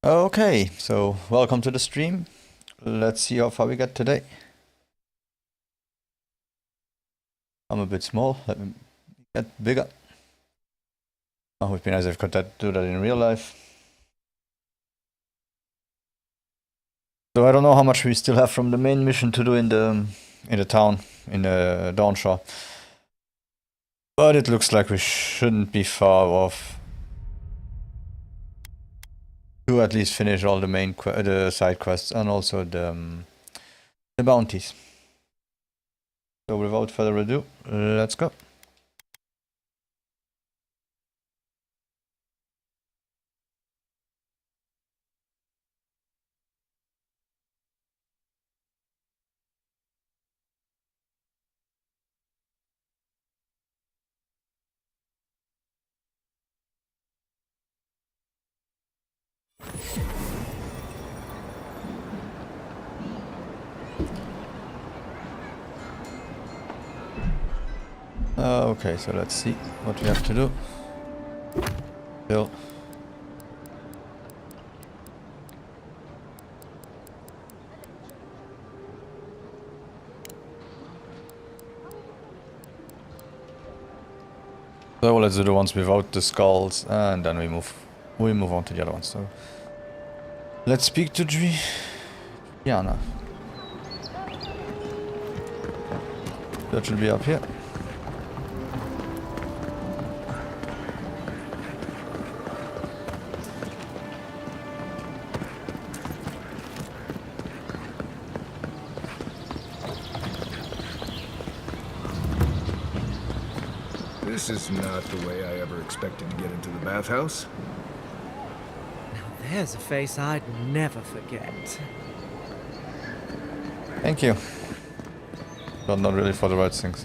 Okay, so welcome to the stream. Let's see how far we get today. I'm a bit small, let me get bigger. Oh, it would be nice if I could do that in real life. So I don't know how much we still have from the main mission to do in the town, in the Dawnshore. But it looks like we shouldn't be far off to at least finish all the main the side quests and also the bounties. So without further ado, let's go. Okay, so let's see what we have to do. Still. So let's do the ones without the skulls, and then we move on to the other ones. So let's speak to Diana. That should be up here. This is not the way I ever expected to get into the bathhouse. Now there's a face I'd never forget. Thank you. But not really for the right things.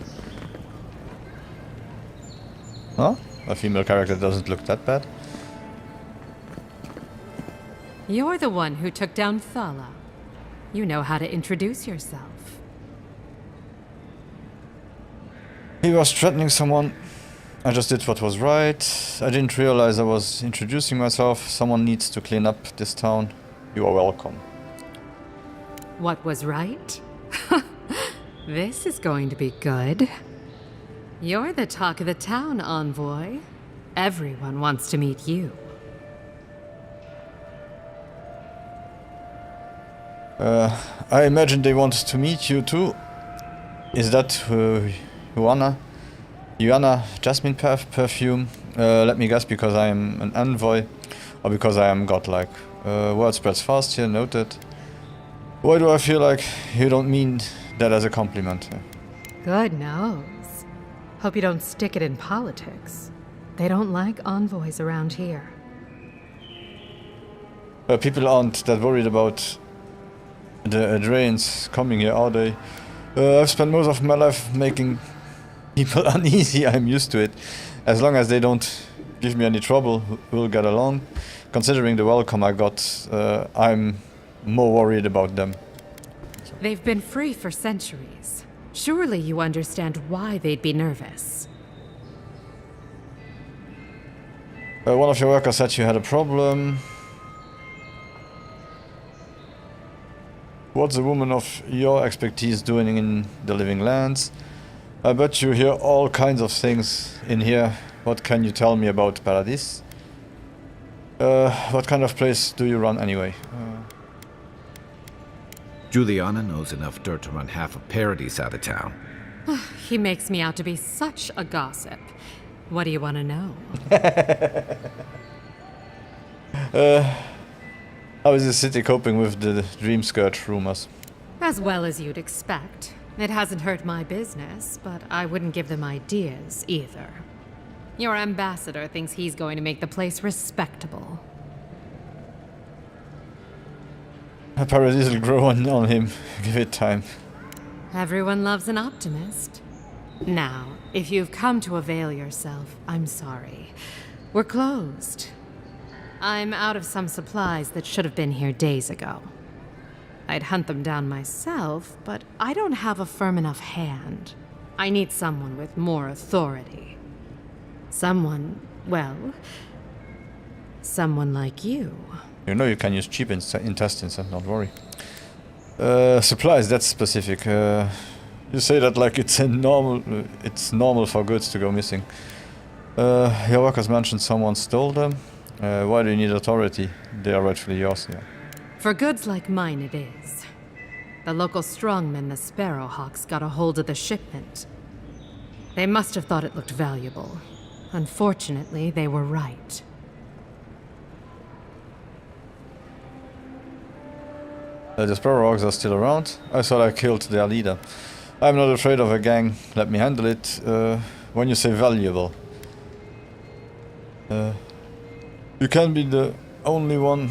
Huh? A female character doesn't look that bad. You're the one who took down Thala. You know how to introduce yourself. He was threatening someone. I just did what was right. I didn't realize I was introducing myself. Someone needs to clean up this town. You are welcome. What was right? This is going to be good. You're the talk of the town, envoy. Everyone wants to meet you. I imagine they want to meet you too. Is that Juana? Jasmine perfume? Let me guess, because I am an envoy, or because I am godlike. Word spreads fast here, noted. Why do I feel like you don't mean that as a compliment? Good knows. Hope you don't stick it in politics. They don't like envoys around here. People aren't that worried about the drains coming here, are they? I've spent most of my life making people uneasy. I'm used to it. As long as they don't give me any trouble, we'll get along. Considering the welcome I got, I'm more worried about them. They've been free for centuries. Surely you understand why they'd be nervous. One of your workers said you had a problem. What's a woman of your expertise doing in the living lands? I bet you hear all kinds of things in here. What can you tell me about Paradis? What kind of place do you run anyway? Juliana knows enough dirt to run half of Paradis out of town. He makes me out to be such a gossip. What do you want to know? How is the city coping with the dream skirt rumors? As well as you'd expect. It hasn't hurt my business, but I wouldn't give them ideas either. Your ambassador thinks he's going to make the place respectable. Paradis will grow on him. Give it time. Everyone loves an optimist. Now, if you've come to avail yourself, I'm sorry. We're closed. I'm out of some supplies that should have been here days ago. I'd hunt them down myself, but I don't have a firm enough hand. I need someone with more authority. Someone, well, someone like you. You know you can use cheap intestines, don't worry. Supplies, that's specific. You say that like it's normal for goods to go missing. Your workers mentioned someone stole them. Why do you need authority? They are rightfully yours, yeah. For goods like mine, it is. The local strongmen, the Sparrowhawks, got a hold of the shipment. They must have thought it looked valuable. Unfortunately, they were right. The Sparrowhawks are still around. I thought I killed their leader. I'm not afraid of a gang. Let me handle it. When you say valuable, you can be the only one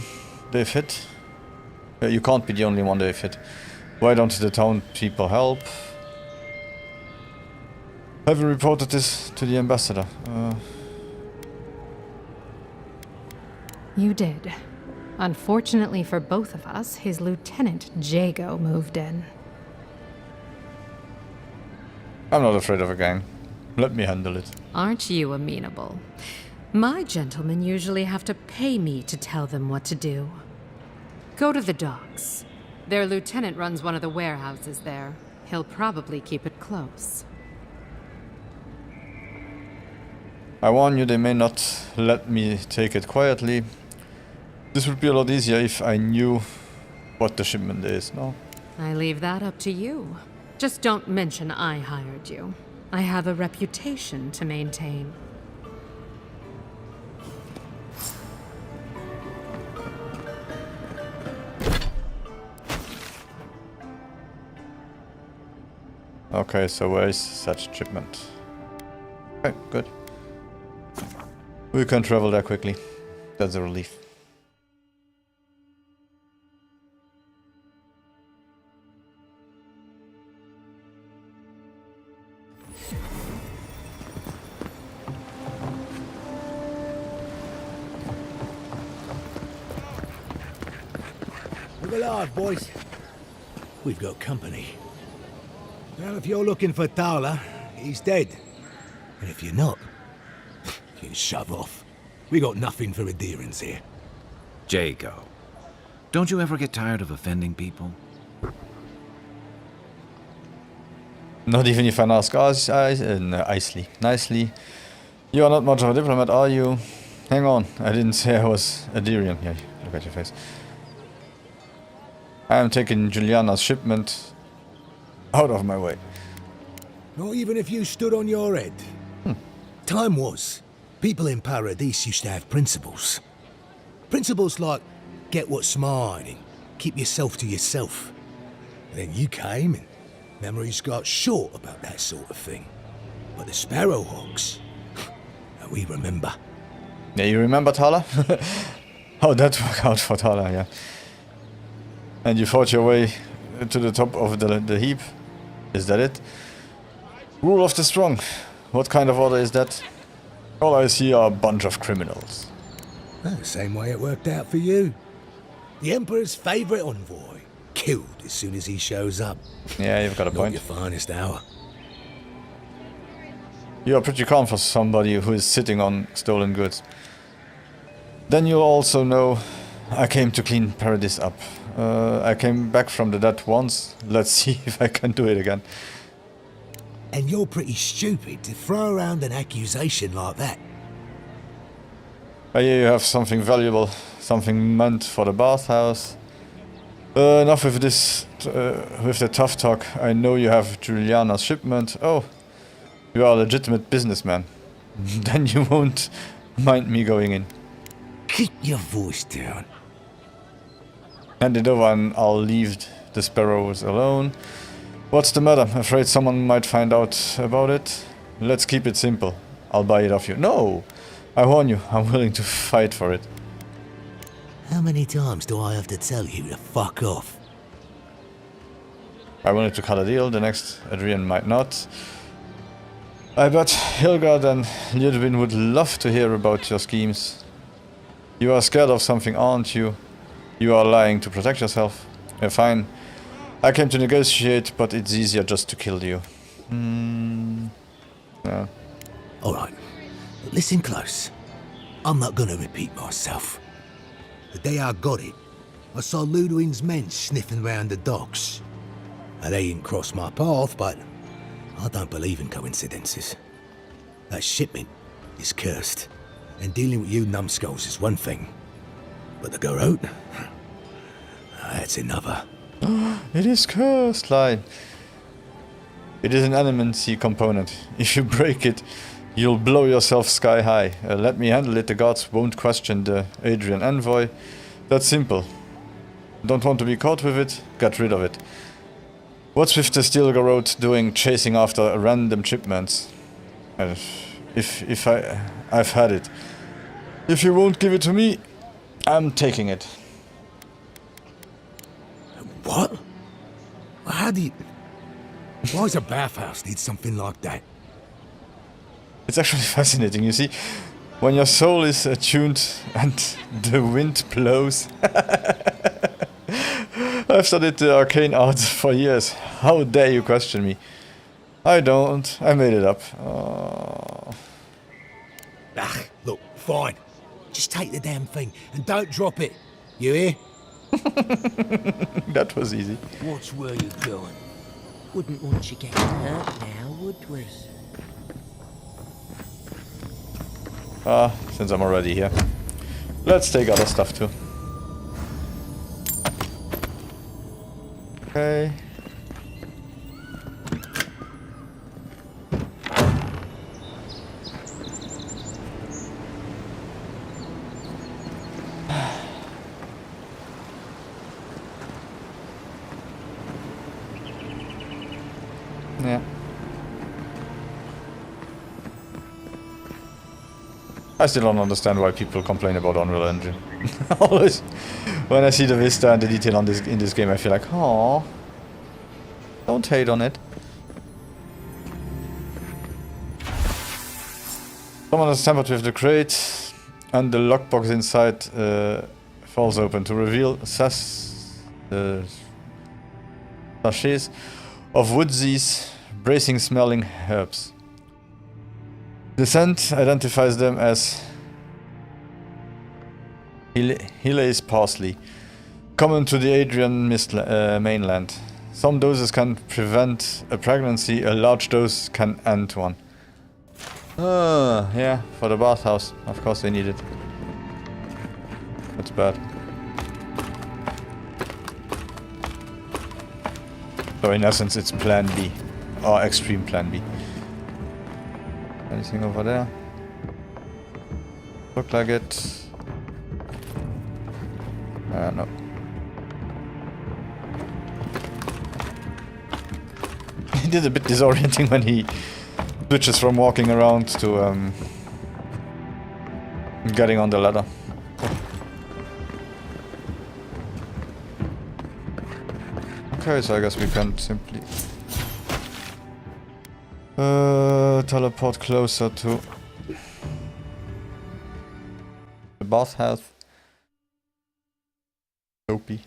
they've hit. You can't be the only one they've hit. Why don't the town people help? Have you reported this to the ambassador? You did. Unfortunately for both of us, his lieutenant, Jago, moved in. I'm not afraid of a gang. Let me handle it. Aren't you amenable? My gentlemen usually have to pay me to tell them what to do. Go to the docks. Their lieutenant runs one of the warehouses there. He'll probably keep it close. I warn you, they may not let me take it quietly. This would be a lot easier if I knew what the shipment is, no? I leave that up to you. Just don't mention I hired you. I have a reputation to maintain. Okay, so where is such shipment? Okay, good. We can travel there quickly. That's a relief. We're alive, boys. We've got company. Well, if you're looking for Tala, he's dead. And if you're not, you can shove off. We got nothing for adherence here. Jago, don't you ever get tired of offending people? Not even if I ask nicely. You are not much of a diplomat, are you? Hang on, I didn't say I was a Dirian. Yeah, look at your face. I am taking Juliana's shipment out of my way. Not even if you stood on your head. Time was, people in Paradise used to have principles. Principles like, get what's mine and keep yourself to yourself. Then you came and memories got short about that sort of thing. But the Sparrowhawks, we remember. Yeah, you remember Tala? How that worked out for Tala, yeah. And you fought your way to the top of the heap. Is that it? Rule of the strong. What kind of order is that? All I see are a bunch of criminals. Well, the same way it worked out for you. The Emperor's favourite envoy, killed as soon as he shows up. Yeah, you've got a Not point. your finest hour. You are pretty calm for somebody who is sitting on stolen goods. Then you also know I came to clean Paradise up. I came back from the dead once. Let's see if I can do it again. And you're pretty stupid to throw around an accusation like that. I hear you have something valuable, something meant for the bathhouse. Enough with this, with the tough talk. I know you have Juliana's shipment. Oh, you are a legitimate businessman. Then you won't mind me going in. Keep your voice down. Hand it over and I'll leave the sparrows alone. What's the matter? Afraid someone might find out about it? Let's keep it simple. I'll buy it off you. No! I warn you, I'm willing to fight for it. How many times do I have to tell you to fuck off? I wanted to cut a deal, the next Adrian might not. I bet Hilgard and Ludwin would love to hear about your schemes. You are scared of something, aren't you? You are lying to protect yourself. Fine. I came to negotiate, but it's easier just to kill you. Yeah. Alright, listen close. I'm not gonna repeat myself. The day I got it, I saw Ludwig's men sniffing round the docks. Now, they didn't cross my path, but I don't believe in coincidences. That shipment is cursed, and dealing with you numbskulls is one thing. But the garrote? That's another. It is cursed, line. It is an animancy component. If you break it, you'll blow yourself sky high. Let me handle it, the gods won't question the Adrian envoy. That's simple. Don't want to be caught with it? Get rid of it. What's with the steel garrote doing chasing after random shipments? I've had it. If you won't give it to me, I'm taking it. What? How do you... Why does a bathhouse need something like that? It's actually fascinating, you see. When your soul is attuned and the wind blows. I've studied the arcane arts for years. How dare you question me? I don't. I made it up. Oh. Look, fine. Just take the damn thing and don't drop it. You hear? That was easy. Watch where you're going. Wouldn't want you getting hurt now, would we? Since I'm already here. Let's take other stuff too. Okay. Yeah. I still don't understand why people complain about Unreal Engine. Always, when I see the vista and the detail on this in this game, I feel like, oh, don't hate on it. Someone has tampered with the crate, and the lockbox inside falls open to reveal sachets of woodsy, bracing-smelling herbs. The scent identifies them as Hilay's parsley, common to the Adrian mainland. Some doses can prevent a pregnancy, a large dose can end one. Yeah, for the bathhouse. Of course they need it. That's bad. So in essence it's plan B. Or extreme plan B. Anything over there? Look like it. No. It is a bit disorienting when he switches from walking around to getting on the ladder. Okay, so I guess we can simply teleport closer to the bathhouse. Dopey.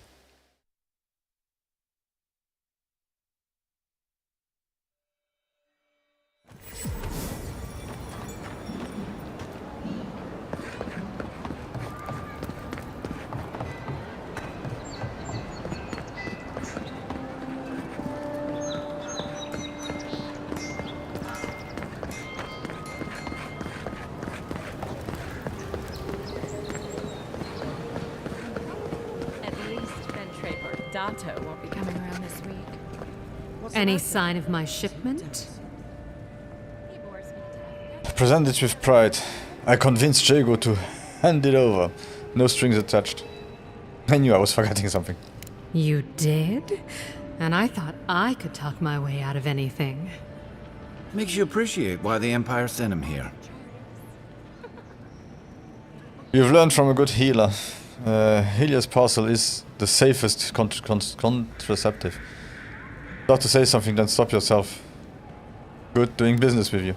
Won't be coming around this week. Any sign of my shipment? Present it with pride. I convinced Jago to hand it over. No strings attached. I knew I was forgetting something. You did? And I thought I could talk my way out of anything. Makes you appreciate why the Empire sent him here. You've learned from a good healer. Helios parcel is the safest contraceptive. Start to say something, then stop yourself. Good doing business with you.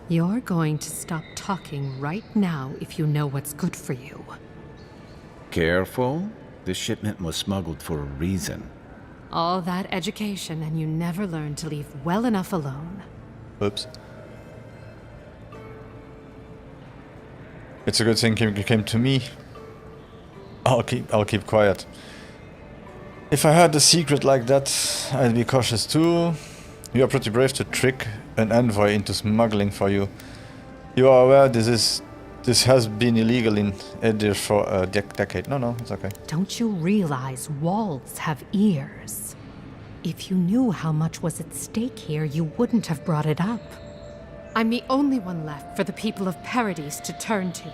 You're going to stop talking right now if you know what's good for you. Careful. This shipment was smuggled for a reason. All that education and you never learned to leave well enough alone. Oops. It's a good thing you came to me. I'll keep quiet. If I had a secret like that, I'd be cautious too. You are pretty brave to trick an envoy into smuggling for you. You are aware this has been illegal in Edir for a decade. No, it's okay. Don't you realize walls have ears? If you knew how much was at stake here, you wouldn't have brought it up. I'm the only one left for the people of Paradise to turn to.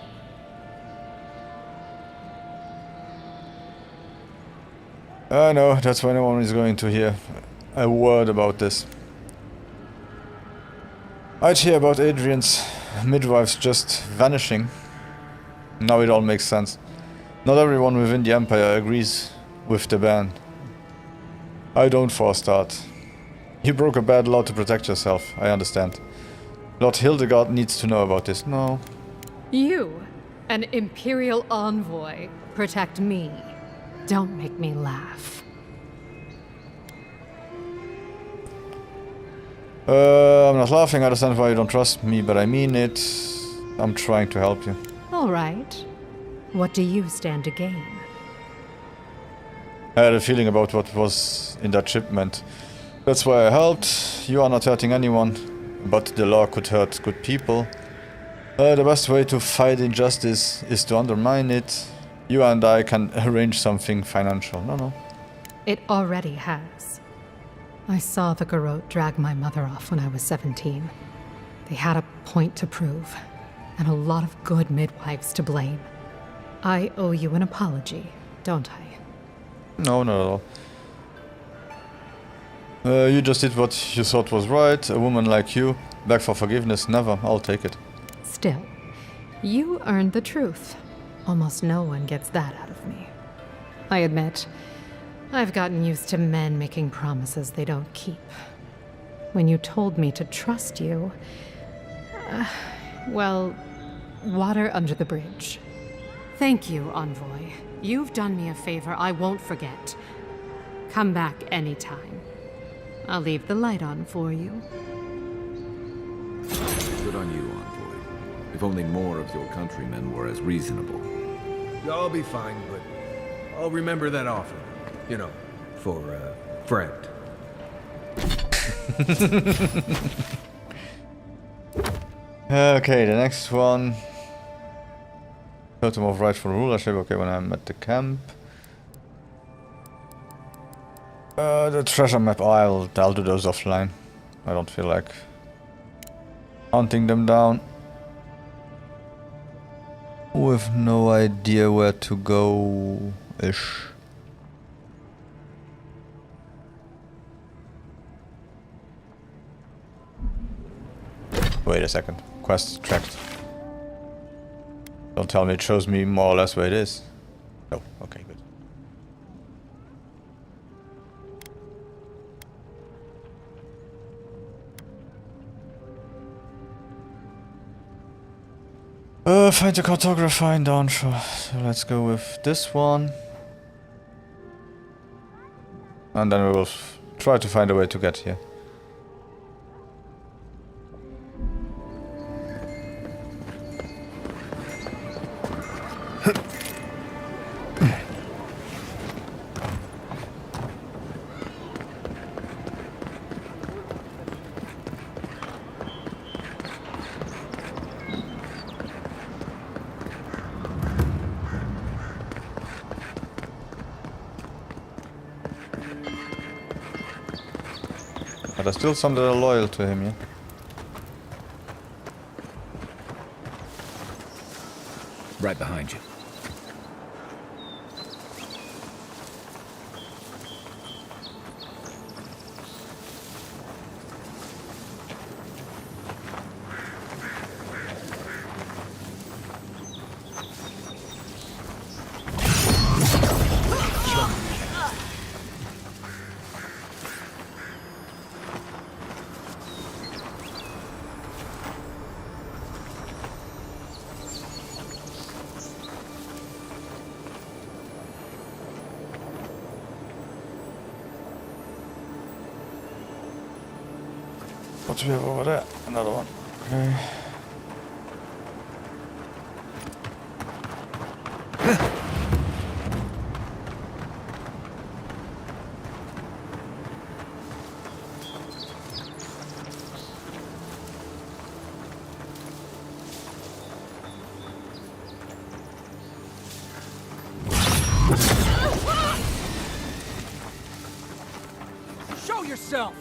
I know, that's why no one is going to hear a word about this. I'd hear about Adrian's midwives just vanishing. Now it all makes sense. Not everyone within the Empire agrees with the ban. I don't for a start. You broke a bad law to protect yourself, I understand. Lord Hildegard needs to know about this. No. You, an Imperial envoy, protect me. Don't make me laugh. I'm not laughing, I understand why you don't trust me, but I mean it. I'm trying to help you. All right. What do you stand to gain? I had a feeling about what was in that shipment. That's why I helped. You are not hurting anyone, but the law could hurt good people. The best way to fight injustice is to undermine it. You and I can arrange something financial. No. It already has. I saw the Garrote drag my mother off when I was 17. They had a point to prove, and a lot of good midwives to blame. I owe you an apology, don't I? No, not at all. You just did what you thought was right. A woman like you, beg for forgiveness, never. I'll take it. Still, you earned the truth. Almost no one gets that out of me. I admit, I've gotten used to men making promises they don't keep. When you told me to trust you, well, water under the bridge. Thank you, Envoy. You've done me a favor I won't forget. Come back anytime. I'll leave the light on for you. Good on you, Envoy. If only more of your countrymen were as reasonable. I'll be fine, but I'll remember that offer. You know, for a friend. Okay, the next one. Totem of rightful rulership. Okay, when I'm at the camp. The treasure map. Oh, I'll do those offline. I don't feel like hunting them down. With no idea where to go-ish. Wait a second. Quest tracked. Don't tell me it shows me more or less where it is. Oh, okay, good. Find the cartographer in Dawnshore. So let's go with this one. And then we will try to find a way to get here. But there's still some that are loyal to him, yeah? Right behind you. What do we have over there? Another one. Okay. yourself.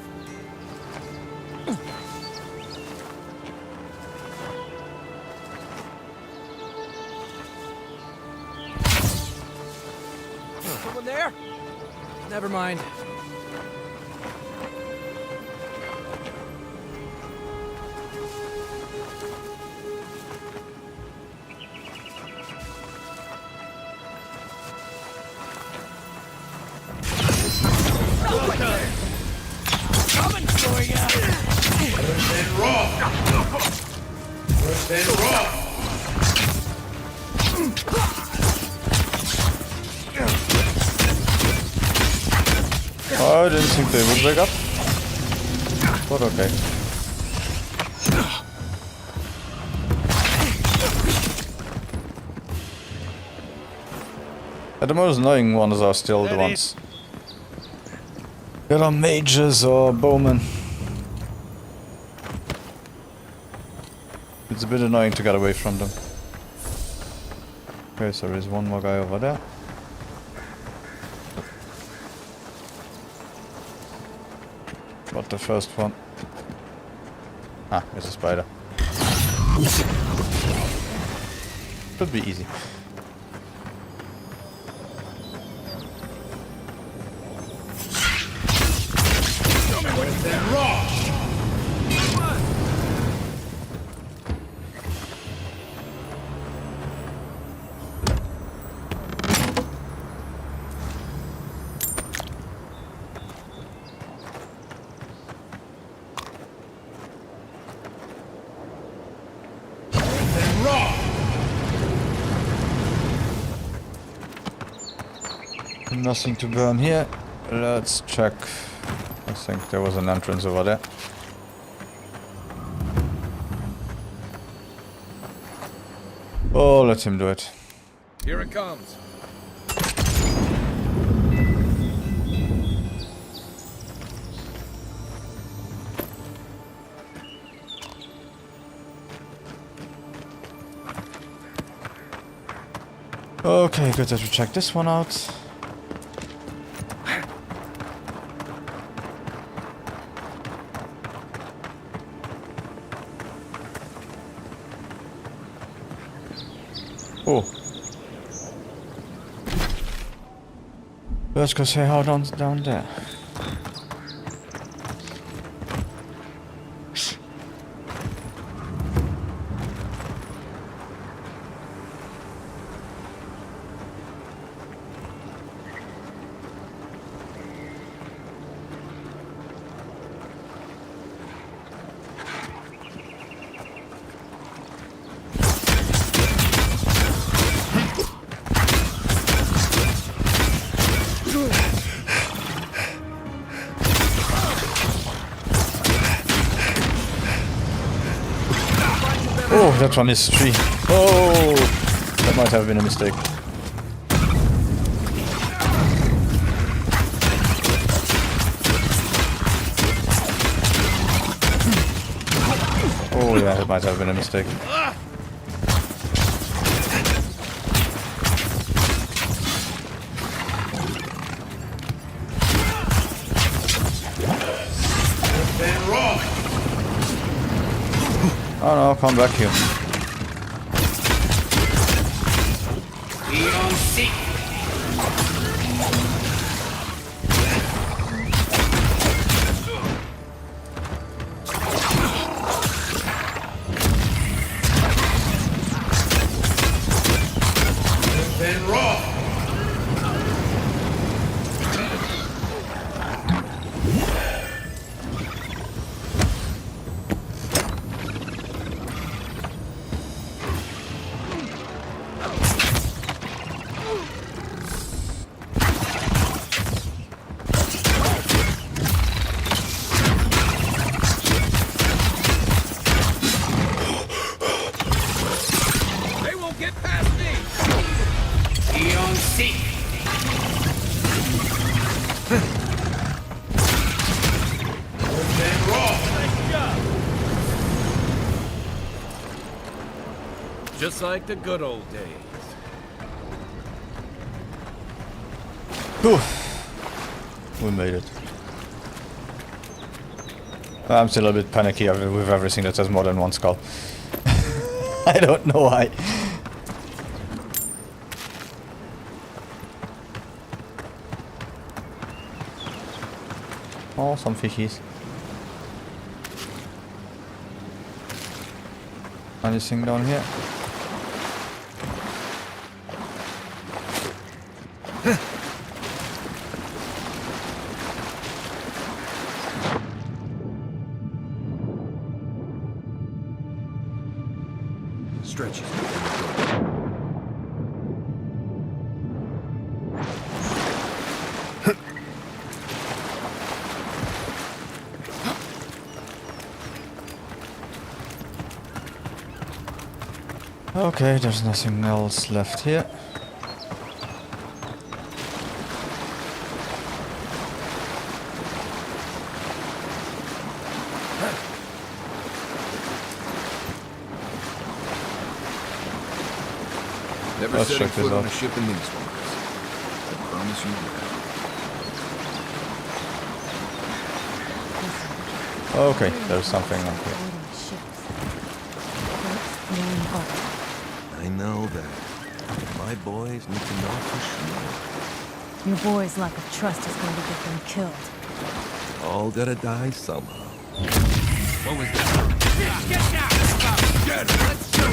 Someone there? Never mind. Coming for ya! First and raw! First and raw! Oh, I didn't think they would wake up. But okay. The most annoying ones are still the ones that are mages or bowmen. It's a bit annoying to get away from them. Okay, so there's one more guy over there. But the first one... Ah, it's a spider. Could be easy. First and raw! Nothing to burn here. Let's check. I think there was an entrance over there. Oh, let him do it. Here it comes. Okay, good that we check this one out. Oh. Let's go say how down there. Oh, that one is tree. Oh, that might have been a mistake. Oh yeah, it might have been a mistake. Oh no, come back here. Just like the good old days. Whew. We made it. I'm still a bit panicky with everything that has more than one skull. I don't know why. Oh, some fishies. Anything down here? Stretches. Okay, there's nothing else left here. Never Let's setting check this foot on out. a ship in these waters. I promise you that. Okay, there's something up here. I know that. My boys need to know for sure. Your boys' lack of trust is going to get them killed. All gotta die somehow. What was that? Get down! Get it! Let's go!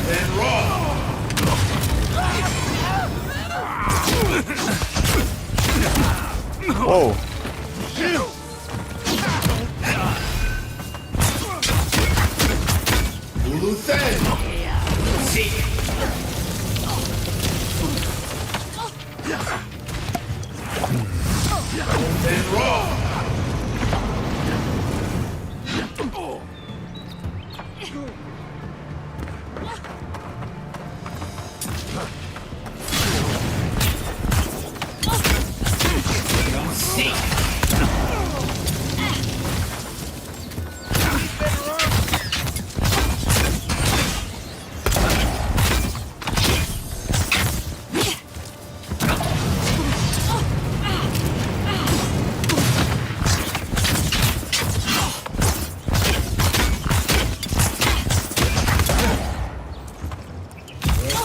Then raw. Whoa! Luthen. Seek. Then raw.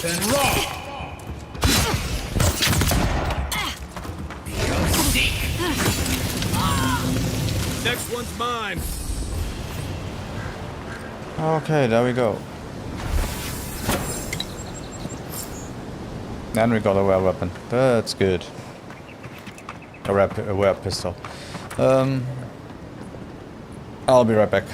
Then raw. Next one's mine. Okay, there we go. And we got a rare weapon. That's good. A rare pistol. I'll be right back.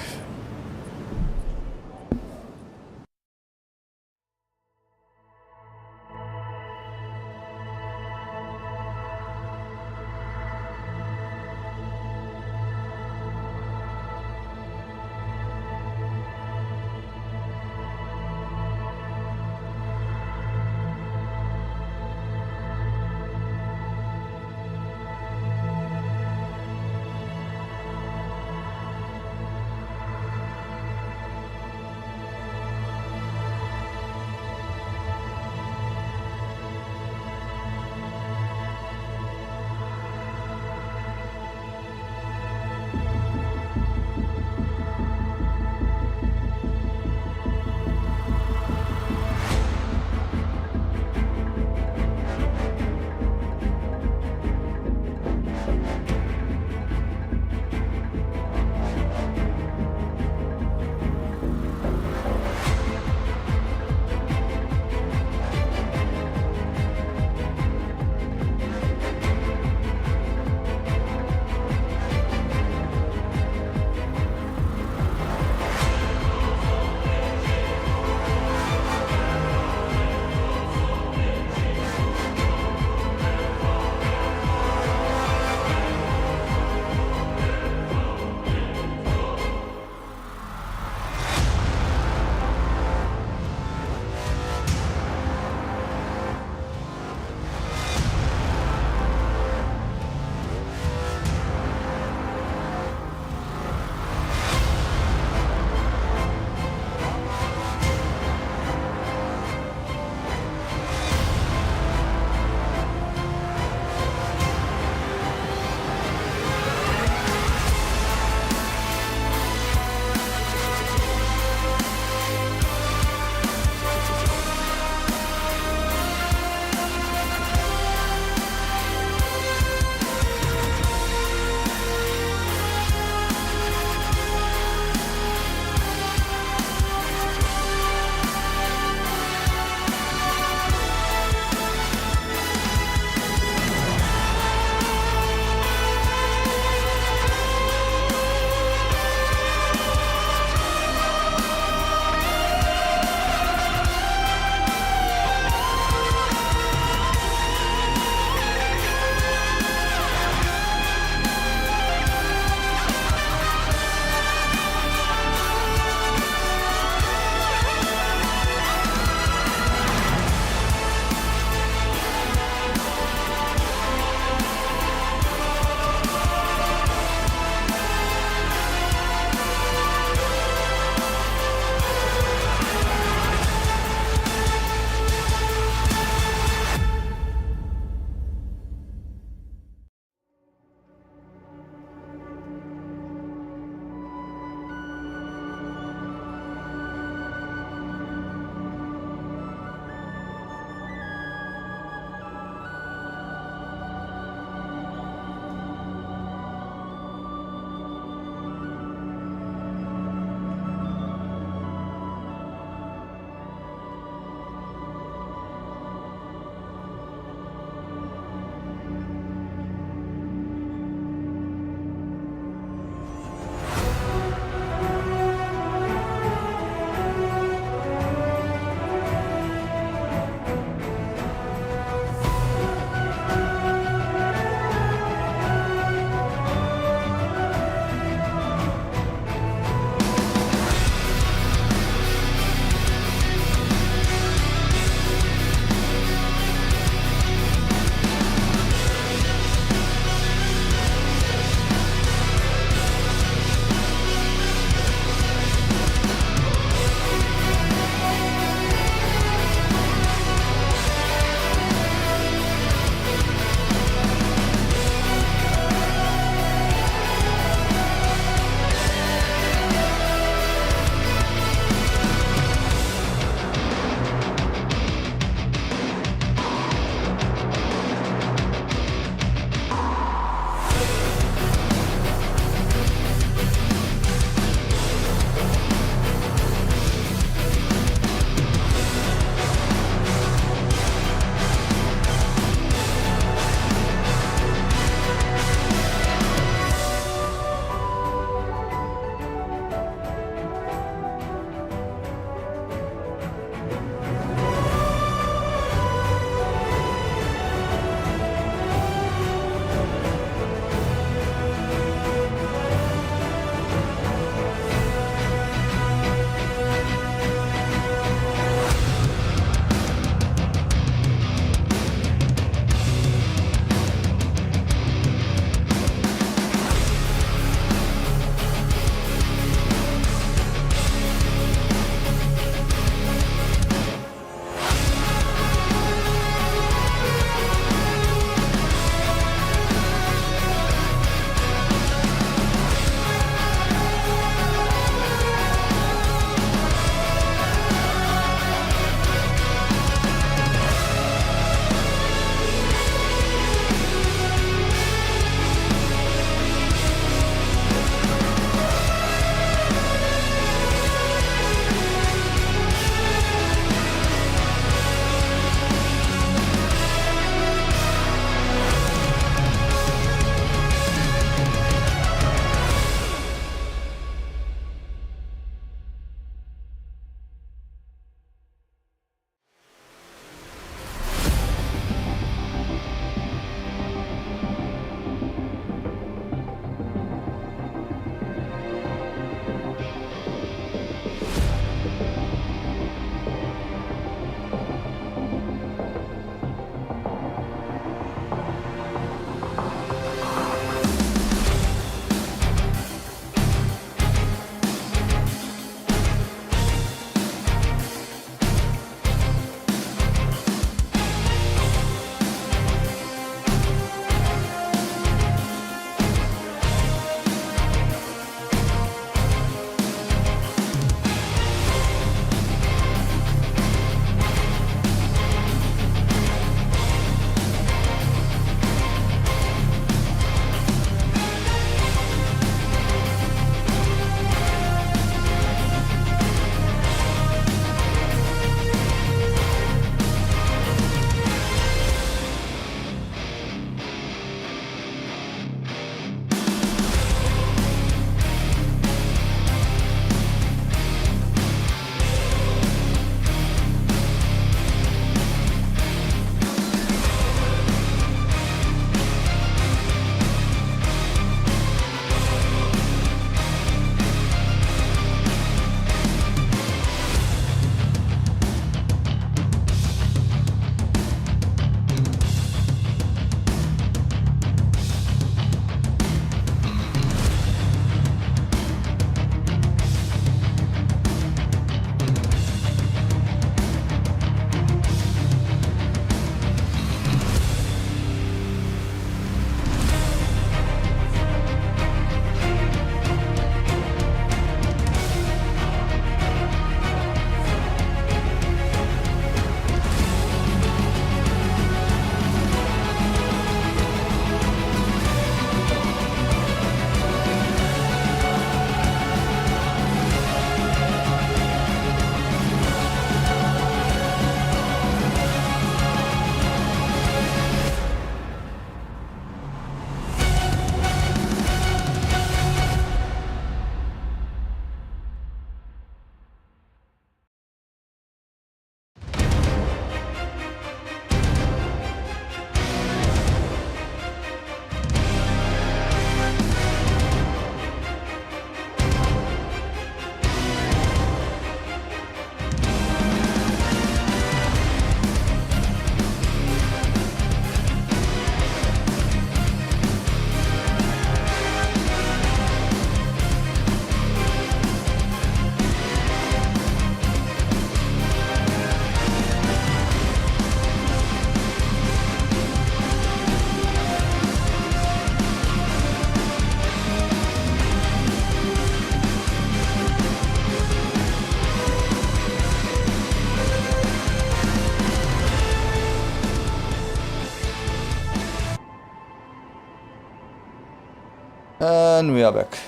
And we are back.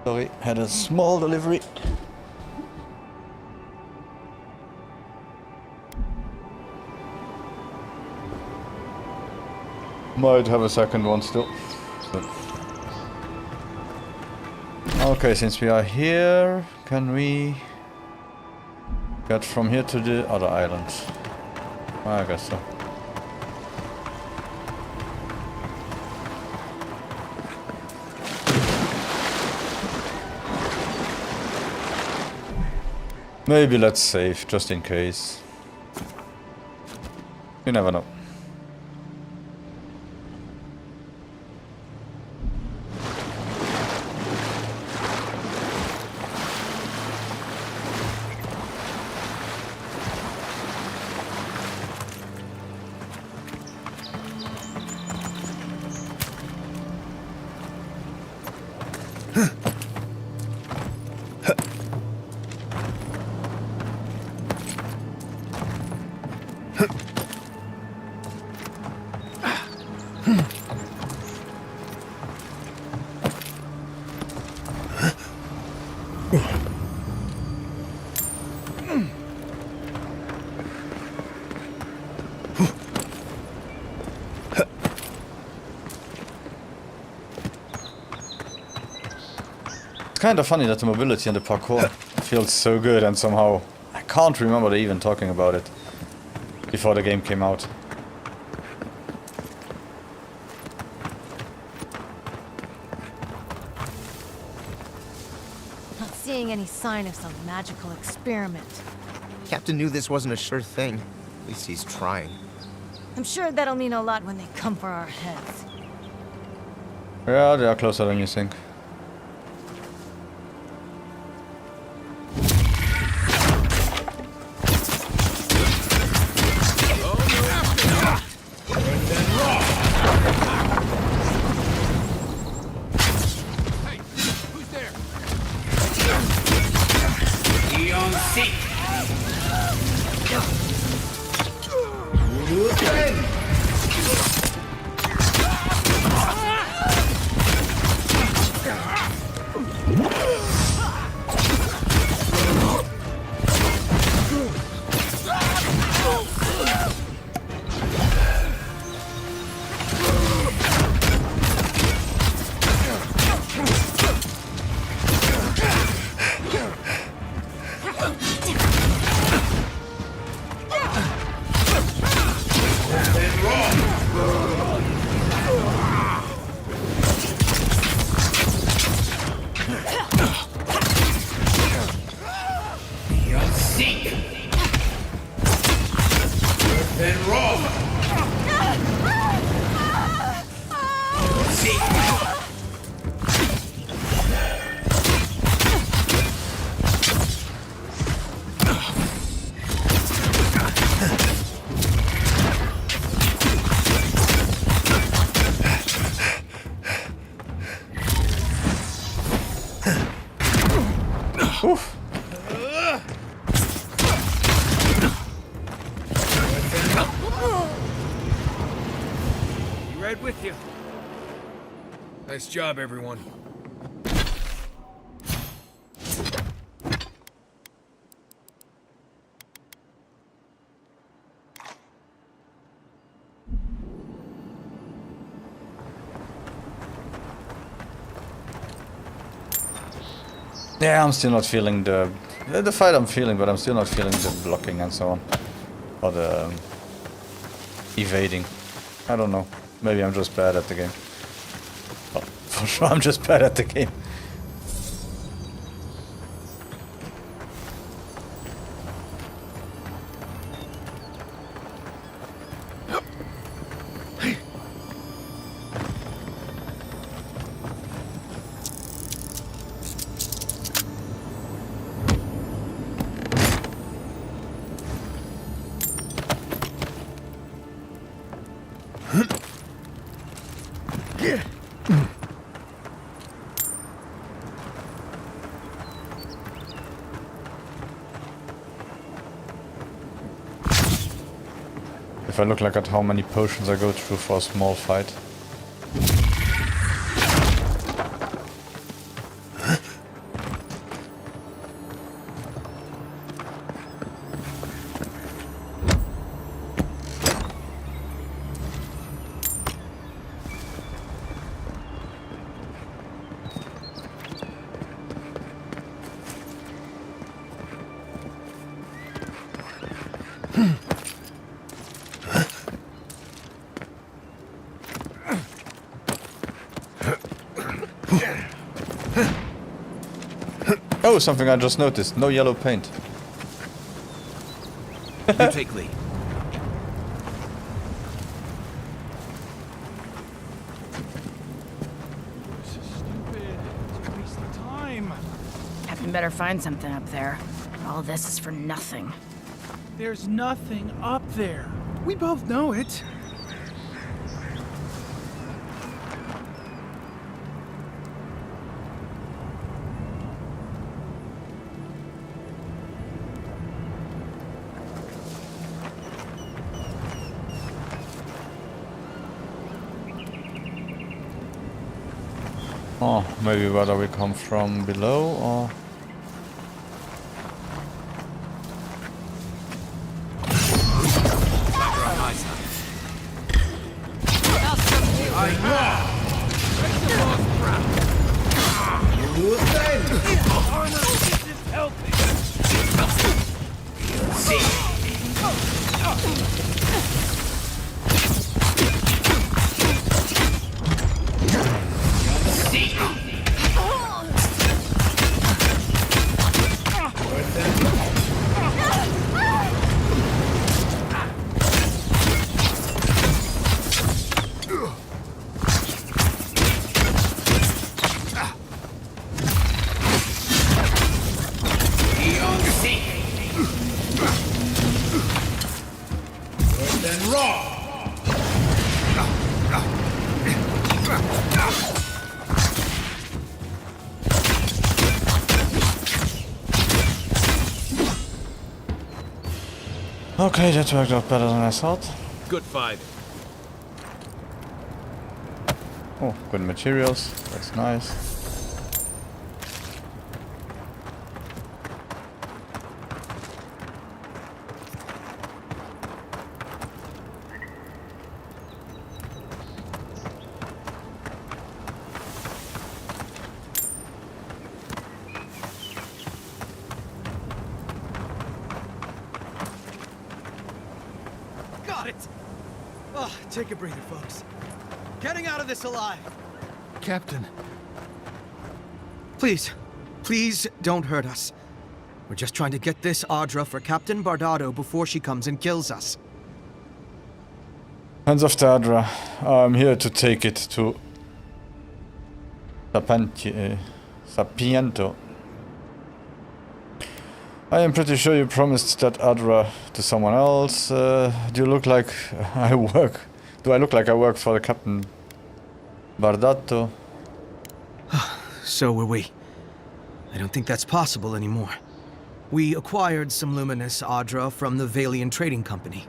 Sorry, had a small delivery. Might have a second one still. So. Okay, since we are here, can we get from here to the other island? I guess so. Maybe let's save, just in case. You never know. It's kind of funny that the mobility and the parkour feels so good, and somehow I can't remember they even talking about it before the game came out. Not seeing any sign of some magical experiment. Captain knew this wasn't a sure thing. At least he's trying. I'm sure that'll mean a lot when they come for our heads. Yeah, they are closer than you think. Oof. Right with you. Nice job, everyone. Yeah, I'm still not feeling the fight I'm feeling, but I'm still not feeling the blocking and so on. Or the evading. I don't know. Maybe I'm just bad at the game. Well, for sure I'm just bad at the game. If I look like at how many potions I go through for a small fight. Oh, something I just noticed. No yellow paint. You take lead. This is stupid. It's a waste of time. Captain better find something up there. All this is for nothing. There's nothing up there. We both know it. Oh, maybe whether we come from below or... Okay, that worked out better than I thought. Good fight. Oh, good materials. That's nice. Got it! Oh, take a breather, folks. Getting out of this alive. Captain. Please, please don't hurt us. We're just trying to get this Audra for Captain Bardado before she comes and kills us. Hands of Tadra. I'm here to take it to Sapiento. I am pretty sure you promised that Adra to someone else. Do you look like I work? Do I look like I work for the Captain Bardato? So were we. I don't think that's possible anymore. We acquired some luminous Audra from the Valian Trading Company,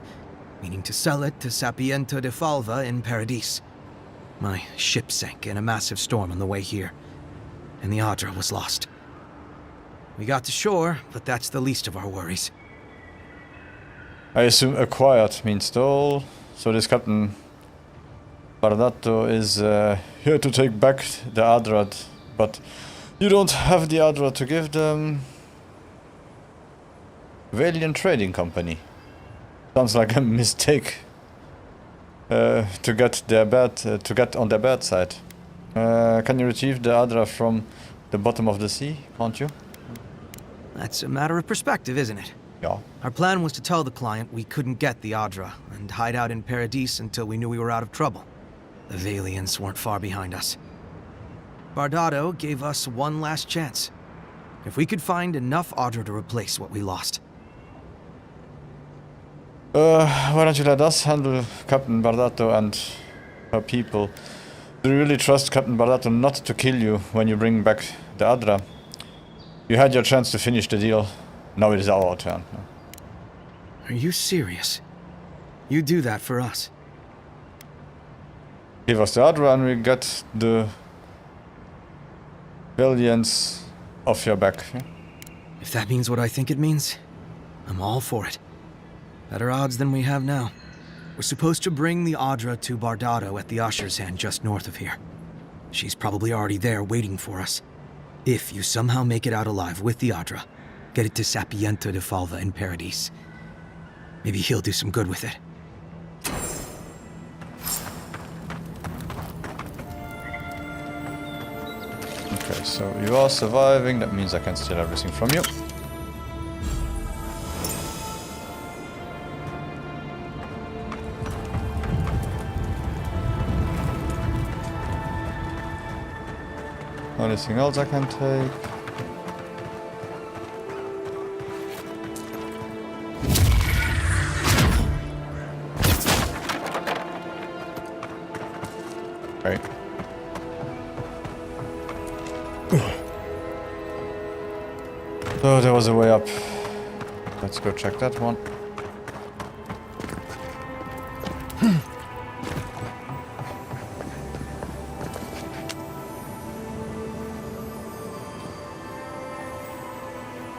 meaning to sell it to Sapiento de Falva in Paradis. My ship sank in a massive storm on the way here, and the Audra was lost. We got to shore, but that's the least of our worries. I assume acquired means stole, so this Captain Bardato is here to take back the Adra, but you don't have the Adra to give them. Valiant Trading Company. Sounds like a mistake to get on their bad side. Can you retrieve the Adra from the bottom of the sea? Can't you? That's a matter of perspective, isn't it? Yeah. Our plan was to tell the client we couldn't get the Audra and hide out in Paradis until we knew we were out of trouble. The Valians weren't far behind us. Bardado gave us one last chance. If we could find enough Audra to replace what we lost. Why don't you let us handle Captain Bardato and her people? Do you really trust Captain Bardato not to kill you when you bring back the Adra? You had your chance to finish the deal. Now it is our turn. Are you serious? You do that for us? Give us the Adra and we get the Valiants off your back. If that means what I think it means, I'm all for it. Better odds than we have now. We're supposed to bring the Audra to Bardado at the Usher's Hand just north of here. She's probably already there waiting for us. If you somehow make it out alive with the Audra, get it to Sapiento de Falva in Paradis. Maybe he'll do some good with it. Okay, so you are surviving. That means I can steal everything from you. Anything else I can take? Right. So there was a way up. Let's go check that one.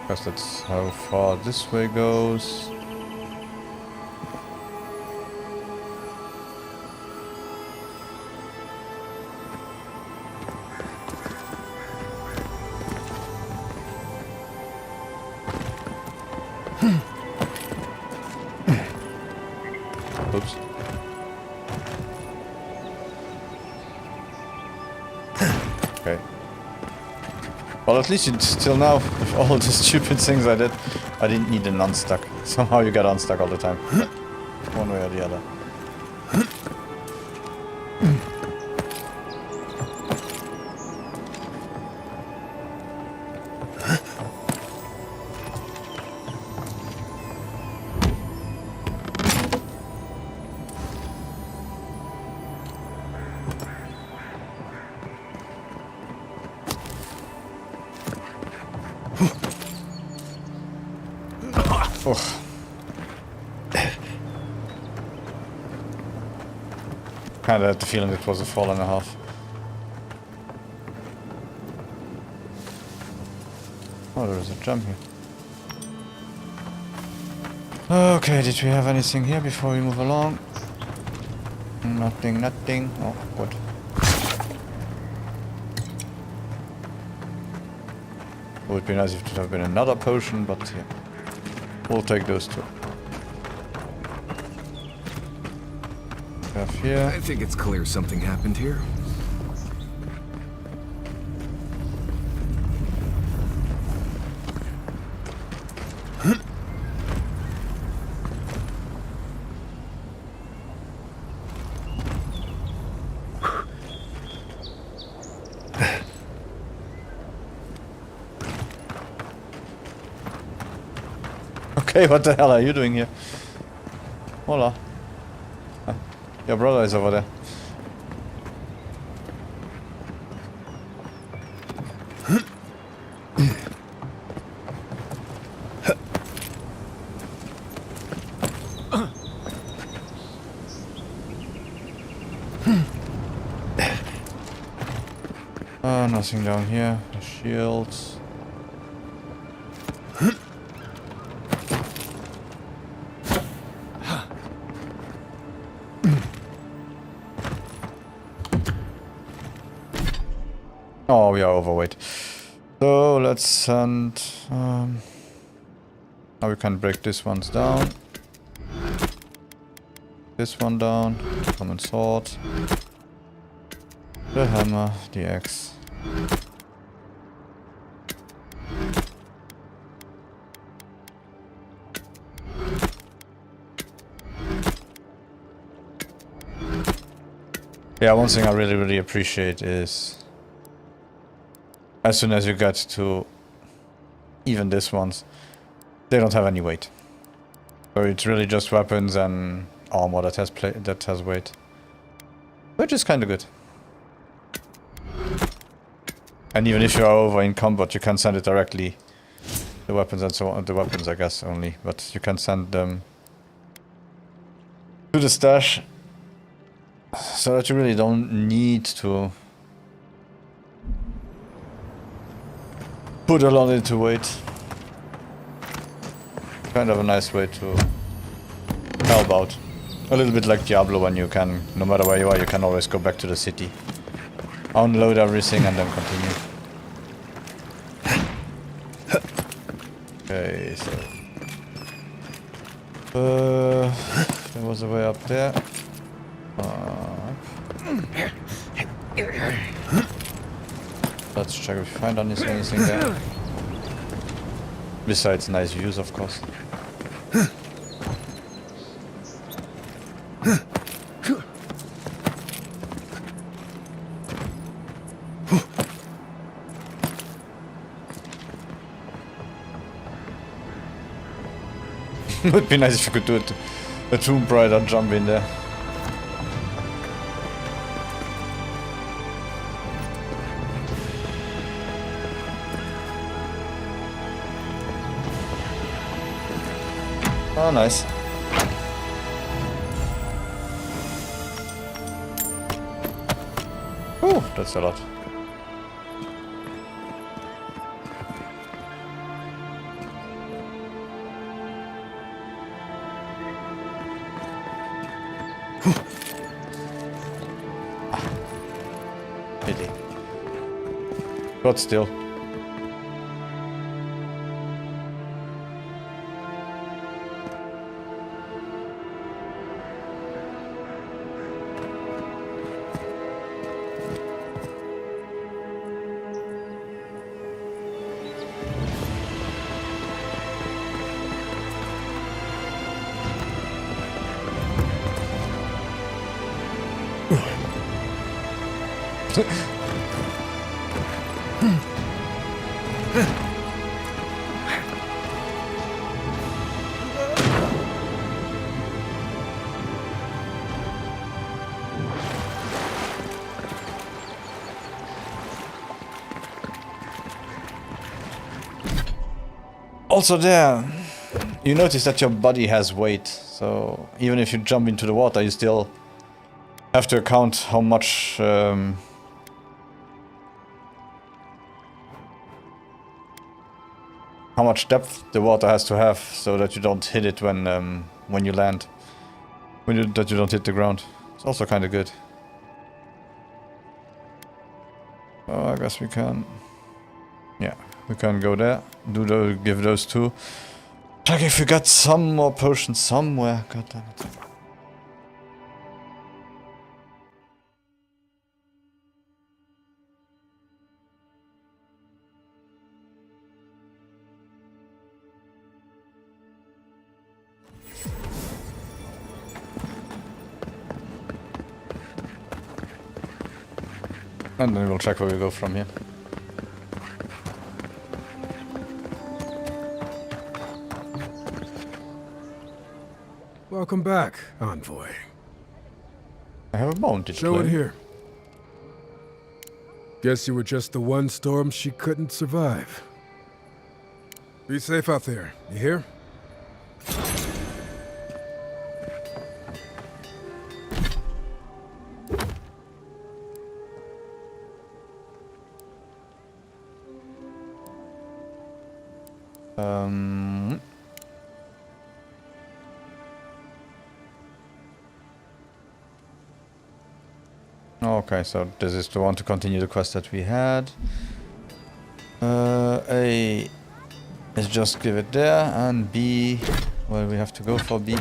Guess that's how far this way goes. Oops. Okay. Well, at least till now, with all the stupid things I did, I didn't need an unstuck. Somehow you get unstuck all the time. One way or the other. Kinda had the feeling it was a fall and a half. Oh, there is a jump here. Okay, did we have anything here before we move along? Nothing, nothing. Oh, good. Would be nice if it would have been another potion, but yeah. We'll take those two. Here. I think it's clear something happened here. Okay, what the hell are you doing here? Hola. Your brother is over there. Nothing down here. The shields. Oh, we are overweight. So let's send. Now we can break this ones down. This one down. Common sword. The hammer. The axe. Yeah, one thing I really appreciate is as soon as you get to even this ones, they don't have any weight. So it's really just weapons and armor that has weight, which is kind of good. And even if you are over in combat, you can send it directly. The weapons and so on. The weapons, I guess, only, but you can send them to the stash, so that you really don't need to put a lot into weight. Kind of a nice way to help out. A little bit like Diablo, when you can, no matter where you are, you can always go back to the city. Unload everything and then continue. Okay, so... there was a way up there. Let's check if we find anything there. Besides nice views, of course. Would be nice if you could do it. A Tomb Raider jump in there. Oh, nice. Ooh, that's a lot. Pity. But still. Also there, you notice that your body has weight, so even if you jump into the water, you still have to account how much depth the water has to have, so that you don't hit it when you land, that you don't hit the ground. It's also kind of good. Oh, I guess we can. Yeah, we can go there. Give those two. Check if we got some more potions somewhere. God damn it. And then we'll check where we go from here. Welcome back, Envoy. I have a mounted Show it here. Guess you were just the one storm she couldn't survive. Be safe out there, you hear? Okay, so this is the one to continue the quest that we had. A is just give it there, and B, well, we have to go for B.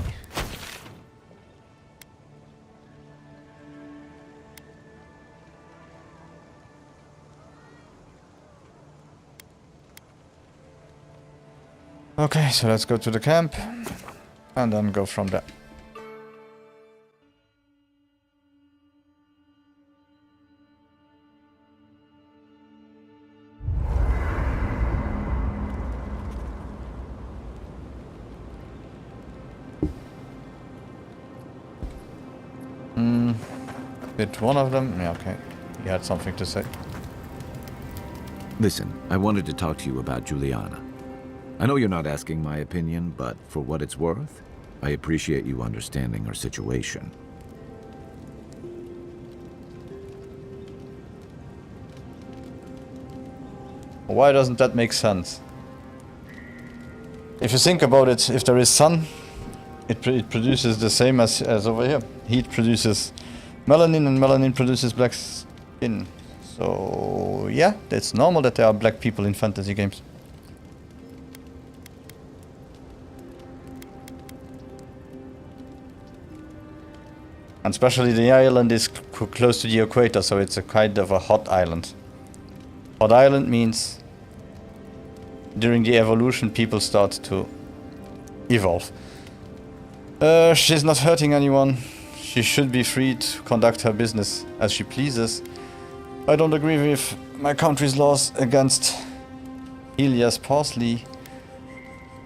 Okay, so let's go to the camp, and then go from there. Did one of them? Yeah, okay. He had something to say. Listen, I wanted to talk to you about Juliana. I know you're not asking my opinion, but for what it's worth, I appreciate you understanding her situation. Why doesn't that make sense? If you think about it, if there is sun, it produces the same as over here. Heat produces melanin, and melanin produces black skin. So yeah, it's normal that there are black people in fantasy games. And especially the island is close to the equator, so it's a kind of a hot island. Hot Island means during the evolution people start to evolve. She's not hurting anyone. She should be free to conduct her business as she pleases. I don't agree with my country's laws against Elias Parsley.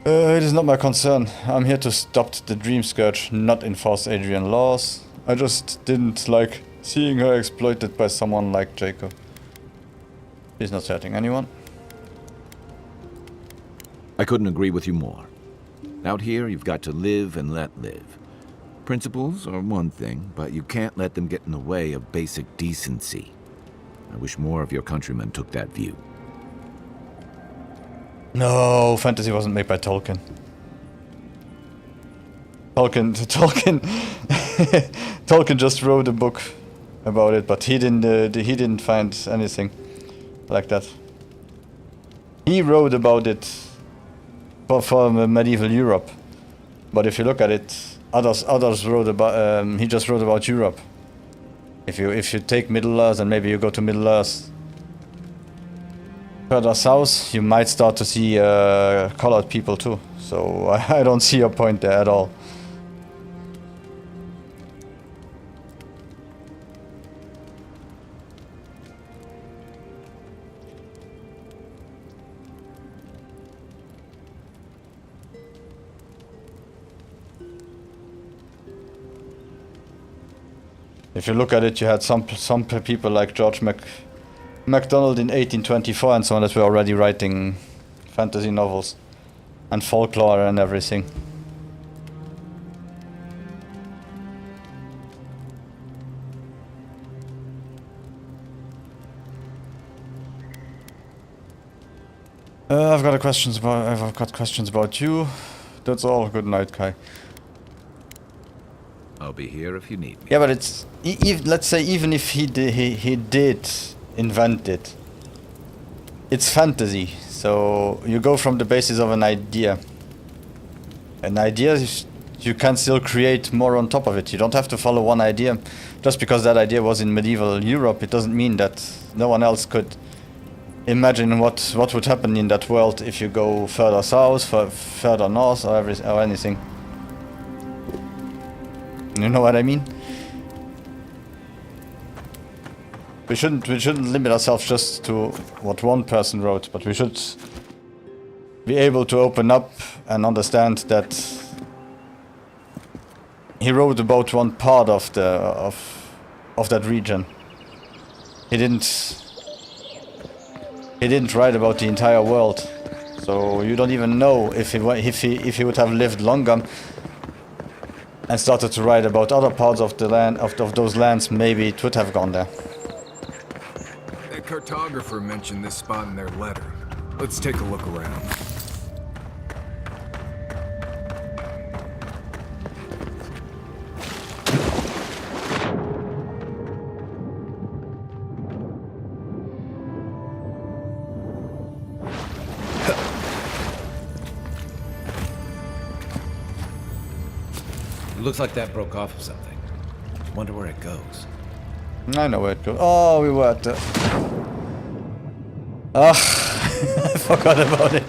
It is not my concern. I'm here to stop the Dream Scourge, not enforce Adrian laws. I just didn't like seeing her exploited by someone like Jacob. She's not hurting anyone. I couldn't agree with you more. Out here, you've got to live and let live. Principles are one thing, but you can't let them get in the way of basic decency. I wish more of your countrymen took that view. No, fantasy wasn't made by Tolkien. Tolkien just wrote a book about it, but he didn't find anything like that. He wrote about it for medieval Europe, but if you look at it, others wrote about. He just wrote about Europe. If you take Middle Earth and maybe you go to Middle Earth further south, you might start to see colored people too. So I don't see your point there at all. If you look at it, you had some people like George MacDonald in 1824 and so on that were already writing fantasy novels and folklore and everything. I've got questions about you. That's all. Good night, Kai. I'll be here if you need me. Yeah, but it's let's say even if he did invent it, it's fantasy. So you go from the basis of an idea. An idea, you can still create more on top of it. You don't have to follow one idea. Just because that idea was in medieval Europe, it doesn't mean that no one else could imagine what would happen in that world if you go further south, further north, or anything. You know what I mean? We shouldn't limit ourselves just to what one person wrote, but we should be able to open up and understand that he wrote about one part of that region. He didn't write about the entire world, so you don't even know if he would have lived longer and started to write about other parts of the land of those lands. Maybe it would have gone there. That cartographer mentioned this spot in their letter. Let's take a look around. Looks like that broke off of something. Wonder where it goes. I know where it goes. Oh, we were at the... I forgot about it.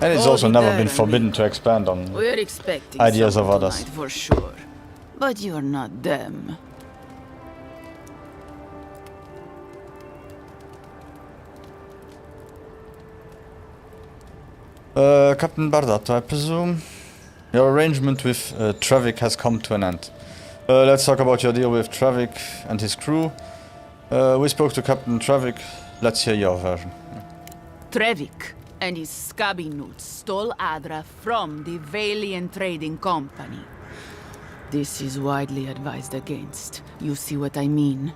And it's also never been forbidden to expand on We're expecting ideas of others. tonight for sure. But you're not them. Captain Bardato, I presume your arrangement with Trevik has come to an end. Let's talk about your deal with Trevik and his crew. We spoke to Captain Trevik. Let's hear your version. Trevik and his scabby nuts stole Adra from the Valian Trading Company. This is widely advised against. You see what I mean?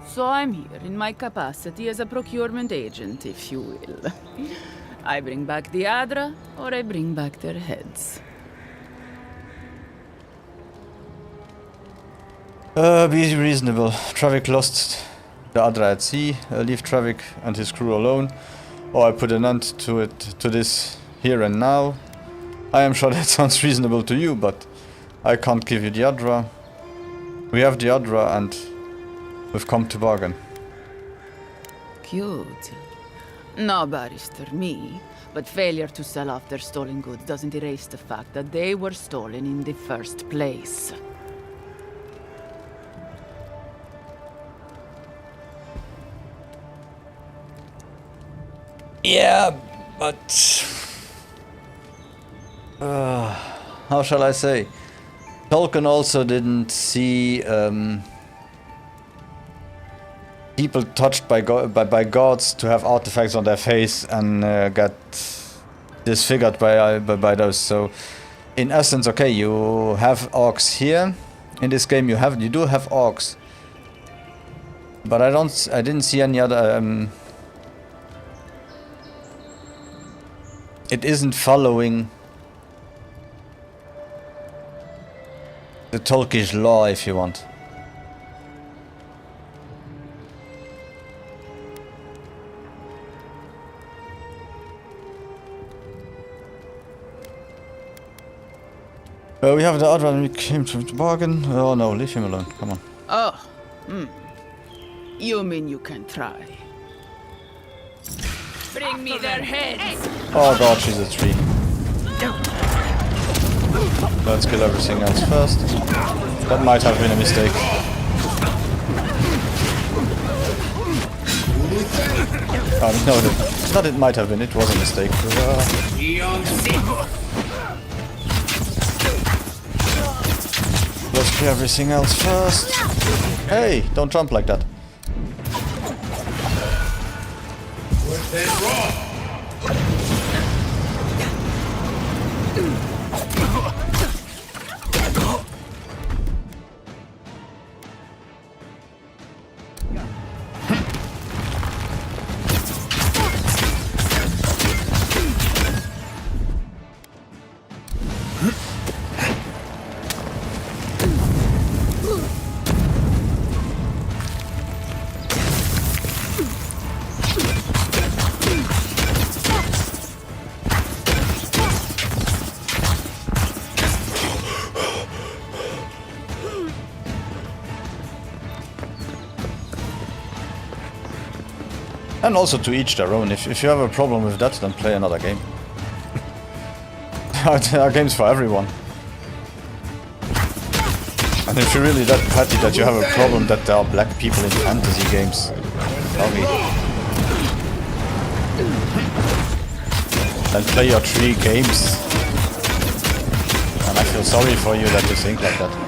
So I'm here in my capacity as a procurement agent, if you will. I bring back the Adra, or I bring back their heads. Be reasonable. Travik lost the Adra at sea. Leave Travik and his crew alone, or I put an end to this here and now. I am sure that sounds reasonable to you, but I can't give you the Adra. We have the Adra and we've come to bargain. Cute. No barrister me, but failure to sell off their stolen goods doesn't erase the fact that they were stolen in the first place. Yeah, but... how shall I say? Tolkien also didn't see people touched by gods to have artifacts on their face and get disfigured by those. So, in essence, okay, you have orcs here. In this game, you do have orcs, but I didn't see any other. It isn't following the Tolkish law, if you want. We have the other one, we came to bargain. Oh no, leave him alone, come on. Oh, You mean you can try? Bring me their heads! Oh god, she's a tree. Let's kill everything else first. That might have been a mistake. Oh no, not it might have been, it was a mistake. Let's kill everything else first. Hey, don't jump like that. And also to each their own. If you have a problem with that, then play another game. There are games for everyone. And if you're really that petty that you have a problem that there are black people in fantasy games, sorry. Then play your 3 games. And I feel sorry for you that you think like that.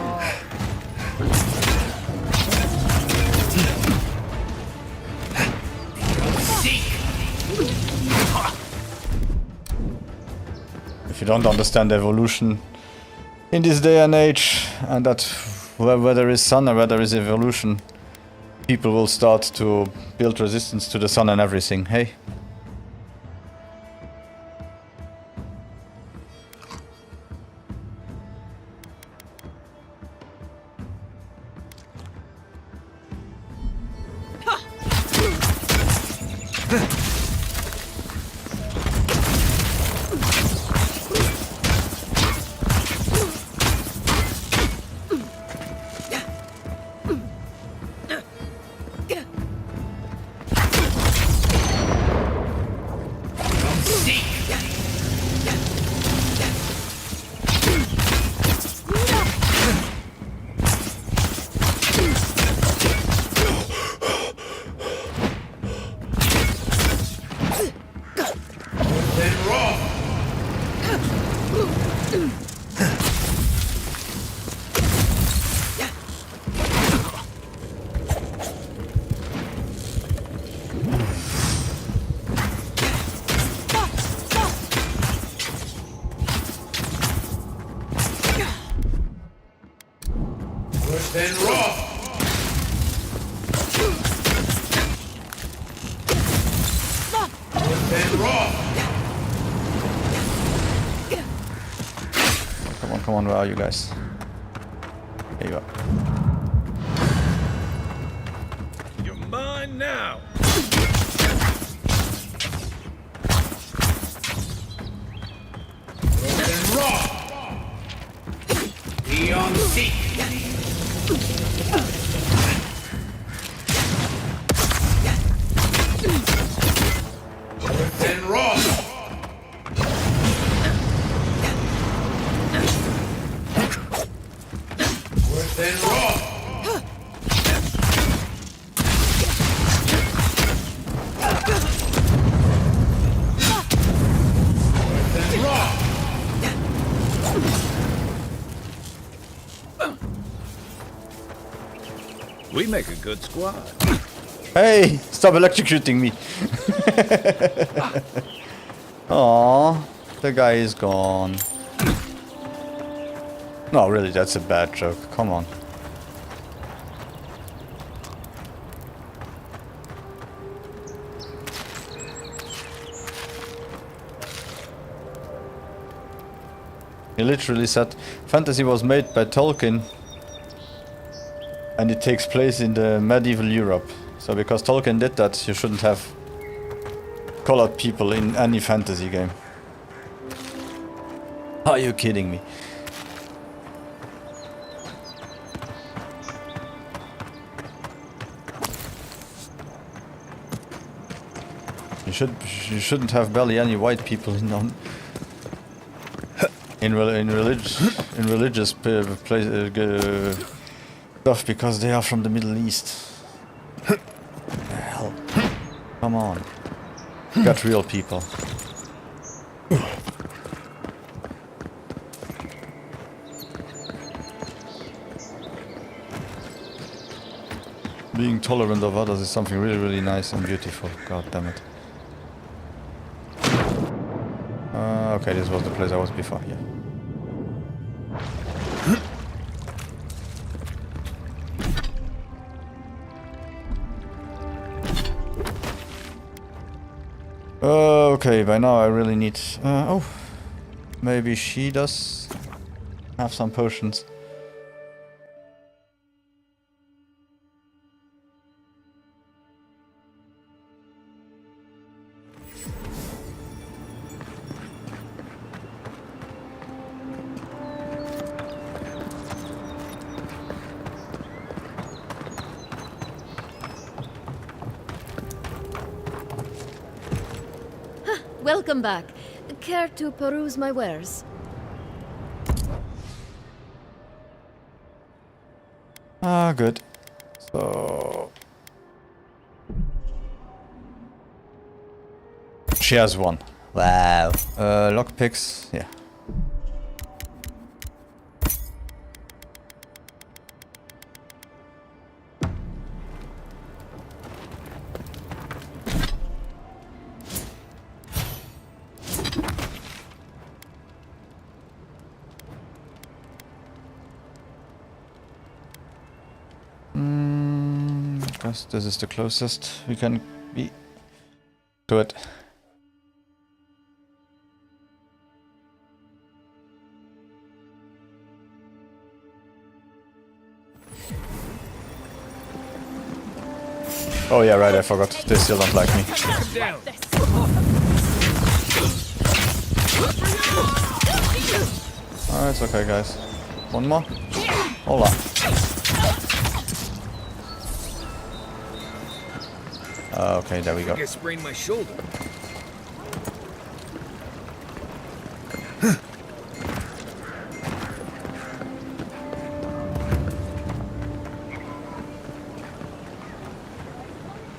If you don't understand evolution in this day and age, and that where there is sun or where there is evolution, people will start to build resistance to the sun and everything, hey? come on, where are you guys? There you are. You're mine now. And raw. Beyond seek. And raw. Then raw. Then raw. We make a good squad. Hey, stop electrocuting me. Aww, the guy is gone. No, really, that's a bad joke. Come on. He literally said fantasy was made by Tolkien and it takes place in the medieval Europe. So because Tolkien did that, you shouldn't have colored people in any fantasy game. Are you kidding me? You shouldn't have barely any white people in religious stuff because they are from the Middle East. Hell, come on, got real people. Being tolerant of others is something really, really nice and beautiful. God damn it. Okay, this was the place I was before, yeah. Okay, by now I really need... oh, maybe she does have some potions. Welcome back. Care to peruse my wares? Ah, good. So... she has one. Wow. Lockpicks, yeah. This is the closest we can be to it. Oh yeah, right, I forgot. They still don't like me. Oh, it's okay, guys. One more. Hold on. Okay, there we go. I sprained my shoulder.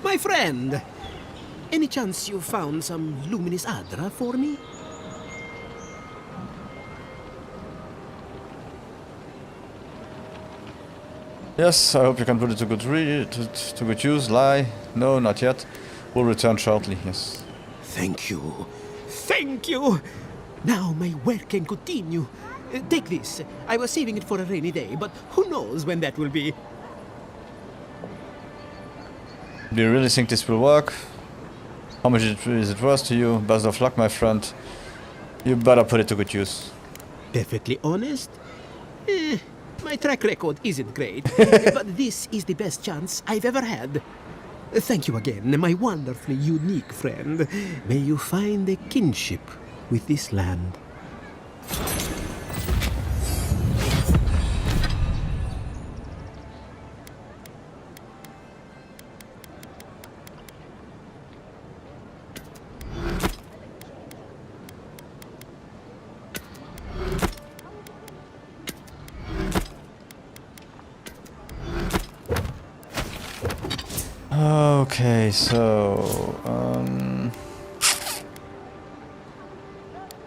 My friend, any chance you found some luminous Adra for me? Yes, I hope you can put it to good use. Lie. No, not yet. We'll return shortly, yes. Thank you. Thank you! Now my work can continue. Take this. I was saving it for a rainy day, but who knows when that will be. Do you really think this will work? How much is it worth to you? Best of luck, my friend. You better put it to good use. Perfectly honest? My track record isn't great, but this is the best chance I've ever had. Thank you again, my wonderfully unique friend. May you find a kinship with this land. Okay, so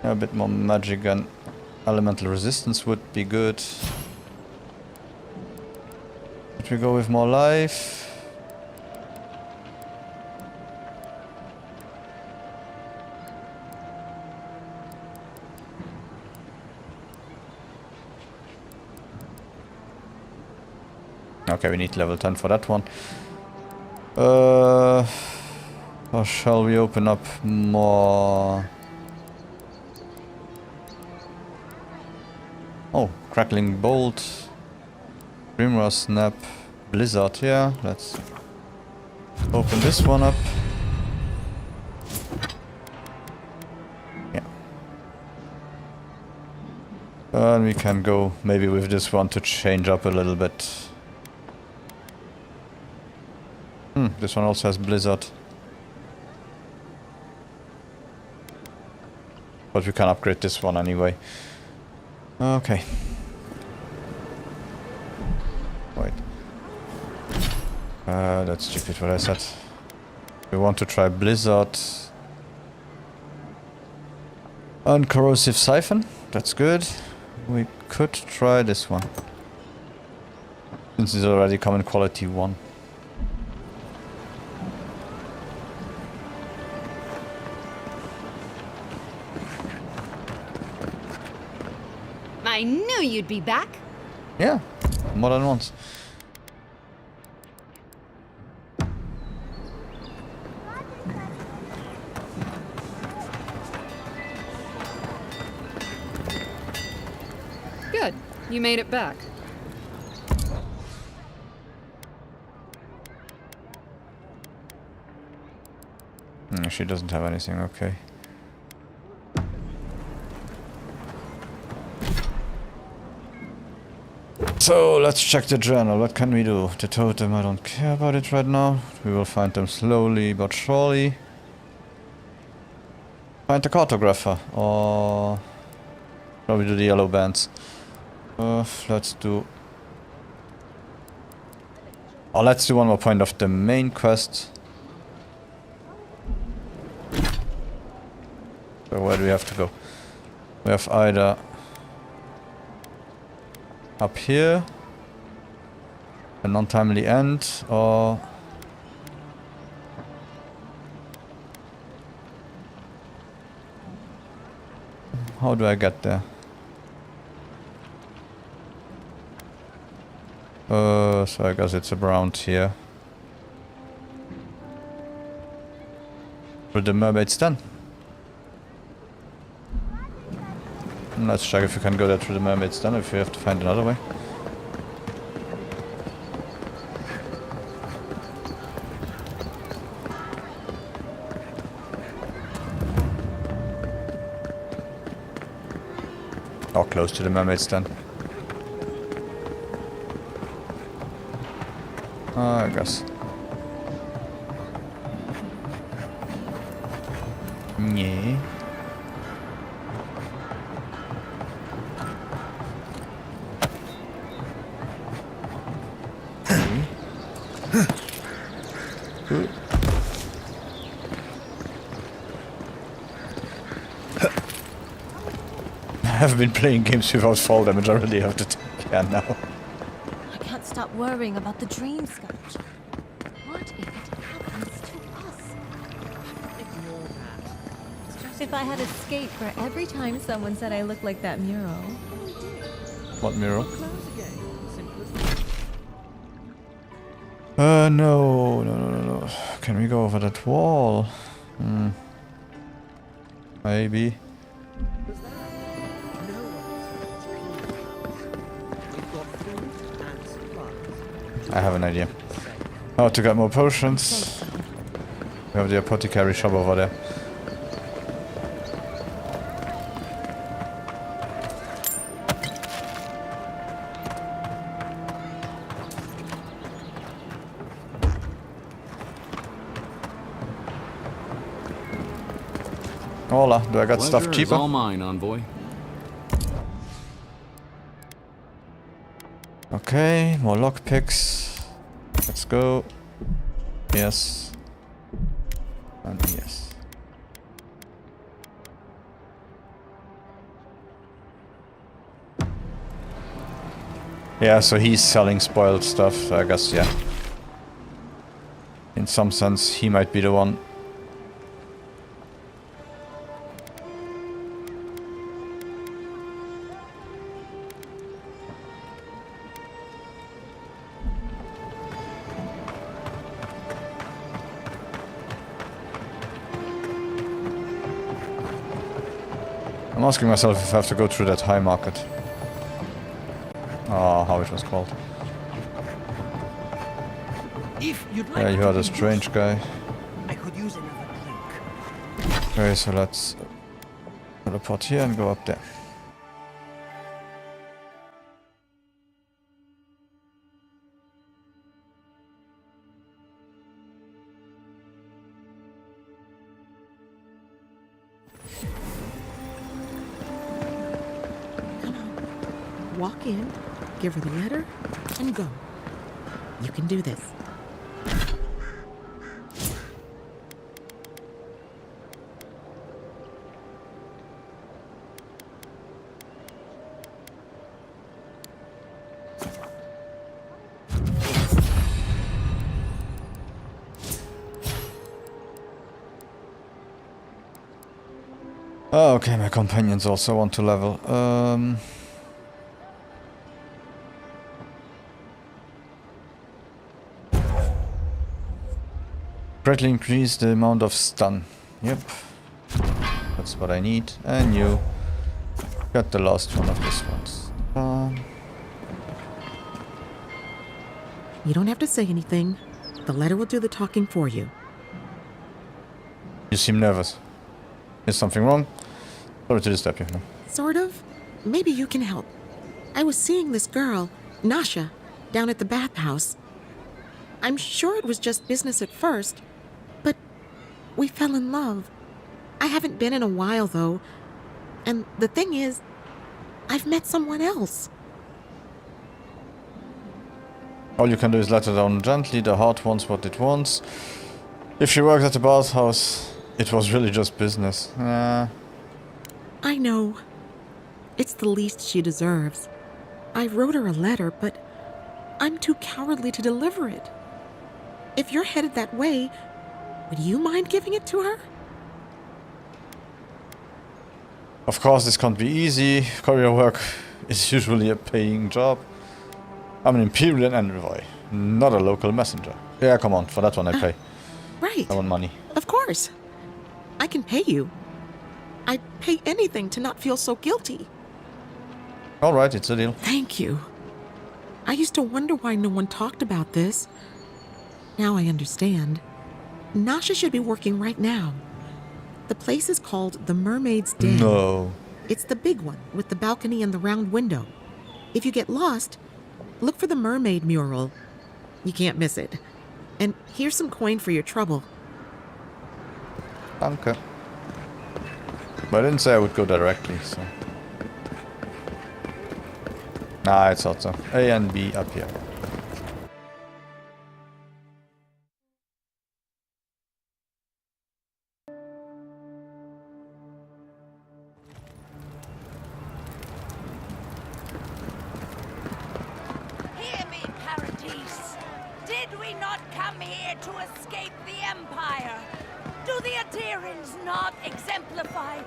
a bit more magic and elemental resistance would be good. Should we go with more life? Okay, we need level 10 for that one. Or shall we open up more? Oh, Crackling Bolt, Grimroar Snap, Blizzard, yeah, let's open this one up. Yeah. And we can go maybe with this one to change up a little bit. This one also has Blizzard. But we can upgrade this one anyway. Okay. Wait. That's stupid what I said. We want to try Blizzard. Uncorrosive Siphon. That's good. We could try this one. Since it's already common quality 1. I knew you'd be back. Yeah, more than once. Good. You made it back. She doesn't have anything, okay. So let's check the journal. What can we do? The totem, I don't care about it right now. We will find them slowly but surely. Find the cartographer, or probably do the yellow bands. Let's do. Oh, let's do one more point of the main quest. So where do we have to go? We have either up here, a non-timely end, or how do I get there? So I guess it's around here. With the mermaid's den. Let's check if we can go there through the mermaid's den, if we have to find another way. Or close to the mermaid's den. I guess. Yeah. I've been playing games without fall damage, I really have to take care now. I can't stop worrying about the dream sketch. What if it happens to us? Ignore that. It's just If I had a skate for every time someone said I looked like that mural. What mural? close again. Simple as that. No. Can we go over that wall? Maybe. Was that? No. I have an idea. How to get more potions. We have the apothecary shop over there. Hola, do I got stuff Pleasure is cheaper? all mine, envoy. Okay, more lockpicks. Let's go. Yes. And yes. Yeah, so he's selling spoiled stuff, so I guess, yeah. In some sense, he might be the one. I'm asking myself if I have to go through that high market. Oh, how it was called. If you'd like Yeah, you heard to a strange guy. I could use another drink. Okay, so let's teleport here and go up there. Walk in, give her the letter, and go. You can do this. Oh, okay, my companions also want to level. Greatly increase the amount of stun. Yep. That's what I need. And you got the last one of this one. You don't have to say anything. The letter will do the talking for you. You seem nervous. Is something wrong? Sorry to disturb you. No. Sort of. Maybe you can help. I was seeing this girl, Nasha, down at the bathhouse. I'm sure it was just business at first, but we fell in love. I haven't been in a while, though. And the thing is, I've met someone else. All you can do is let her down gently. The heart wants what it wants. If she works at the bathhouse, it was really just business. I know. It's the least she deserves. I wrote her a letter, but I'm too cowardly to deliver it. If you're headed that way, would you mind giving it to her? Of course, this can't be easy. Courier work is usually a paying job. I'm an Imperial envoy, not a local messenger. Yeah, come on, for that one I pay. Right. I want money. Of course. I can pay you. I'd pay anything to not feel so guilty. Alright, it's a deal. Thank you. I used to wonder why no one talked about this. Now I understand. Nasha should be working right now. The place is called the Mermaid's Den. No. It's the big one with the balcony and the round window. If you get lost, look for the mermaid mural. You can't miss it. And here's some coin for your trouble. Danke. But I didn't say I would go directly, so... Nah, I thought so. A and B up here. Hear me, Paradise. Did we not come here to escape the Empire? Do the Adirans not exemplify?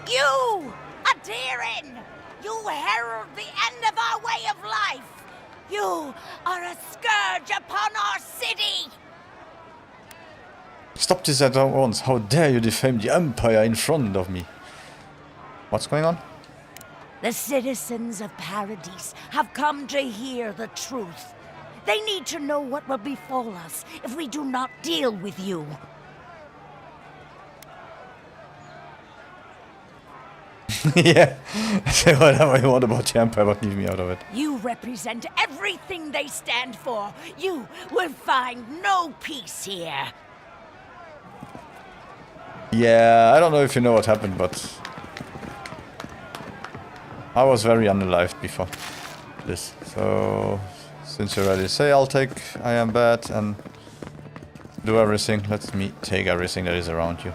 You, Adiran! You herald the end of our way of life! You are a scourge upon our city! Stop this at once. How dare you defame the Empire in front of me? What's going on? The citizens of Paradise have come to hear the truth. They need to know what will befall us if we do not deal with you. Yeah, say whatever you want about the Empire, but leave me out of it. You represent everything they stand for. You will find no peace here. Yeah, I don't know if you know what happened, but I was very unalived before this. So, since you're ready, say I'll take I am bad and do everything. Let me take everything that is around you.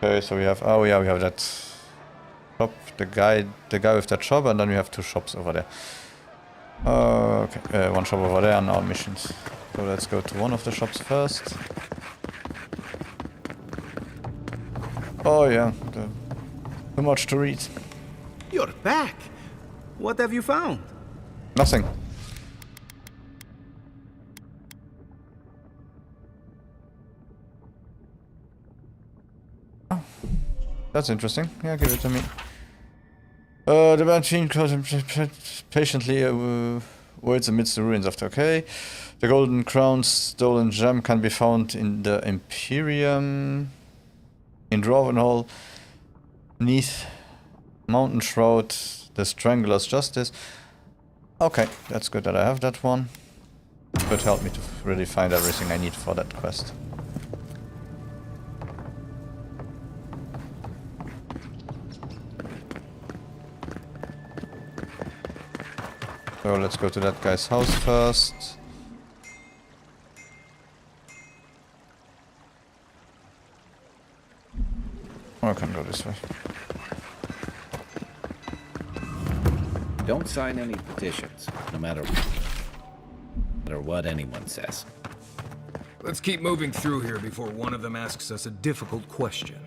Okay, so we have, oh yeah, we have that shop, the guy with that shop, and then we have 2 shops over there. Okay, 1 shop over there and our missions. So let's go to one of the shops first. Oh yeah, too much to read. You're back. What have you found? Nothing. Oh, that's interesting. Yeah, give it to me. The machine patiently waits amidst the ruins after. Okay. The golden crown stolen gem can be found in the Imperium, in Dravenhall, Neath, Mountain Shroud, the Strangler's Justice. Okay, that's good that I have that one. Could help me to really find everything I need for that quest. So let's go to that guy's house first. Or I can go this way. Don't sign any petitions, no matter what anyone says. Let's keep moving through here before one of them asks us a difficult question.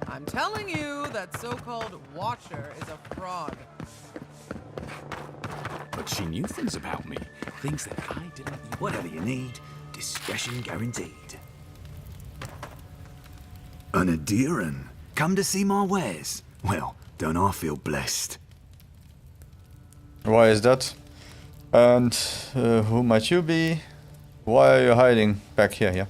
I'm telling you, that so-called Watcher is a fraud. But she knew things about me. Things that I didn't. Whatever you need, discretion guaranteed. An Adiran, come to see my wares. Well, don't I feel blessed? Why is that? And who might you be? Why are you hiding back here? Yeah.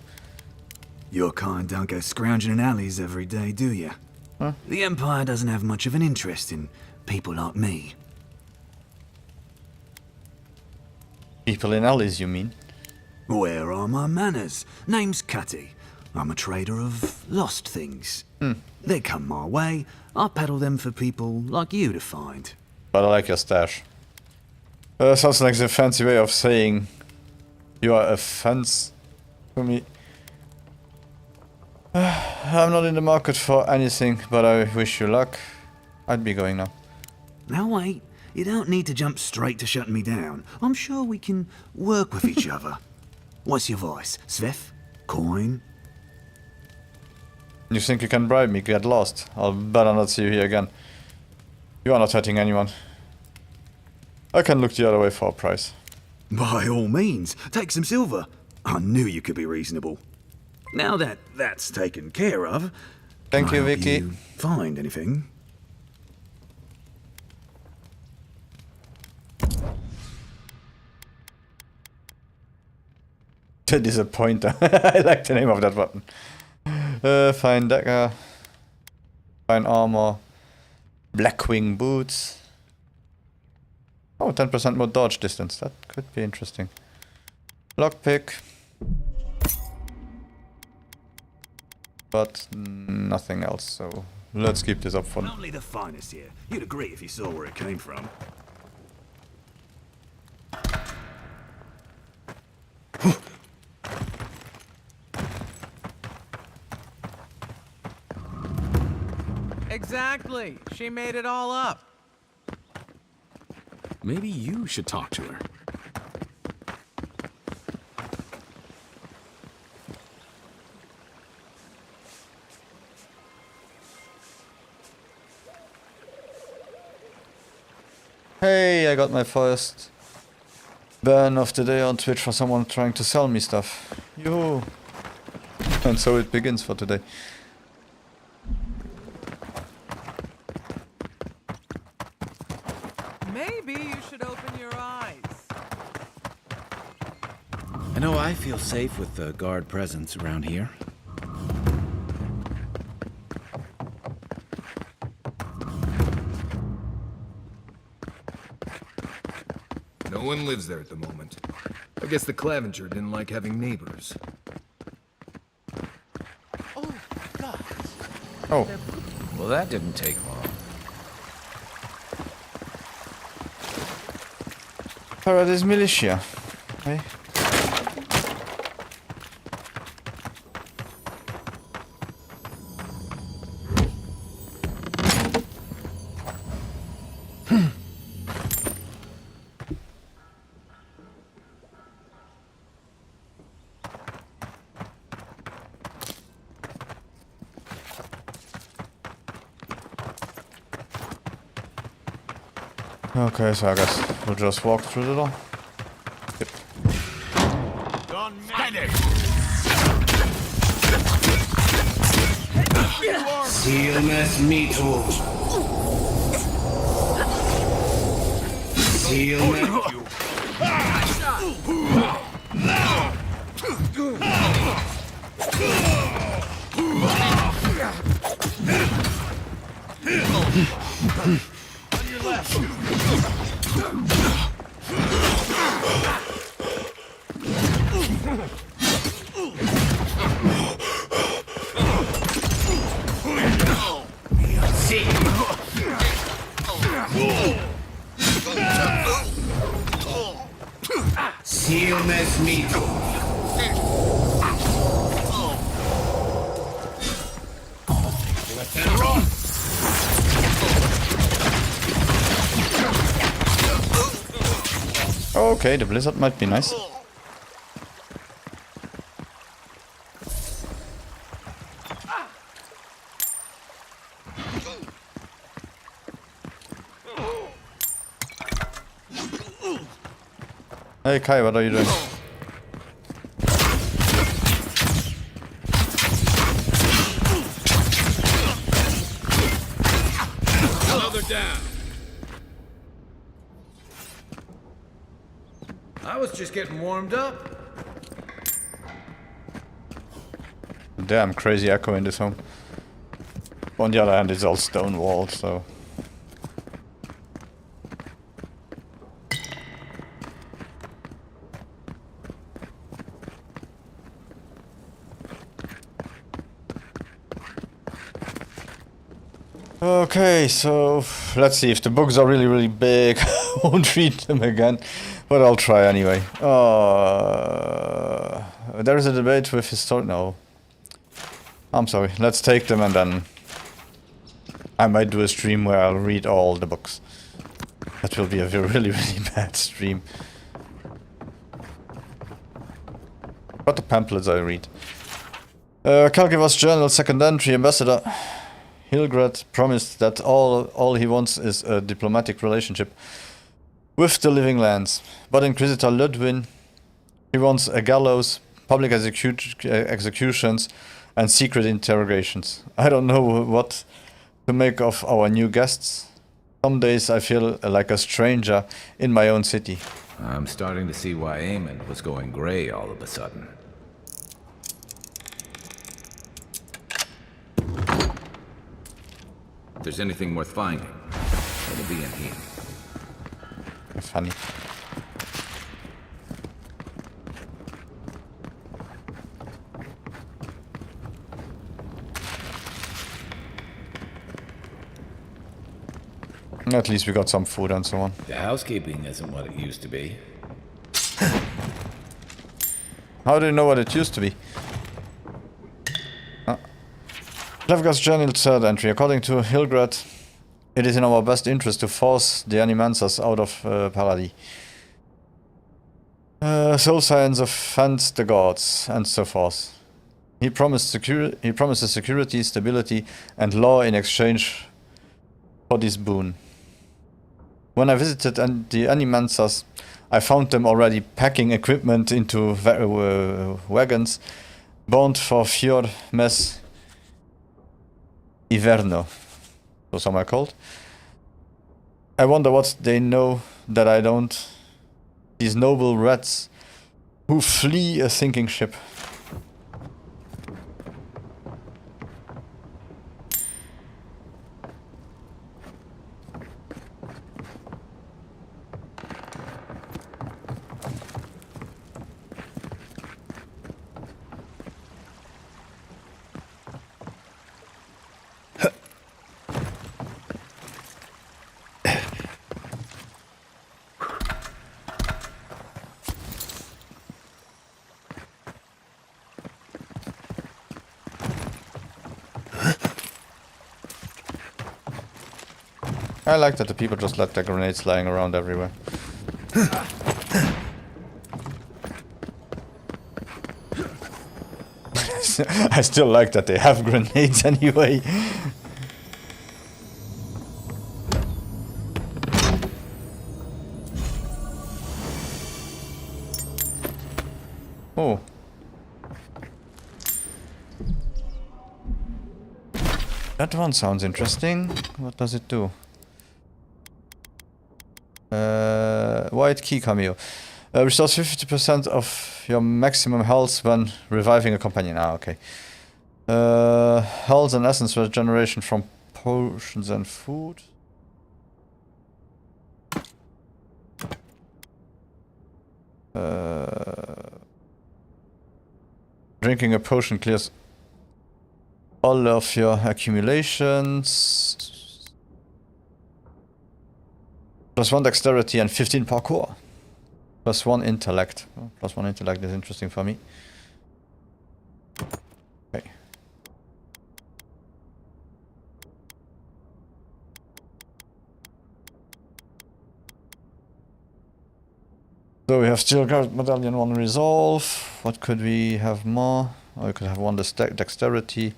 Your kind don't go scrounging in alleys every day, do you? Huh? The Empire doesn't have much of an interest in people like me. People in alleys, you mean? Where are my manners? Name's Cutty. I'm a trader of lost things. They come my way, I peddle them for people like you to find. But I like your stash. Sounds like the fancy way of saying you are a fence to me. I'm not in the market for anything, but I wish you luck. I'd be going now. Now wait, you don't need to jump straight to shutting me down. I'm sure we can work with each other. What's your voice? Sveth? Coin? You think you can bribe me? Get lost. I'll better not see you here again. You are not hurting anyone. I can look the other way for a price. By all means, take some silver. I knew you could be reasonable. Now that that's taken care of, thank you, I hope Vicky. You find anything? The disappointer. I like the name of that weapon. Fine dagger. Fine armor. Blackwing boots. Oh, 10% more dodge distance. That could be interesting. Lockpick. But nothing else, so let's keep this up for now. Only the finest here. You'd agree if you saw where it came from. Exactly. She made it all up. Maybe you should talk to her. Hey, I got my first ban of the day on Twitch for someone trying to sell me stuff. Yoo! And so it begins for today. I know I feel safe with the guard presence around here. No one lives there at the moment. I guess the Clavenger didn't like having neighbors. Oh, God. Oh. Well, that didn't take long. Paradise militia. Hey. Okay, so I guess we'll just walk through the door. Yep. Silmes mitu. Silmes. On your left. Silmes mitu. Okay, the blizzard might be nice. Hey Kai, what are you doing? Another down. I was just getting warmed up. Damn crazy echo in this home. On the other hand, it's all stone walled, so... Okay, so let's see if the books are really big. I won't read them again, but I'll try anyway. There is a debate with historic. No, I'm sorry. Let's take them and then I might do a stream where I'll read all the books. That will be a really bad stream. But the pamphlets I read. Kalkiva's journal, second entry, Ambassador Hilgrad promised that all he wants is a diplomatic relationship with the living lands. But Inquisitor Ludwin, he wants a gallows, public executions, and secret interrogations. I don't know what to make of our new guests. Some days I feel like a stranger in my own city. I'm starting to see why Eamon was going gray all of a sudden. If there's anything worth finding, it'll be in here. Funny. At least we got some food and so on. The housekeeping isn't what it used to be. How do you know what it used to be? Levgar's journal, third entry. According to Hilgrad, it is in our best interest to force the Animancers out of Paradis. Soul science offends the gods, and so forth. He promises security, stability, and law in exchange for this boon. When I visited the Animancers, I found them already packing equipment into wagons bound for Fjord Mess Iverno, so some are called. I wonder what they know that I don't. These noble rats who flee a sinking ship. I like that the people just let their grenades lying around everywhere. I still like that they have grenades anyway. Oh. That one sounds interesting. What does it do? White key cameo. Restores 50% of your maximum health when reviving a companion. Ah, okay. Health and essence regeneration from potions and food. Drinking a potion clears all of your accumulations. +1 dexterity and 15 parkour. +1 intellect. Oh, +1 intellect is interesting for me. Okay. So we have still got medallion 1 resolve. What could we have more? Oh, we could have 1 dexterity.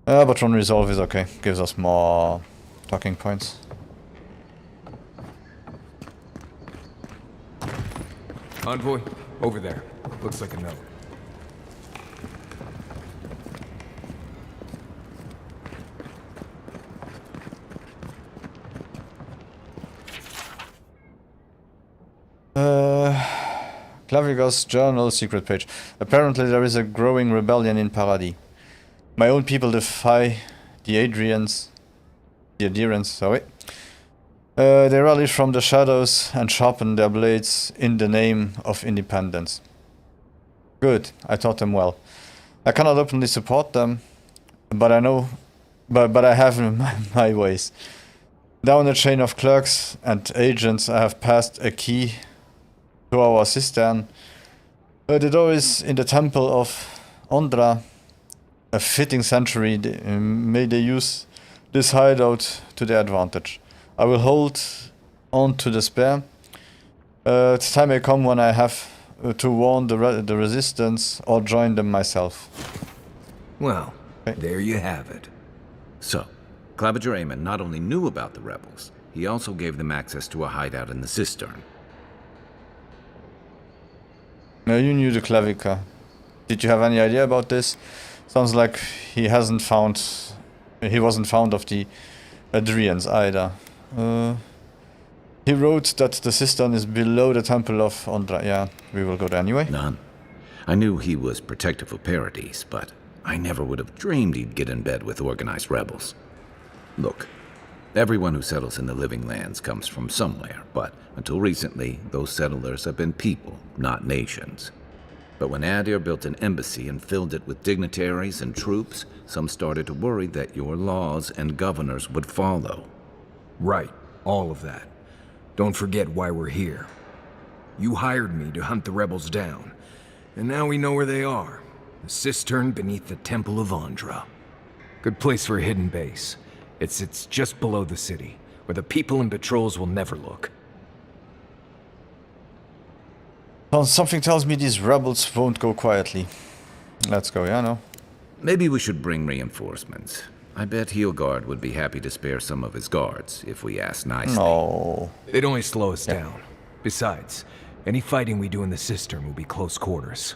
But 1 resolve is okay. Gives us more talking points. Envoy, over there. Looks like a note. Claviger's journal secret page. Apparently there is a growing rebellion in Paradis. My own people defy the Adherents, sorry. They rally from the shadows and sharpen their blades in the name of independence. Good, I taught them well. I cannot openly support them, but I know, but I have my ways. Down the chain of clerks and agents, I have passed a key to our cistern. The door is in the temple of Ondra. A fitting sanctuary. May they use this hideout to their advantage. I will hold on to the spare. The time may come when I have to warn the resistance or join them myself. Well, there you have it. So, Claviger Amon not only knew about the rebels, he also gave them access to a hideout in the cistern. Now you knew the Claviger. Did you have any idea about this? Sounds like he wasn't found of the Adrians either. He wrote that the cistern is below the temple of Ondra. Yeah, we will go there anyway. None. I knew he was protective of Paradis, but I never would have dreamed he'd get in bed with organized rebels. Look, everyone who settles in the Living Lands comes from somewhere, but until recently, those settlers have been people, not nations. But when Adir built an embassy and filled it with dignitaries and troops, some started to worry that your laws and governors would follow. Right, all of that. Don't forget why we're here. You hired me to hunt the rebels down, and now we know where they are. The cistern beneath the Temple of Ondra. Good place for a hidden base. It sits just below the city, where the people and patrols will never look. Well, something tells me these rebels won't go quietly. Let's go, yeah, no? Maybe we should bring reinforcements. I bet Heelguard would be happy to spare some of his guards, if we ask nicely. No. They'd only slow us down. Besides, any fighting we do in the cistern will be close quarters.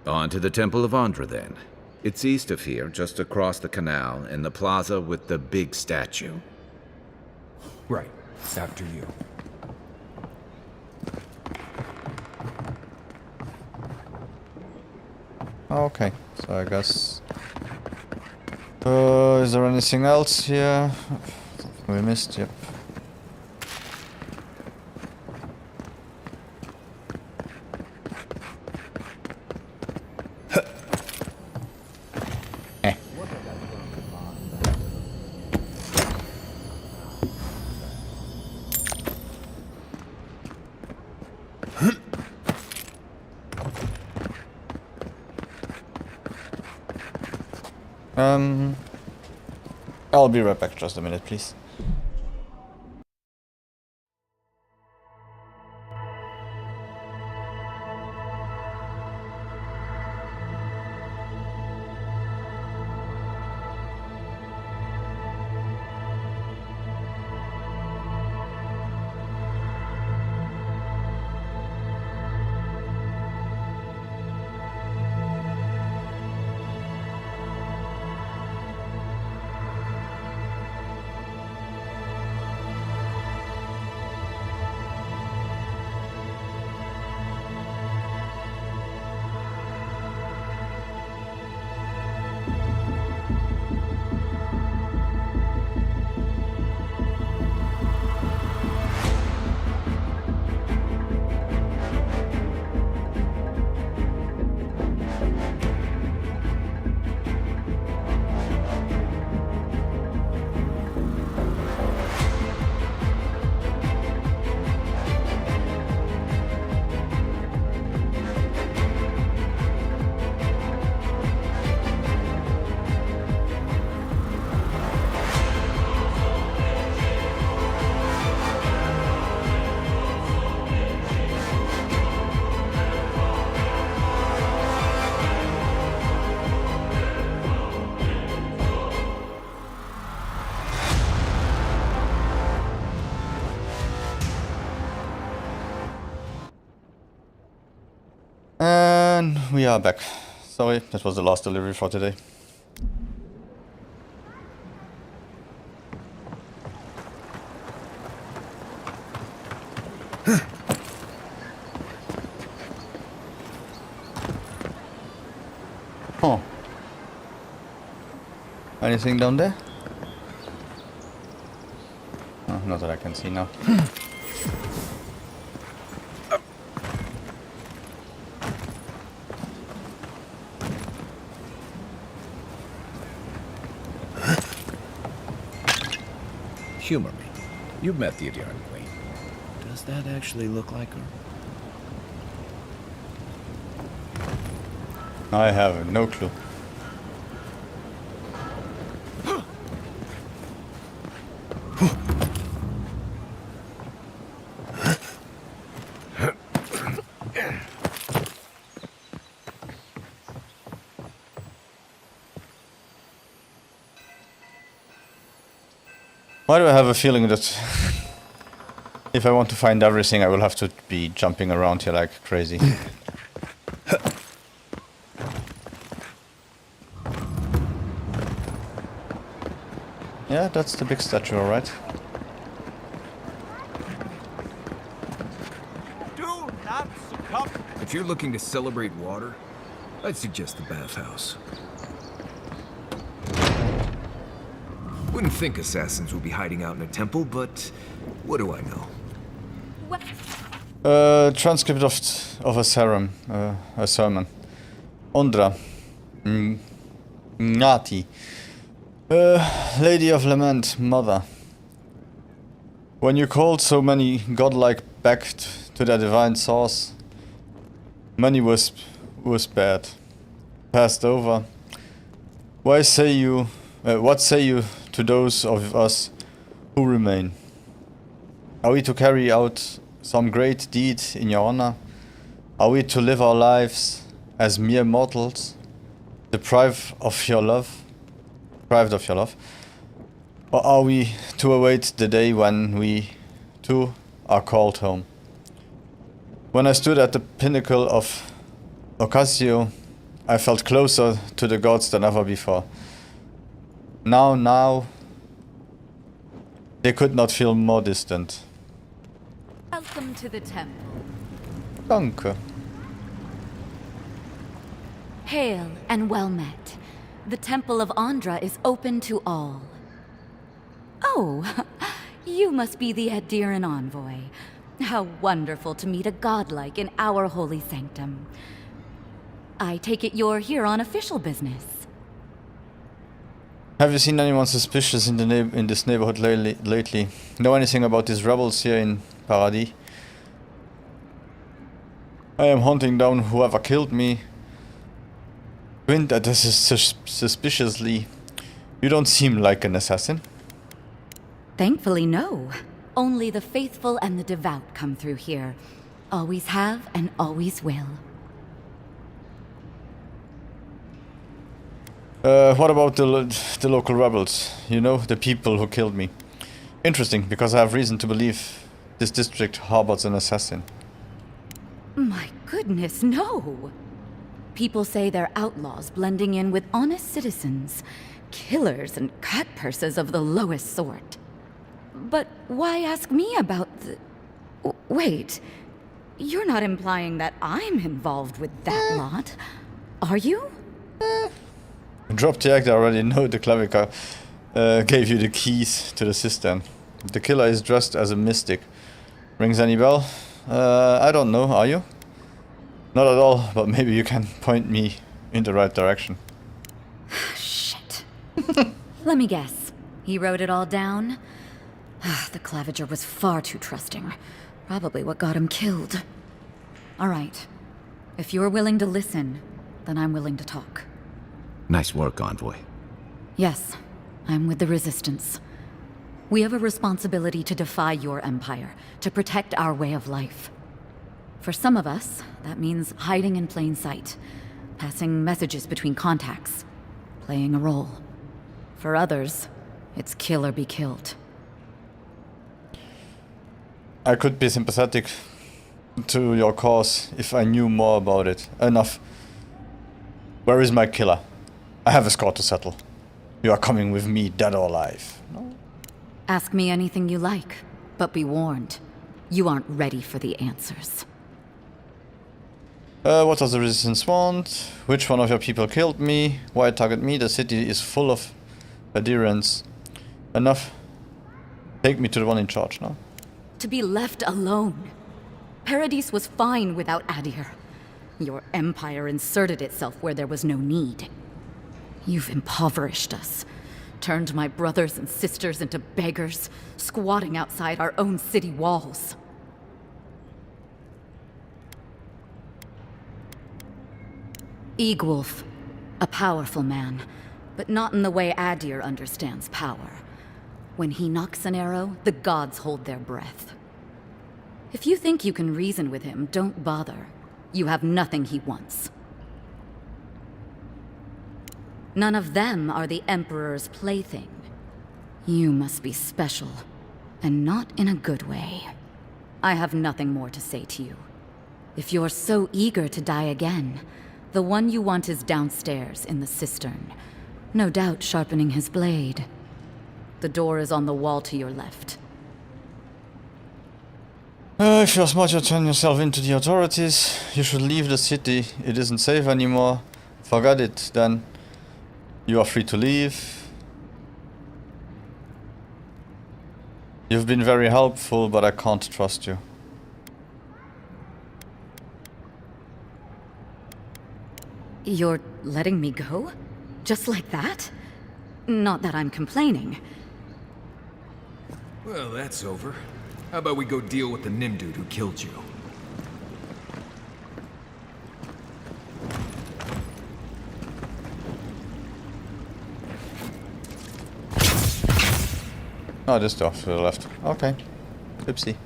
On to the Temple of Ondra, then. It's east of here, just across the canal, in the plaza with the big statue. Right. After you. Okay, so I guess... is there anything else here? We missed, yep. I'll be right back, just a minute, please. And we are back. Sorry, that was the last delivery for today. Oh. Anything down there? Oh, not that I can see now. Humor me. You've met the Adyaran Queen. Does that actually look like her? I have no clue. Why do I have a feeling that if I want to find everything, I will have to be jumping around here like crazy? Yeah, that's the big statue, alright. Do not succumb. If you're looking to celebrate water, I'd suggest the bathhouse. Wouldn't think assassins would be hiding out in a temple, but what do I know? Transcript of a sermon. Ondra. Ngati. Lady of Lament, Mother. When you called so many godlike back to their divine source, many were spared, passed over. Why say you? What say you to those of us who remain? Are we to carry out some great deed in your honor? Are we to live our lives as mere mortals, deprived of your love? Or are we to await the day when we, too, are called home? When I stood at the pinnacle of Ocasio, I felt closer to the gods than ever before. Now, they could not feel more distant. Welcome to the temple. Danke. Hail and well met. The Temple of Andra is open to all. Oh, you must be the Adiran envoy. How wonderful to meet a godlike in our holy sanctum. I take it you're here on official business. Have you seen anyone suspicious in this neighborhood lately? Know anything about these rebels here in Paradis? I am hunting down whoever killed me. Wind at us suspiciously. You don't seem like an assassin. Thankfully, no. Only the faithful and the devout come through here. Always have and always will. What about the local rebels? You know, the people who killed me. Interesting, because I have reason to believe this district harbors an assassin. My goodness, no! People say they're outlaws blending in with honest citizens. Killers and cut purses of the lowest sort. But why ask me about the... Wait, you're not implying that I'm involved with that lot, are you? Drop the act, I already know the Clavica gave you the keys to the cistern. The killer is dressed as a mystic. Rings any bell? I don't know, are you? Not at all, but maybe you can point me in the right direction. Shit. Let me guess. He wrote it all down? The Claviger was far too trusting. Probably what got him killed. All right. If you're willing to listen, then I'm willing to talk. Nice work, Envoy. Yes, I'm with the Resistance. We have a responsibility to defy your empire, to protect our way of life. For some of us, that means hiding in plain sight, passing messages between contacts, playing a role. For others, it's kill or be killed. I could be sympathetic to your cause if I knew more about it. Enough. Where is my killer? I have a score to settle. You are coming with me, dead or alive. No? Ask me anything you like, but be warned. You aren't ready for the answers. What does the Resistance want? Which one of your people killed me? Why target me? The city is full of adherents. Enough. Take me to the one in charge now. To be left alone. Paradis was fine without Adir. Your empire inserted itself where there was no need. You've impoverished us. Turned my brothers and sisters into beggars, squatting outside our own city walls. Eagwolf, a powerful man, but not in the way Adir understands power. When he knocks an arrow, the gods hold their breath. If you think you can reason with him, don't bother. You have nothing he wants. None of them are the Emperor's plaything. You must be special, and not in a good way. I have nothing more to say to you. If you're so eager to die again, the one you want is downstairs in the cistern, no doubt sharpening his blade. The door is on the wall to your left. If you're smart, you turn yourself into the authorities. You should leave the city. It isn't safe anymore. Forget it, then. You are free to leave. You've been very helpful, but I can't trust you. You're letting me go? Just like that? Not that I'm complaining. Well, that's over. How about we go deal with the Nim dude who killed you? Oh, this door to the left. Okay. Oopsie.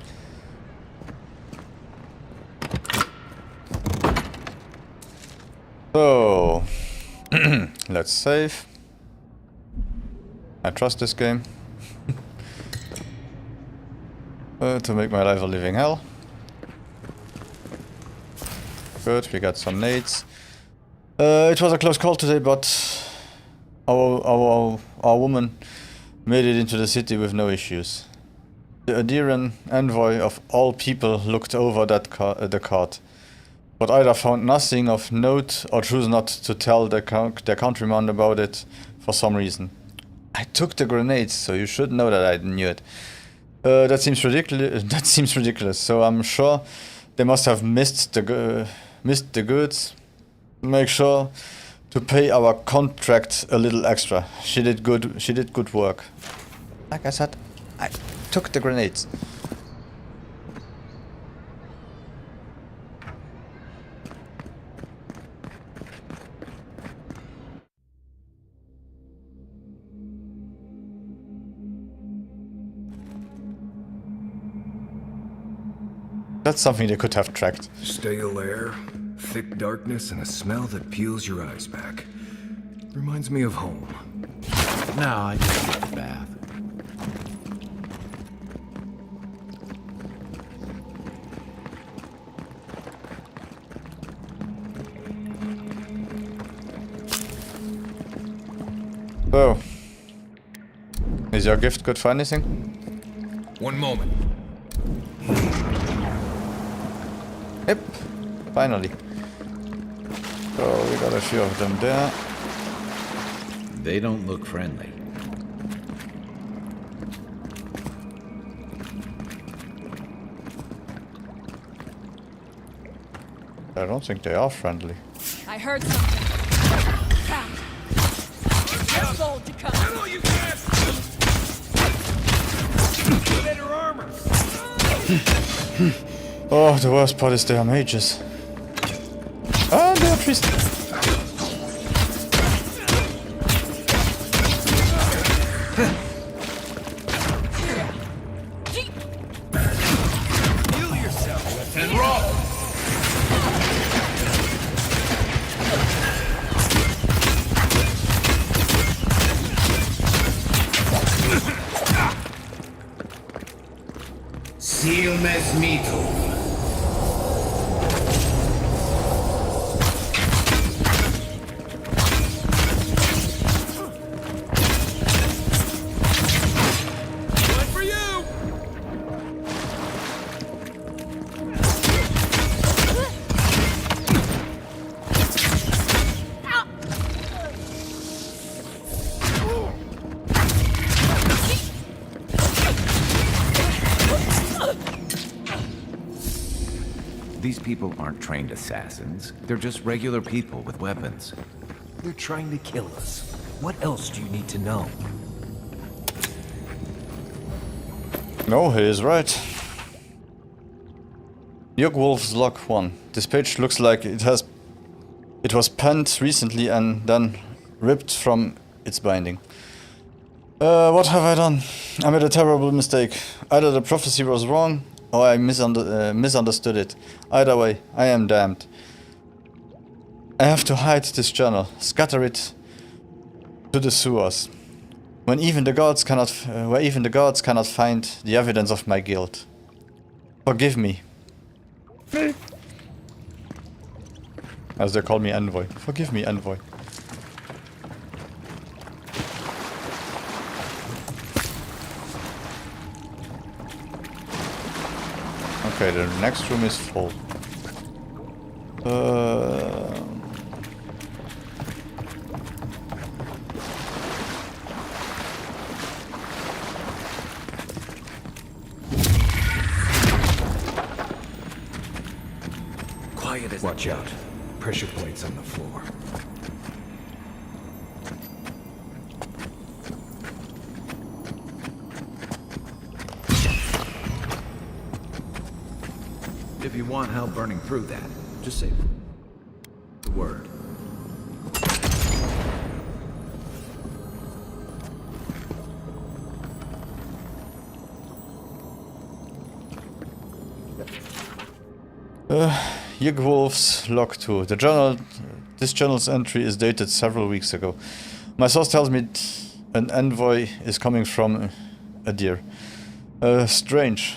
So, let's save. I trust this game. To make my life a living hell. Good, we got some nades. It was a close call today, but our woman made it into the city with no issues. The Adiran envoy of all people looked over that the cart. but either found nothing of note or chose not to tell their countryman about it for some reason. I took the grenades, so you should know that I knew it. That seems ridiculous. So I'm sure they must have missed the goods. Make sure to pay our contract a little extra. She did good work. Like I said, I took the grenades. That's something they could have tracked. Stale air, thick darkness, and a smell that peels your eyes back. Reminds me of home. No, I just get a bath. So, is your gift good for anything? One moment. Yep, finally. So we got a few of them there. They don't look friendly. I don't think they are friendly. I heard something. Cat. Get bold to come. Get all you can! Better armor! Oh, the worst part is they are mages. Ah, they are priests. Heal yourself and roll! Silmes mito. These people aren't trained assassins. They're just regular people with weapons. They're trying to kill us. What else do you need to know? No, he is right. Wolf's Log 1. This page looks like it was penned recently and then ripped from its binding. What have I done? I made a terrible mistake. Either the prophecy was wrong, or I misunderstood it. Either way, I am damned. I have to hide this journal, scatter it to the sewers, where even the gods cannot find the evidence of my guilt. Forgive me. As they call me Envoy. Forgive me, Envoy. Okay, the next room is full. Quiet as... Watch out. Pressure plates on the floor. If you want help burning through that, just say the word. Wolf's Log 2. This journal's entry is dated several weeks ago. My source tells me an envoy is coming from a deer. Strange.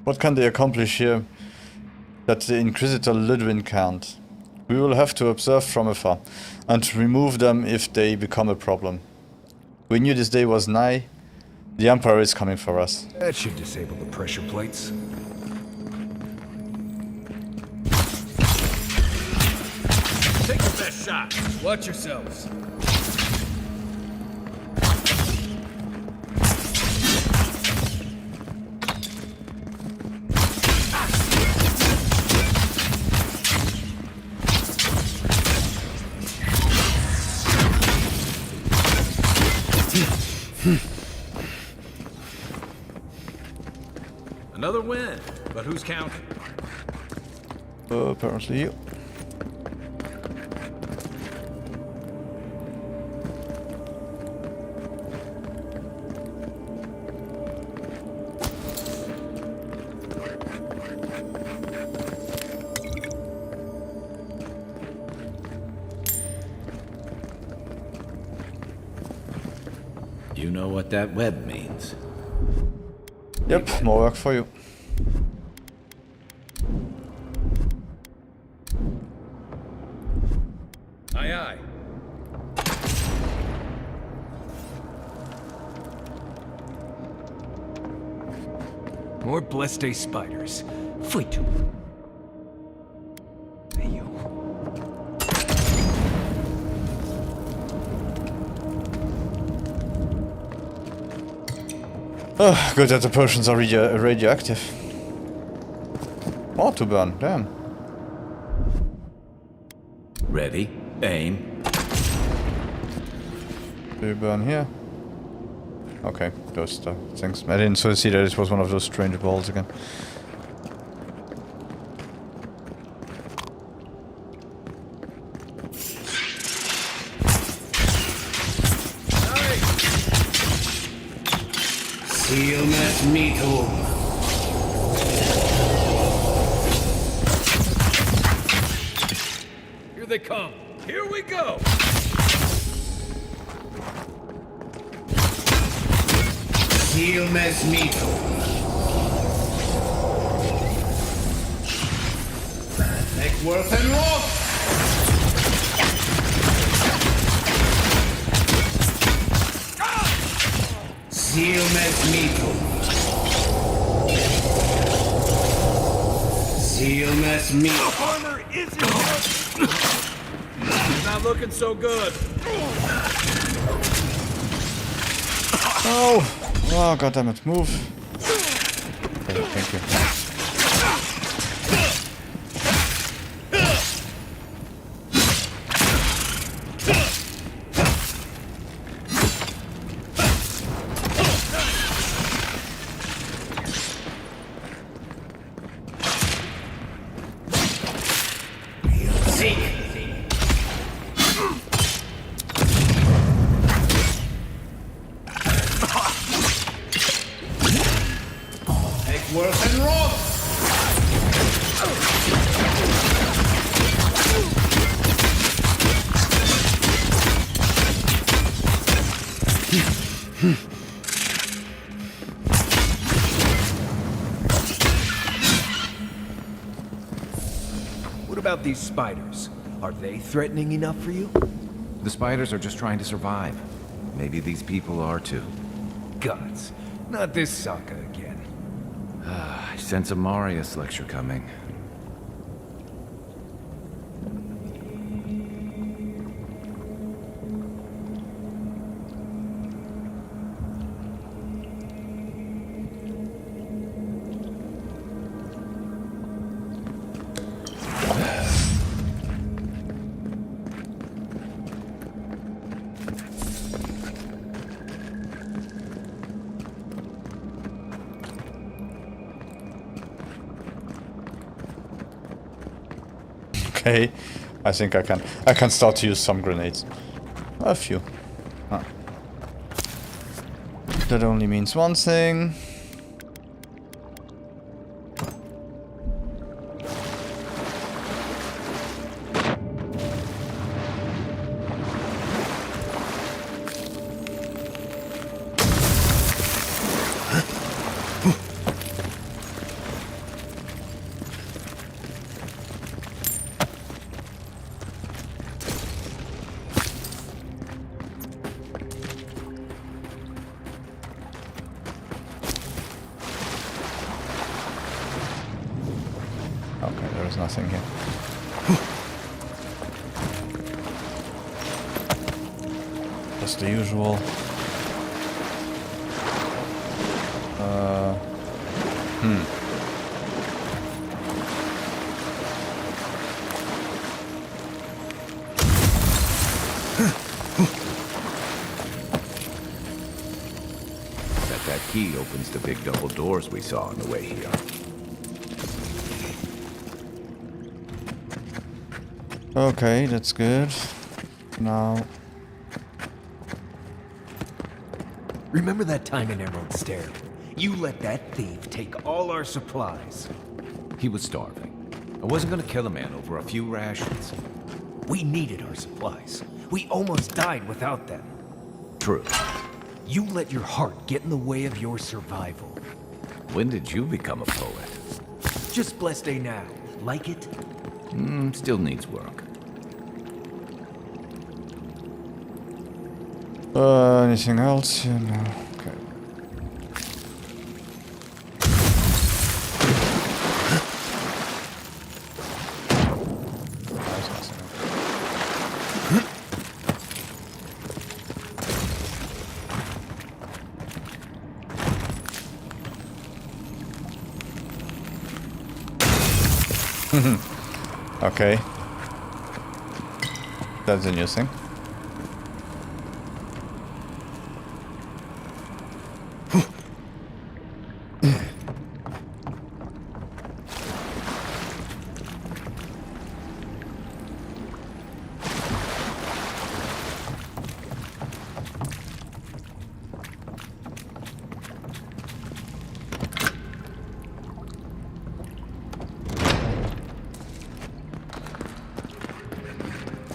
What can they accomplish here that the Inquisitor Ludwin can't? We will have to observe from afar and remove them if they become a problem. We knew this day was nigh. The Empire is coming for us. That should disable the pressure plates. best shot. Watch yourselves. Another win, but who's counting? Apparently you. You know what that web means? Yep, more work for you. Aye, aye. More blessed day spiders. Fight to. Hey, you. Oh, good that the potions are radioactive. More to burn, damn. Ready, aim. Do you burn here? Okay, those things. I didn't see that it was one of those strange balls again. Stillness metal. Here they come. Here we go. Stillness metal. Make worth and rock. Stillness metal. Stillness metal. Armor isn't not looking so good. Oh! Oh, goddammit, move! Okay, thank you. Worth and rock. What about these spiders? Are they threatening enough for you? The spiders are just trying to survive. Maybe these people are too. Gods, not this Sokka again. I sense a Marius lecture coming. Okay, I think I can start to use some grenades. A few. Ah. That only means one thing. Okay, there is nothing here. Just the usual. That key opens the big double doors we saw on the way here. Okay, that's good. Now... Remember that time in Emerald Stair? You let that thief take all our supplies. He was starving. I wasn't gonna kill a man over a few rations. We needed our supplies. We almost died without them. True. You let your heart get in the way of your survival. When did you become a poet? Just blessed day now. Like it? Still needs work. Anything else? Yeah, no. Okay. Okay. That's a new thing.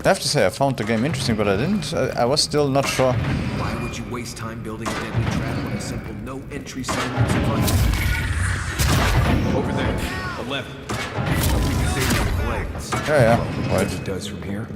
I have to say, I found the game interesting, but I was still not sure. Why would you waste time building a deadly trap when a simple no-entry sign would suffice? Over there, 11. We can save the blades. Yeah. What it does from here?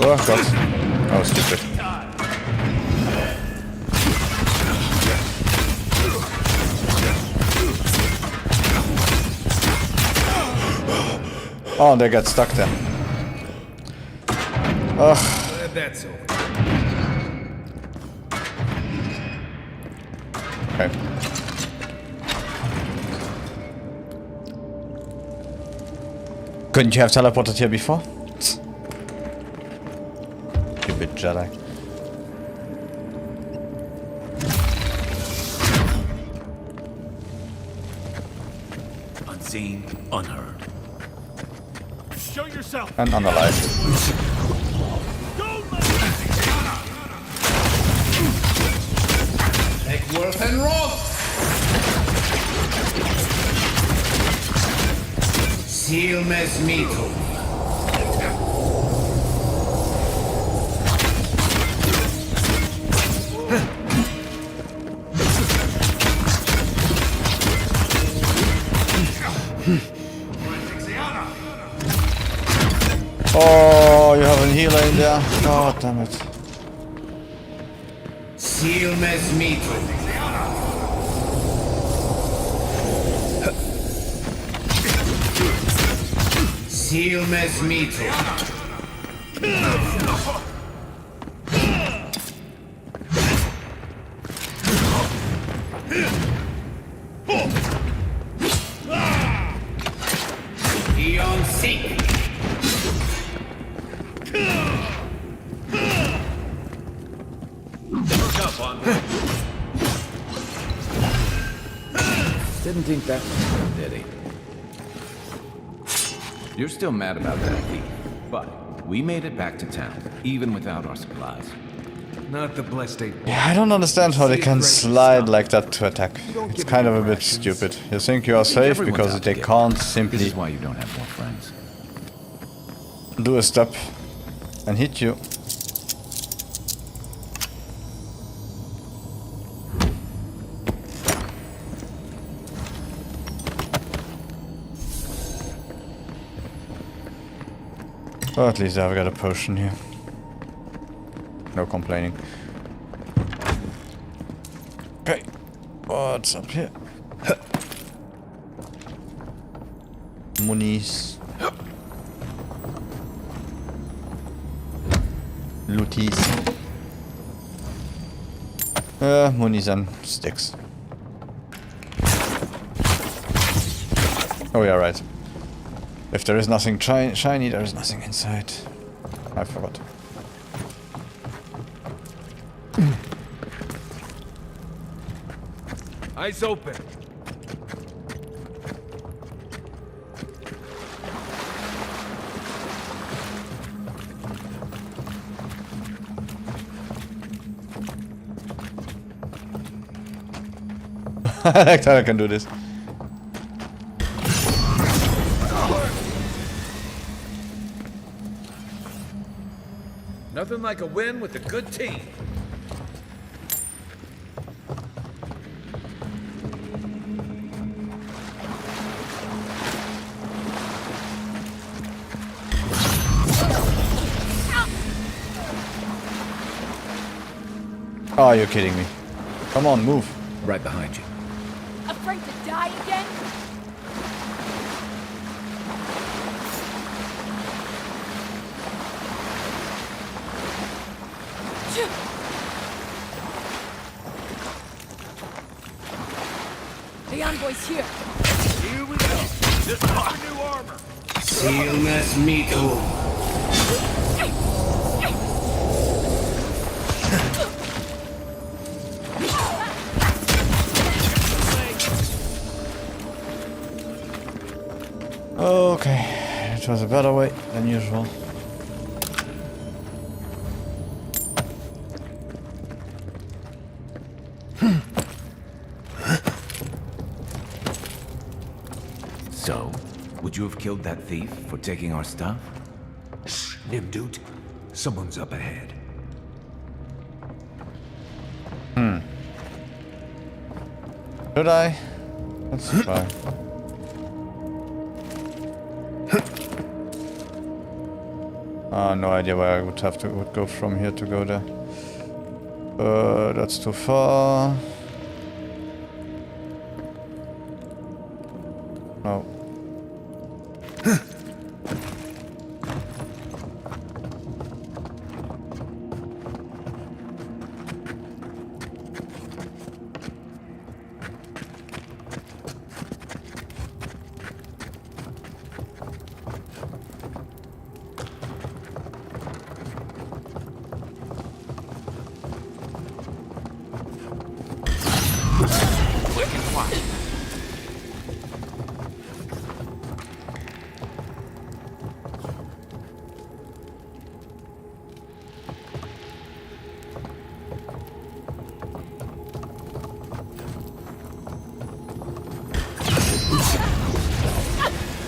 Oh god. Oh, stupid. Oh, they got stuck there. Ugh. That's over. Okay. Couldn't you have teleported here before? Stupid Jedi. Unseen, unheard. Show yourself. And unalive. Eckworth and Roth. Silmes Mito. Oh, you have a healer in there. God damn it. Silmes Mito. Silmes Mito. Eon Seek. Didn't think that was good, did he? You're still mad about that thief, but we made it back to town, even without our supplies. Not the blessed ape. Yeah, I don't understand how they can slide like that to attack. It's kind of a bit stupid. You think you are safe because they can't simply This is why you don't have more friends. do a step and hit you. Well, at least I've got a potion here. No complaining. Okay, what's up here? Monies. Looties. Monies and sticks. Oh yeah, right. If there is nothing shiny, there is nothing inside. I forgot. Eyes open. I like that I can do this. Nothing like a win with a good team. Oh, you're kidding me. Come on, move. Right behind you. Afraid to die again? The envoy's here. Here we go. This is for new armor. Sealness Mito. Okay, it was a better way than usual. So, would you have killed that thief for taking our stuff? Shh, Nimdut. Someone's up ahead. Should I? Let's try. No idea where I would have to go from here to go there. That's too far. No.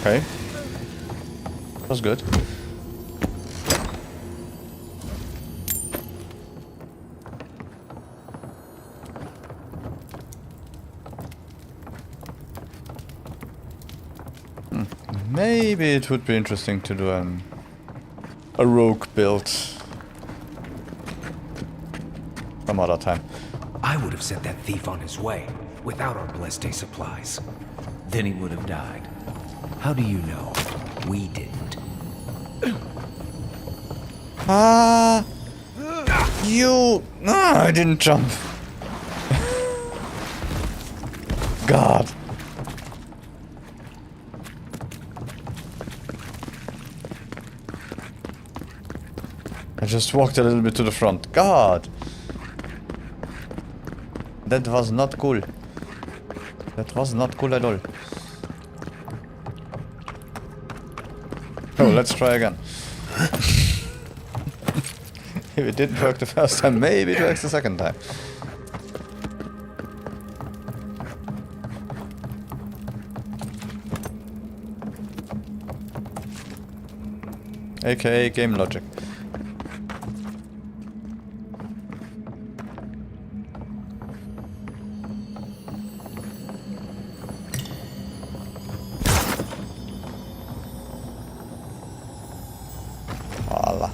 Okay. That was good. Maybe it would be interesting to do a rogue build some other time. I would have sent that thief on his way without our blessed supplies. Then he would have died. How do you know? We didn't. You... I didn't jump. God. I just walked a little bit to the front. God. That was not cool. That was not cool at all. Oh, let's try again. If it didn't work the first time, maybe it works the second time. AKA game logic. Voila.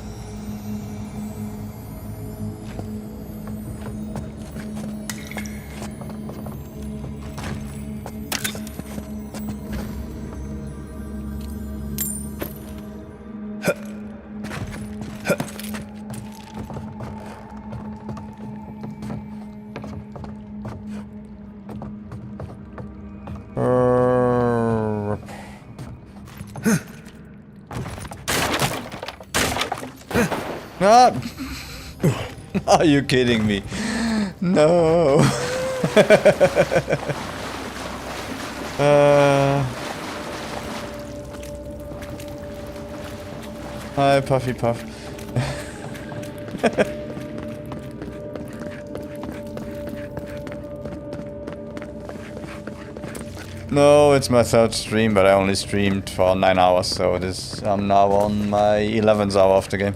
Ah! Are you kidding me? No. Hi, Puffy Puff. No, it's my third stream, but I only streamed for 9 hours, so I'm now on my 11th hour of the game.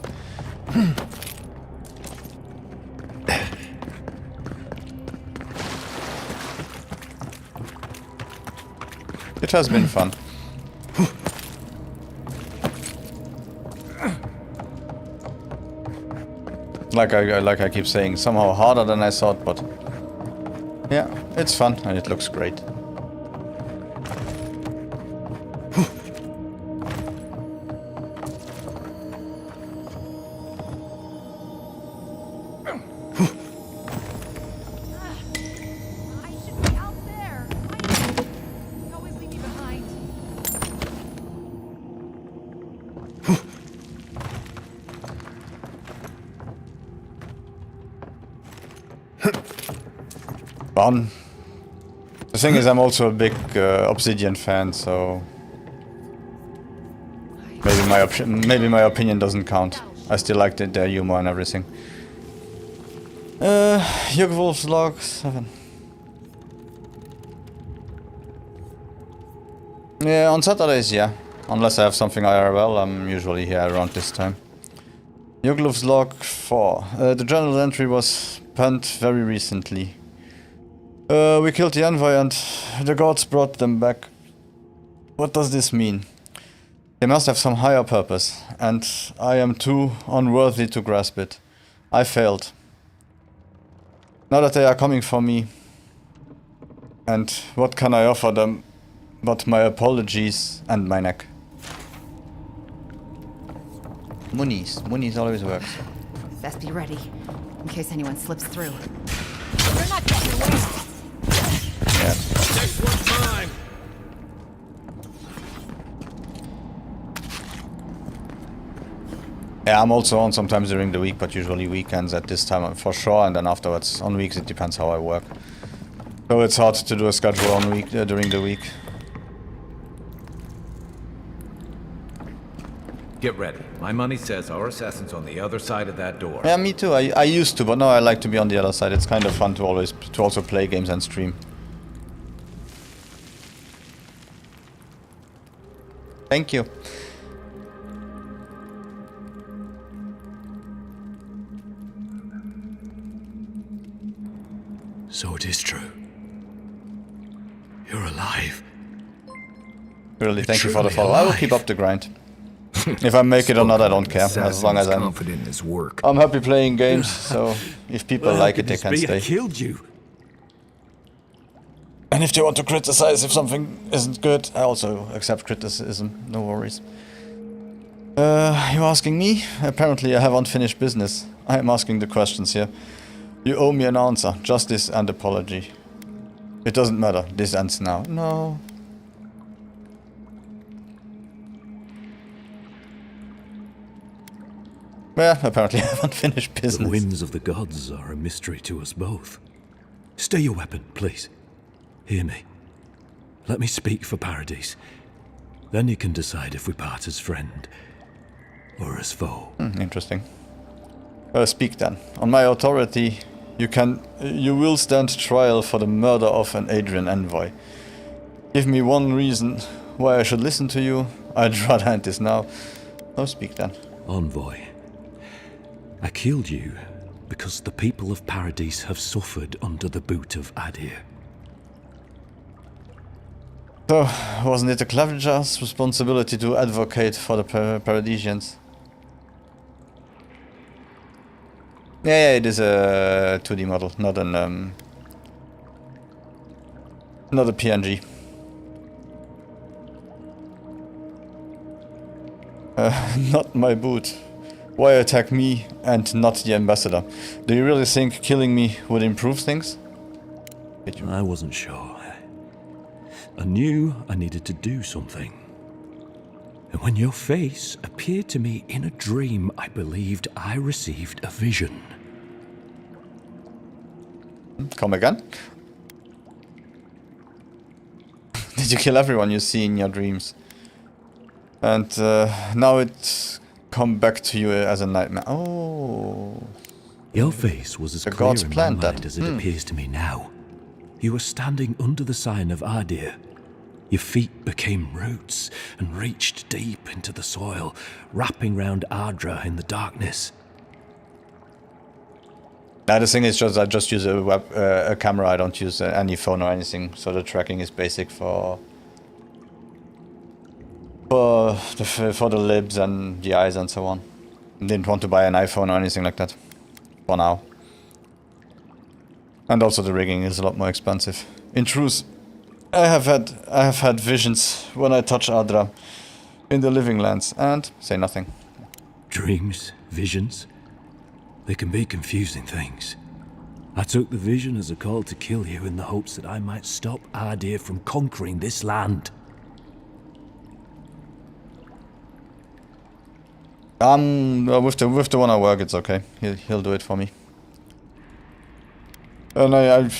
It has been fun. Like I keep saying, somehow harder than I thought, but yeah, it's fun and it looks great. Fun. The thing is, I'm also a big Obsidian fan, so maybe my opinion doesn't count. I still like their humor and everything. Wolf's log 7. Yeah, on Saturdays, yeah. Unless I have something IRL, I'm usually here around this time. Yuglov's log 4. The journal entry was penned very recently. We killed the envoy and the gods brought them back. What does this mean? They must have some higher purpose, and I am too unworthy to grasp it. I failed. Now that they are coming for me, and what can I offer them but my apologies and my neck? Muni's always works. Best be ready, in case anyone slips through. You're not getting away. Yeah. Next one's mine. Yeah, I'm also on sometimes during the week, but usually weekends at this time for sure, and then afterwards on weeks it depends how I work. So it's hard to do a schedule on during the week. Get ready. My money says our assassin's on the other side of that door. Yeah, me too. I used to, but now I like to be on the other side. It's kind of fun to also play games and stream. Thank you. So it is true. You're alive. Really, thank you for the follow. I will keep up the grind. If I make it or not, I don't care. As long as I'm confident in his work. I'm happy playing games, so if people like it, they can stay. I killed you. And if they want to criticize if something isn't good, I also accept criticism. No worries. You're asking me? Apparently I have unfinished business. I am asking the questions here. You owe me an answer. Justice and apology. It doesn't matter. This ends now. No. Well, apparently I haven't finished business. The whims of the gods are a mystery to us both. Stay your weapon, please. Hear me. Let me speak for Paradise. Then you can decide if we part as friend or as foe. Interesting. Speak then. On my authority, you will stand trial for the murder of an Adrian envoy. Give me one reason why I should listen to you. I'd rather end this now. Oh, speak then. Envoy, I killed you because the people of Paradise have suffered under the boot of Adir. So, wasn't it the Claviger's responsibility to advocate for the Paradisians? Yeah, it is a 2D model, not a PNG. Not my boot. Why attack me and not the ambassador? Do you really think killing me would improve things? I wasn't sure. I knew I needed to do something. And when your face appeared to me in a dream, I believed I received a vision. Come again? Did you kill everyone you see in your dreams? And now it's come back to you as a nightmare. Oh. Your face was as the clear gods in my planned mind that. as it appears to me now. You were standing under the sign of Adir. Your feet became roots and reached deep into the soil, wrapping round Ardra in the darkness. Now the thing is I just use a camera. I don't use any phone or anything, so the tracking is basic for the lips and the eyes and so on. Didn't want to buy an iPhone or anything like that for now. And also the rigging is a lot more expensive. In truth, I have had visions when I touch Adra in the living lands and say nothing. Dreams, visions, they can be confusing things. I took the vision as a call to kill you in the hopes that I might stop Adir from conquering this land. With the one I work, it's okay. He'll do it for me. And I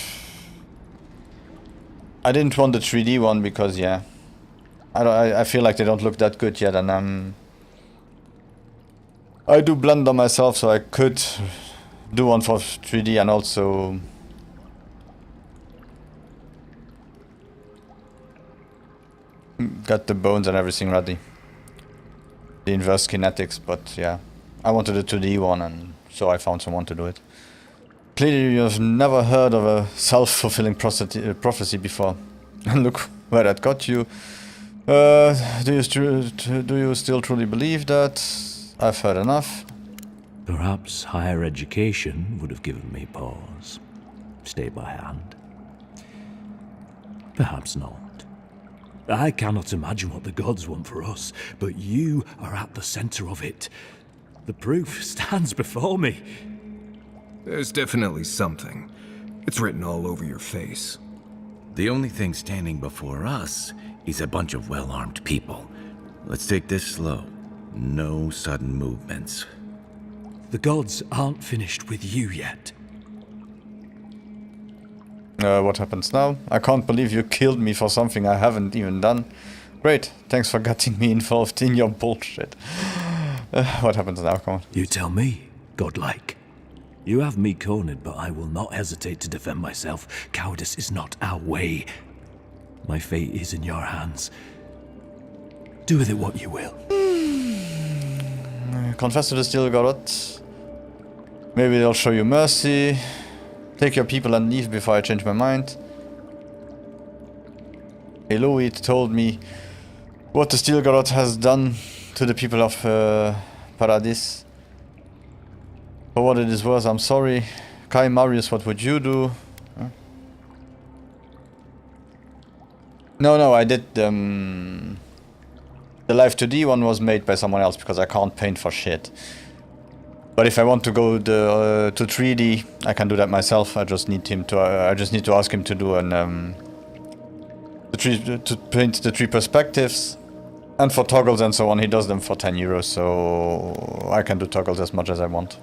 didn't want the 3D one because yeah, I feel like they don't look that good yet, and I do Blender myself, so I could do one for 3D and also got the bones and everything ready. The inverse kinetics, but yeah, I wanted a 2D one, and so I found someone to do it. Clearly, you've never heard of a self-fulfilling prophecy before, and look where that got you. Do you still truly believe that? I've heard enough. Perhaps higher education would have given me pause. Stay by hand. Perhaps not. I cannot imagine what the gods want for us, but you are at the center of it. The proof stands before me. There's definitely something. It's written all over your face. The only thing standing before us is a bunch of well-armed people. Let's take this slow. No sudden movements. The gods aren't finished with you yet. What happens now? I can't believe you killed me for something I haven't even done. Great, thanks for getting me involved in your bullshit. What happens now? Come on. You tell me, godlike. You have me cornered, but I will not hesitate to defend myself. Cowardice is not our way. My fate is in your hands. Do with it what you will. Confess to the Steel Garot. Maybe they'll show you mercy. Take your people and leave before I change my mind. Eloid told me what the Steel Garot has done to the people of Paradis. For what it is worth, I'm sorry. Kai Marius, what would you do? Huh? No, I did the Live 2D one was made by someone else because I can't paint for shit. But if I want to go to 3D, I can do that myself. I just need him to. I just need to ask him to do to paint the 3 perspectives, and for toggles and so on, he does them for 10 euros. So I can do toggles as much as I want.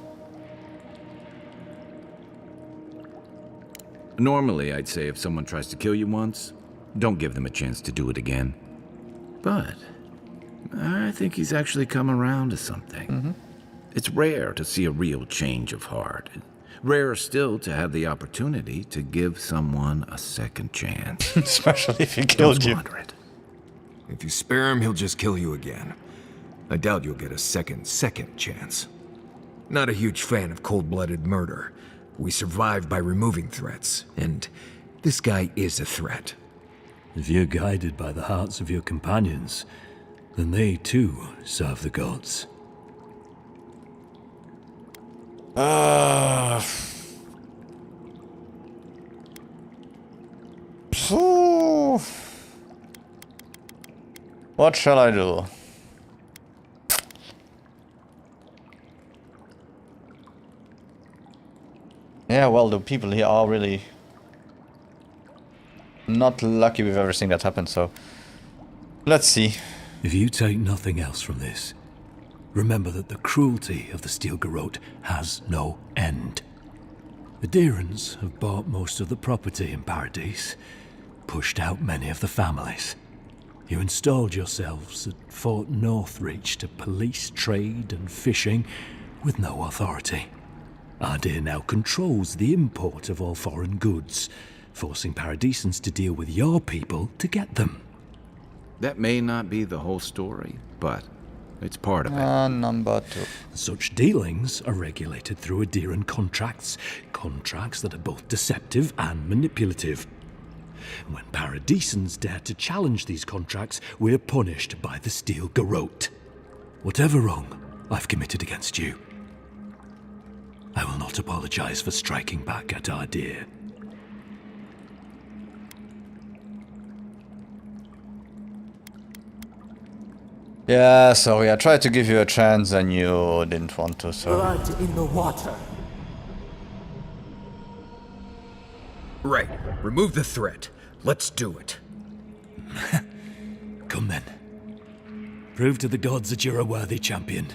Normally, I'd say if someone tries to kill you once, don't give them a chance to do it again. But I think he's actually come around to something. It's rare to see a real change of heart. Rarer still to have the opportunity to give someone a second chance. Especially if he killed you. If you spare him, he'll just kill you again. I doubt you'll get a second chance. Not a huge fan of cold-blooded murder. We survive by removing threats, and this guy is a threat. If you're guided by the hearts of your companions, then they too serve the gods. What shall I do? Yeah, well, the people here are really not lucky with everything that happened, so let's see. If you take nothing else from this, remember that the cruelty of the Steel Garrote has no end. The Deerans have bought most of the property in Paradise, pushed out many of the families. You installed yourselves at Fort Northreach to police trade and fishing with no authority. Ardir now controls the import of all foreign goods, forcing Paradisans to deal with your people to get them. That may not be the whole story, but it's part of it. Number 2. Such dealings are regulated through Adiran contracts that are both deceptive and manipulative. When Paradisans dare to challenge these contracts, we're punished by the Steel Garrote. Whatever wrong I've committed against you, I will not apologize for striking back at Ardir. Yeah, sorry, I tried to give you a chance and you didn't want to, so... Blood in the water. Right. Remove the threat. Let's do it. Come then. Prove to the gods that you're a worthy champion.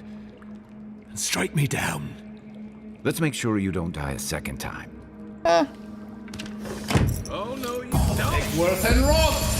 And strike me down. Let's make sure you don't die a second time. Oh, no, you don't. Take Worth and Roth.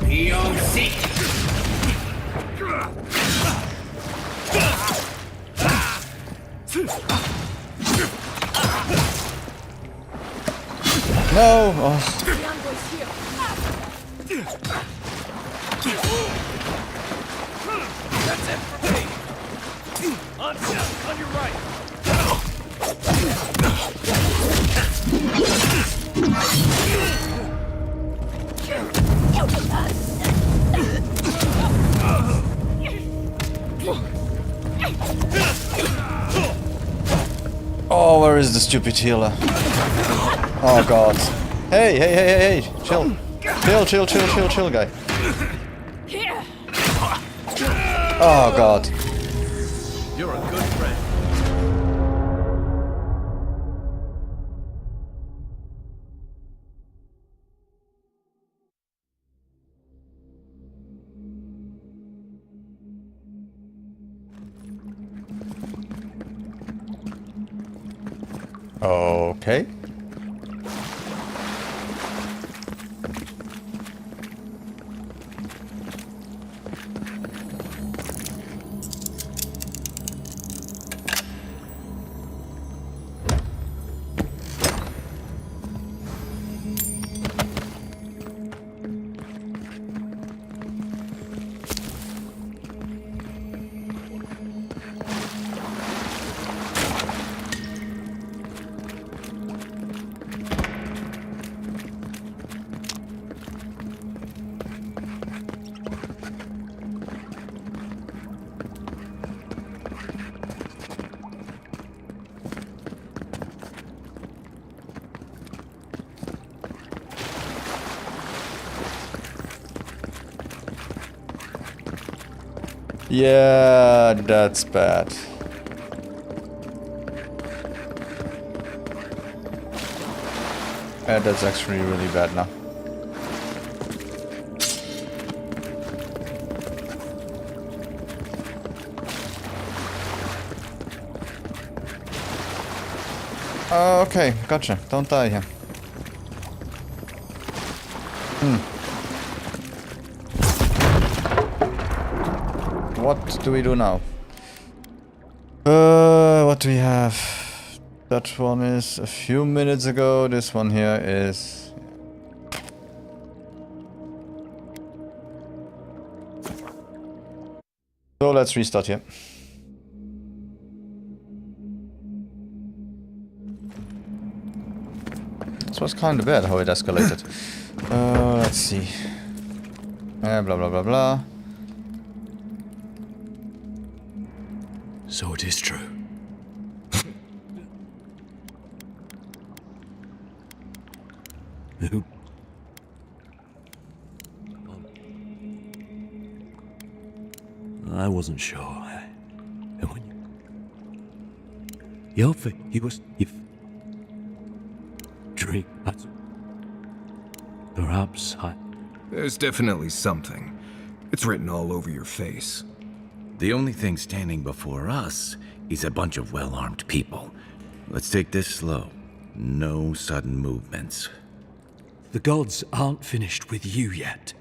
Beyond seek. No! Oh. That's it for me. On your right. Oh, where is the stupid healer? Oh god. Hey, chill. Chill, guy. Oh god. You're a good friend. Okay. Yeah, that's bad. Yeah, that's actually really bad now. Okay, gotcha. Don't die here. What do we do now? What do we have? That one is a few minutes ago. This one here is... So let's restart here. This was kind of bad how it escalated. Let's see. Blah blah blah blah. So it is true. Who? I wasn't sure. And when he was drink. Perhaps I. There's definitely something. It's written all over your face. The only thing standing before us is a bunch of well-armed people. Let's take this slow. No sudden movements. The gods aren't finished with you yet.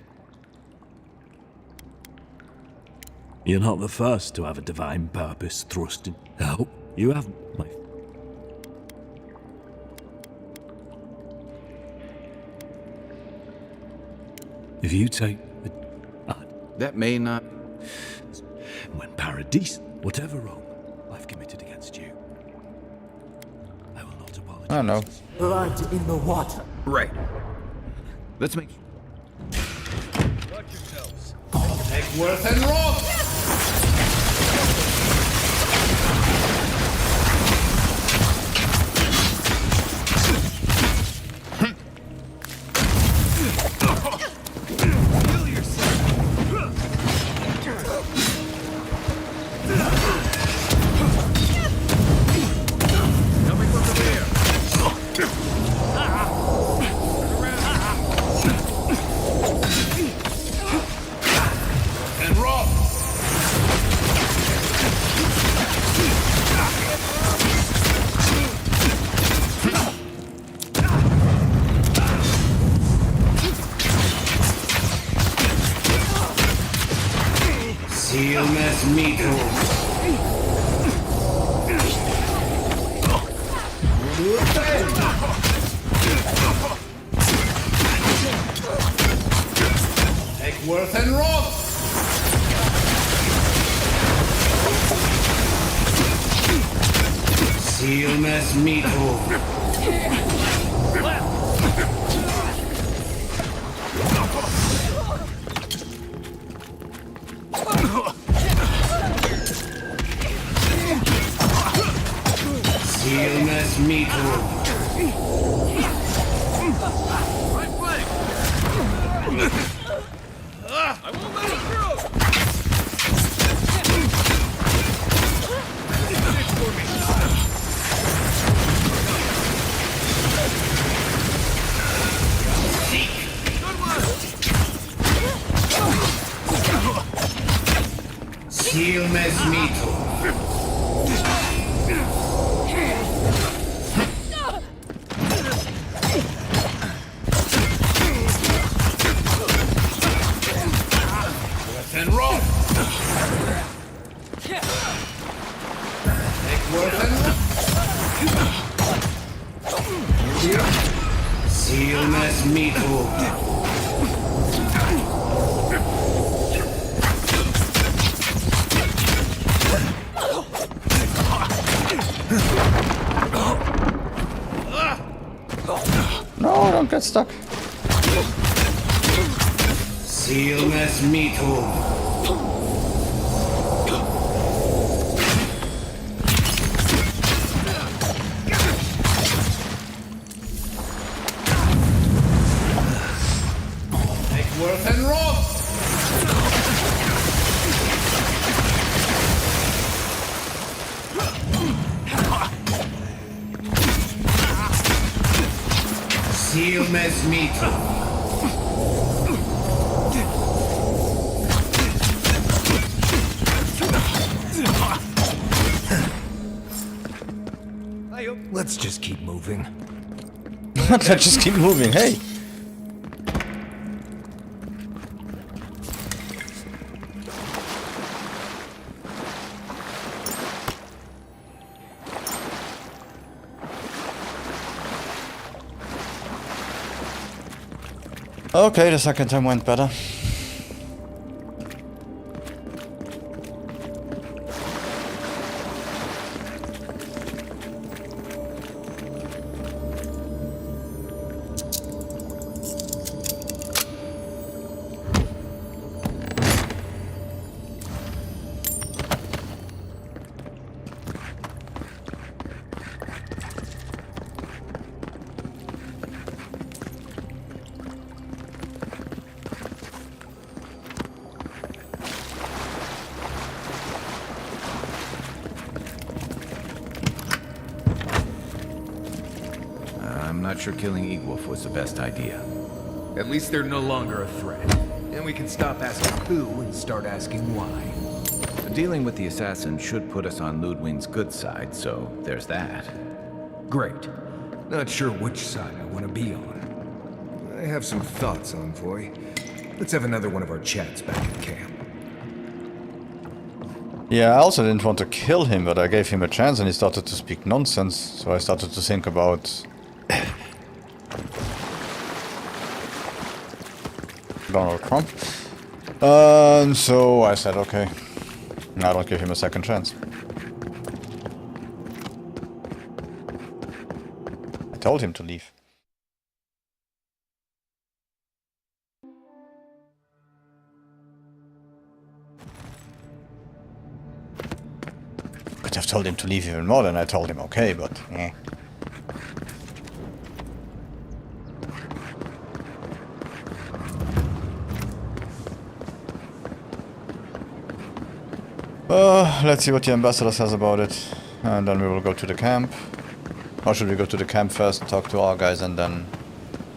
You're not the first to have a divine purpose thrust in. Oh, you have my. If you take the. That may not. When Paradis, whatever wrong I've committed against you, I will not apologize. I know. Blood in the water. Right. Let's make. Watch yourselves. Take Worth and Roth! Ilmes Mito. Take Worth and Roth! Ilmes Mito. Ilmes Mito. Right flank! I won't let it through! Finish for me! Good one! Ilmes Mito. And roll! Take Worth and Ilmes Mito. No, don't get stuck. Ilmes Mito. Worth and Roth! Silmes mito. Let's just keep moving. Let's just keep moving, hey! Okay, the second time went better. I'm not sure killing Egwolf was the best idea. At least they're no longer a threat. And we can stop asking who and start asking why. Dealing with the assassin should put us on Ludwig's good side, so there's that. Great. Not sure which side I want to be on. I have some thoughts, Envoy. Let's have another one of our chats back at camp. Yeah, I also didn't want to kill him, but I gave him a chance and he started to speak nonsense, so I started to think about Donald Trump. So I said, okay, I don't give him a second chance. I told him to leave. Could have told him to leave even more than I told him, okay, but eh. Let's see what the ambassador says about it, and then we will go to the camp. Or should we go to the camp first, talk to our guys, and then...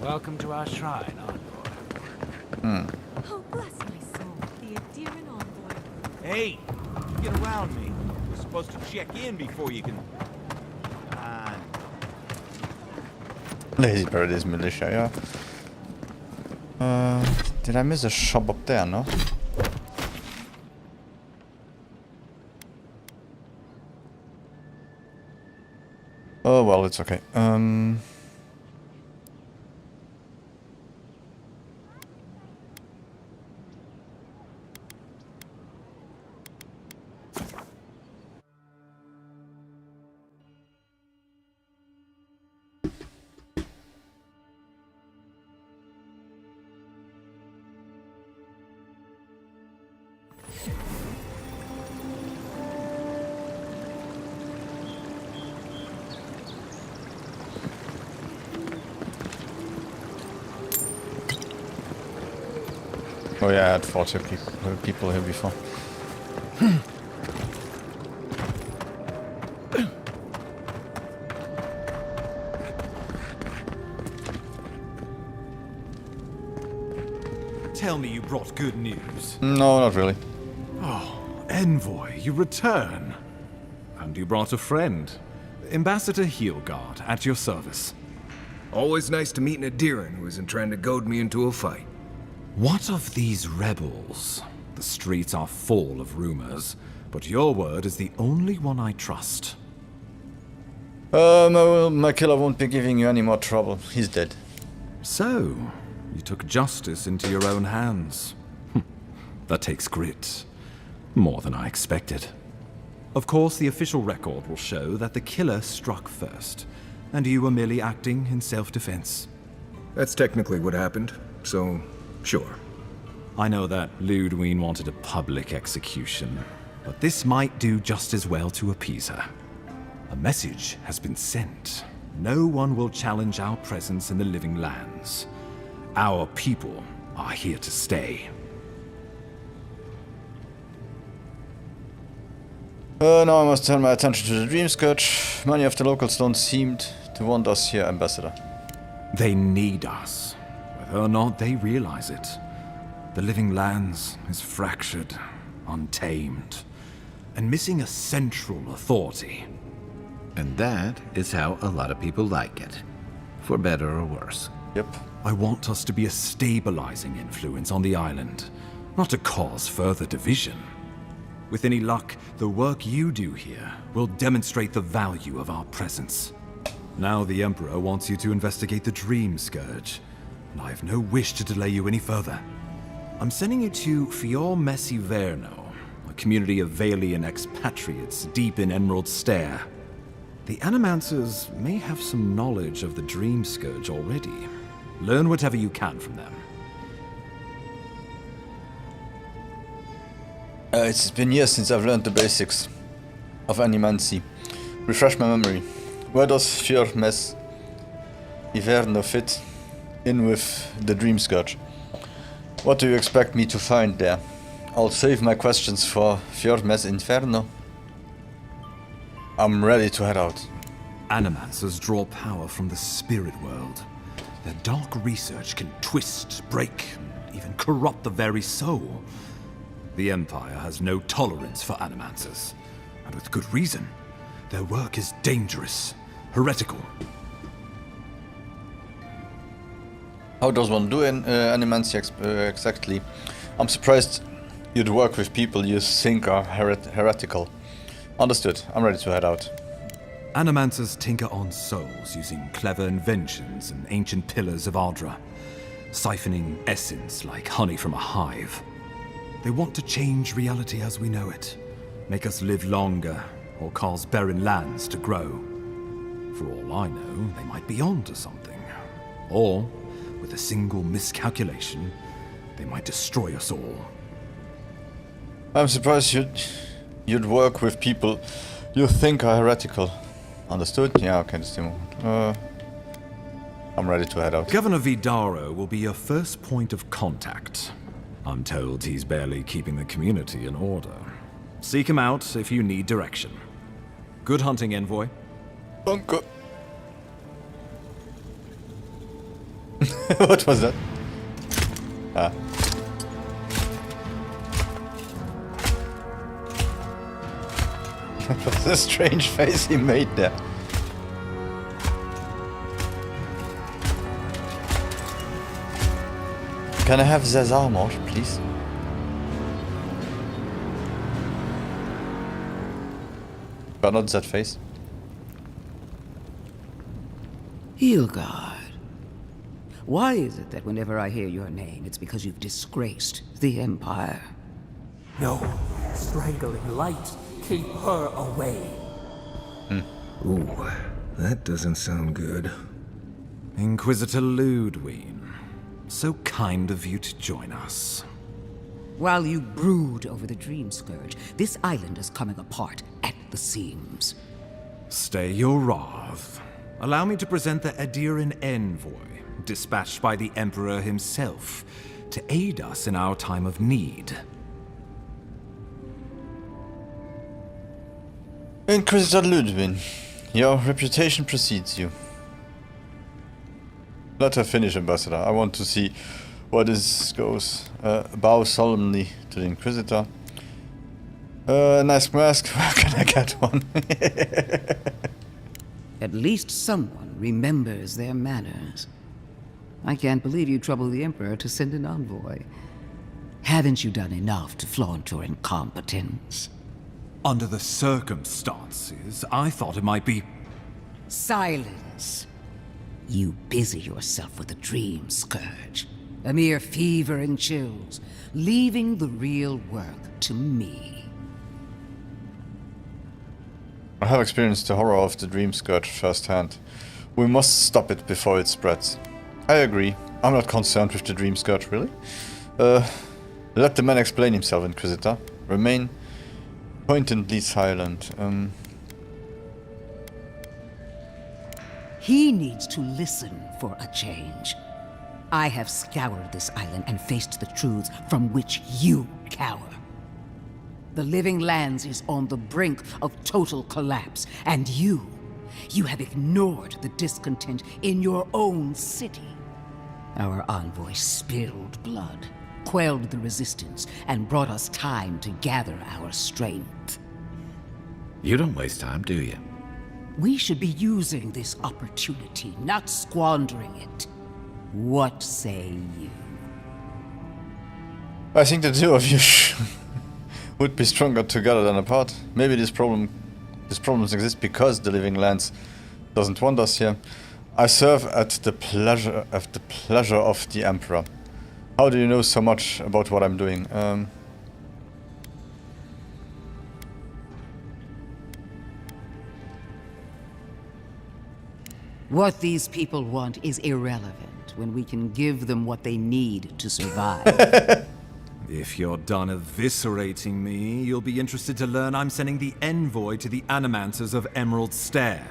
Welcome to our shrine, Envoy. Oh, bless my soul, the endearing Envoy. Hey, get around me. We're supposed to check in before you can... Lazy Paradise Militia, yeah. Did I miss a shop up there, no? Oh, well, it's okay. Oh yeah, I had 40 people here before. Tell me you brought good news. No, not really. Oh, Envoy, you return. And you brought a friend. Ambassador Heelguard, at your service. Always nice to meet an Adiran who isn't trying to goad me into a fight. What of these rebels? The streets are full of rumors, but your word is the only one I trust. My killer won't be giving you any more trouble. He's dead. So, you took justice into your own hands. That takes grit. More than I expected. Of course, the official record will show that the killer struck first, and you were merely acting in self-defense. That's technically what happened, so sure. I know that Ludwig wanted a public execution, but this might do just as well to appease her. A message has been sent. No one will challenge our presence in the living lands. Our people are here to stay. Now I must turn my attention to the Dream Scourge. Many of the locals don't seem to want us here, Ambassador. They need us, whether or not they realize it. The Living Lands is fractured, untamed, and missing a central authority. And that is how a lot of people like it, for better or worse. Yep. I want us to be a stabilizing influence on the island, not to cause further division. With any luck, the work you do here will demonstrate the value of our presence. Now the Emperor wants you to investigate the Dream Scourge, and I have no wish to delay you any further. I'm sending you to Fior Messi Verno, a community of Valian expatriates deep in Emerald Stair. The Animancers may have some knowledge of the Dream Scourge already. Learn whatever you can from them. It's been years since I've learned the basics of Animancy. Refresh my memory. Where does Fior Messi Verno fit in with the Dream Scourge? What do you expect me to find there? I'll save my questions for Fior Messi Inferno. I'm ready to head out. Animancers draw power from the spirit world. Their dark research can twist, break, and even corrupt the very soul. The Empire has no tolerance for Animancers, and with good reason. Their work is dangerous, heretical. How does one do Animancy exactly? I'm surprised you'd work with people you think are heretical. Understood. I'm ready to head out. Animancers tinker on souls using clever inventions and ancient pillars of Ardra, siphoning essence like honey from a hive. They want to change reality as we know it, make us live longer, or cause barren lands to grow. For all I know, they might be onto something. Or, with a single miscalculation, they might destroy us all. I'm surprised you'd work with people you think are heretical. Understood? Yeah, okay, just a moment. I'm ready to head out. Governor Vidaro will be your first point of contact. I'm told he's barely keeping the community in order. Seek him out if you need direction. Good hunting, Envoy. Uncle. What was that? Ah. What's the strange face he made there? Can I have this armor, please? But not that face. Hilgard. Why is it that whenever I hear your name, it's because you've disgraced the Empire? No. Strangling light. Keep her away. Ooh, that doesn't sound good. Inquisitor Ludwig. So kind of you to join us. While you brood over the Dream Scourge, this island is coming apart at the seams. Stay your wrath. Allow me to present the Adiran Envoy, dispatched by the Emperor himself, to aid us in our time of need. Inquisitor Ludwig, your reputation precedes you. Let her finish, Ambassador. I want to see where this goes. Bow solemnly to the Inquisitor. Nice mask. Where can I get one? At least someone remembers their manners. I can't believe you troubled the Emperor to send an envoy. Haven't you done enough to flaunt your incompetence? Under the circumstances, I thought it might be... Silence. You busy yourself with the Dream Scourge. A mere fever and chills, leaving the real work to me. I have experienced the horror of the Dream Scourge firsthand. We must stop it before it spreads. I agree. I'm not concerned with the Dream Scourge, really. Let the man explain himself, Inquisitor. Remain pointedly silent. He needs to listen for a change. I have scoured this island and faced the truths from which you cower. The Living Lands is on the brink of total collapse, and you You have ignored the discontent in your own city. Our envoy spilled blood, quelled the resistance, and brought us time to gather our strength. You don't waste time, do you? We should be using this opportunity, not squandering it. What say you? I think the two of you would be stronger together than apart. Maybe these problems exist because the Living Lands doesn't want us here. I serve at the pleasure of the Emperor. How do you know so much about what I'm doing? What these people want is irrelevant when we can give them what they need to survive. If you're done eviscerating me, you'll be interested to learn I'm sending the envoy to the Animancers of Emerald Stair.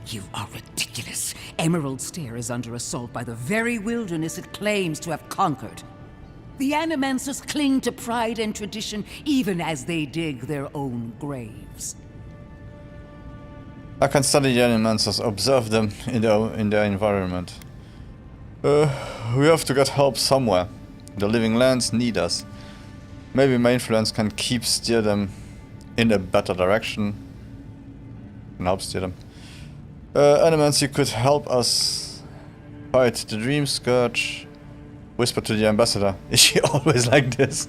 You are ridiculous. Emerald Stair is under assault by the very wilderness it claims to have conquered. The Animancers cling to pride and tradition even as they dig their own graves. I can study the Animancers, observe them in their environment. We have to get help somewhere. The Living Lands need us. Maybe my influence can steer them in a better direction. And help steer them. Animancy could help us fight the Dream Scourge. Whisper to the ambassador. Is she always like this?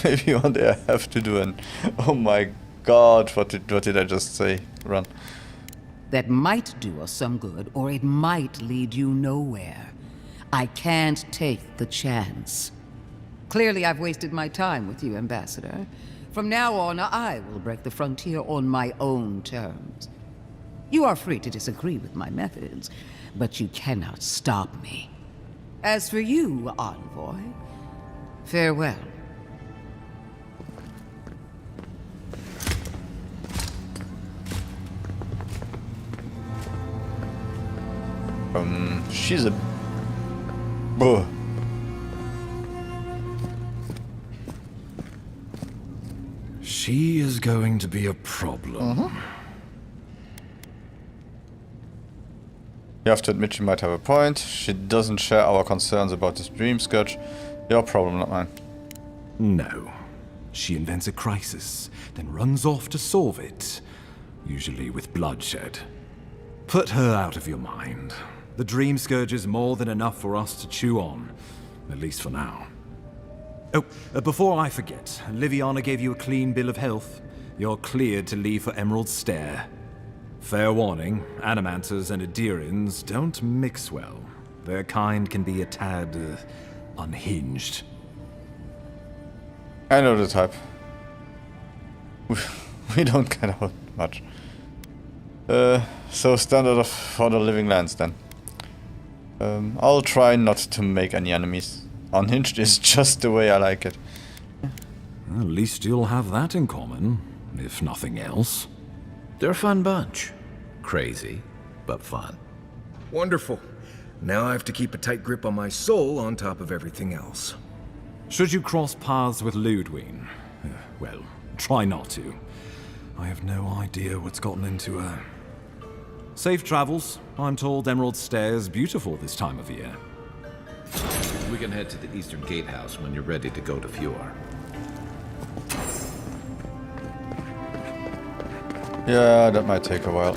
Maybe one day I have to do an... Oh my god, what did I just say? Run. That might do us some good, or it might lead you nowhere. I can't take the chance. Clearly I've wasted my time with you, Ambassador. From now on, I will break the frontier on my own terms. You are free to disagree with my methods, but you cannot stop me. As for you, Envoy, farewell. She's a... Buh. She is going to be a problem. You have to admit she might have a point. She doesn't share our concerns about this Dream Scourge. Your problem, not mine. No. She invents a crisis, then runs off to solve it. Usually with bloodshed. Put her out of your mind. The Dream Scourge is more than enough for us to chew on. At least for now. Oh, before I forget, Liviana gave you a clean bill of health. You're cleared to leave for Emerald Stair. Fair warning, Animancers and Adirans don't mix well. Their kind can be a tad... unhinged. I know the type. We don't get out much. So standard for the Living Lands then. I'll try not to make any enemies. Unhinged is just the way I like it. At least you'll have that in common, if nothing else. They're a fun bunch. Crazy, but fun. Wonderful. Now I have to keep a tight grip on my soul on top of everything else. Should you cross paths with Ludwig, well, try not to. I have no idea what's gotten into her. Safe travels. I'm told Emerald Stair is beautiful this time of year. We can head to the Eastern Gatehouse when you're ready to go to Fjord. Yeah, that might take a while.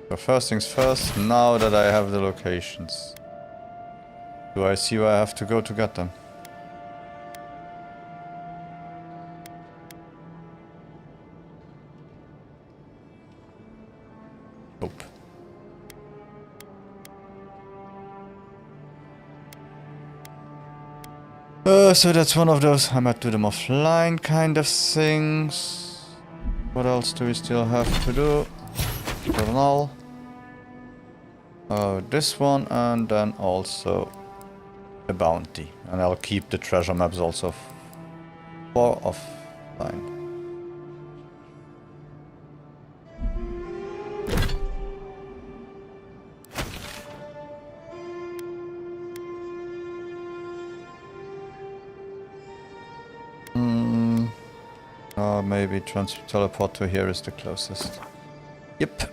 So first things first, now that I have the locations. Do I see where I have to go to get them? Nope. So that's one of those, I might do them offline kind of things. What else do we still have to do? Journal. This one, and then also the bounty. And I'll keep the treasure maps also for offline. Or maybe teleport to here is the closest. Yep.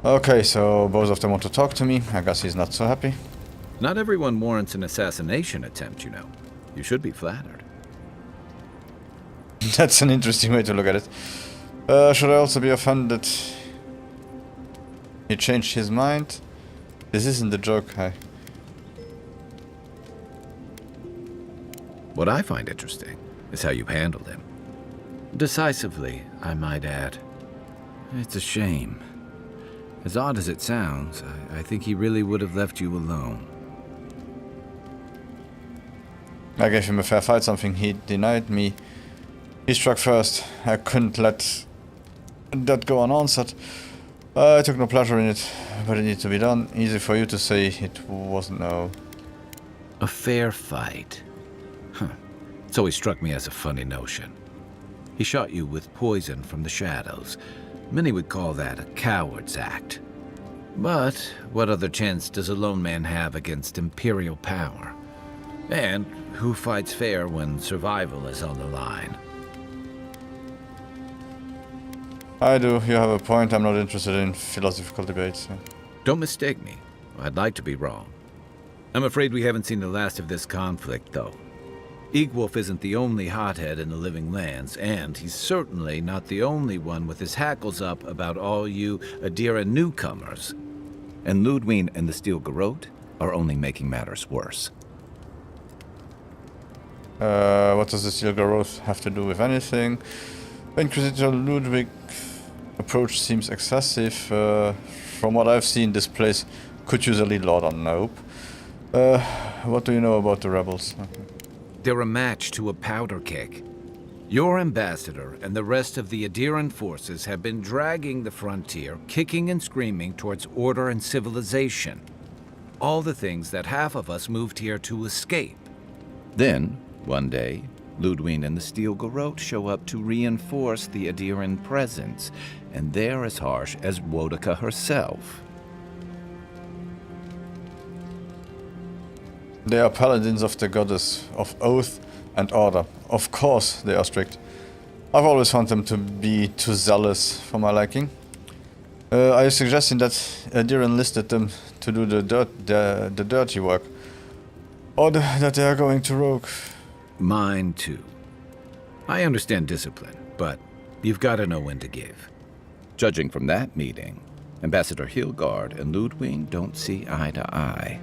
Okay, so both of them want to talk to me. I guess he's not so happy. Not everyone warrants an assassination attempt, you know. You should be flattered. That's an interesting way to look at it. Should I also be offended? He changed his mind? This isn't a joke, What I find interesting is how you handled him. Decisively, I might add. It's a shame. As odd as it sounds, I think he really would have left you alone. I gave him a fair fight, something he denied me. He struck first. I couldn't let that go unanswered. I took no pleasure in it, but it needed to be done. Easy for you to say it wasn't, no. A fair fight? Huh. It's always struck me as a funny notion. He shot you with poison from the shadows. Many would call that a coward's act. But what other chance does a lone man have against imperial power? And who fights fair when survival is on the line? I do. You have a point. I'm not interested in philosophical debates. Don't mistake me. I'd like to be wrong. I'm afraid we haven't seen the last of this conflict, though. Eagwolf isn't the only hothead in the Living Lands, and he's certainly not the only one with his hackles up about all you Adira newcomers. And Ludwig and the Steel Garrote are only making matters worse. What does the Steel Garrote have to do with anything? Inquisitor Ludwig approach seems excessive. From what I've seen, this place could use a lead lord on Nope. What do you know about the rebels? They're a match to a powder keg. Your ambassador and the rest of the Adiran forces have been dragging the frontier, kicking and screaming towards order and civilization. All the things that half of us moved here to escape. Then, one day, Ludwig and the Steel Garrote show up to reinforce the Adiran presence, and they're as harsh as Wodaka herself. They are paladins of the goddess of oath and order. Of course they are strict. I've always found them to be too zealous for my liking. Are you suggesting that Adir enlisted them to do the dirty work? Or that they are going to rogue? Mine too. I understand discipline, but you've got to know when to give. Judging from that meeting, Ambassador Hilgard and Ludwig don't see eye to eye.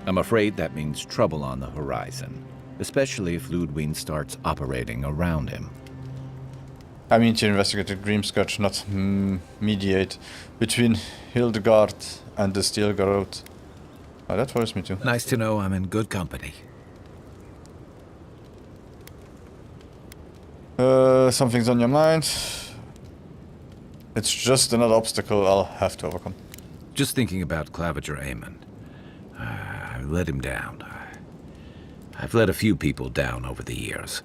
I'm afraid that means trouble on the horizon, especially if Ludwig starts operating around him. I mean to investigate the Grimskirch, not mediate between Hildegard and the Steel Garrote. Oh, that worries me too. Nice to know I'm in good company. Something's on your mind. It's just another obstacle I'll have to overcome. Just thinking about Claviger Amon. I let him down. I've let a few people down over the years.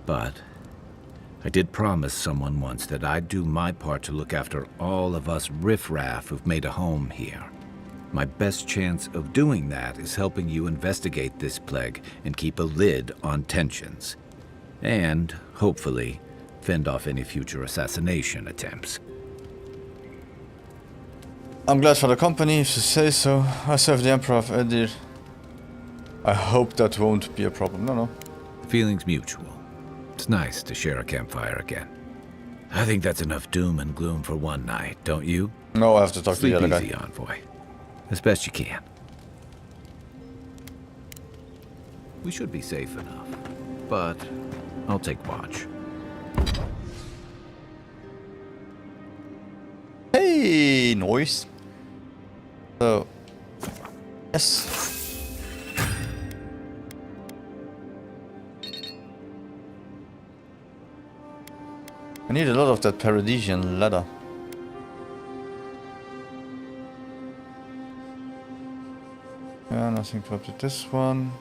But I did promise someone once that I'd do my part to look after all of us riffraff who've made a home here. My best chance of doing that is helping you investigate this plague and keep a lid on tensions. And, hopefully, fend off any future assassination attempts. I'm glad for the company, if you say so. I serve the Emperor of Edir. I hope that won't be a problem. No. Feelings mutual. It's nice to share a campfire again. I think that's enough doom and gloom for one night, don't you? No, I have to talk to the other guy. Sleep easy, Envoy. As best you can. We should be safe enough, but I'll take watch. Hey, noise. So, yes. I need a lot of that Paradisian leather. Yeah, nothing to up to this one.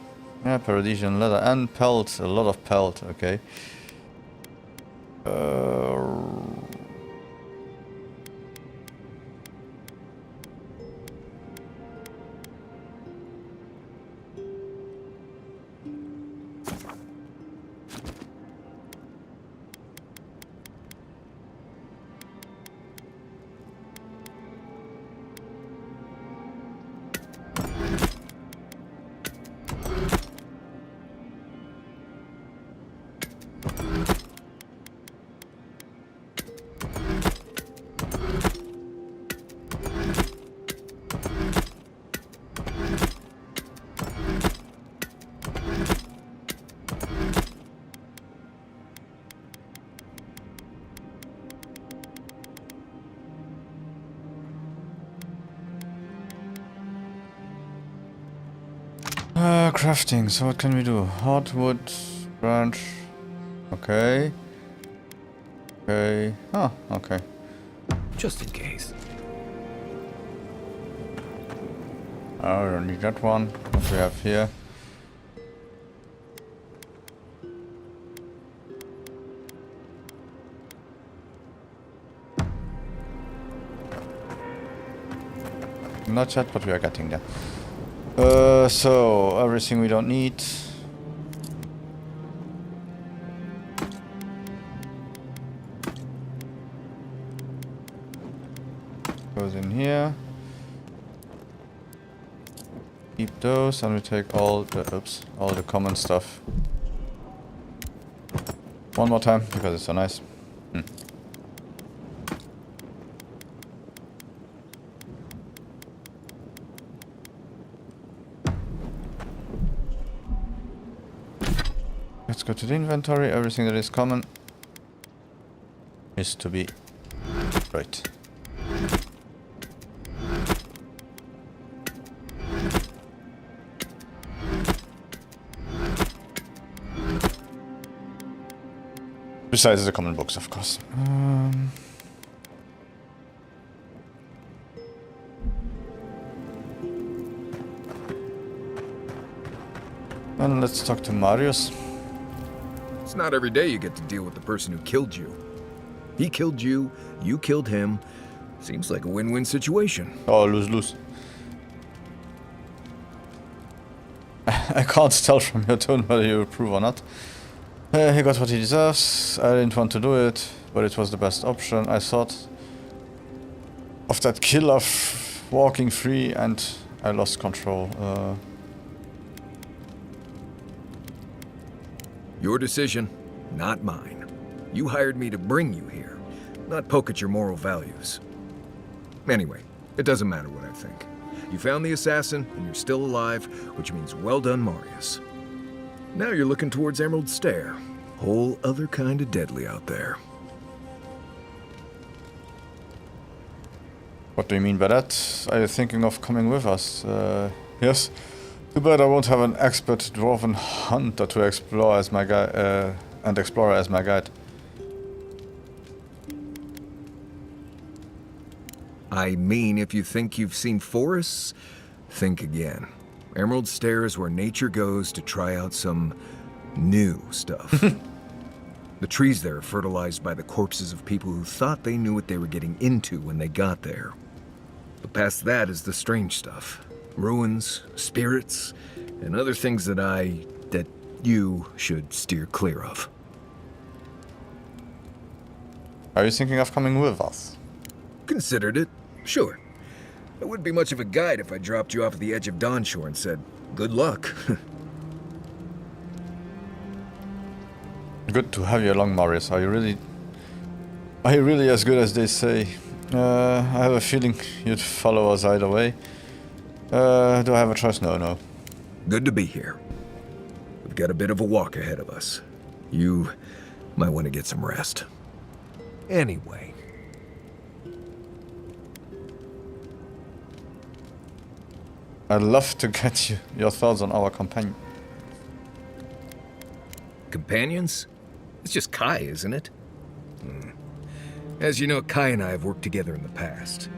Yeah, Paradisian leather and pelt. A lot of pelt, okay. crafting. So what can we do? Hardwood, branch. Okay. Okay. Oh, okay. Just in case. I don't need that one. What do we have here? Not yet, but we are getting there. So everything we don't need. Goes in here. Keep those, and we take all the common stuff. One more time because it's so nice. Let's go to the inventory. Everything that is common is to be right. Besides the common books, of course. And let's talk to Marius. It's not every day you get to deal with the person who killed you. He killed you, you killed him. Seems like a win-win situation. Oh, lose-lose. I can't tell from your tone whether you approve or not. He got what he deserves. I didn't want to do it, but it was the best option. I thought of that kill of walking free and I lost control. Your decision, not mine. You hired me to bring you here, not poke at your moral values. Anyway, it doesn't matter what I think. You found the assassin, and you're still alive, which means well done, Marius. Now you're looking towards Emerald Stair. Whole other kind of deadly out there. What do you mean by that? Are you thinking of coming with us? Yes. Too bad I won't have an expert dwarven hunter to explore as my guide, and explorer as my guide. I mean, if you think you've seen forests, think again. Emerald Stair is where nature goes to try out some new stuff. The trees there are fertilized by the corpses of people who thought they knew what they were getting into when they got there. But past that is the strange stuff. Ruins, spirits, and other things that you should steer clear of. Are you thinking of coming with us? Considered it, sure. I wouldn't be much of a guide if I dropped you off at the edge of Dawnshore and said, good luck. Good to have you along, Marius. Are you really as good as they say? I have a feeling you'd follow us either way. Do I have a choice? No. Good to be here. We've got a bit of a walk ahead of us. You might want to get some rest. Anyway. I'd love to get your thoughts on our companion. Companions? It's just Kai, isn't it? As you know, Kai and I have worked together in the past.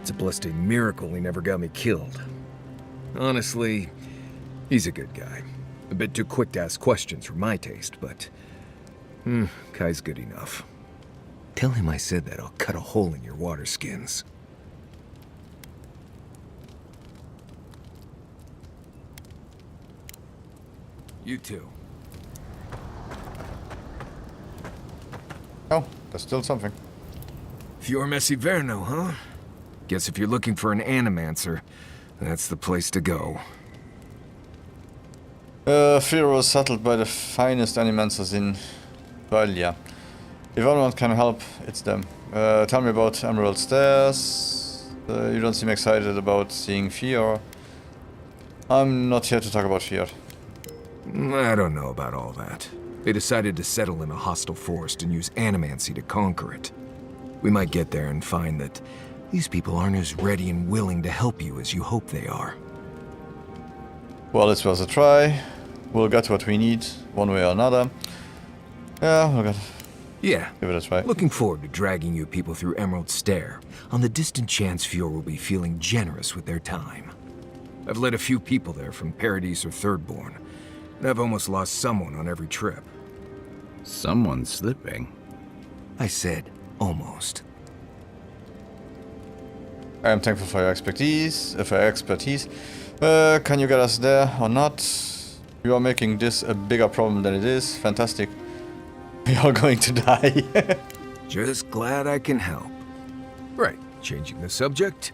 It's a blessed miracle he never got me killed. Honestly, he's a good guy. A bit too quick to ask questions for my taste, but... Kai's good enough. Tell him I said that I'll cut a hole in your water skins. You too. Oh, there's still something. Fior Messiverno, huh? Guess if you're looking for an animancer, that's the place to go. Fear was settled by the finest animancers in Valia. If anyone can help, it's them. Tell me about Emerald Stairs. You don't seem excited about seeing Fear. I'm not here to talk about Fear. I don't know about all that. They decided to settle in a hostile forest and use animancy to conquer it. We might get there and find that these people aren't as ready and willing to help you as you hope they are. Well, it was a try. We'll get what we need, one way or another. Yeah, we'll get... Yeah. Give it a try. Looking forward to dragging you people through Emerald Stair, on the distant chance Fjord will be feeling generous with their time. I've led a few people there from Paradise or Thirdborn, and I've almost lost someone on every trip. Someone's slipping. I said, almost. I am thankful for your expertise. Can you get us there or not? You are making this a bigger problem than it is. Fantastic. We are going to die. Just glad I can help. Right, changing the subject.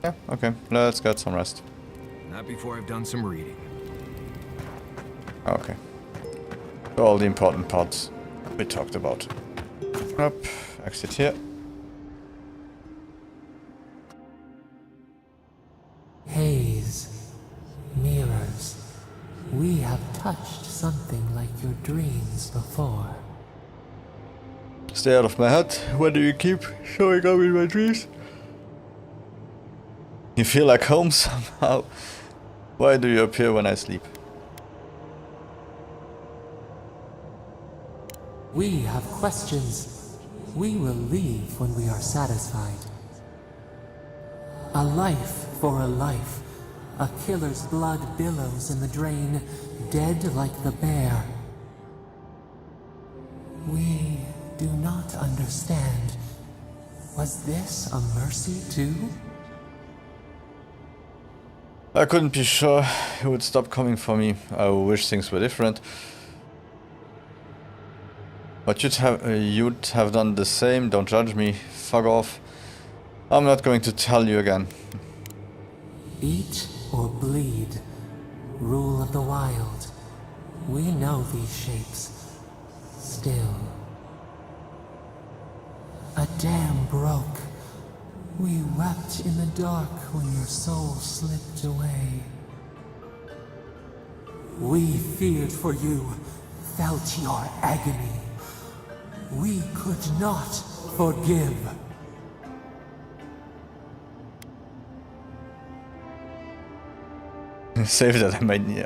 Yeah, okay. Let's get some rest. Not before I've done some reading. Okay. All the important parts we talked about. Up, exit here. Haze, mirrors. We have touched something like your dreams before. Stay out of my head. When do you keep showing up in my dreams? You feel like home somehow. Why do you appear when I sleep? We have questions. We will leave when we are satisfied. A life for a life. A killer's blood billows in the drain, dead like the bear. We do not understand. Was this a mercy too? I couldn't be sure he would stop coming for me. I wish things were different. But you'd have done the same. Don't judge me. Fuck off. I'm not going to tell you again. Eat or bleed. Rule of the wild. We know these shapes. Still. A dam broke. We wept in the dark when your soul slipped away. We feared for you, felt your agony. We could not forgive. Save that, I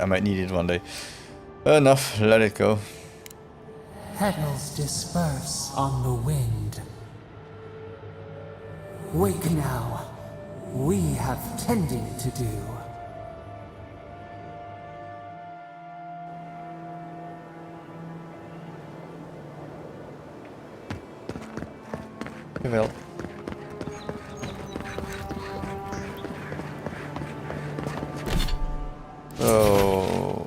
might need it one day. Enough, let it go. Petals disperse on the wind. Wake now. We have tending to do. Jawel. Oh.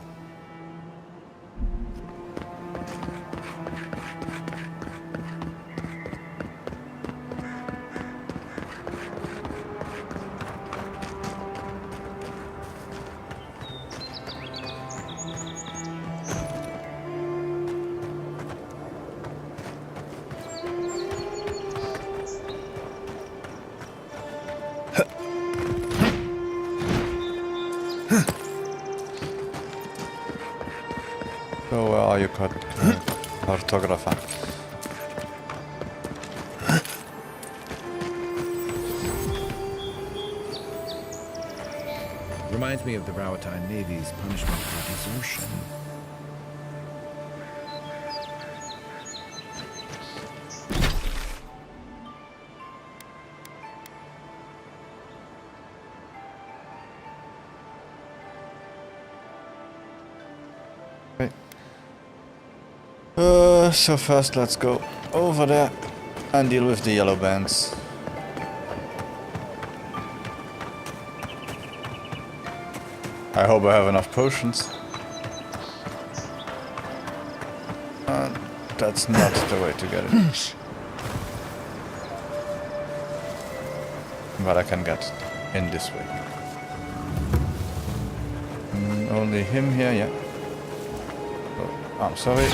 So where are you, cartographer? Reminds me of the Rawatine Navy's punishment for desertion. So first let's go over there and deal with the yellow bands. I hope I have enough potions. That's not the way to get it. But I can get in this way. Only him here, yeah. Oh, I'm sorry.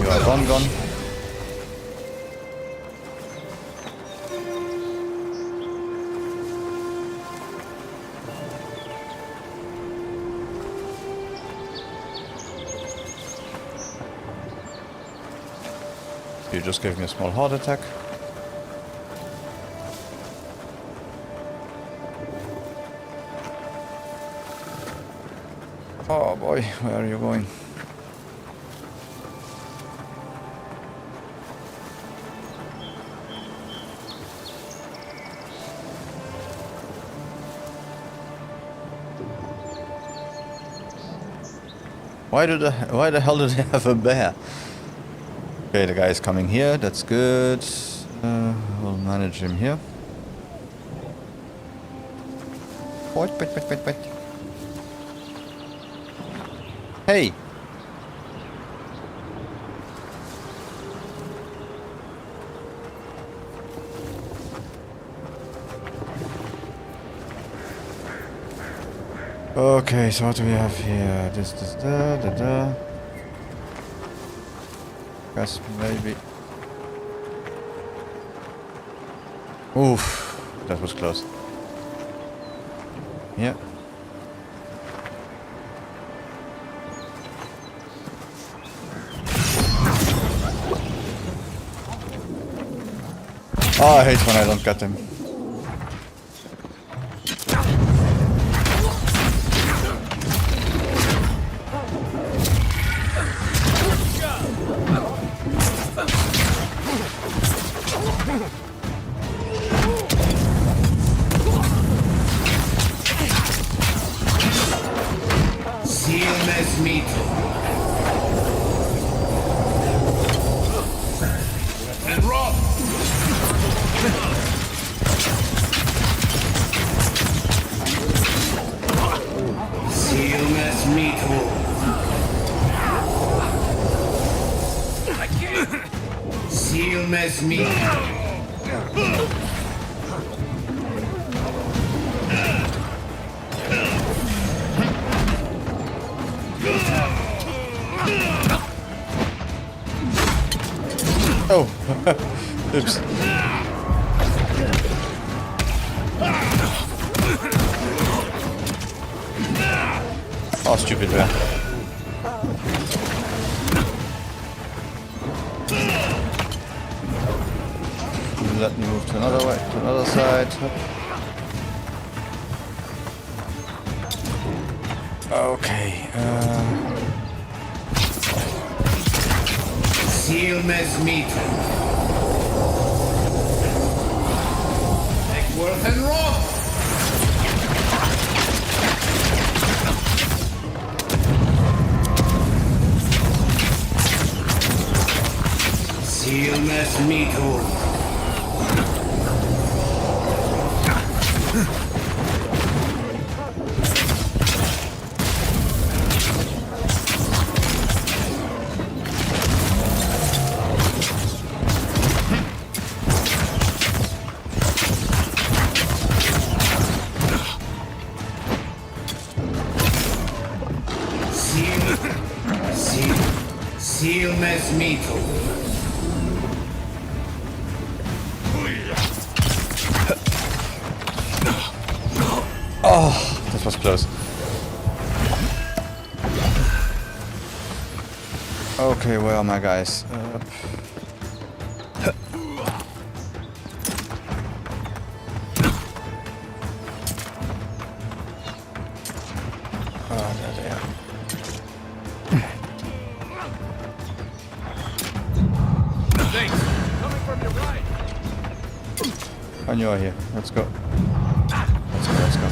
You are one gone. You just gave me a small heart attack. Oh boy, where are you going? Why the hell do they have a bear? Okay, the guy is coming here. That's good. We'll manage him here. Wait. Hey. Okay, so what do we have here? This, da. Guess maybe. Oof, that was close. Yeah. Oh, I hate when I don't get them. Oh, oops. Oh, stupid bear. Let me move to another way, to another side. Okay. Seal mes meat. Eckworth and Roth. Seal mes meat. Seal mes mito. Oh, that was close. Okay, where are my guys? Oh, there they are. Thanks. Coming from your right. And you're here. Let's go. Let's go.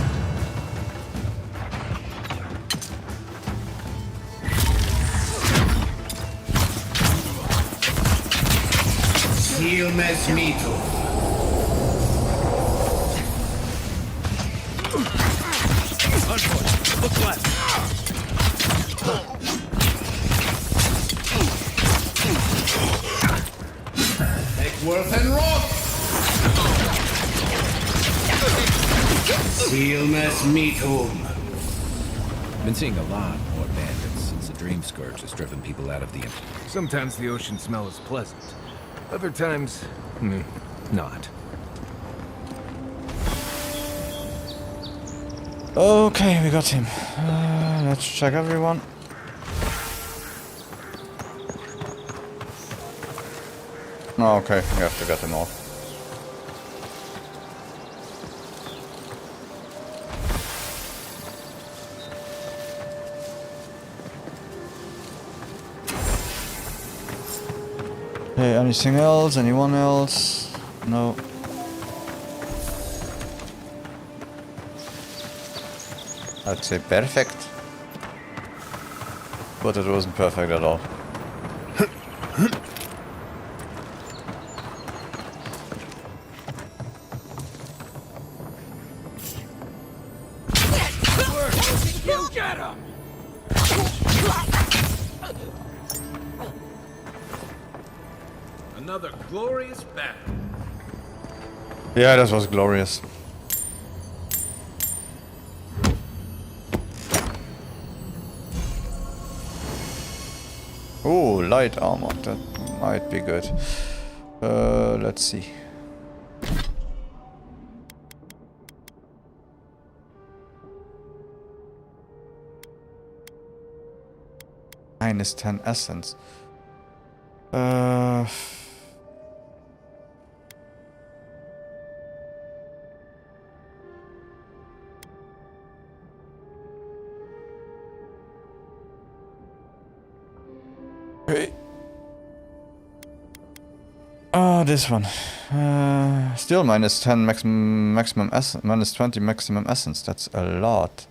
Seal mes mito. Look left. Eckworth and Roth. Seal mes mito. Been seeing a lot more bandits since the Dream Scourge has driven people out of the... Sometimes the ocean smell is pleasant. Other times, not. Okay, we got him. Let's check everyone. Oh, okay, we have to get them all. Hey, anything else? Anyone else? No. I'd say perfect. But it wasn't perfect at all. You get him! Another glorious battle. Yeah, that was glorious. Oh, light armor. That might be good. Let's see. -10 essence. Okay. This one. Still -10 maximum essence, -20 maximum essence. That's a lot.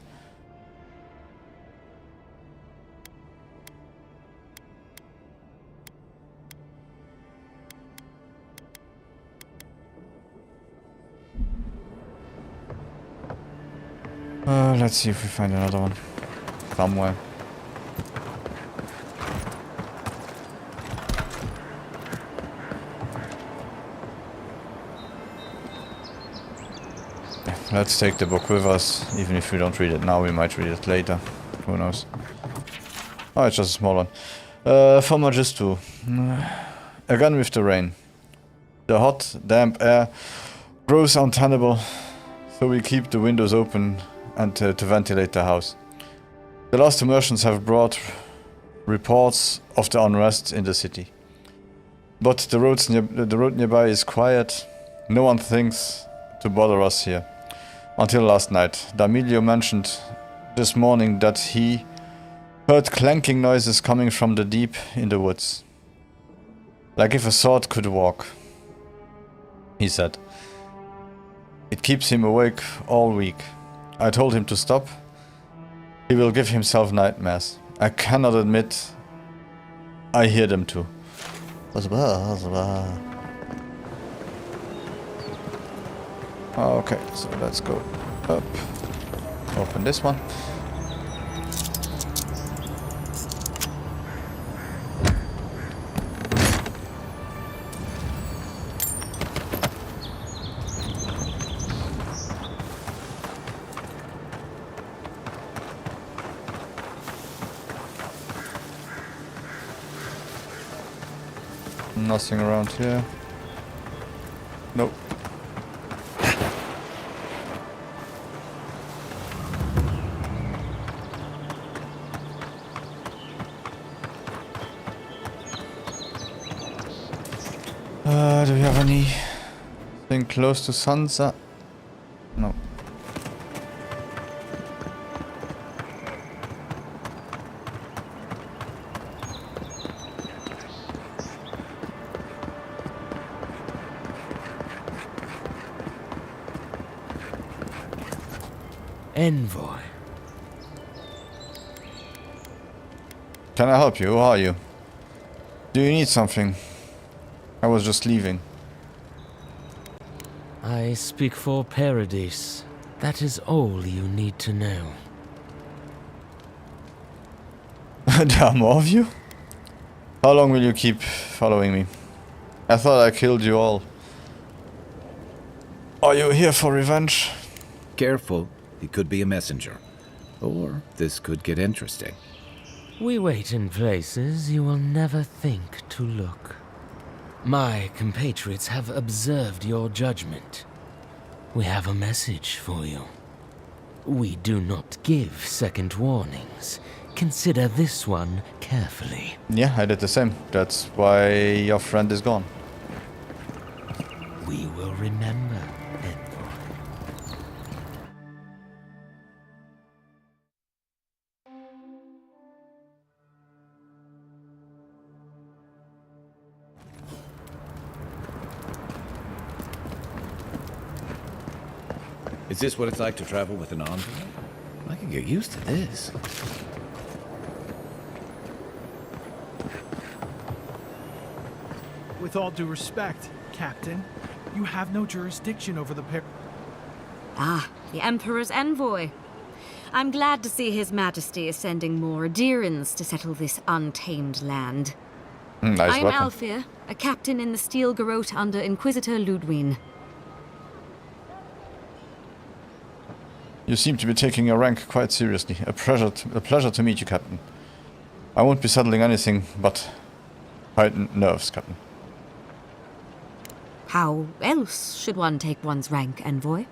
Let's see if we find another one somewhere. Let's take the book with us. Even if we don't read it now, we might read it later. Who knows? Oh, it's just a small one. For Magistu. Again with the rain. The hot, damp air grows untenable, so we keep the windows open and to ventilate the house. The last immersions have brought reports of the unrest in the city. But the road nearby is quiet. No one thinks to bother us here. Until last night, D'Amelio mentioned this morning that he heard clanking noises coming from the deep in the woods. Like if a sword could walk, he said. It keeps him awake all week. I told him to stop. He will give himself nightmares. I cannot admit I hear them too. Okay, so let's go up. Open this one. Nothing around here. Nope. Do we have anything close to Sansa? No. Envoy. Can I help you? Who are you? Do you need something? I was just leaving. I speak for Paradise. That is all you need to know. There are more of you? How long will you keep following me? I thought I killed you all. Are you here for revenge? Careful, he could be a messenger. Or this could get interesting. We wait in places you will never think to look. My compatriots have observed your judgment. We have a message for you. We do not give second warnings. Consider this one carefully. Yeah, I did the same. That's why your friend is gone. We will remember, Envoy. Is this what it's like to travel with an envoy? I can get used to this. With all due respect, Captain, you have no jurisdiction over the Ah, the Emperor's envoy. I'm glad to see His Majesty is sending more adherents to settle this untamed land. Nice I am weapon. Alfir, a captain in the Steel Garrote under Inquisitor Ludwig. You seem to be taking your rank quite seriously. A pleasure to meet you, Captain. I won't be settling anything but heightened nerves, Captain. How else should one take one's rank, envoy?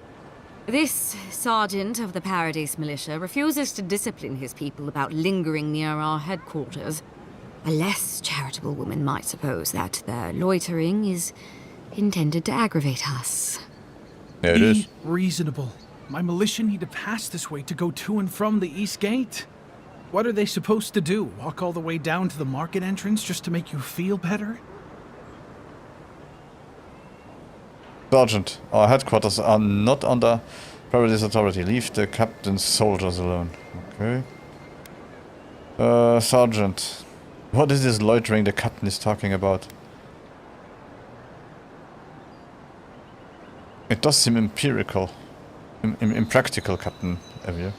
This sergeant of the Paradise Militia refuses to discipline his people about lingering near our headquarters. A less charitable woman might suppose that their loitering is intended to aggravate us. There it is. Reasonable. My militia need to pass this way to go to and from the East Gate. What are they supposed to do? Walk all the way down to the market entrance just to make you feel better? Sergeant, our headquarters are not under Paradise Authority. Leave the captain's soldiers alone. Okay. Sergeant, what is this loitering the captain is talking about? It does seem empirical. Impractical, Captain Avowed.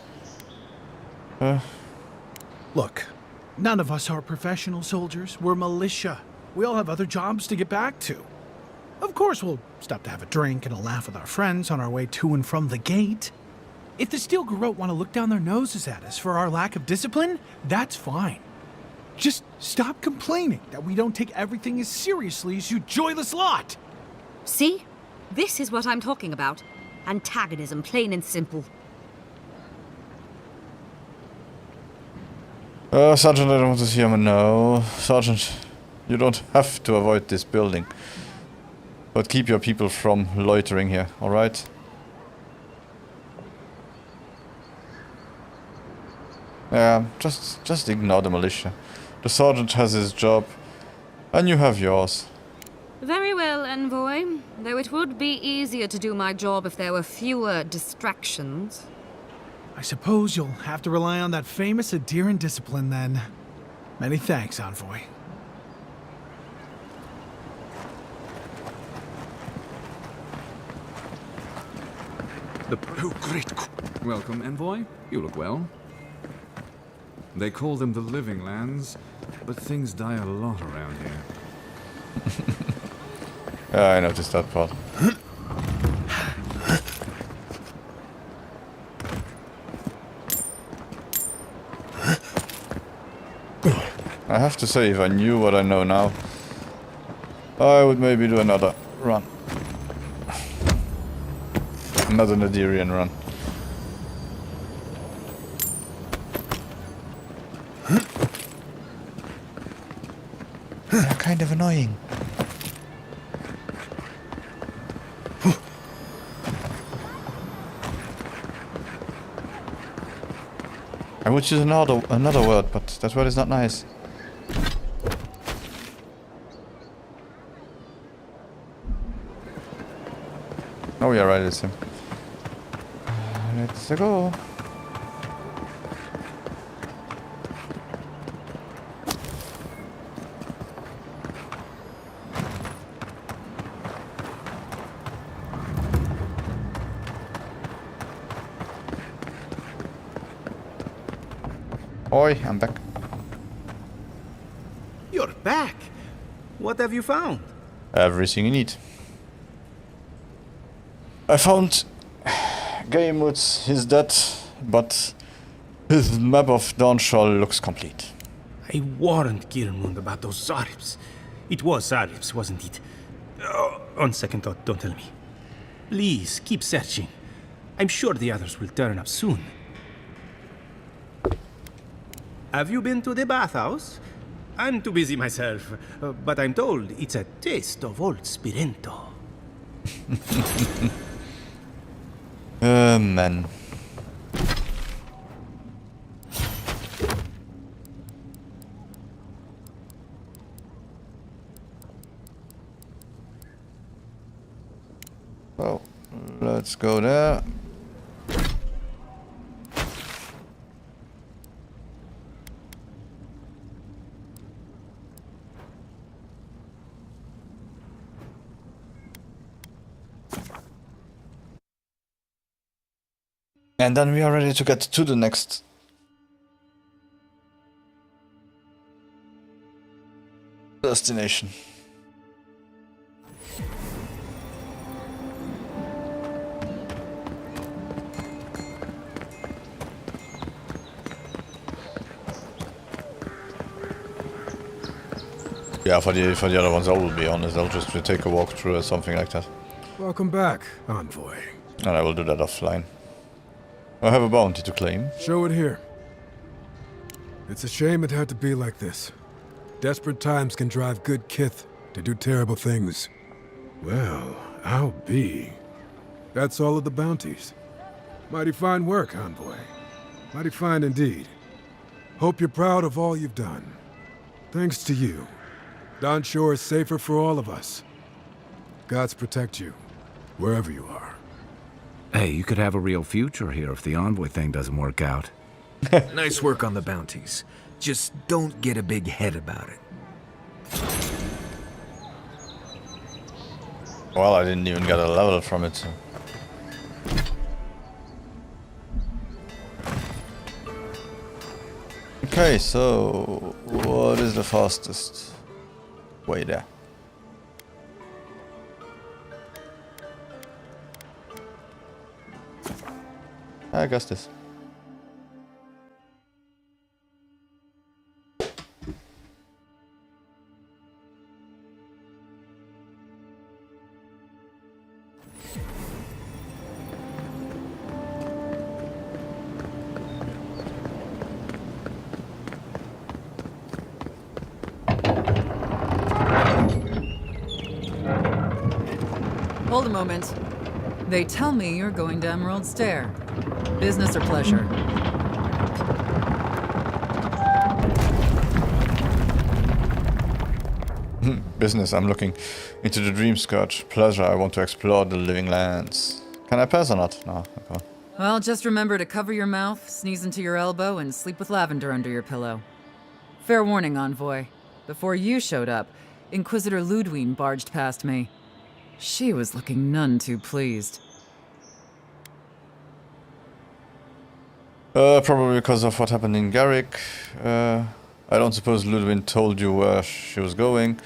Look, none of us are professional soldiers. We're militia. We all have other jobs to get back to. Of course, we'll stop to have a drink and a laugh with our friends on our way to and from the gate. If the Steel Garrote want to look down their noses at us for our lack of discipline, that's fine. Just stop complaining that we don't take everything as seriously as you joyless lot. See? This is what I'm talking about. Antagonism, plain and simple. Sergeant, I don't want to see him. No. Sergeant, you don't have to avoid this building. But keep your people from loitering here, alright? Yeah, just ignore the militia. The sergeant has his job, and you have yours. Very well, envoy. Though it would be easier to do my job if there were fewer distractions. I suppose you'll have to rely on that famous adherent discipline then. Many thanks, envoy. Welcome, envoy. You look well. They call them the Living Lands, but things die a lot around here. Yeah, I noticed that part. I have to say, if I knew what I know now, I would maybe do another run. Another Nadirian run. They're kind of annoying. I would choose another word, but that word is not nice. Oh yeah, right, it's him. Let's go. Oi, I'm back. You're back. What have you found? Everything you need. I found Gaimut's his dead, but his map of Dawnshore looks complete. I warned Kirmund about those Zaribs. It was Zaribs, wasn't it? On second thought, don't tell me. Please, keep searching. I'm sure the others will turn up soon. Have you been to the bathhouse? I'm too busy myself, but I'm told it's a taste of old Spirento. Man. Oh, let's go there. And then we are ready to get to the next destination. Yeah, for the other ones, I will be honest. I'll just take a walk through or something like that. Welcome back, Envoy. And I will do that offline. I have a bounty to claim. Show it here. It's a shame it had to be like this. Desperate times can drive good kith to do terrible things. Well, I'll be. That's all of the bounties. Mighty fine work, Envoy. Mighty fine indeed. Hope you're proud of all you've done. Thanks to you, Dawnshore is safer for all of us. Gods protect you, wherever you are. Hey, you could have a real future here if the Envoy thing doesn't work out. Nice work on the bounties. Just don't get a big head about it. Well, I didn't even get a level from it, so. Okay, so what is the fastest way there? I guess this. Hold a moment. They tell me you're going to Emerald Stair. Business or pleasure? Business, I'm looking into the Dream Scourge. Pleasure, I want to explore the living lands. Can I pass or not? No, okay. Well, just remember to cover your mouth, sneeze into your elbow, and sleep with lavender under your pillow. Fair warning, Envoy. Before you showed up, Inquisitor Ludwig barged past me. She was looking none too pleased. Probably because of what happened in Garrick. I don't suppose Ludwig told you where she was going.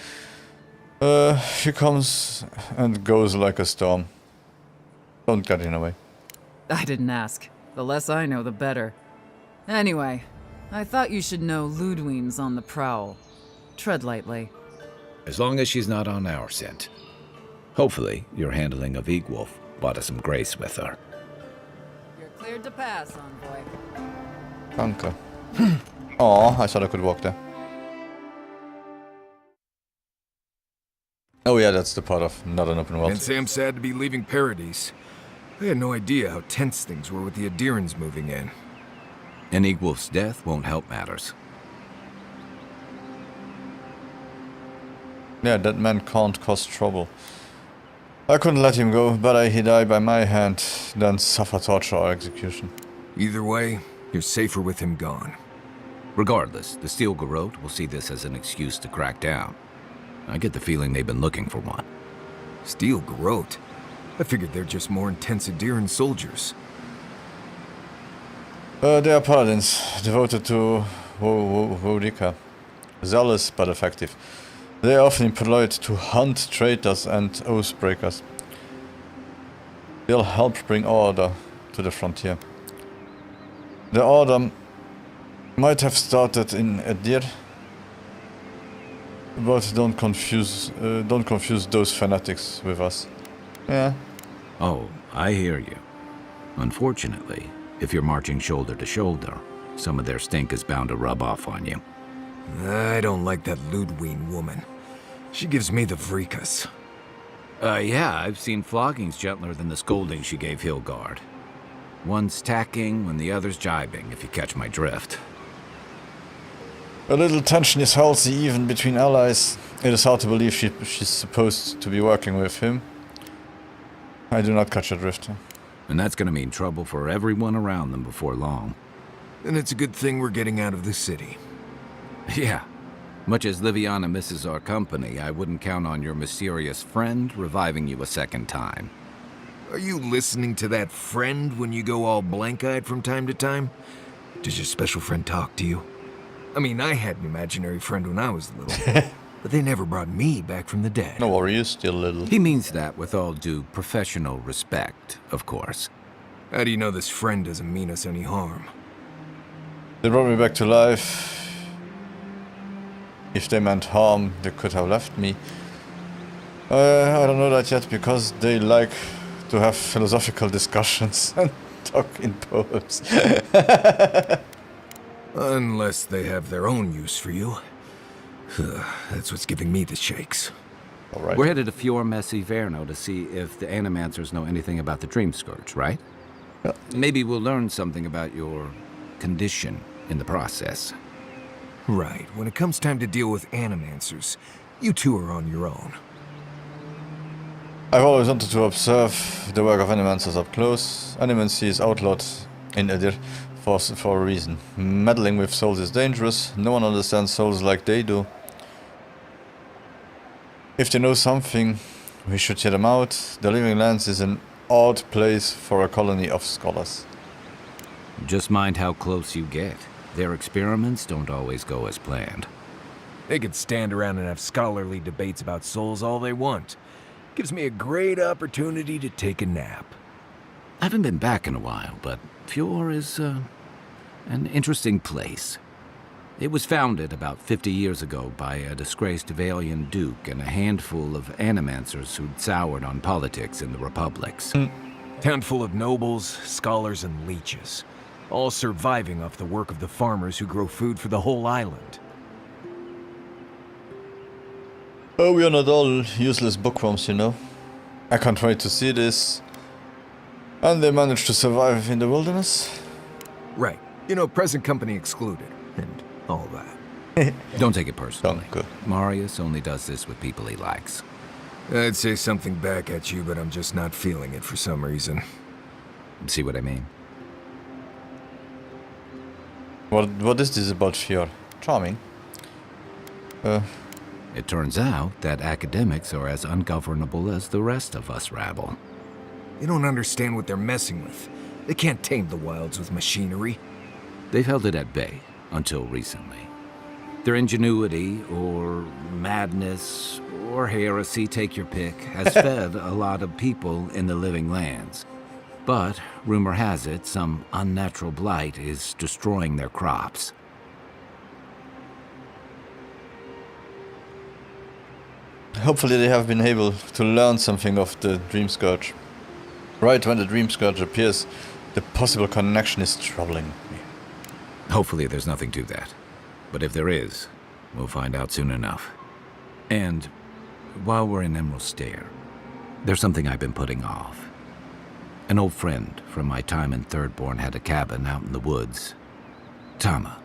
She comes and goes like a storm. Don't get in the way. I didn't ask. The less I know, the better. Anyway, I thought you should know Ludwig's on the prowl. Tread lightly. As long as she's not on our scent. Hopefully, your handling of Egwolf brought us some grace with her. You're cleared to pass, Envoy. Danke. Aw, I thought I could walk there. Oh yeah, that's the part of not an open world. And Sam sad to be leaving Paradise. I had no idea how tense things were with the Adirans moving in. And Egwolf's death won't help matters. Yeah, that man can't cause trouble. I couldn't let him go, but he died by my hand, then suffer torture or execution. Either way, you're safer with him gone. Regardless, the Steel Garrote will see this as an excuse to crack down. I get the feeling they've been looking for one. Steel Garrote? I figured they're just more intense Adiran soldiers. They are paladins, devoted to Vodika. Zealous but effective. They are often employed to hunt traitors and oathbreakers. They'll help bring order to the frontier. The order might have started in Adir, but don't confuse those fanatics with us. Yeah. Oh, I hear you. Unfortunately, if you're marching shoulder to shoulder, some of their stink is bound to rub off on you. I don't like that Ludwig woman. She gives me the vrikas. Yeah, I've seen floggings gentler than the scolding she gave Hilgard. One's tacking when the other's jibing, if you catch my drift. A little tension is healthy even between allies. It is hard to believe she's supposed to be working with him. I do not catch a drift. And that's gonna mean trouble for everyone around them before long. And it's a good thing we're getting out of the city. Yeah. Much as Liviana misses our company, I wouldn't count on your mysterious friend reviving you a second time. Are you listening to that friend when you go all blank-eyed from time to time? Does your special friend talk to you? I mean, I had an imaginary friend when I was little, but they never brought me back from the dead. No worry, you're still little. He means that with all due professional respect, of course. How do you know this friend doesn't mean us any harm? They brought me back to life. If they meant harm, they could have left me. I don't know that yet, because they like to have philosophical discussions and talk in poems. Unless they have their own use for you. That's what's giving me the shakes. All right. We're headed to Fior Messi Verno to see if the Animancers know anything about the Dream Scourge, right? Yeah. Maybe we'll learn something about your condition in the process. Right. When it comes time to deal with Animancers, you two are on your own. I've always wanted to observe the work of Animancers up close. Animancy is outlawed in Edir for a reason. Meddling with souls is dangerous. No one understands souls like they do. If they know something, we should hear them out. The Living Lands is an odd place for a colony of scholars. Just mind how close you get. Their experiments don't always go as planned. They could stand around and have scholarly debates about souls all they want. Gives me a great opportunity to take a nap. I haven't been back in a while, but Fior is an interesting place. It was founded about 50 years ago by a disgraced Valian duke and a handful of Animancers who'd soured on politics in the republics. Town full of nobles, scholars, and leeches. All surviving off the work of the farmers who grow food for the whole island. Oh, we are not all useless bookworms, you know. I can't wait to see this. And they managed to survive in the wilderness. Right. You know, present company excluded. And all that. Don't take it personally. Good. Marius only does this with people he likes. I'd say something back at you, but I'm just not feeling it for some reason. See what I mean? What is this about Fior? Charming. It turns out that academics are as ungovernable as the rest of us rabble. They don't understand what they're messing with. They can't tame the wilds with machinery. They've held it at bay until recently. Their ingenuity, or madness, or heresy, take your pick, has fed a lot of people in the Living Lands. But, rumor has it, some unnatural blight is destroying their crops. Hopefully they have been able to learn something of the Dream Scourge. Right when the Dream Scourge appears, the possible connection is troubling me. Hopefully there's nothing to that. But if there is, we'll find out soon enough. And while we're in Emerald Stair, there's something I've been putting off. An old friend from my time in Thirdborn had a cabin out in the woods. Tama.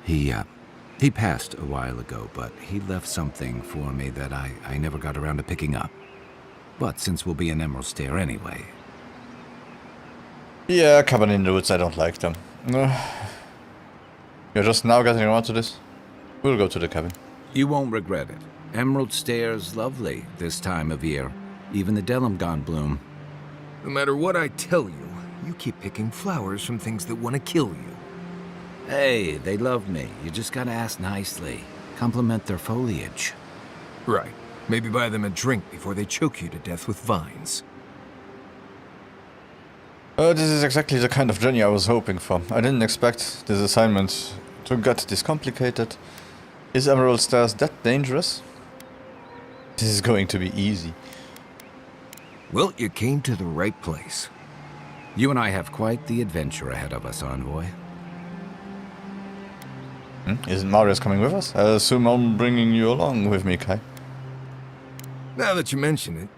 He passed a while ago, but he left something for me that I never got around to picking up. But since we'll be in Emerald Stair anyway... Yeah, cabin in the woods, I don't like them. You're just now getting around to this? We'll go to the cabin. You won't regret it. Emerald Stair's lovely this time of year. Even the Delimgon bloom. No matter what I tell you, you keep picking flowers from things that want to kill you. Hey, they love me. You just gotta ask nicely. Compliment their foliage. Right. Maybe buy them a drink before they choke you to death with vines. This is exactly the kind of journey I was hoping for. I didn't expect this assignment to get this complicated. Is Emerald Stairs that dangerous? This is going to be easy. Well, you came to the right place. You and I have quite the adventure ahead of us, Envoy. Isn't Marius coming with us? I assume I'm bringing you along with me, Kai. Now that you mention it,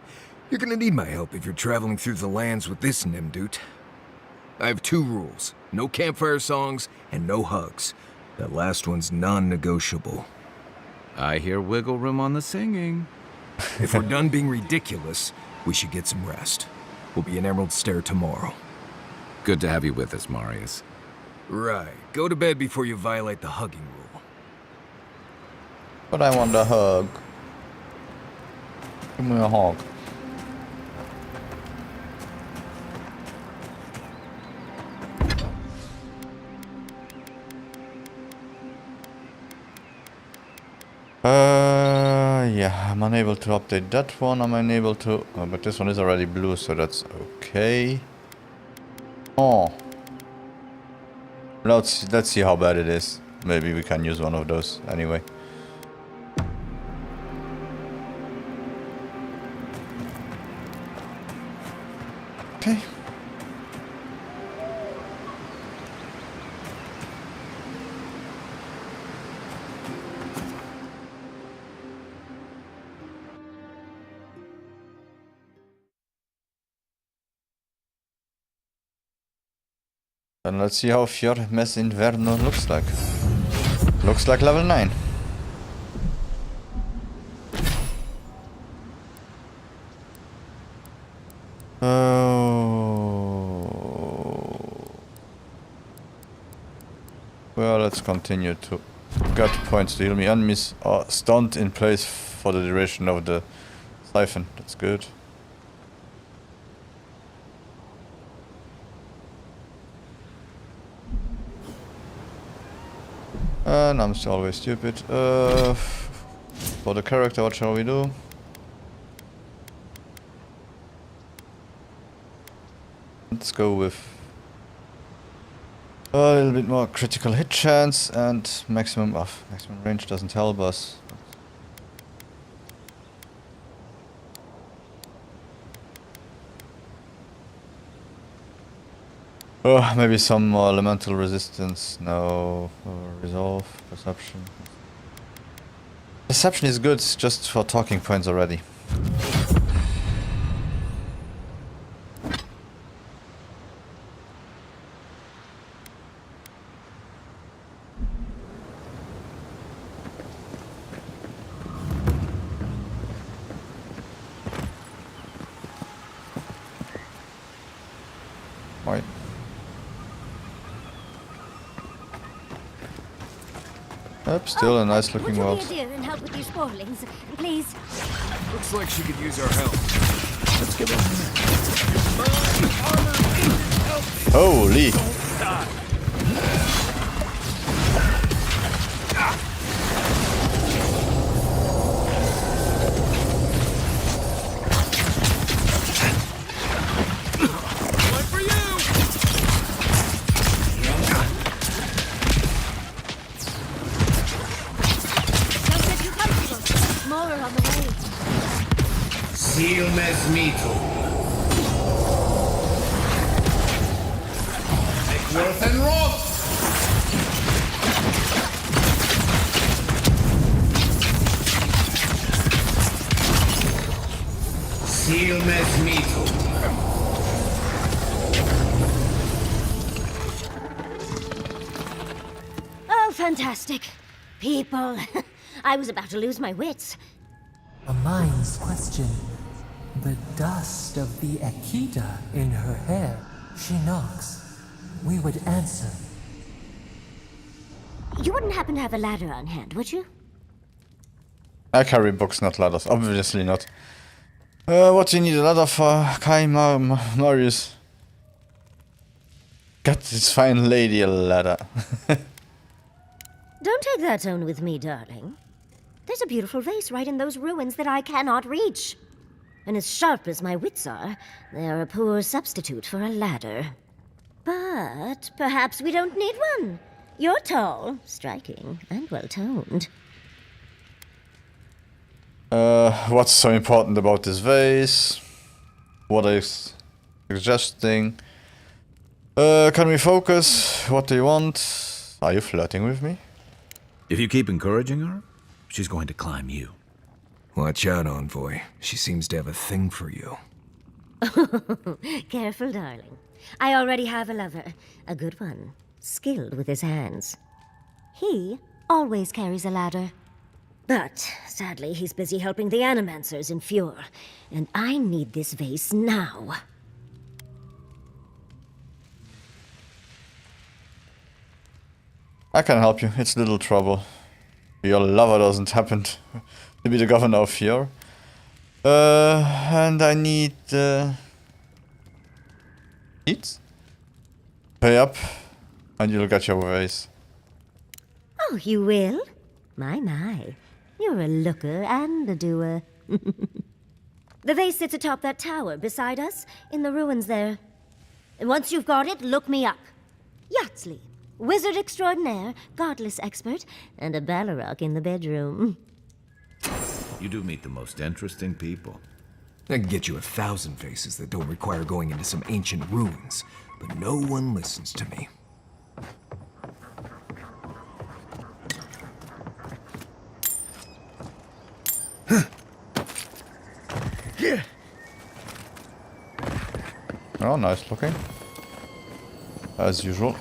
you're gonna need my help if you're traveling through the lands with this Nimdut. I have 2 rules. No campfire songs and no hugs. That last one's non-negotiable. I hear wiggle room on the singing. If we're done being ridiculous, we should get some rest. We'll be in Emerald Stair tomorrow. Good to have you with us, Marius. Right. Go to bed before you violate the hugging rule. But I want a hug. Give me a hug. Yeah, I'm unable to update that one. I'm unable to... Oh, but this one is already blue, so that's okay. Oh. Let's see how bad it is. Maybe we can use one of those anyway. Okay. And let's see how Fior Mess Inverno looks like. Looks like level 9. Well, let's continue to get points to heal me. Enemies are stunned in place for the duration of the siphon. That's good. And I'm still always stupid. For the character, what shall we do? Let's go with a little bit more critical hit chance and maximum range doesn't help us. Oh, maybe some more elemental resistance. No. Resolve. Perception. Perception is good just for talking points already. Right. Yep, still a nice looking world. What do and help with these spoilings, please? Looks like she could use our help. Let's give her Holy! Silmes mito. Eckworth and Roth. Silmes mito. Oh, fantastic. People. I was about to lose my wits. A mind's question. The dust of the Akita in her hair. She knocks. We would answer. You wouldn't happen to have a ladder on hand, would you? I carry books, not ladders. Obviously not. What do you need a ladder for? Kai Marius. Got this fine lady a ladder. Don't take that tone with me, darling. There's a beautiful vase right in those ruins that I cannot reach. And as sharp as my wits are, they're a poor substitute for a ladder. But perhaps we don't need one. You're tall, striking, and well-toned. What's so important about this vase? What is suggesting? Can we focus? What do you want? Are you flirting with me? If you keep encouraging her, she's going to climb you. Watch out, Envoy. She seems to have a thing for you. Careful, darling. I already have a lover. A good one. Skilled with his hands. He always carries a ladder. But, sadly, he's busy helping the Animancers in Fjord. And I need this vase now. I can help you. It's little trouble. Your lover doesn't happen to be the governor of Fjord. And I need... Eats? Pay up, and you'll get your vase. Oh, you will? My. You're a looker and a doer. The vase sits atop that tower beside us, in the ruins there. And once you've got it, look me up. Yatsley, wizard extraordinaire, godless expert, and a Balrog in the bedroom. You do meet the most interesting people. I can get you 1,000 faces that don't require going into some ancient ruins, but no one listens to me. Oh, nice looking. As usual.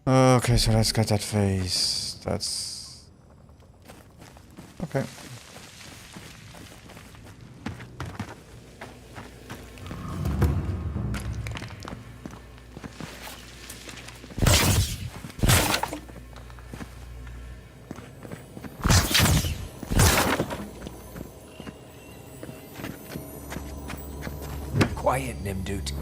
Okay, so let's get that face. That's... okay. Quiet, Nimdut.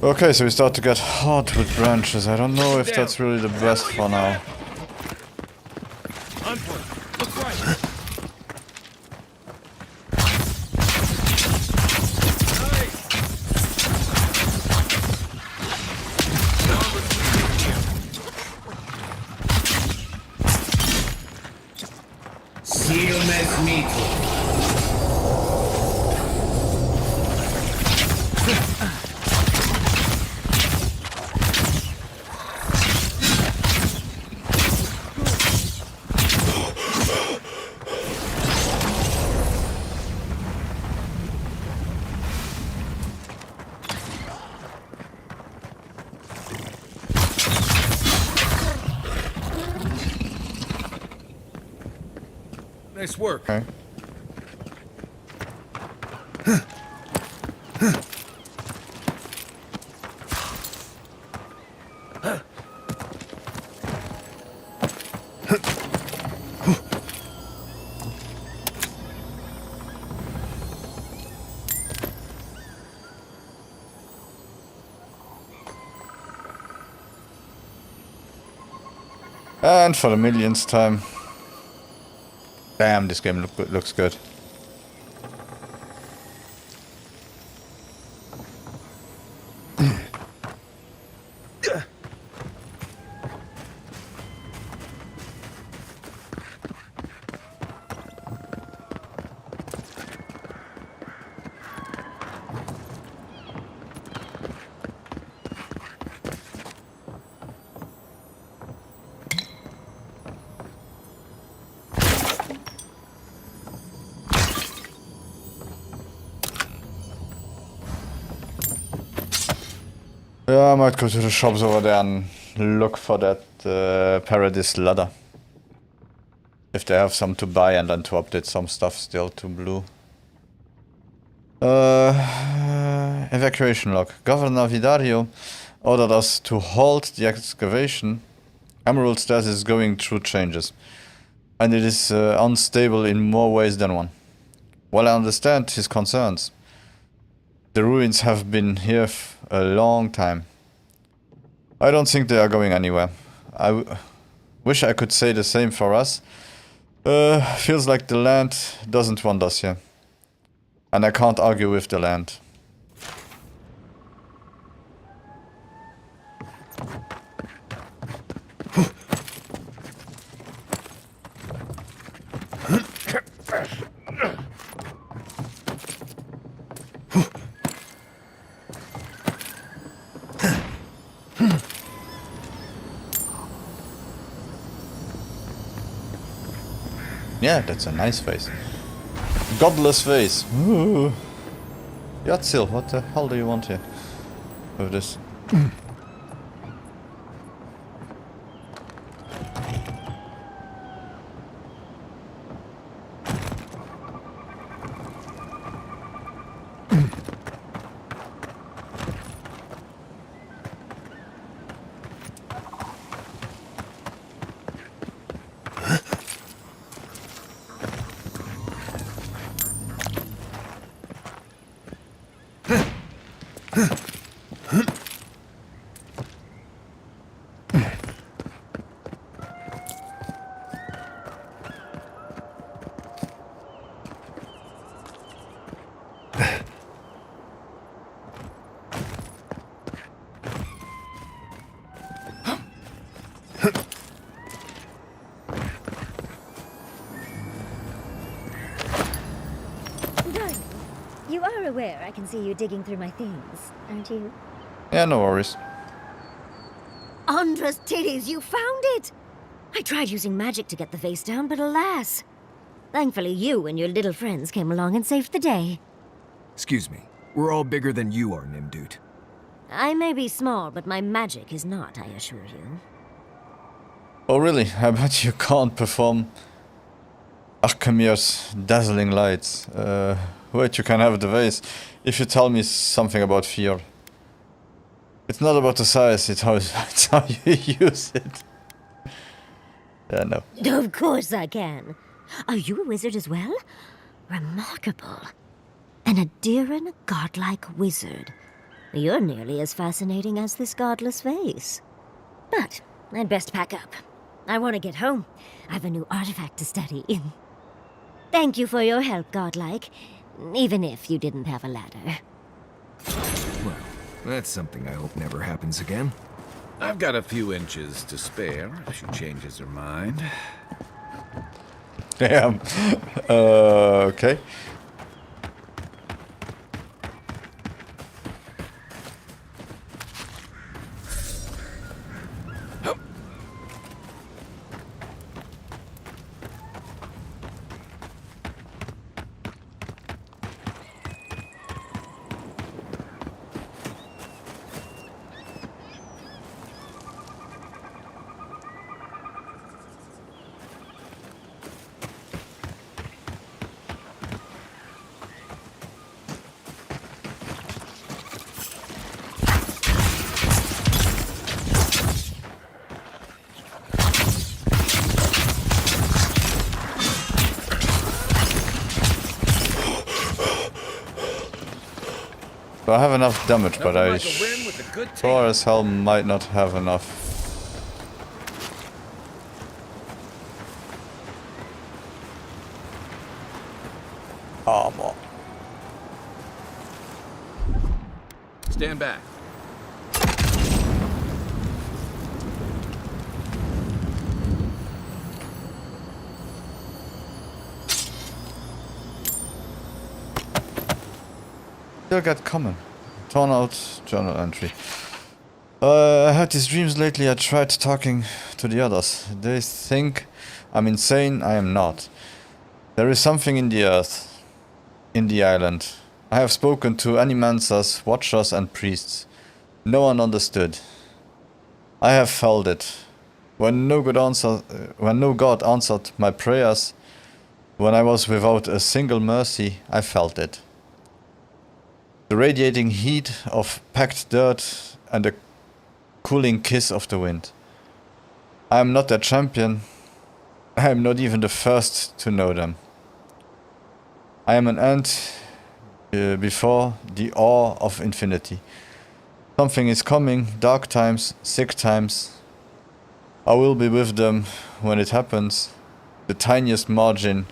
Okay, so we start to get hot with branches. I don't know if that's really the best for now. Nice work. Okay. And for the millionth time. Damn, this game looks good. Yeah, I might go to the shops over there and look for that Paradise ladder. If they have some to buy, and then to update some stuff still to blue. Evacuation log. Governor Vidario ordered us to halt the excavation. Emerald Stairs is going through changes, and it is unstable in more ways than one. While I understand his concerns, the ruins have been here a long time. I don't think they are going anywhere. I wish I could say the same for us. Feels like the land doesn't want us here. And I can't argue with the land. Yeah, that's a nice face. Godless face. Ooh. Yatsil, what the hell do you want here with this? Darling, you are aware I can see you digging through my things, aren't you? Yeah, no worries. Andra's titties, you found it! I tried using magic to get the vase down, but alas. Thankfully, you and your little friends came along and saved the day. Excuse me. We're all bigger than you are, Nimdut. I may be small, but my magic is not, I assure you. Oh really? I bet you can't perform Archimede's dazzling lights. Wait, you can have the vase if you tell me something about fear. It's not about the size, it's how you use it. Yeah, no. Of course I can. Are you a wizard as well? Remarkable. An Adiran godlike wizard. You're nearly as fascinating as this godless vase. But I'd best pack up. I want to get home. I've a new artifact to study. Thank you for your help, godlike. Even if you didn't have a ladder. Well, that's something I hope never happens again. I've got a few inches to spare if she changes her mind. Damn. Okay. So I have enough damage, but I sure as hell might not have enough. Armor. Stand back. Still get common. Torn out journal entry. I had these dreams lately. I tried talking to the others. They think I'm insane. I am not. There is something in the earth. In the island. I have spoken to animancers, watchers and priests. No one understood. I have felt it. When no God answered my prayers, when I was without a single mercy, I felt it. The radiating heat of packed dirt and the cooling kiss of the wind. I am not their champion. I am not even the first to know them. I am an ant before the awe of infinity. Something is coming, dark times, sick times. I will be with them when it happens, the tiniest margin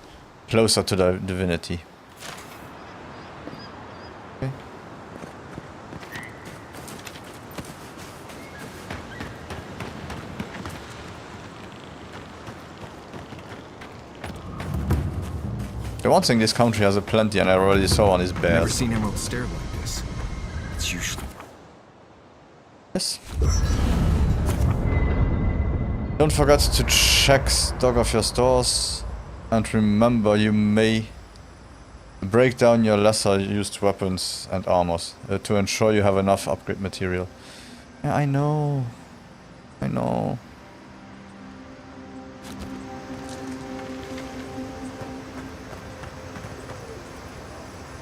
closer to the divinity. Okay. The one thing this country has a plenty, and I already saw on, is bears. Never seen Emerald stare like this. It's usually. Yes. Don't forget to check stock of your stores, and remember you may break down your lesser used weapons and armors to ensure you have enough upgrade material. Yeah, I know. I know.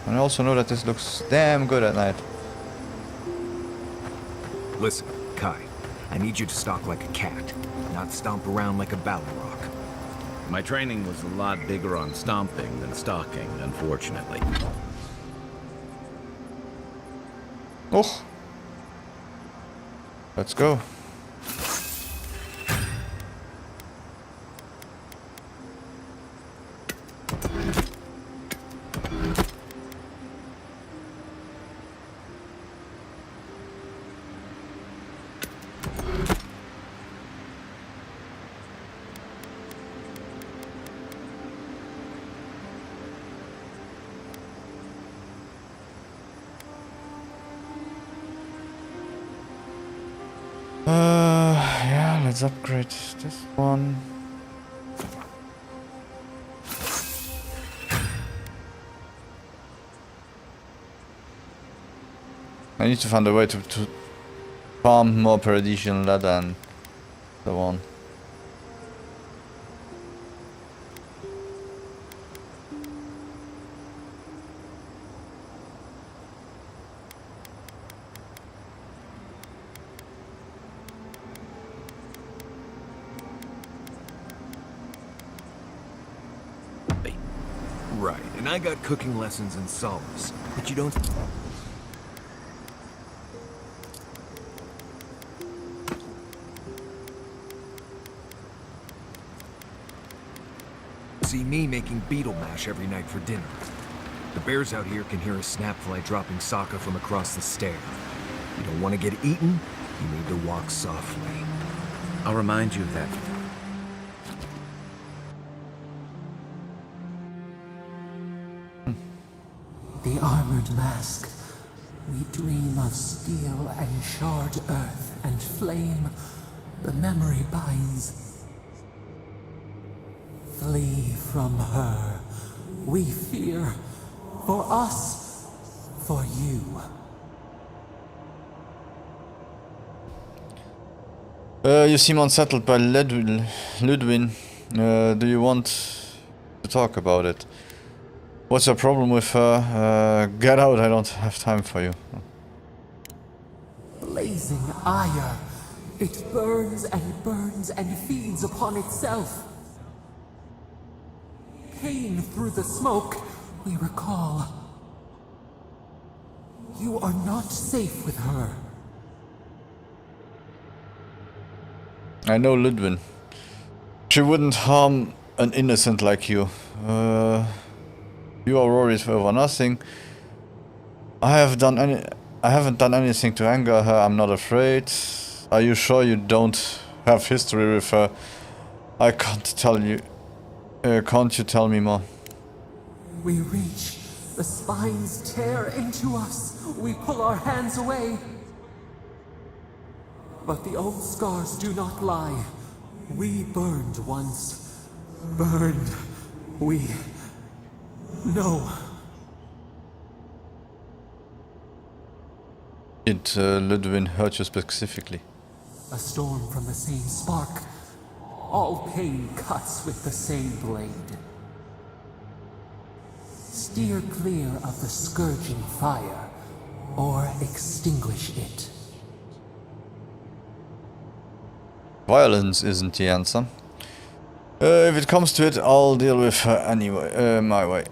And I also know that this looks damn good at night. Listen, Kai. I need you to stalk like a cat, not stomp around like a battle rock. My training was a lot bigger on stomping than stalking, unfortunately. Oh. Let's go. Yeah, let's upgrade this one. I need to find a way to farm more Paradisian leather and so on. Right, and I got cooking lessons in Solace, but you don't... see me making beetle mash every night for dinner. The bears out here can hear a snapfly dropping sokka from across the stair. You don't want to get eaten, you need to walk softly. I'll remind you of that. The armored mask. We dream of steel and charred earth and flame. The memory binds. Flee from her. We fear. For us. For you. You seem unsettled by Ludwin. Do you want to talk about it? What's your problem with her? Get out, I don't have time for you. Blazing ire. It burns and feeds upon itself. Pain through the smoke, we recall. You are not safe with her. I know Ludwin. She wouldn't harm an innocent like you. You are worried over nothing. I haven't done anything to anger her. I'm not afraid. Are you sure you don't have history with her? I can't tell you. Can't you tell me more? We reach. The spines tear into us. We pull our hands away. But the old scars do not lie. We burned once. Burned. We... No. Did Ludwin hurt you specifically? A storm from the same spark. All pain cuts with the same blade. Steer clear of the scourging fire, or extinguish it. Violence isn't the answer. If it comes to it, I'll deal with her anyway, my way.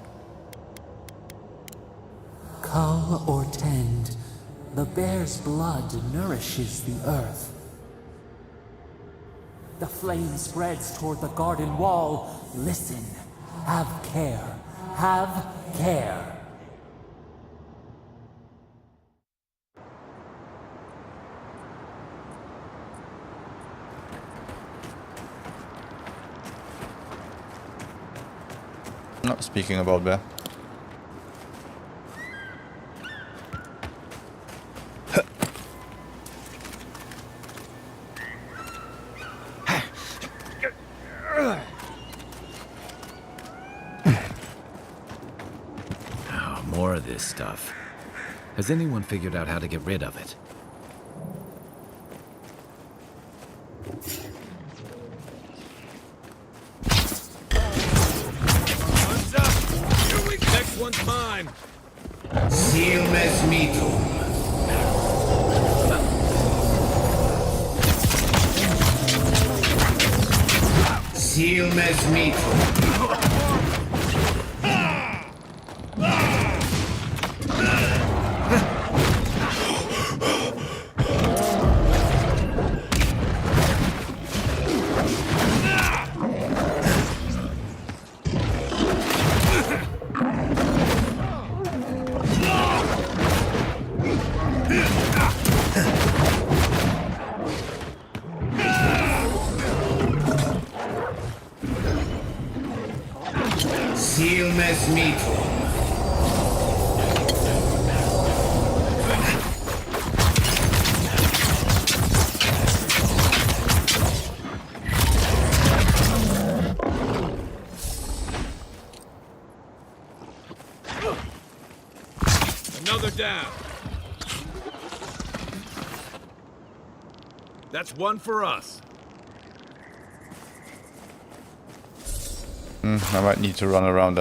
Cull or tend, the bear's blood nourishes the earth. The flame spreads toward the garden wall. Listen. Have care. Have care. Not speaking about bear. More of this stuff. Has anyone figured out how to get rid of it? Time's up! Here we go! Next one's mine! Seal mes mitum. Seal mes mitum. Seal mes mitum. down. That's one for us. I might need to run around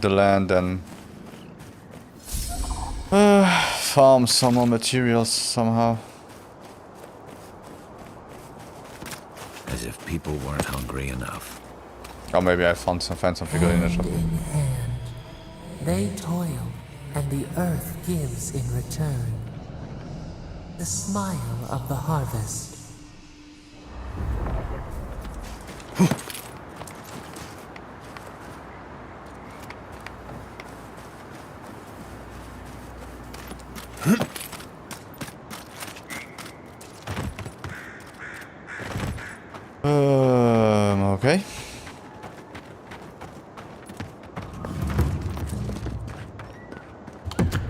the land and farm some more materials somehow. As if people weren't hungry enough. Or maybe I find something good in the shop. Hand in hand, they toil, and the earth gives in return. The smile of the harvest. Okay.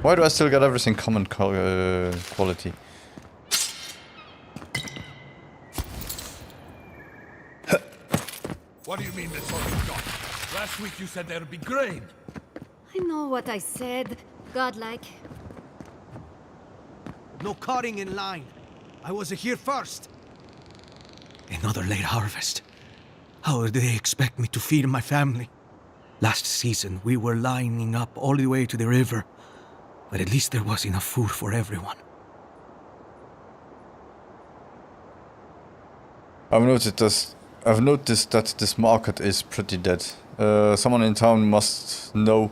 Why do I still get everything common quality? What do you mean that's all you've got? Last week you said there'd be grain. I know what I said. Godlike. No cutting in line. I was here first. Another late harvest. How do they expect me to feed my family? Last season, we were lining up all the way to the river, but at least there was enough food for everyone. I've noticed that this market is pretty dead. Someone in town must know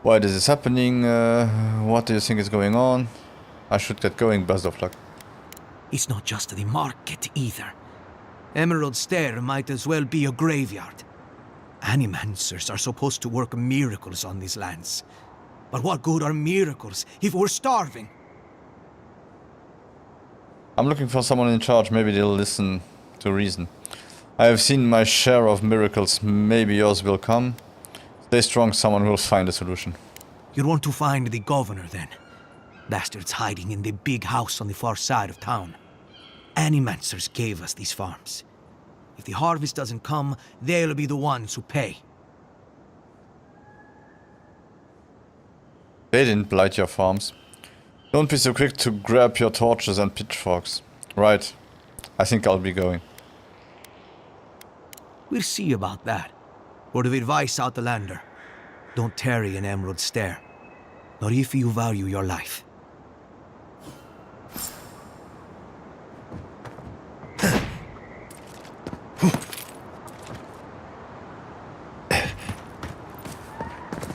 why this is happening. What do you think is going on? I should get going, best of luck. It's not just the market either. Emerald Stair might as well be a graveyard. Animancers are supposed to work miracles on these lands. But what good are miracles if we're starving? I'm looking for someone in charge, maybe they'll listen to reason. I have seen my share of miracles, maybe yours will come. Stay strong, someone will find a solution. You want to find the governor then? Bastard's hiding in the big house on the far side of town. Animancers gave us these farms. If the harvest doesn't come, they'll be the ones who pay. They didn't blight your farms. Don't be so quick to grab your torches and pitchforks. Right. I think I'll be going. We'll see about that. Word of advice, Outlander. Don't tarry in Emerald Stair. Not if you value your life.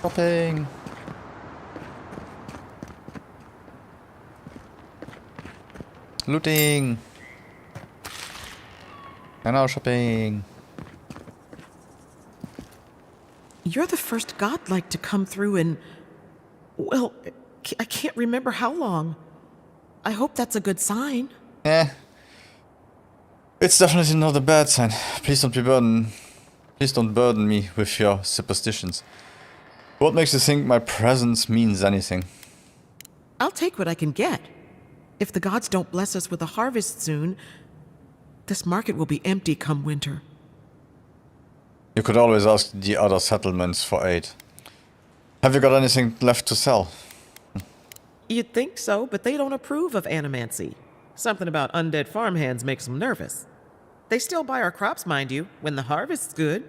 Shopping. Looting. And now shopping. You're the first godlike to come through in... well, I can't remember how long. I hope that's a good sign. Eh. It's definitely not a bad sign. Please don't burden me with your superstitions. What makes you think my presence means anything? I'll take what I can get. If the gods don't bless us with a harvest soon, this market will be empty come winter. You could always ask the other settlements for aid. Have you got anything left to sell? You'd think so, but they don't approve of animancy. Something about undead farmhands makes them nervous. They still buy our crops, mind you, when the harvest's good.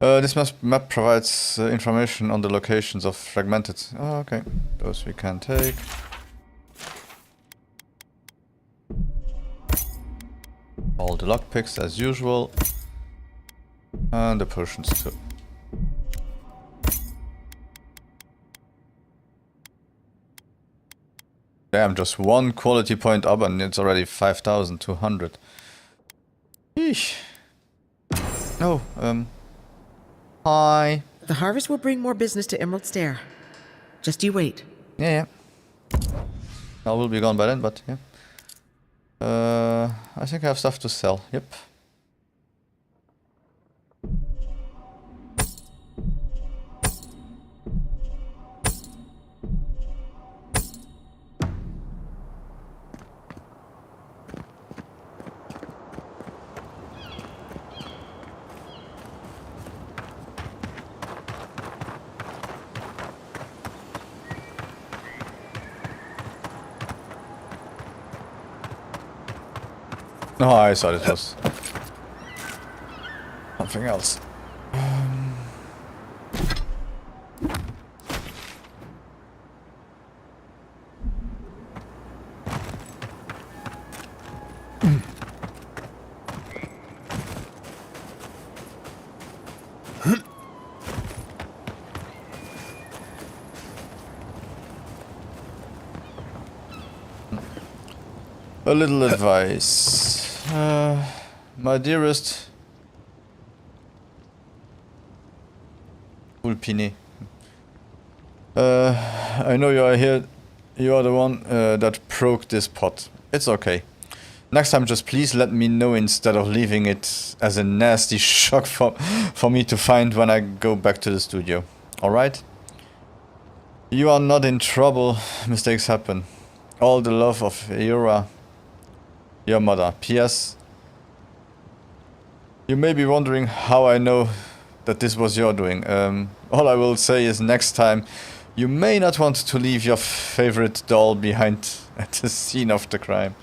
This map provides information on the locations of fragmented... Oh, okay. Those we can take. All the lockpicks as usual. And the potions too. Damn, just one quality point up and it's already 5,200. Eesh. No, Hi. The harvest will bring more business to Emerald Stair. Just you wait. Yeah. I will be gone by then, but yeah. I think I have stuff to sell. Yep. No, I thought it was something else. A little advice. My dearest Ulpine. I know you are here. You are the one that broke this pot. It's okay. Next time just please let me know instead of leaving it as a nasty shock for me to find when I go back to the studio. Alright? You are not in trouble. Mistakes happen. All the love of Eura. Your mother. P.S. You may be wondering how I know that this was your doing. All I will say is next time you may not want to leave your favorite doll behind at the scene of the crime.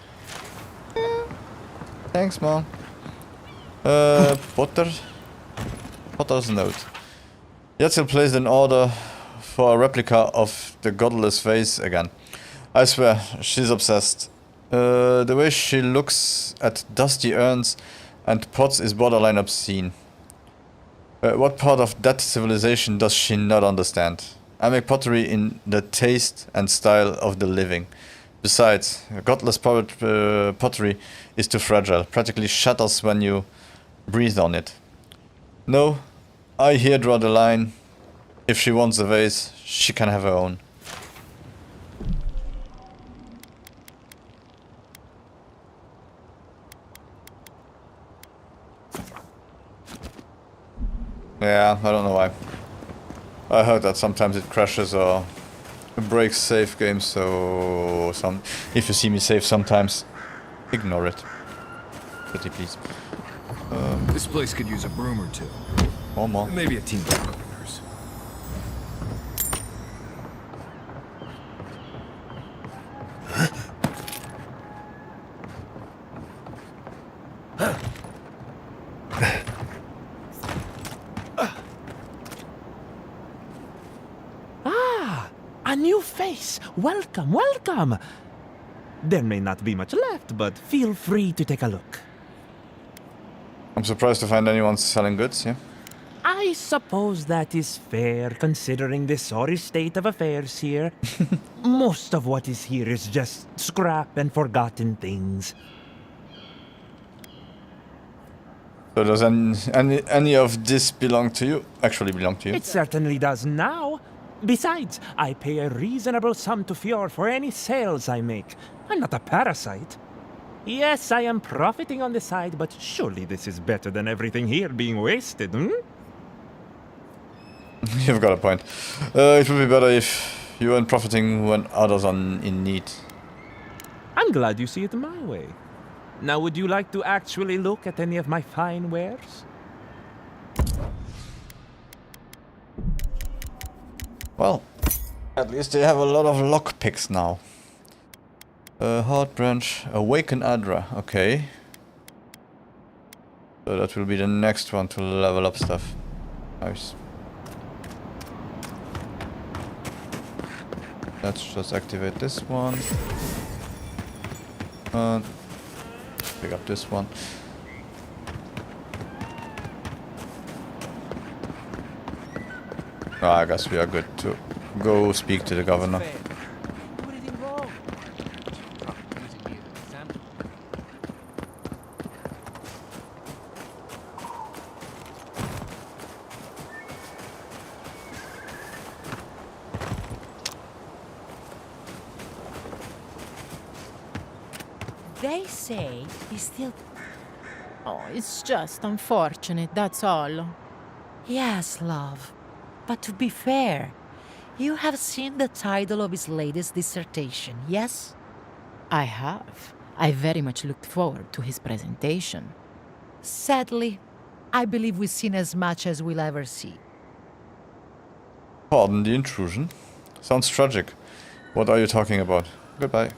Thanks, Mom. Potter's note. Yetzel placed an order for a replica of the godless vase again. I swear, she's obsessed. The way she looks at dusty urns and pots is borderline obscene. What part of that civilization does she not understand? I make pottery in the taste and style of the living. Besides, godless pottery is too fragile, practically shatters when you breathe on it. No, I here draw the line. If she wants a vase, she can have her own. Yeah, I don't know why. I heard that sometimes it crashes or breaks save games, so if you see me save sometimes, ignore it. Pretty please. This place could use a broom or two. One more. Maybe a team of gardeners. A new face! Welcome, welcome! There may not be much left, but feel free to take a look. I'm surprised to find anyone selling goods, yeah? I suppose that is fair, considering the sorry state of affairs here. Most of what is here is just scrap and forgotten things. So does any of this belong to you? Actually belong to you? It certainly does now. Besides, I pay a reasonable sum to Fjord for any sales I make. I'm not a parasite. Yes, I am profiting on the side, but surely this is better than everything here being wasted, hmm? You've got a point. It would be better if you weren't profiting when others are in need. I'm glad you see it my way. Now, would you like to actually look at any of my fine wares? Well, at least they have a lot of lockpicks now. Heart branch, awaken Adra, okay. So that will be the next one to level up stuff. Nice. Let's just activate this one. Pick up this one. I guess we are good to go speak to the governor. They say he's still... Oh, it's just unfortunate, that's all. Yes, love. But to be fair, you have seen the title of his latest dissertation, yes? I have. I very much looked forward to his presentation. Sadly, I believe we've seen as much as we'll ever see. Pardon the intrusion. Sounds tragic. What are you talking about? Goodbye.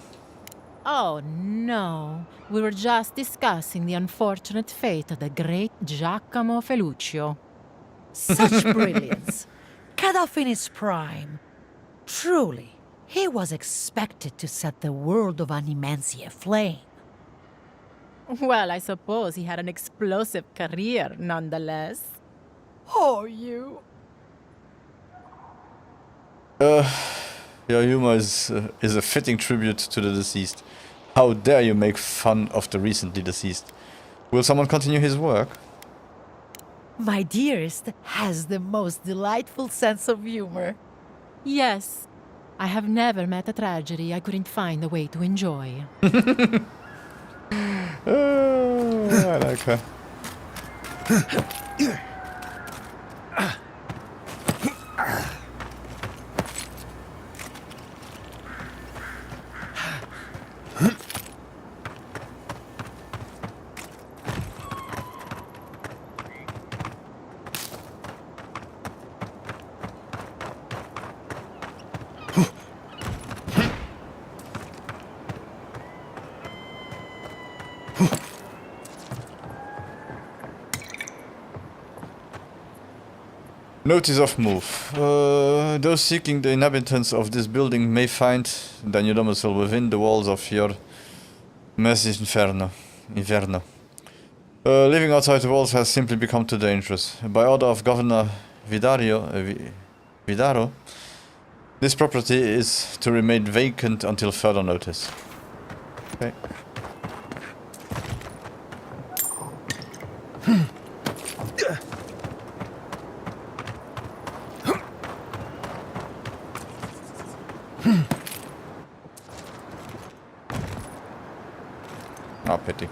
Oh, no. We were just discussing the unfortunate fate of the great Giacomo Feluccio. Such brilliance. Cut off in his prime. Truly, he was expected to set the world of Animancy aflame. Well, I suppose he had an explosive career, nonetheless. Oh, you. Your humor is a fitting tribute to the deceased. How dare you make fun of the recently deceased? Will someone continue his work? My dearest has the most delightful sense of humor. Yes. I have never met a tragedy I couldn't find a way to enjoy. I like her. Notice of move. Those seeking the inhabitants of this building may find the new domicile within the walls of your Messis Inferno. Living outside the walls has simply become too dangerous. By order of Governor Vidaro, this property is to remain vacant until further notice. Okay. Ah, pity.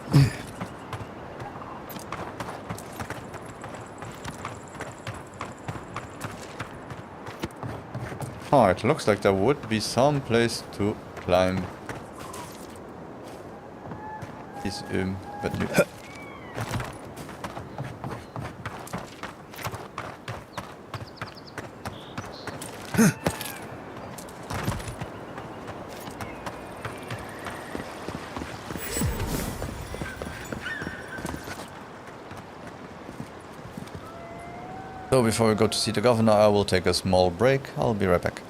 Oh, it looks like there would be some place to climb. Is but you. So before we go to see the governor, I will take a small break. I'll be right back.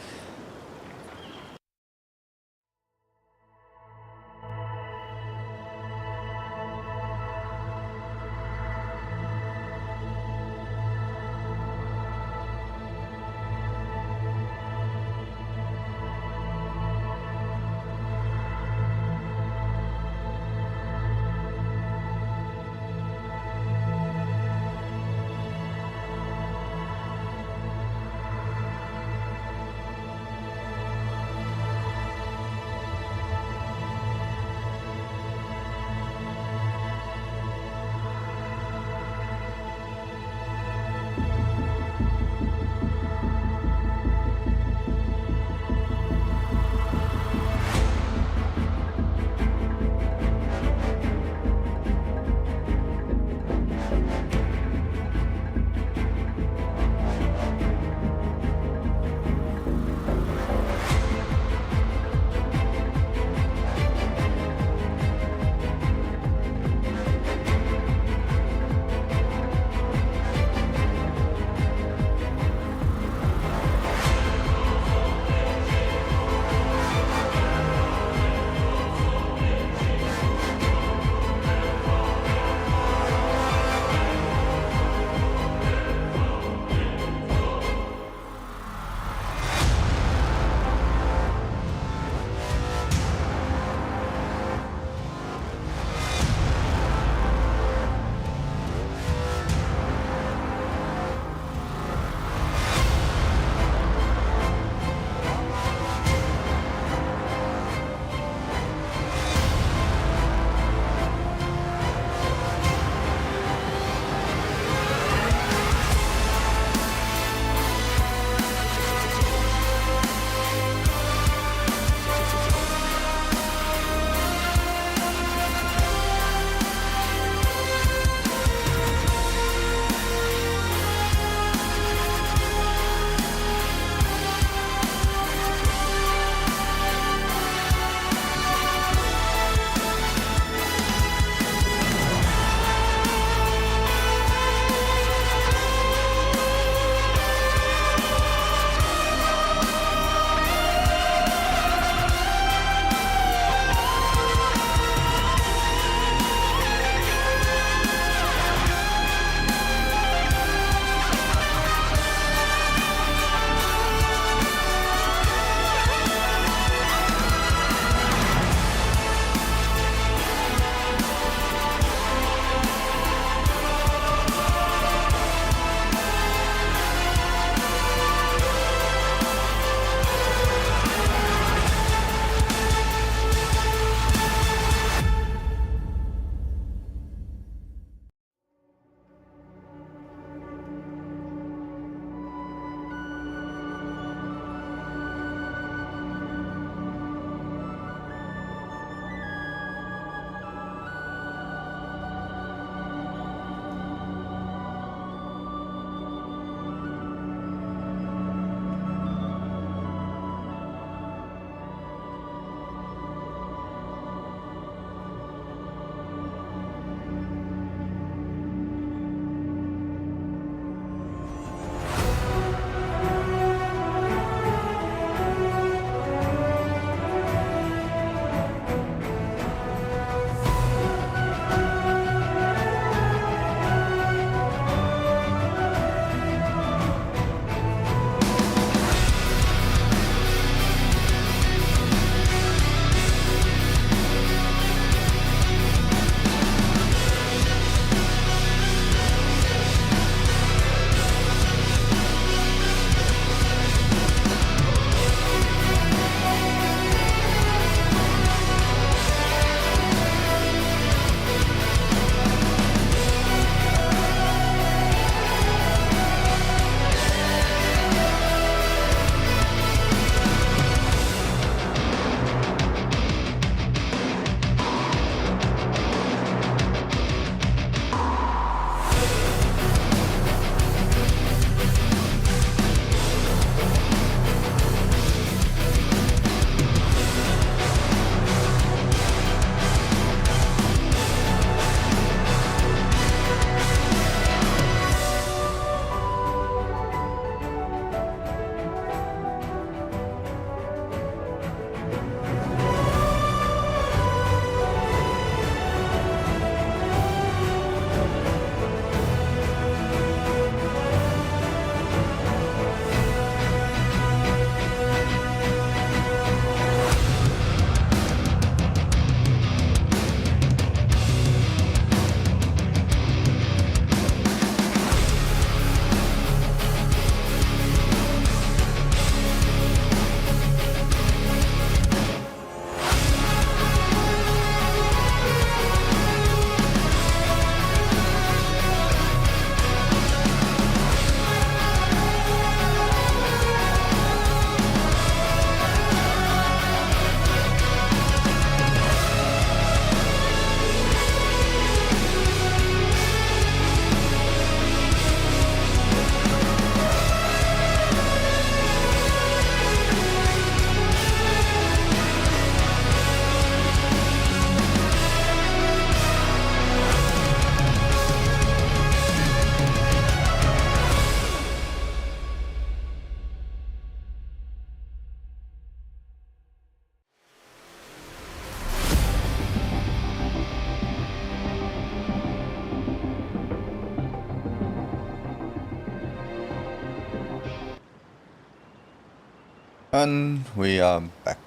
And we are back.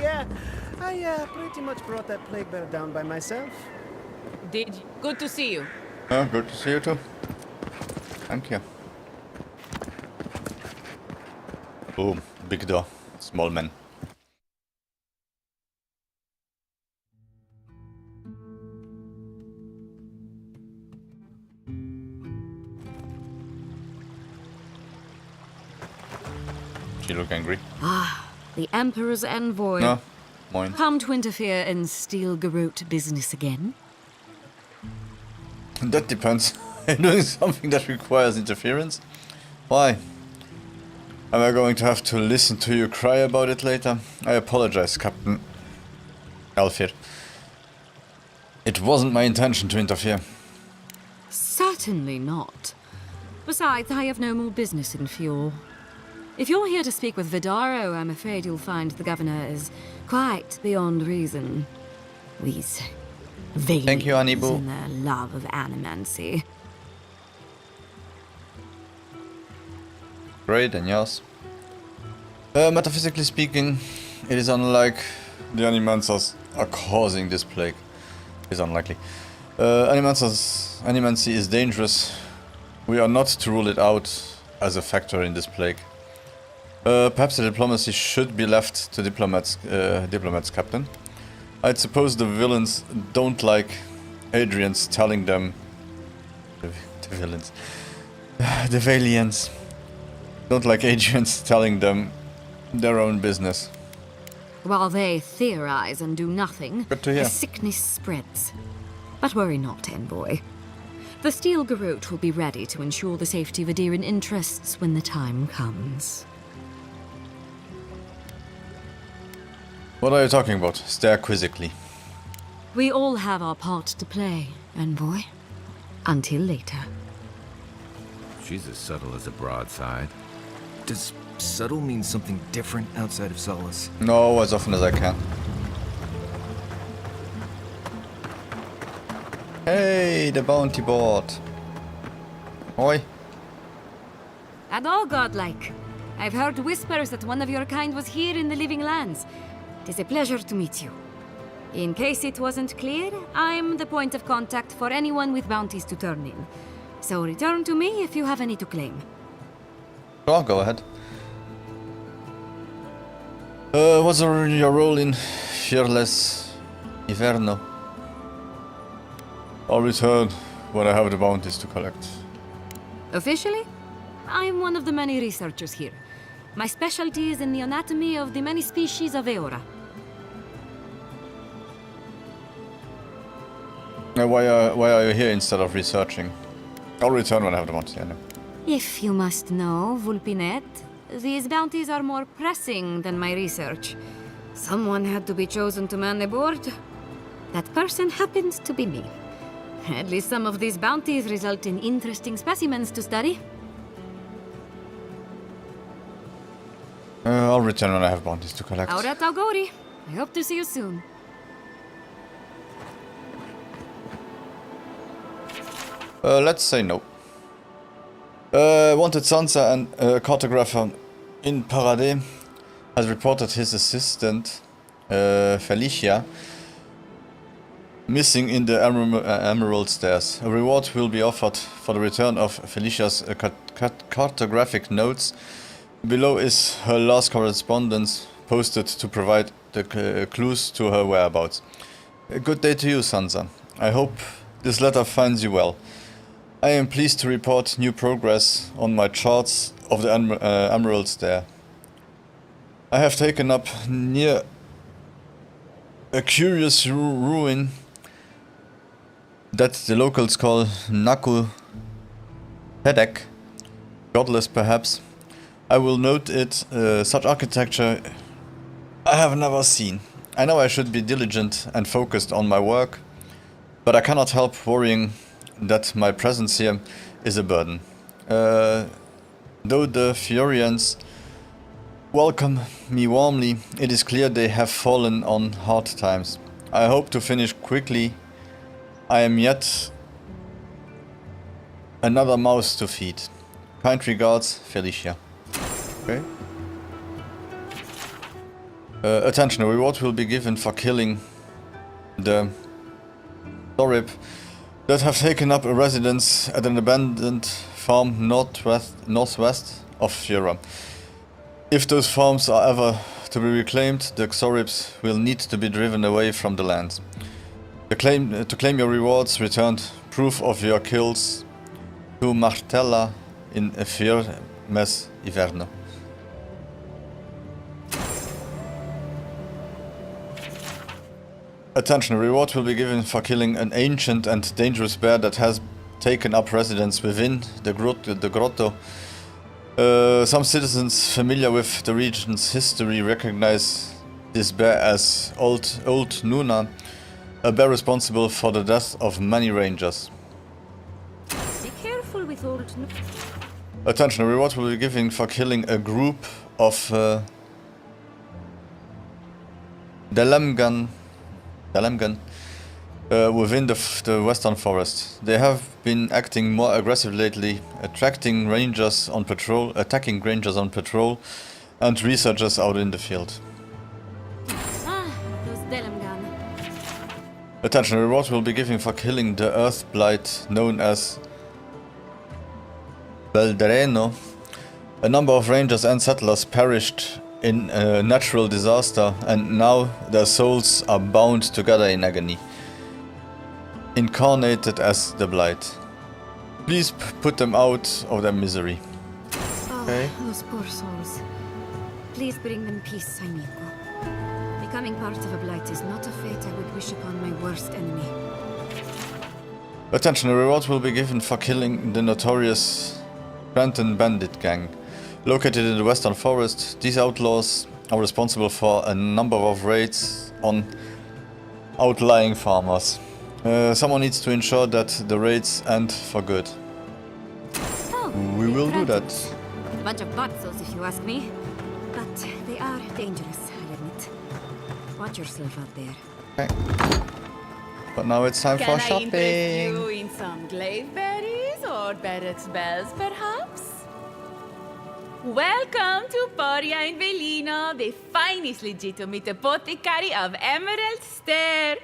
Yeah, I pretty much brought that plague bear down by myself. Did you? Good to see you. Good to see you too. Thank you. Boom. Big door. Small man. She look angry. Ah, the Emperor's envoy. No, moin. Come to interfere in Steel Garrote business again? That depends. Doing something that requires interference? Why? Am I going to have to listen to you cry about it later? I apologize, Captain Alfir. It wasn't my intention to interfere. Certainly not. Besides, I have no more business in Fjord. If you're here to speak with Vidaro, I'm afraid you'll find the governor is quite beyond reason. These Valians Thank you, Anibu. and their love of animancy. Great, and yours? Metaphysically speaking, it is unlike the Animancers are causing this plague. It's unlikely. Animancy is dangerous. We are not to rule it out as a factor in this plague. Perhaps the diplomacy should be left to diplomats, Captain. I'd suppose the villains don't like Adrian's telling them... The villains... The Valians don't like Adrian's telling them their own business. While they theorize and do nothing, Good to hear. the sickness spreads. But worry not, envoy. The Steel Garrote will be ready to ensure the safety of Adiran interests when the time comes. What are you talking about? Stare quizzically. We all have our part to play, envoy. Until later. She's as subtle as a broadside. Does subtle mean something different outside of Solace? No, as often as I can. Hey, the bounty board. Oi. And all godlike. I've heard whispers that one of your kind was here in the Living Lands. It is a pleasure to meet you. In case it wasn't clear, I'm the point of contact for anyone with bounties to turn in. So return to me if you have any to claim. Sure, go ahead. What's your role in Fearless Inferno? I'll return when I have the bounties to collect. Officially, I'm one of the many researchers here. My specialty is in the anatomy of the many species of Eora. Why are you here instead of researching? I'll return when I have the bounties, yeah, no. If you must know, Vulpinet, these bounties are more pressing than my research. Someone had to be chosen to man the board. That person happened to be me. At least some of these bounties result in interesting specimens to study. I'll return when I have bounties to collect. Aurat Algori. I hope to see you soon. Let's say no. Wanted Sansa and cartographer in Paradis has reported his assistant, Felicia, missing in the Emerald Stairs. A reward will be offered for the return of Felicia's cartographic notes. Below is her last correspondence posted to provide the clues to her whereabouts. A good day to you, Sansa. I hope this letter finds you well. I am pleased to report new progress on my charts of the Emerald Stair. I have taken up near a curious ruin that the locals call Naku Pedek, godless perhaps. I will note it, such architecture I have never seen. I know I should be diligent and focused on my work, but I cannot help worrying that my presence here is a burden. Though the Furians welcome me warmly, it is clear they have fallen on hard times. I hope to finish quickly. I am yet another mouse to feed. Kind regards, Felicia. Okay. Attention, a reward will be given for killing the Thorib that have taken up a residence at an abandoned farm northwest of Fura. If those farms are ever to be reclaimed, the Xoribs will need to be driven away from the land. To claim your rewards, return proof of your kills to Martella in Fir Mes Iverno. Attention, a reward will be given for killing an ancient and dangerous bear that has taken up residence within the grotto. Some citizens familiar with the region's history recognize this bear as Old Nuna, a bear responsible for the death of many rangers. Be careful with Old Nuna. Attention, a reward will be given for killing a group of Dalemgan within the Western Forest. They have been acting more aggressive lately, attacking rangers on patrol, and researchers out in the field. Those Delemgan. Attention, a reward will be given for killing the Earth Blight known as Beldereno. A number of rangers and settlers perished in a natural disaster, and now their souls are bound together in agony, incarnated as the Blight. Please put them out of their misery. Okay. Those poor souls. Please bring them peace, amigo. Becoming part of a Blight is not a fate I would wish upon my worst enemy. Attention, a reward will be given for killing the notorious Trenton Bandit Gang. Located in the Western Forest, these outlaws are responsible for a number of raids on outlying farmers. Someone needs to ensure that the raids end for good. We will do that. A bunch of butzos, if you ask me. But they are dangerous, I'll admit. Watch yourself out there. Okay. But now it's time for shopping. Can I interest you in some glaveberries or Barrett's bells, perhaps? Welcome to Poria in Velino, the finest legitimate apothecary of Emerald Stair.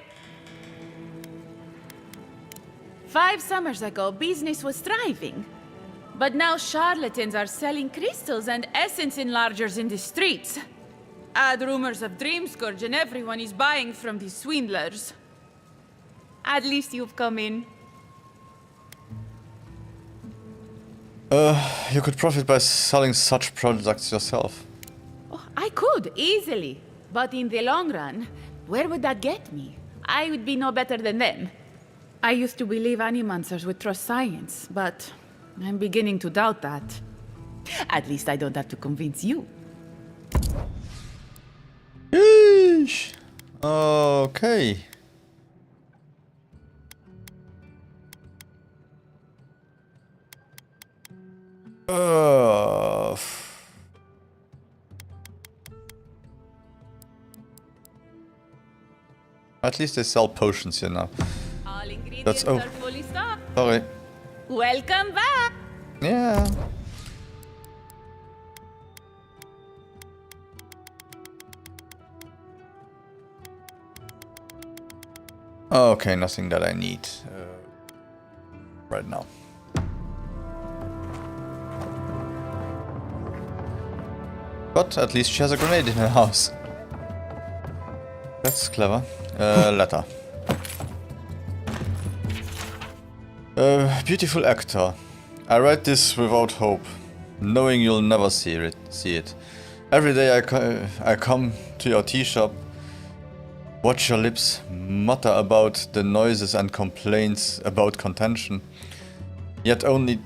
5 summers ago, business was thriving. But now charlatans are selling crystals and essence enlargers in the streets. Add rumors of Dreamscourge and everyone is buying from these swindlers. At least you've come in. You could profit by selling such products yourself. Oh, I could, easily. But in the long run, where would that get me? I would be no better than them. I used to believe animancers would trust science, but I'm beginning to doubt that. At least I don't have to convince you. Yeesh. Okay. At least they sell potions here now. All ingredients That's are fully stocked. Sorry. Welcome back. Yeah. Okay, nothing that I need right now. But at least she has a grenade in her house. That's clever. Letter. Beautiful actor. I write this without hope, knowing you'll never see it. Every day I come to your tea shop, watch your lips mutter about the noises and complaints about contention. Yet the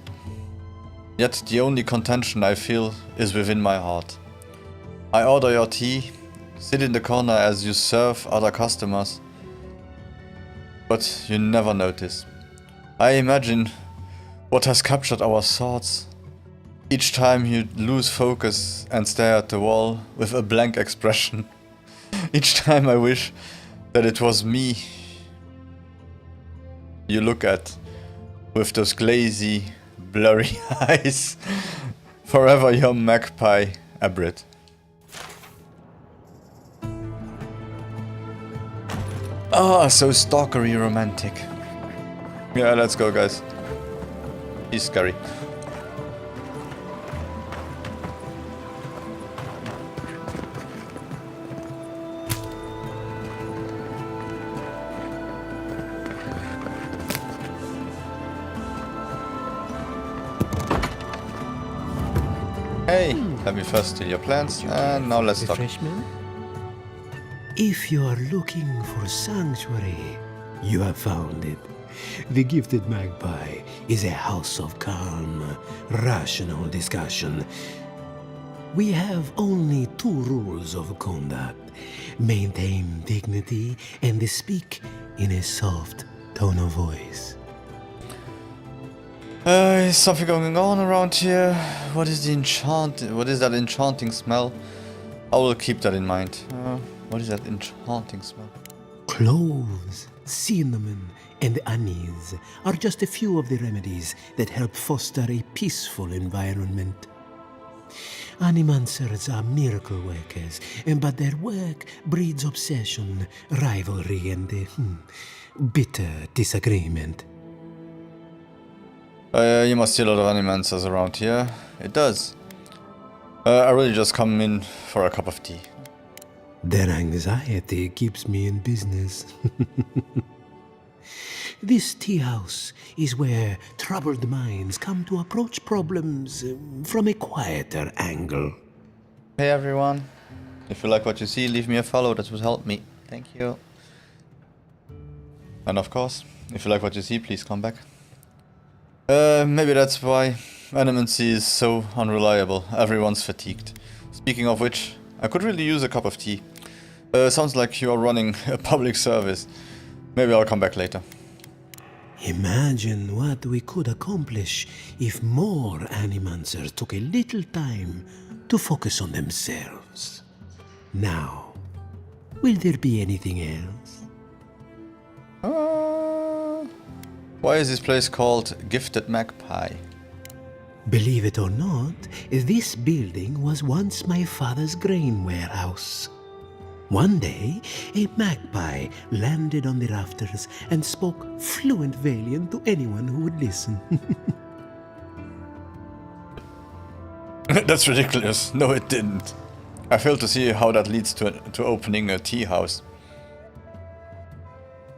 only contention I feel is within my heart. I order your tea, sit in the corner as you serve other customers, but you never notice. I imagine what has captured our thoughts. Each time you lose focus and stare at the wall with a blank expression. Each time I wish that it was me you look at with those glazy, blurry eyes. Forever your magpie, Abrit. Ah, so stalkery romantic. Yeah, let's go, guys. He's scary. Hey, let me first steal your plants, and now let's talk. If you are looking for sanctuary, you have found it. The Gifted Magpie is a house of calm, rational discussion. We have only 2 rules of conduct. Maintain dignity and speak in a soft tone of voice. Is something going on around here? What is that enchanting smell? I will keep that in mind. What is that enchanting smell? Cloves, cinnamon, and anise are just a few of the remedies that help foster a peaceful environment. Animancers are miracle workers, but their work breeds obsession, rivalry, and bitter disagreement. You must see a lot of animancers around here. It does. I really just come in for a cup of tea. Their anxiety keeps me in business. This tea house is where troubled minds come to approach problems from a quieter angle. Hey everyone. If you like what you see, leave me a follow. That would help me. Thank you. And of course, if you like what you see, please come back. Maybe that's why Animancy is so unreliable. Everyone's fatigued. Speaking of which, I could really use a cup of tea. Sounds like you are running a public service. Maybe I'll come back later. Imagine what we could accomplish if more Animancers took a little time to focus on themselves. Now, will there be anything else? Why is this place called Gifted Magpie? Believe it or not, this building was once my father's grain warehouse. One day, a magpie landed on the rafters and spoke fluent Valian to anyone who would listen. That's ridiculous. No, it didn't. I fail to see how that leads to opening a tea house.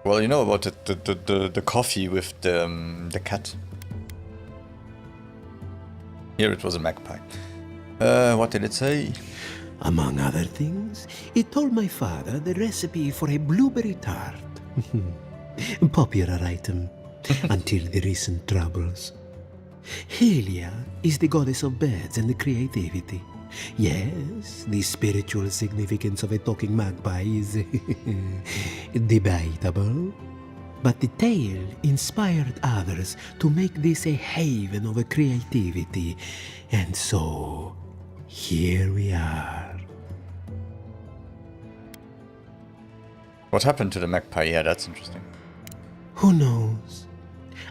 Well, you know about the coffee with the cat. Here it was a magpie. What did it say? Among other things, it told my father the recipe for a blueberry tart. Popular item until the recent troubles. Helia is the goddess of birds and creativity. Yes, the spiritual significance of a talking magpie is debatable. But the tale inspired others to make this a haven of creativity. And so, here we are. What happened to the magpie? Yeah, that's interesting. Who knows?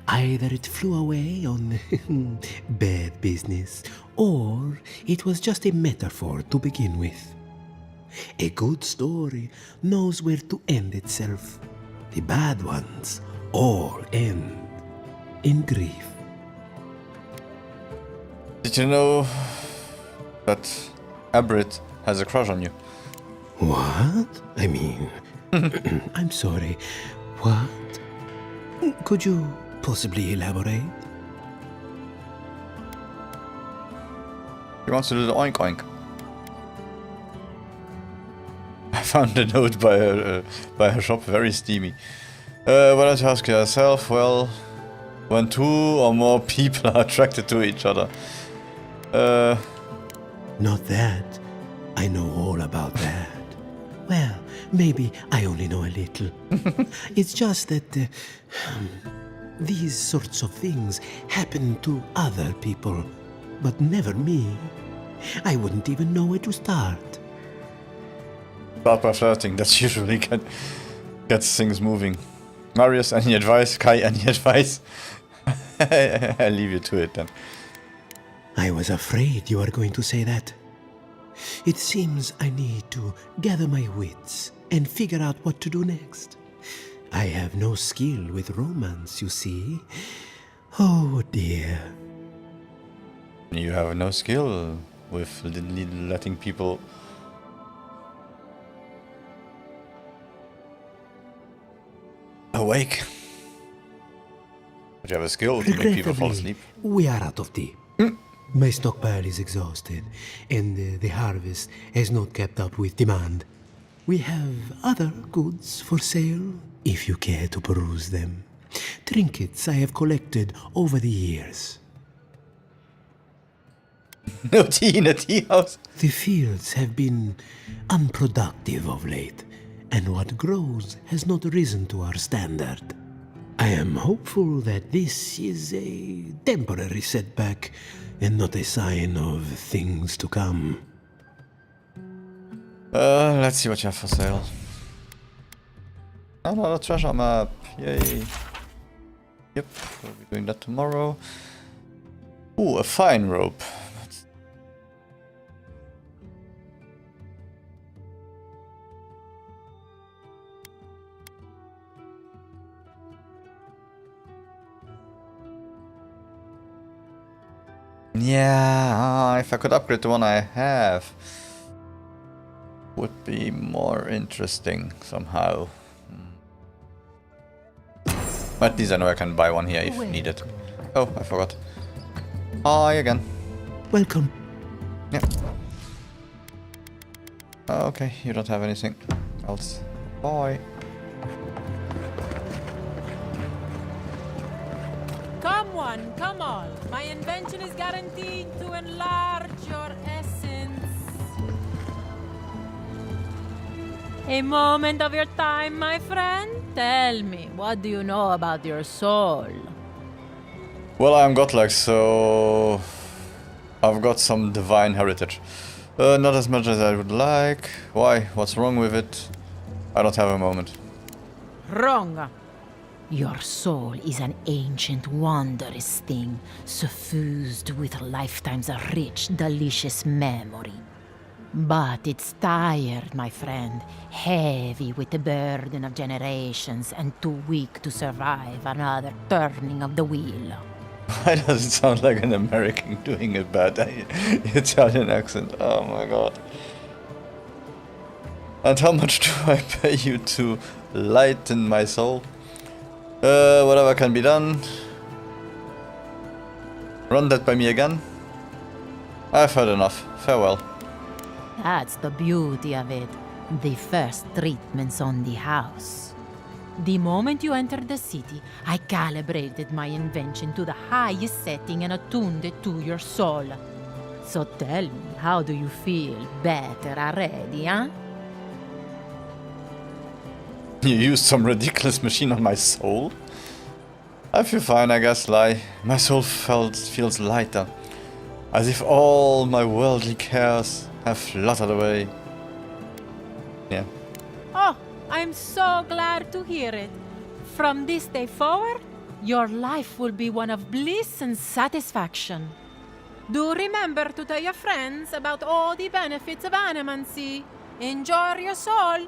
Either it flew away on bad business, or it was just a metaphor to begin with. A good story knows where to end itself. The bad ones all end in grief. Did you know that Abrit has a crush on you? What? I mean, I'm sorry. What? Could you possibly elaborate? He wants to do the oink oink. I found a note by her shop, very steamy. Why don't you ask yourself, well, when 2 or more people are attracted to each other. Not that. I know all about that. Well, maybe I only know a little. It's just that these sorts of things happen to other people, but never me. I wouldn't even know where to start. Start by flirting, that's usually gets things moving. Marius, any advice? Kai, any advice? I'll leave you to it then. I was afraid you were going to say that. It seems I need to gather my wits and figure out what to do next. I have no skill with romance, you see. Oh dear. You have no skill with letting people... awake. But you have a skill to make people fall asleep. We are out of tea. My stockpile is exhausted, and the harvest has not kept up with demand. We have other goods for sale, if you care to peruse them. Trinkets I have collected over the years. No tea in a tea house. The fields have been unproductive of late, and what grows has not risen to our standard. I am hopeful that this is a temporary setback and not a sign of things to come. Let's see what you have for sale. Another treasure map. Yay. Yep, we'll be doing that tomorrow. Ooh, a fine rope. Yeah, if I could upgrade the one I have, would be more interesting somehow. But at least I know I can buy one here if needed. Oh, I forgot. Hi again. Welcome. Yeah. Okay, you don't have anything else. Bye. Come on. My invention is guaranteed to enlarge your essence. A moment of your time, my friend. Tell me, what do you know about your soul? Well, I'm godlike, so I've got some divine heritage. Not as much as I would like. Why? What's wrong with it? I don't have a moment. Wrong. Your soul is an ancient, wondrous thing, suffused with lifetimes of rich, delicious memory. But it's tired, my friend, heavy with the burden of generations and too weak to survive another turning of the wheel. Why does it sound like an American doing a bad Italian accent? Oh my god. And how much do I pay you to lighten my soul? Whatever can be done. Run that by me again. I've heard enough. Farewell. That's the beauty of it. The first treatments on the house. The moment you entered the city, I calibrated my invention to the highest setting and attuned it to your soul. So tell me, how do you feel? Better already, huh? You used some ridiculous machine on my soul? I feel fine, I guess, lie. My soul feels lighter. As if all my worldly cares have fluttered away. Yeah. Oh, I'm so glad to hear it. From this day forward, your life will be one of bliss and satisfaction. Do remember to tell your friends about all the benefits of animancy. Enjoy your soul.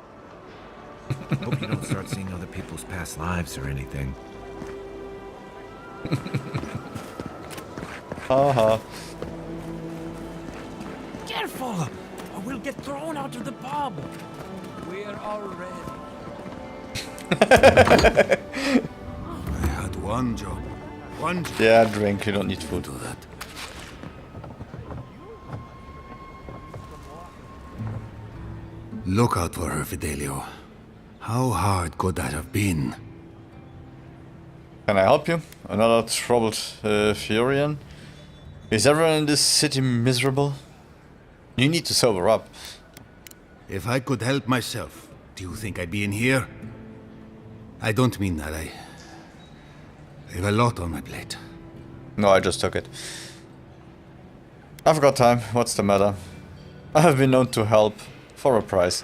Hope you don't start seeing other people's past lives or anything. Haha. Careful! Or we'll get thrown out of the pub. We're already. I had one job. One job. Yeah, drink, you don't need food. Do that. Look out for her, Fidelio. How hard could that have been? Can I help you? Another troubled Furian? Is everyone in this city miserable? You need to sober up. If I could help myself, do you think I'd be in here? I don't mean that. I have a lot on my plate. No, I just took it. I've got time. What's the matter? I have been known to help for a price.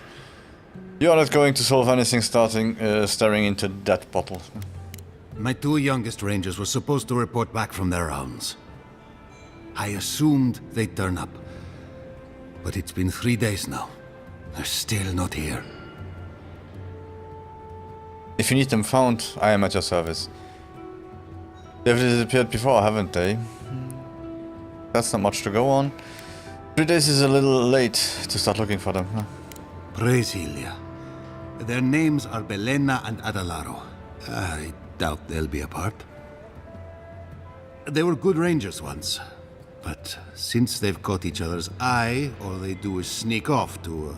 You are not going to solve anything staring into that bottle. My 2 youngest rangers were supposed to report back from their rounds. I assumed they'd turn up. But it's been 3 days now. They're still not here. If you need them found, I am at your service. They've disappeared before, haven't they? That's not much to go on. 3 days is a little late to start looking for them, huh? Praise Ilia. Their names are Belena and Adalaro. I doubt they'll be apart. They were good rangers once. But since they've caught each other's eye, all they do is sneak off to...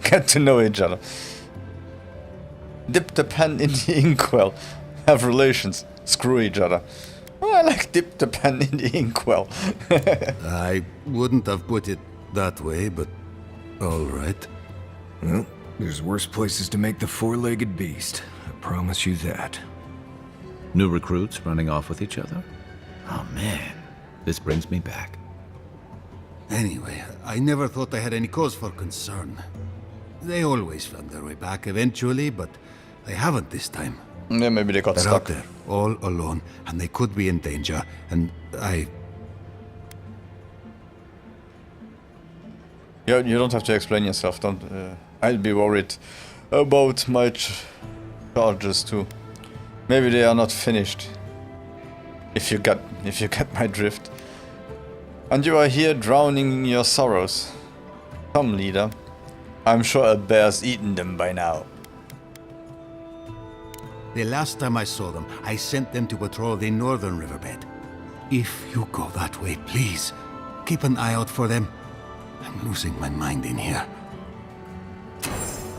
Get to know each other. Dip the pen in the inkwell. Have relations. Screw each other. Oh, I like dip the pen in the inkwell. I wouldn't have put it that way, but all right. Well, there's worse places to make the four-legged beast. I promise you that. New recruits running off with each other? Oh man, this brings me back. Anyway, I never thought I had any cause for concern. They always found their way back eventually, but they haven't this time. Yeah, maybe they got They're stuck. out there, all alone, and they could be in danger, and Yeah, you don't have to explain yourself. Don't. I'll be worried about my charges too. Maybe they are not finished. If you get my drift. And you are here drowning in your sorrows. Come, leader. I'm sure a bear's eaten them by now. The last time I saw them, I sent them to patrol the northern riverbed. If you go that way, please, keep an eye out for them. I'm losing my mind in here.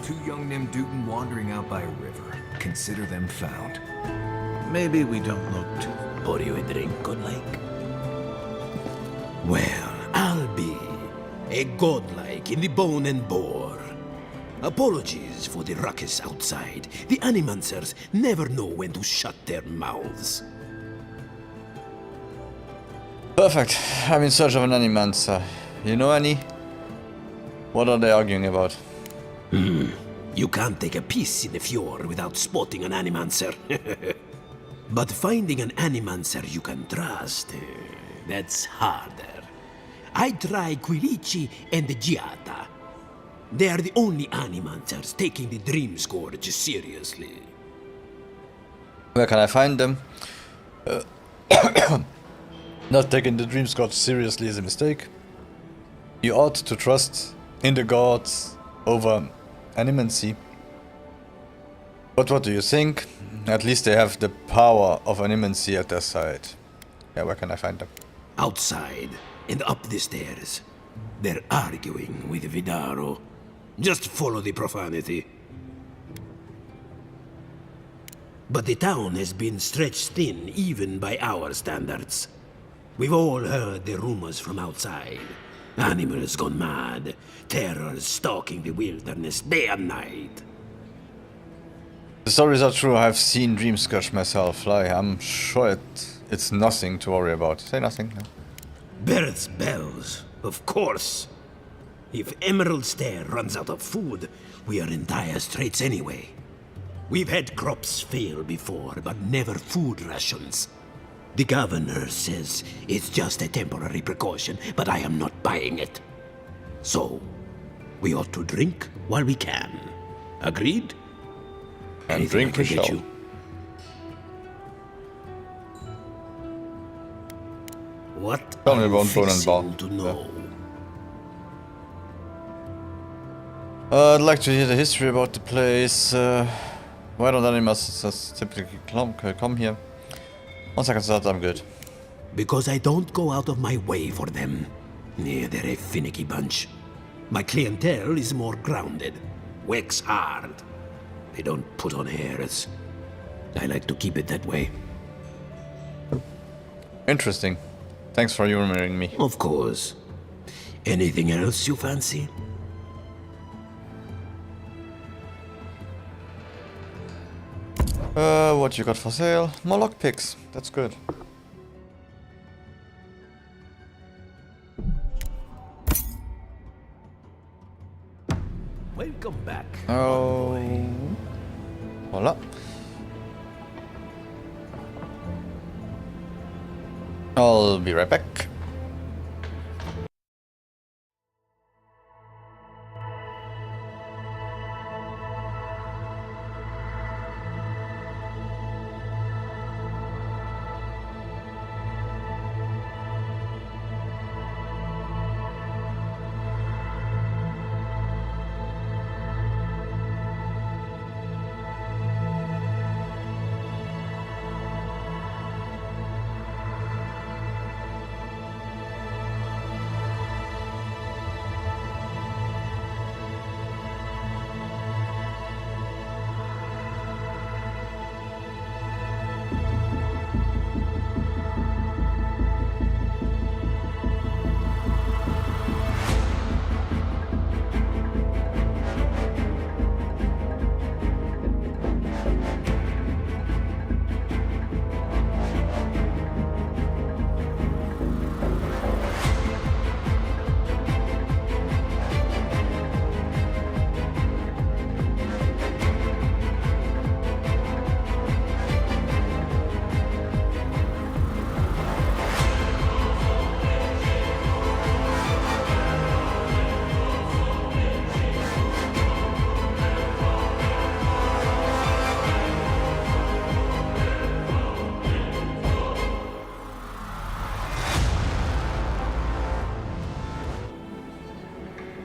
2 young Nimdutin wandering out by a river. Consider them found. Maybe we don't look too... Pour you a drink, godlike? Well, I'll be a godlike in the bone and bore. Apologies for the ruckus outside. The animancers never know when to shut their mouths. Perfect. I'm in search of an animancer. You know any? What are they arguing about? You can't take a piece in the fjord without spotting an animancer. But finding an animancer you can trust, that's harder. I try Quirici and Giata. They are the only animancers taking the Dream Scourge seriously. Where can I find them? Not taking the Dream Scourge seriously is a mistake. You ought to trust in the gods over animancy. But what do you think? At least they have the power of animancy at their side. Yeah, where can I find them? Outside and up the stairs. They're arguing with Vidaro. Just follow the profanity. But the town has been stretched thin even by our standards. We've all heard the rumors from outside. Animals gone mad. Terror stalking the wilderness day and night. The stories are true. I've seen Dream Scourge myself. I'm sure it's nothing to worry about. Say nothing. No. Birds' bells, of course. If Emerald Stair runs out of food, we are in dire straits anyway. We've had crops fail before, but never food rations. The governor says it's just a temporary precaution, but I am not buying it. So, we ought to drink while we can. Agreed? And Anything drink I we can get shall. you? What Tell me are you about Bone and fixing Bar. to know? I'd like to hear the history about the place. Why don't animals typically come here? 1 second start, I'm good. Because I don't go out of my way for them. Yeah, they're a finicky bunch. My clientele is more grounded. Works hard. They don't put on airs. I like to keep it that way. Interesting. Thanks for humoring me. Of course. Anything else you fancy? What you got for sale? More lockpicks. That's good. Welcome back. Oh, Voila. I'll be right back.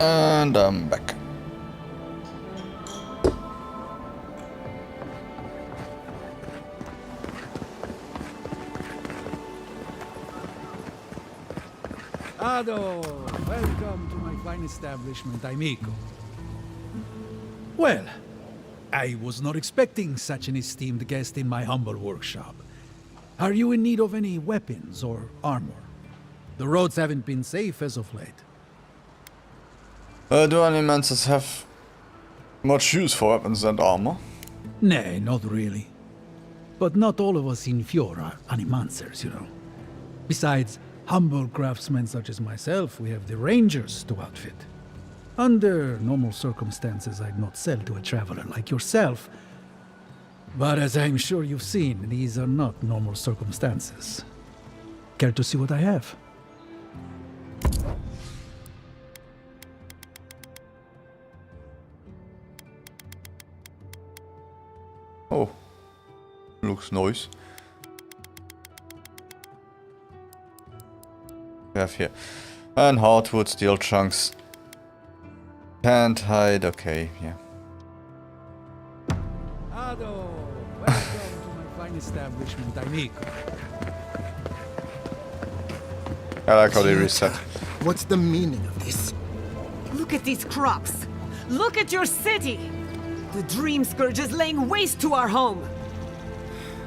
And I'm back. Ado, welcome to my fine establishment, amigo. Well, I was not expecting such an esteemed guest in my humble workshop. Are you in need of any weapons or armor? The roads haven't been safe as of late. Do animancers have much use for weapons and armor? Nay, not really. But not all of us in Fjord are animancers, you know. Besides, humble craftsmen such as myself, we have the rangers to outfit. Under normal circumstances, I'd not sell to a traveler like yourself. But as I'm sure you've seen, these are not normal circumstances. Care to see what I have? Oh, looks nice. We have here. And hardwood, steel chunks. Pant hide, okay, yeah. Ado, welcome to my fine establishment, amigo. I like how they reset. What's the meaning of this? Look at these crops. Look at your city. The Dream Scourge is laying waste to our home.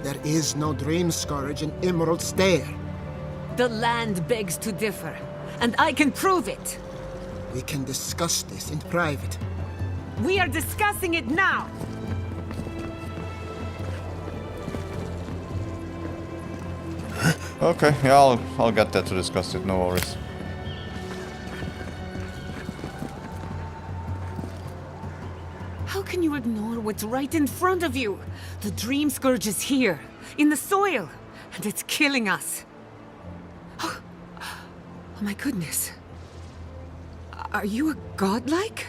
There is no Dream Scourge in Emerald Stair. The land begs to differ, and I can prove it. We can discuss this in private. We are discussing it now. Okay, yeah, I'll get there to discuss it, no worries. How can you ignore what's right in front of you? The Dream Scourge is here, in the soil, and it's killing us. Oh my goodness. Are you a godlike?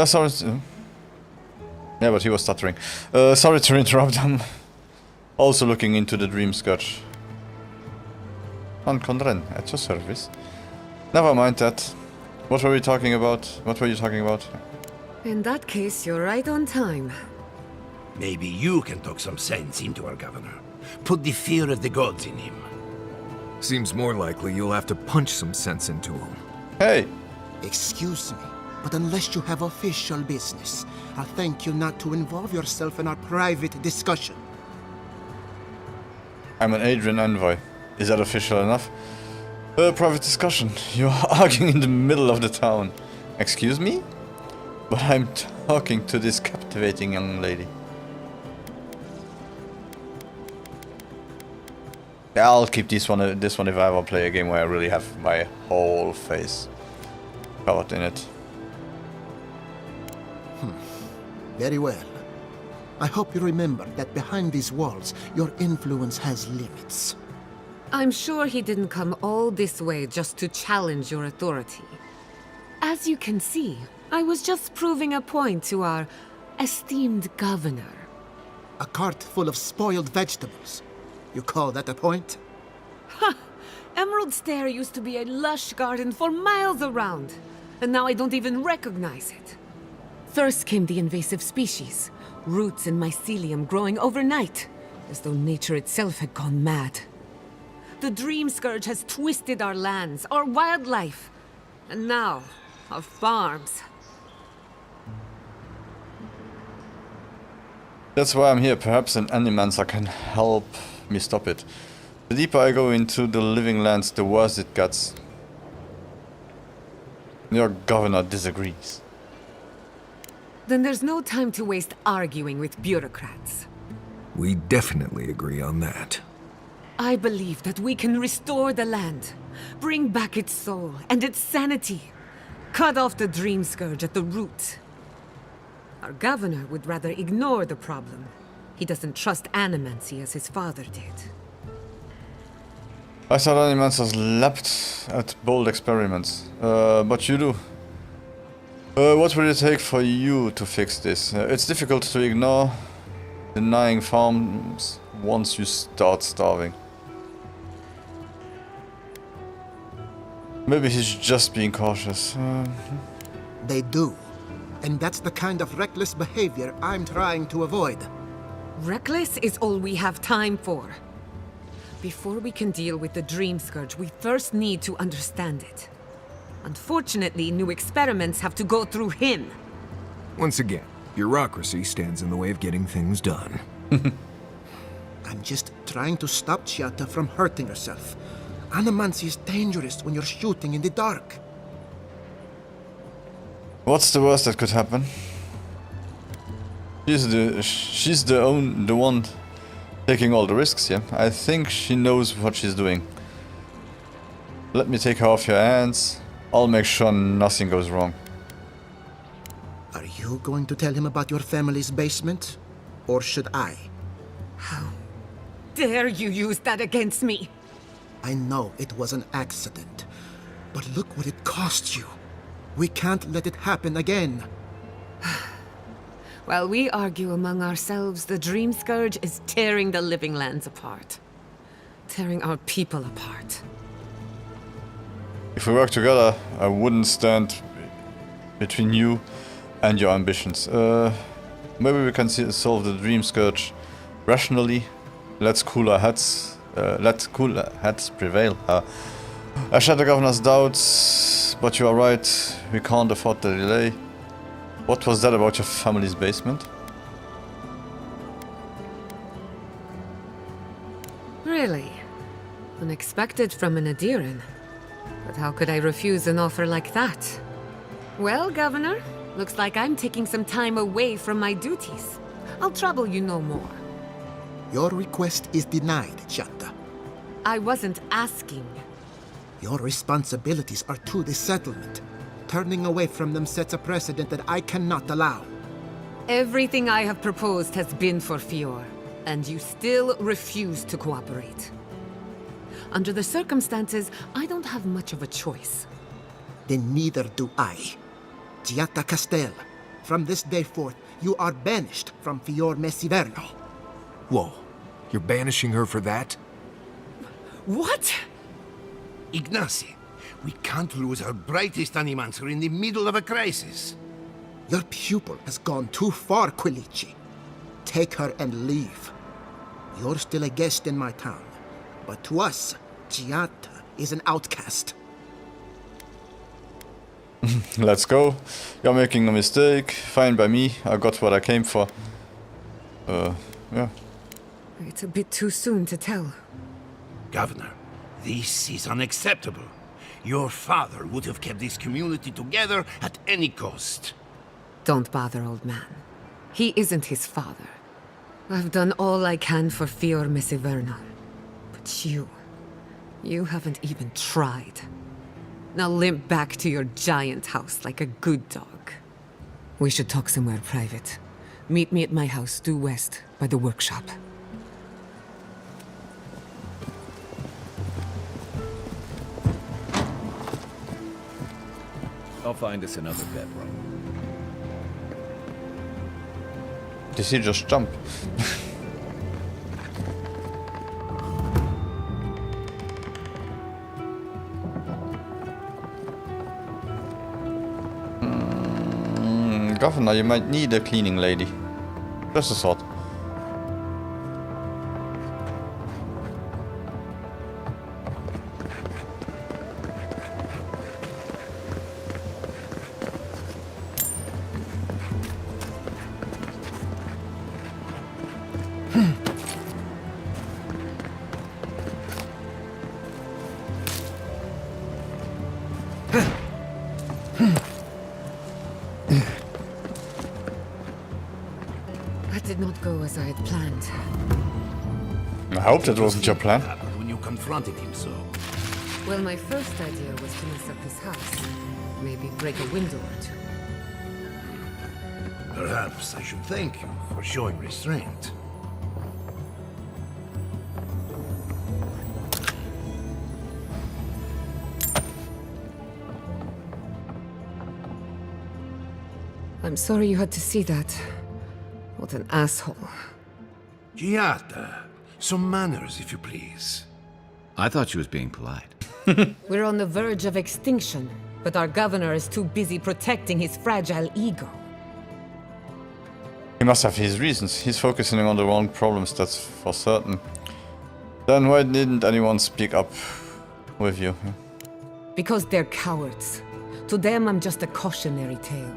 Sorry. Yeah, but he was stuttering. Sorry to interrupt. I'm also looking into the Dream Scourge. Ankondren, at your service. Never mind that. What were we talking about? What were you talking about? In that case, you're right on time. Maybe you can talk some sense into our governor. Put the fear of the gods in him. Seems more likely you'll have to punch some sense into him. Hey! Excuse me, but unless you have official business, I'll thank you not to involve yourself in our private discussion. I'm an Adrian envoy. Is that official enough? Private discussion. You're arguing in the middle of the town. Excuse me? But I'm talking to this captivating young lady. Yeah, I'll keep this one if I ever play a game where I really have my whole face covered in it. Very well. I hope you remember that behind these walls, your influence has limits. I'm sure he didn't come all this way just to challenge your authority. As you can see, I was just proving a point to our esteemed governor. A cart full of spoiled vegetables. You call that a point? Ha! Emerald Stair used to be a lush garden for miles around, and now I don't even recognize it. First came the invasive species, roots and mycelium growing overnight, as though nature itself had gone mad. The Dream Scourge has twisted our lands, our wildlife, and now our farms. That's why I'm here. Perhaps an animancer can help me stop it. The deeper I go into the living lands, the worse it gets. Your governor disagrees. Then there's no time to waste arguing with bureaucrats. We definitely agree on that. I believe that we can restore the land, bring back its soul and its sanity, cut off the Dream Scourge at the root. Our governor would rather ignore the problem. He doesn't trust animancy as his father did. I thought animancers leapt at bold experiments, but you do. What will it take for you to fix this? It's difficult to ignore denying farms once you start starving. Maybe he's just being cautious. They do. And that's the kind of reckless behavior I'm trying to avoid. Reckless is all we have time for. Before we can deal with the Dream Scourge, we first need to understand it. Unfortunately, new experiments have to go through him. Once again, bureaucracy stands in the way of getting things done. I'm just trying to stop Chiata from hurting herself. Animancy is dangerous when you're shooting in the dark. What's the worst that could happen? She's the one taking all the risks, yeah. I think she knows what she's doing. Let me take her off your hands. I'll make sure nothing goes wrong. Are you going to tell him about your family's basement? Or should I? How dare you use that against me? I know it was an accident, but look what it cost you. We can't let it happen again. While we argue among ourselves, the Dream Scourge is tearing the living lands apart. Tearing our people apart. If we work together, I wouldn't stand between you and your ambitions. Maybe we can solve the Dream Scourge rationally. Let's cool our heads. Let cooler heads prevail. I share the governor's doubts, but you are right. We can't afford the delay. What was that about your family's basement? Really? Unexpected from an Adiran. But how could I refuse an offer like that? Well, Governor, looks like I'm taking some time away from my duties. I'll trouble you no more. Your request is denied, Chiata. I wasn't asking. Your responsibilities are to the settlement. Turning away from them sets a precedent that I cannot allow. Everything I have proposed has been for Fior, and you still refuse to cooperate. Under the circumstances, I don't have much of a choice. Then neither do I. Chiata Castel, from this day forth, you are banished from Fior Mesiverno. Whoa, you're banishing her for that? What? Ignacy, we can't lose our brightest animancer in the middle of a crisis. Your pupil has gone too far, Quilici. Take her and leave. You're still a guest in my town, but to us, Chiata is an outcast. Let's go. You're making a mistake. Fine by me. I got what I came for. Yeah. It's a bit too soon to tell. Governor, this is unacceptable. Your father would have kept this community together at any cost. Don't bother, old man. He isn't his father. I've done all I can for Fior Mesiverno. But you haven't even tried. Now limp back to your giant house like a good dog. We should talk somewhere private. Meet me at my house due west, by the workshop. I'll find us another bedroom. Did he just jump? Governor, you might need a cleaning lady. Just a thought. That did not go as I had planned. I hope that wasn't your plan. When you confronted him so. Well, my first idea was to mess up his house. Maybe break a window or two. Perhaps I should thank you for showing restraint. I'm sorry you had to see that. What an asshole. Giata, some manners, if you please. I thought she was being polite. We're on the verge of extinction, but our governor is too busy protecting his fragile ego. He must have his reasons. He's focusing on the wrong problems, that's for certain. Then why didn't anyone speak up with you? Because they're cowards. To them, I'm just a cautionary tale.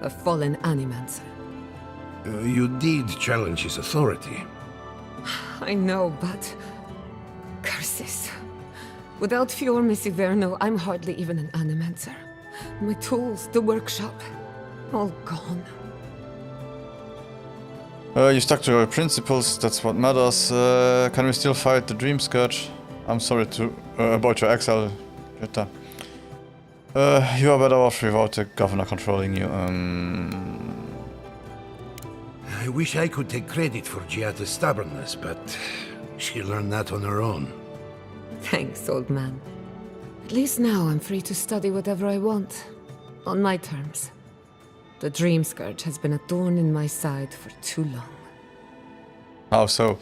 A fallen animancer. You did challenge his authority. I know, but... curses. Without Fior Messiverno, I'm hardly even an animancer. My tools, the workshop, all gone. You stuck to your principles, that's what matters. Can we still fight the Dream Scourge? I'm sorry to about your exile, Jetta. You are better off without the governor controlling you. I wish I could take credit for Giata's stubbornness, but she learned that on her own. Thanks, old man. At least now I'm free to study whatever I want. On my terms. The Dream Scourge has been a thorn in my side for too long. How so?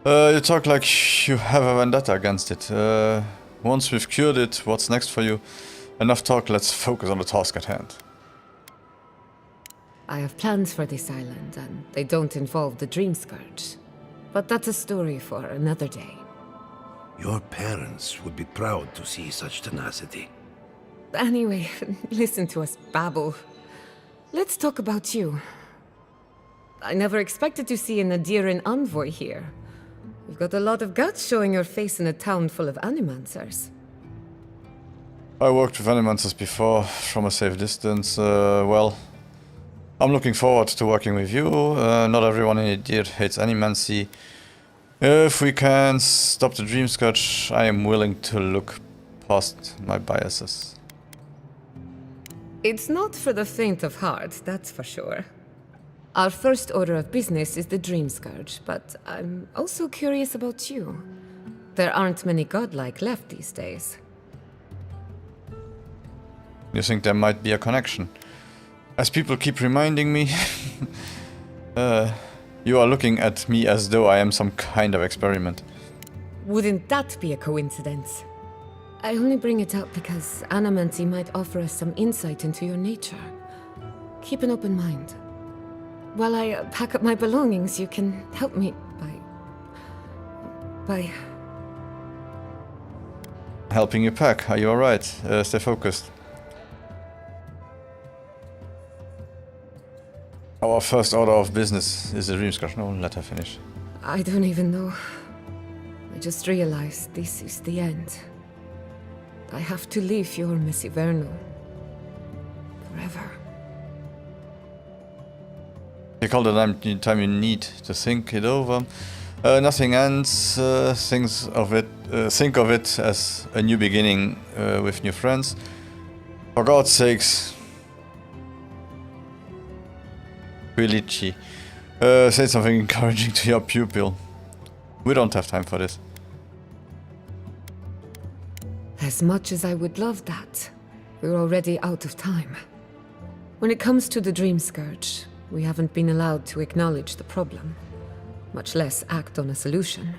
You talk like you have a vendetta against it. Once we've cured it, what's next for you? Enough talk, let's focus on the task at hand. I have plans for this island, and they don't involve the Dream Scourge. But that's a story for another day. Your parents would be proud to see such tenacity. Anyway, listen to us babble. Let's talk about you. I never expected to see an Adiran envoy here. You've got a lot of guts showing your face in a town full of animancers. I worked with animancers before, from a safe distance. Well, I'm looking forward to working with you. Not everyone in Edir hates animancy. If we can stop the Dream Scourge, I am willing to look past my biases. It's not for the faint of heart, that's for sure. Our first order of business is the Dream Scourge, but I'm also curious about you. There aren't many godlike left these days. You think there might be a connection? As people keep reminding me, you are looking at me as though I am some kind of experiment. Wouldn't that be a coincidence? I only bring it up because animancy might offer us some insight into your nature. Keep an open mind. While I pack up my belongings, you can help me by... Helping you pack, are you alright? Stay focused. Our first order of business is the Dream Scourge. No, let her finish. I don't even know. I just realized this is the end. I have to leave your Messiverno. Forever. You call the time you need to think it over. Nothing ends. Think of it as a new beginning with new friends. For God's sakes. Quilici. Say something encouraging to your pupil. We don't have time for this. As much as I would love that, we're already out of time. When it comes to the Dream Scourge, we haven't been allowed to acknowledge the problem, much less act on a solution.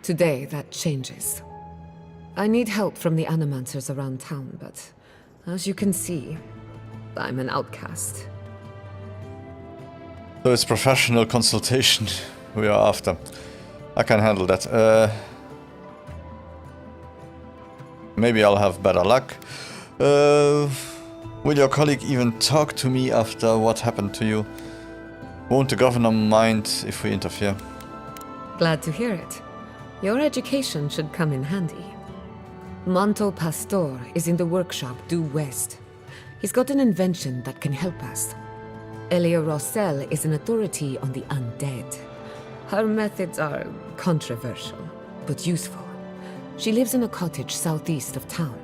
Today, that changes. I need help from the Animancers around town, but as you can see, I'm an outcast. So it's professional consultation we are after. I can handle that. Maybe I'll have better luck. Will your colleague even talk to me after what happened to you? Won't the governor mind if we interfere? Glad to hear it. Your education should come in handy. Manto Pastor is in the workshop due west. He's got an invention that can help us. Elia Rossell is an authority on the undead. Her methods are controversial, but useful. She lives in a cottage southeast of town.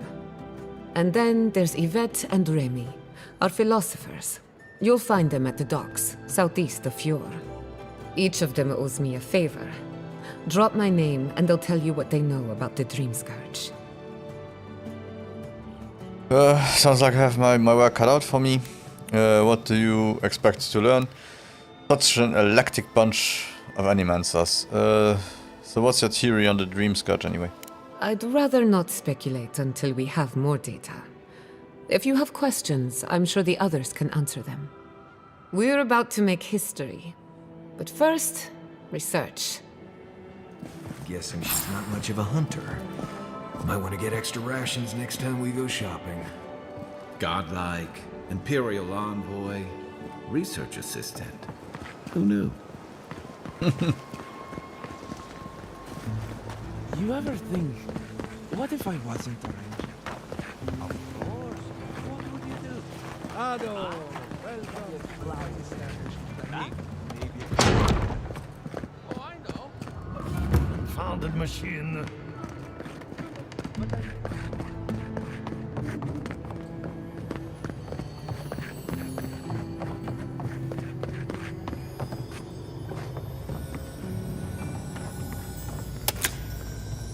And then there's Yvette and Remy, our philosophers. You'll find them at the docks, southeast of Fjord. Each of them owes me a favor. Drop my name and they'll tell you what they know about the Dream Scourge. Sounds like I have my work cut out for me. What do you expect to learn? Such an eclectic bunch of Animancers. So what's your theory on the Dream Scourge anyway? I'd rather not speculate until we have more data. If you have questions, I'm sure the others can answer them. We're about to make history. But first, research. Guessing she's not much of a hunter. Might want to get extra rations next time we go shopping. Godlike, Imperial Envoy, Research Assistant. Who knew? You ever think, what if I wasn't a ranger? Of course. What would you do? Ado, welcome. Cloud establishment. Maybe. Oh, I know. Confounded machine.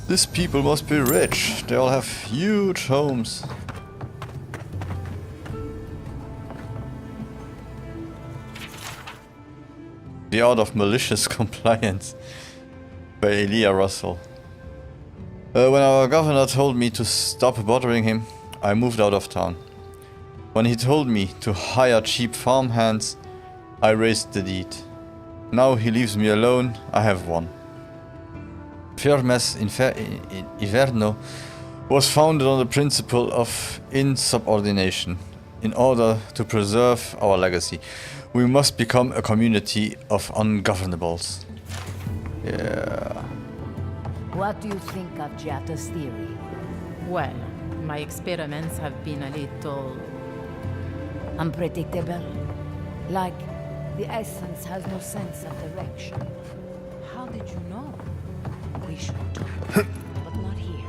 These people must be rich. They all have huge homes. The Art of Malicious Compliance by Elia Russell. When our governor told me to stop bothering him, I moved out of town. When he told me to hire cheap farmhands, I raised the deed. Now he leaves me alone, I have one. Firmes Inverno was founded on the principle of insubordination. In order to preserve our legacy, we must become a community of ungovernables. Yeah. What do you think of Giatta's theory? Well, my experiments have been a little... unpredictable. Like, the essence has no sense of direction. How did you know? We should talk, but not here.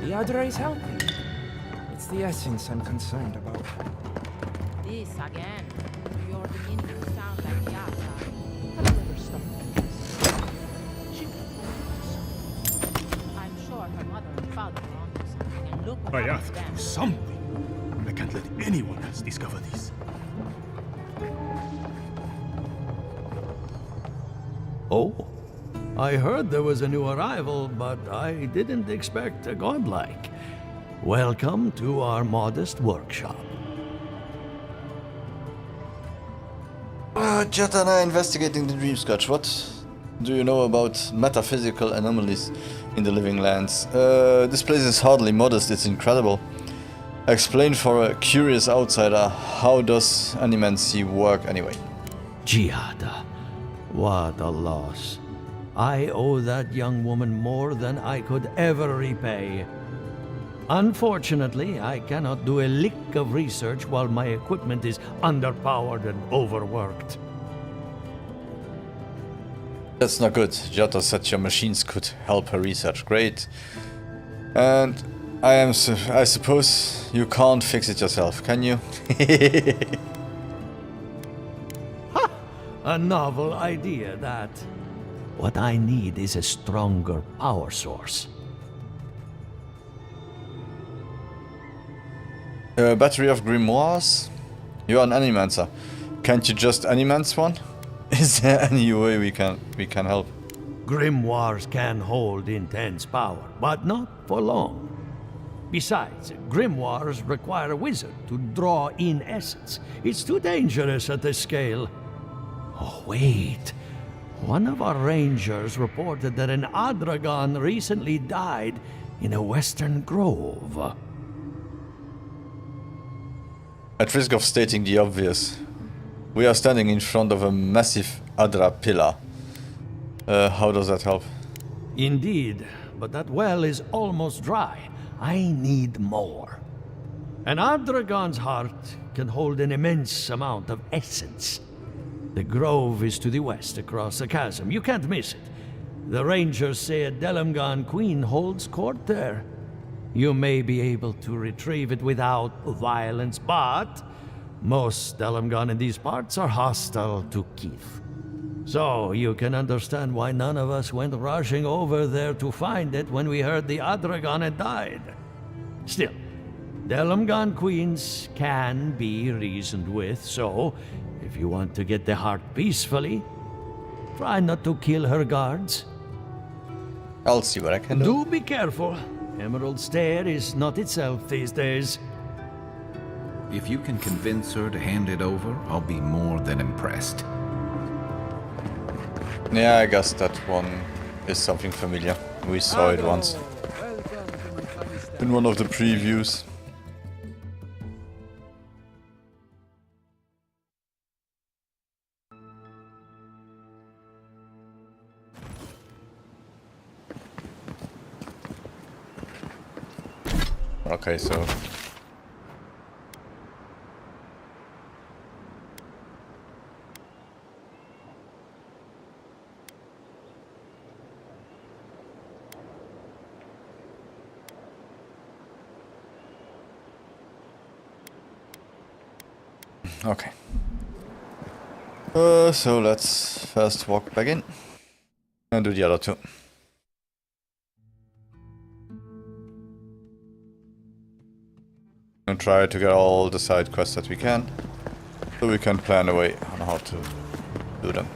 The Adra is healthy. It's the essence I'm concerned about. This again. You're beginning to sound like Yatta. Have you ever stopped this? She I'm sure her mother and father are onto something, and look what I happened have to to them. do something. I can't let anyone else discover this. Oh, I heard there was a new arrival, but I didn't expect a godlike. Welcome to our modest workshop. Giatta and I investigating the Dream Scourge. What do you know about metaphysical anomalies in the living lands? This place is hardly modest, it's incredible. Explain for a curious outsider, how does animancy work anyway? Giatta, what a loss. I owe that young woman more than I could ever repay. Unfortunately, I cannot do a lick of research while my equipment is underpowered and overworked. That's not good. Giada said your machines could help her research. Great. And I suppose you can't fix it yourself, can you? A novel idea, that. What I need is a stronger power source. A battery of grimoires? You're an animancer. Can't you just animance one? Is there any way we can help? Grimoires can hold intense power, but not for long. Besides, grimoires require a wizard to draw in essence. It's too dangerous at this scale. Oh, wait. One of our rangers reported that an Adragon recently died in a western grove. At risk of stating the obvious, we are standing in front of a massive Adra pillar. How does that help? Indeed, but that well is almost dry. I need more. An Adragon's heart can hold an immense amount of essence. The grove is to the west, across the chasm. You can't miss it. The rangers say a Delamgan queen holds court there. You may be able to retrieve it without violence, but most Delamgan in these parts are hostile to Keith. So you can understand why none of us went rushing over there to find it when we heard the Adragon had died. Still, Delamgan queens can be reasoned with, so if you want to get the heart peacefully, try not to kill her guards. I'll see what I can do. Do be careful. Emerald Stair is not itself these days. If you can convince her to hand it over, I'll be more than impressed. Yeah, I guess that one is something familiar. We saw it once. In one of the previews. Okay, so... Okay. So let's first walk back in and do the other two. And try to get all the side quests that we can, so we can plan a way on how to do them.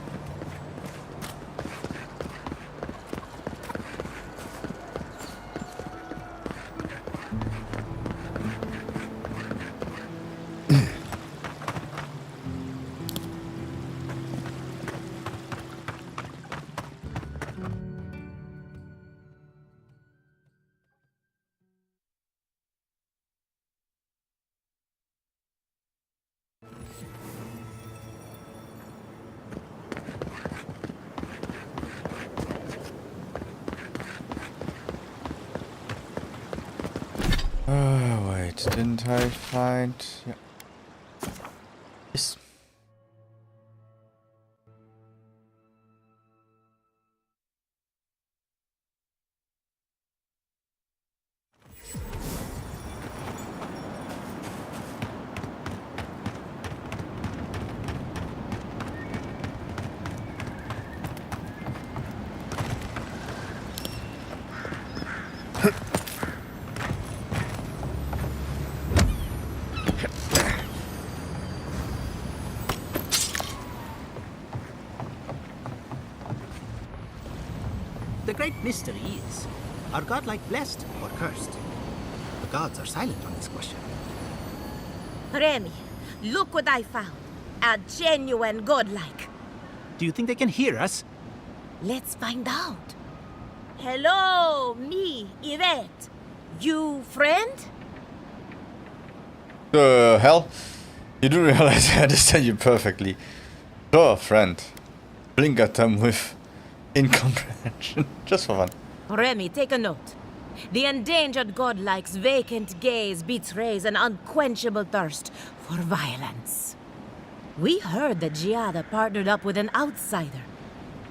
Wait, didn't I find... Yeah. Yes. The great mystery is, are godlike blessed or cursed? The gods are silent on this question. Remy, look what I found. A genuine godlike. Do you think they can hear us? Let's find out. Hello, me, Yvette. You friend? The hell? You do realize I understand you perfectly. Sure, friend. Blink at them with incomprehension. Just for fun. Remy, take a note. The endangered godlike's vacant gaze betrays an unquenchable thirst for violence. We heard that Giada partnered up with an outsider.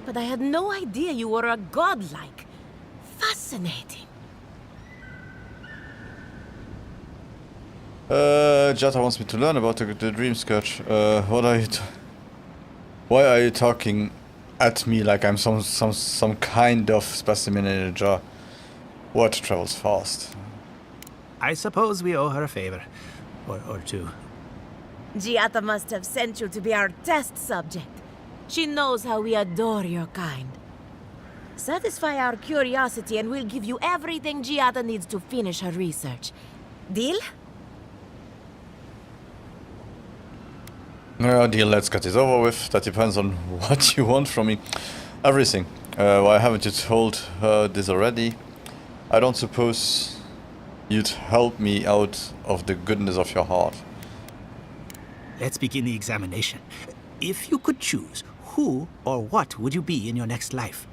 But I had no idea you were a godlike. Fascinating. Jata wants me to learn about the Dream Scourge. What are you... Why are you talking at me like I'm some kind of specimen in a jar? Word travels fast. I suppose we owe her a favor. Or two. Giata must have sent you to be our test subject. She knows how we adore your kind. Satisfy our curiosity and we'll give you everything Giata needs to finish her research. Deal? Deal, let's get this over with. That depends on what you want from me. Everything. Why haven't you told her this already? I don't suppose you'd help me out of the goodness of your heart. Let's begin the examination. If you could choose, who or what would you be in your next life?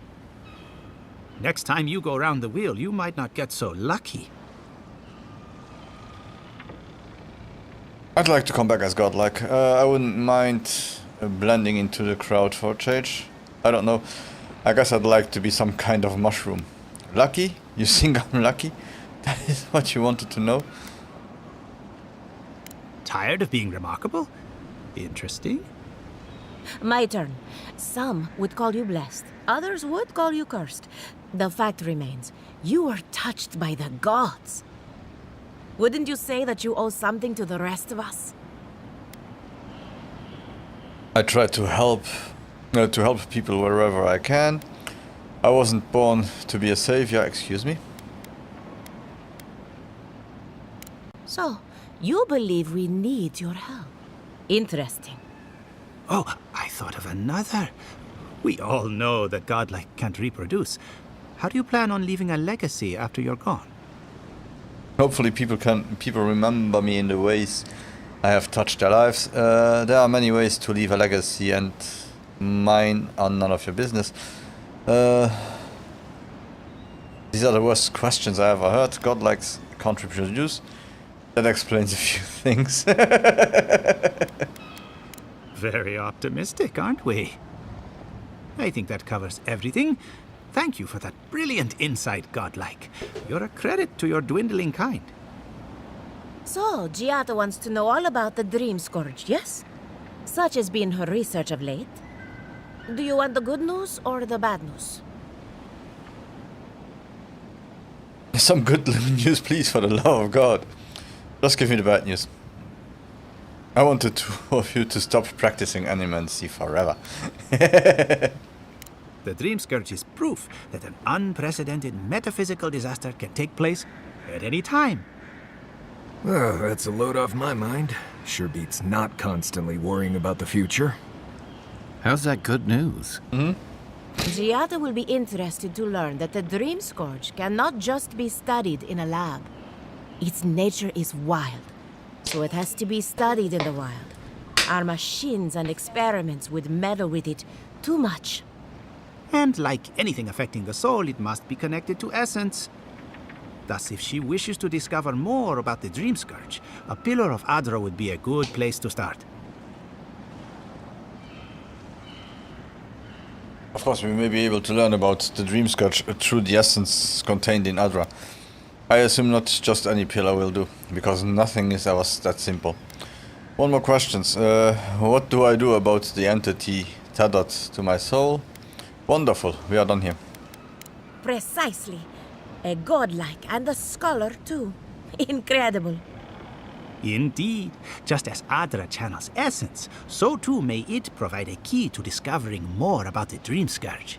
Next time you go round the wheel, you might not get so lucky. I'd like to come back as godlike. I wouldn't mind blending into the crowd for a change. I don't know. I guess I'd like to be some kind of mushroom. Lucky? You think I'm lucky? That is what you wanted to know? Tired of being remarkable? Interesting. My turn. Some would call you blessed. Others would call you cursed. The fact remains, you were touched by the gods. Wouldn't you say that you owe something to the rest of us? I try to help people wherever I can. I wasn't born to be a savior, excuse me. So, you believe we need your help. Interesting. Oh, I thought of another. We all know that godlike can't reproduce. How do you plan on leaving a legacy after you're gone? Hopefully people remember me in the ways I have touched their lives. There are many ways to leave a legacy, and mine are none of your business. These are the worst questions I ever heard. Godlikes can't reproduce. That explains a few things. Very optimistic, aren't we? I think that covers everything. Thank you for that brilliant insight, godlike. You're a credit to your dwindling kind. So, Giata wants to know all about the Dream Scourge, yes? Such has been her research of late. Do you want the good news or the bad news? Some good news, please, for the love of God. Just give me the bad news. I want the two of you to stop practicing animancy forever. The Dream Scourge is proof that an unprecedented metaphysical disaster can take place at any time. Well, that's a load off my mind. Sure beats not constantly worrying about the future. How's that good news? Giata will be interested to learn that the Dream Scourge cannot just be studied in a lab. Its nature is wild, so it has to be studied in the wild. Our machines and experiments would meddle with it too much. And like anything affecting the soul, it must be connected to essence. Thus, if she wishes to discover more about the Dream Scourge, a Pillar of Adra would be a good place to start. Of course, we may be able to learn about the Dream Scourge through the essence contained in Adra. I assume not just any pillar will do, because nothing is ever that simple. One more question. What do I do about the entity tethered to my soul? Wonderful, we are done here. Precisely. A godlike and a scholar, too. Incredible. Indeed. Just as Adra channels essence, so too may it provide a key to discovering more about the Dream Scourge.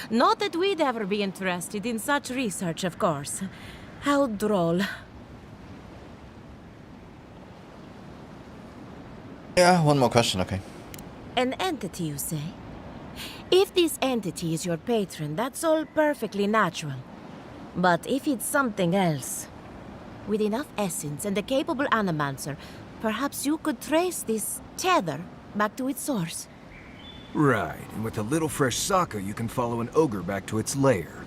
Not that we'd ever be interested in such research, of course. How droll. Yeah, one more question, okay. An entity, you say? If this entity is your patron, that's all perfectly natural. But if it's something else, with enough essence and a capable animancer, perhaps you could trace this tether back to its source. Right, and with a little fresh sake, you can follow an ogre back to its lair.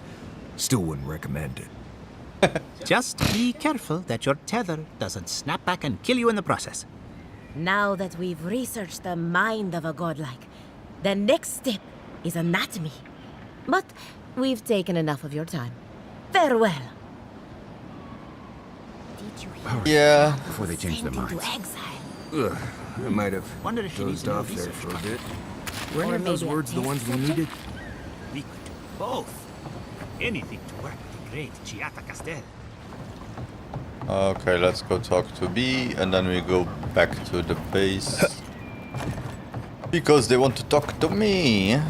Still wouldn't recommend it. Just be careful that your tether doesn't snap back and kill you in the process. Now that we've researched the mind of a godlike, the next step is anatomy. But we've taken enough of your time. Farewell. Did you hear? Yeah. Before they change their Sent into minds. exile. Ugh, I might have Wonder if she needs dozed a little off there research for a project. bit. Were any Or of those maybe a words the test ones we subject? needed? We could do both. Anything to work with the great Giata Castel. Okay, let's go talk to B, and then we go back to the base. Because they want to talk to me.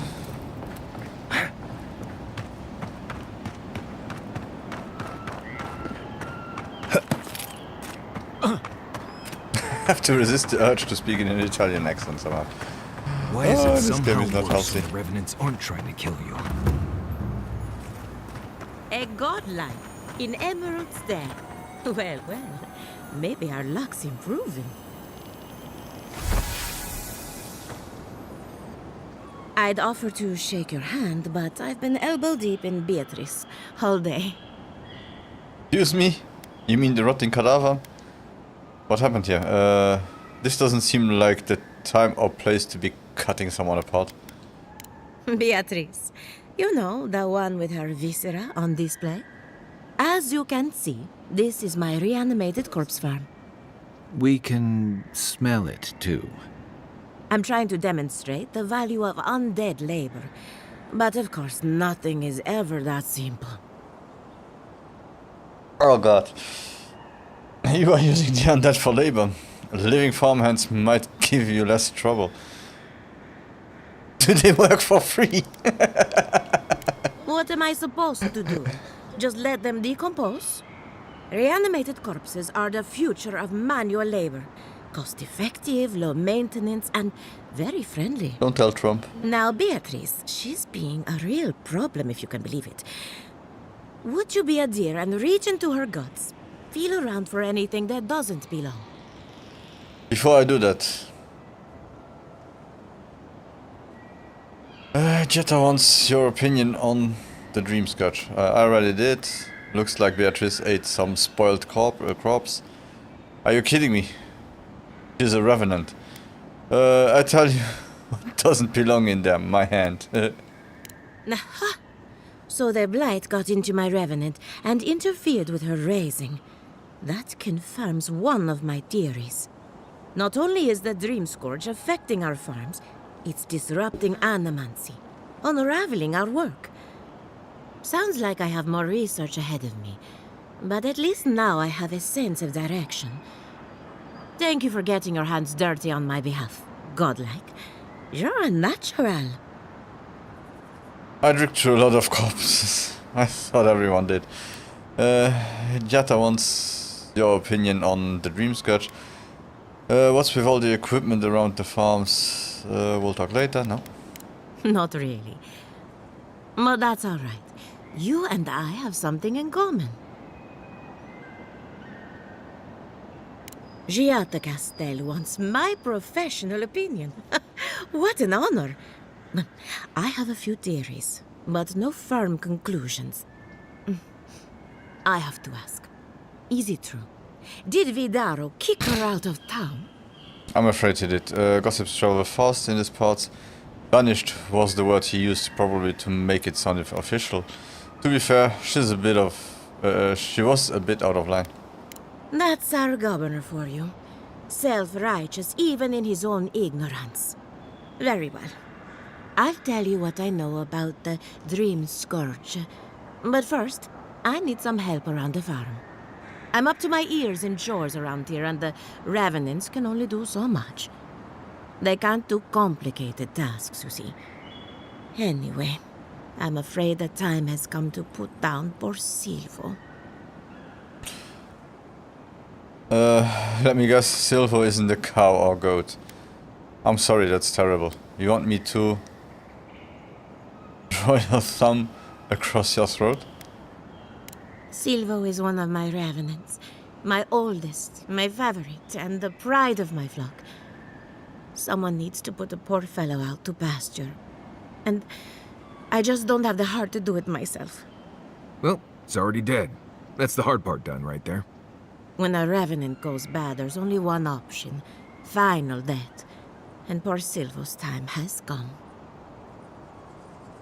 Have to resist the urge to speak in an Italian accent somehow. Why is it this game somehow is not worse healthy. when the Revenants aren't trying to kill you? A godlike in Emerald Stair. Well, well, maybe our luck's improving. I'd offer to shake your hand, but I've been elbow deep in Beatrice all day. Excuse me? You mean the rotting cadaver? What happened here? This doesn't seem like the time or place to be cutting someone apart. Beatrice, you know, the one with her viscera on display? As you can see, this is my reanimated corpse farm. We can smell it, too. I'm trying to demonstrate the value of undead labor. But of course, nothing is ever that simple. Oh god. You are using the undead for labor. Living farmhands might give you less trouble. Do they work for free? What am I supposed to do? Just let them decompose? Reanimated corpses are the future of manual labor. Cost-effective, low maintenance, and very friendly. Don't tell Trump. Now, Beatrice, she's being a real problem, if you can believe it. Would you be a dear and reach into her guts? Feel around for anything that doesn't belong. Before I do that... Jetta wants your opinion on the dream scourge. I already did. Looks like Beatrice ate some spoiled crops. Are you kidding me? She's a revenant. I tell you, it doesn't belong in there, my hand. Aha! So the blight got into my revenant and interfered with her raising. That confirms one of my theories. Not only is the dream scourge affecting our farms, it's disrupting animancy, unraveling our work. Sounds like I have more research ahead of me, but at least now I have a sense of direction. Thank you for getting your hands dirty on my behalf, godlike. You're a natural. I drank through a lot of corpses. I thought everyone did. Jetta wants your opinion on the dream scourge. What's with all the equipment around the farms? We'll talk later, no? Not really. But that's all right. You and I have something in common. Giata Castel wants my professional opinion. What an honor. I have a few theories, but no firm conclusions. I have to ask, is it true? Did Vidaro kick her out of town? I'm afraid he did. Gossips travel fast in these parts. Banished was the word he used, probably to make it sound official. To be fair, she was a bit out of line. That's our governor for you. Self-righteous even in his own ignorance. Very well. I'll tell you what I know about the Dream Scourge. But first, I need some help around the farm. I'm up to my ears in chores around here, and the Revenants can only do so much. They can't do complicated tasks, you see. Anyway, I'm afraid the time has come to put down poor Silvo. Let me guess, Silvo isn't a cow or goat. I'm sorry, that's terrible. You want me to draw your thumb across your throat? Silvo is one of my Revenants. My oldest, my favorite, and the pride of my flock. Someone needs to put the poor fellow out to pasture. And I just don't have the heart to do it myself. Well, it's already dead. That's the hard part done right there. When a Revenant goes bad, there's only one option. Final death. And poor Silvo's time has come.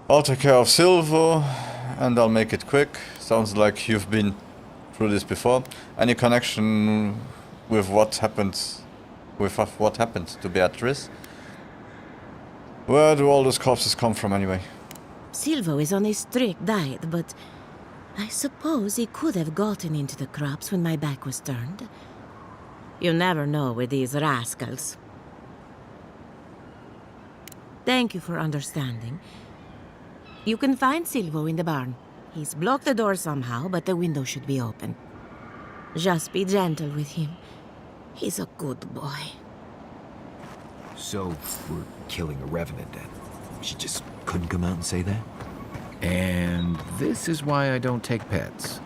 I'll take care of Silvo, and I'll make it quick. Sounds like you've been through this before. Any connection with what happened to Beatrice? Where do all those corpses come from anyway? Silvo is on a strict diet, but I suppose he could have gotten into the crops when my back was turned. You never know with these rascals. Thank you for understanding. You can find Silvo in the barn. He's blocked the door somehow, but the window should be open. Just be gentle with him. He's a good boy. So, we're killing a revenant then? She just couldn't come out and say that? And this is why I don't take pets.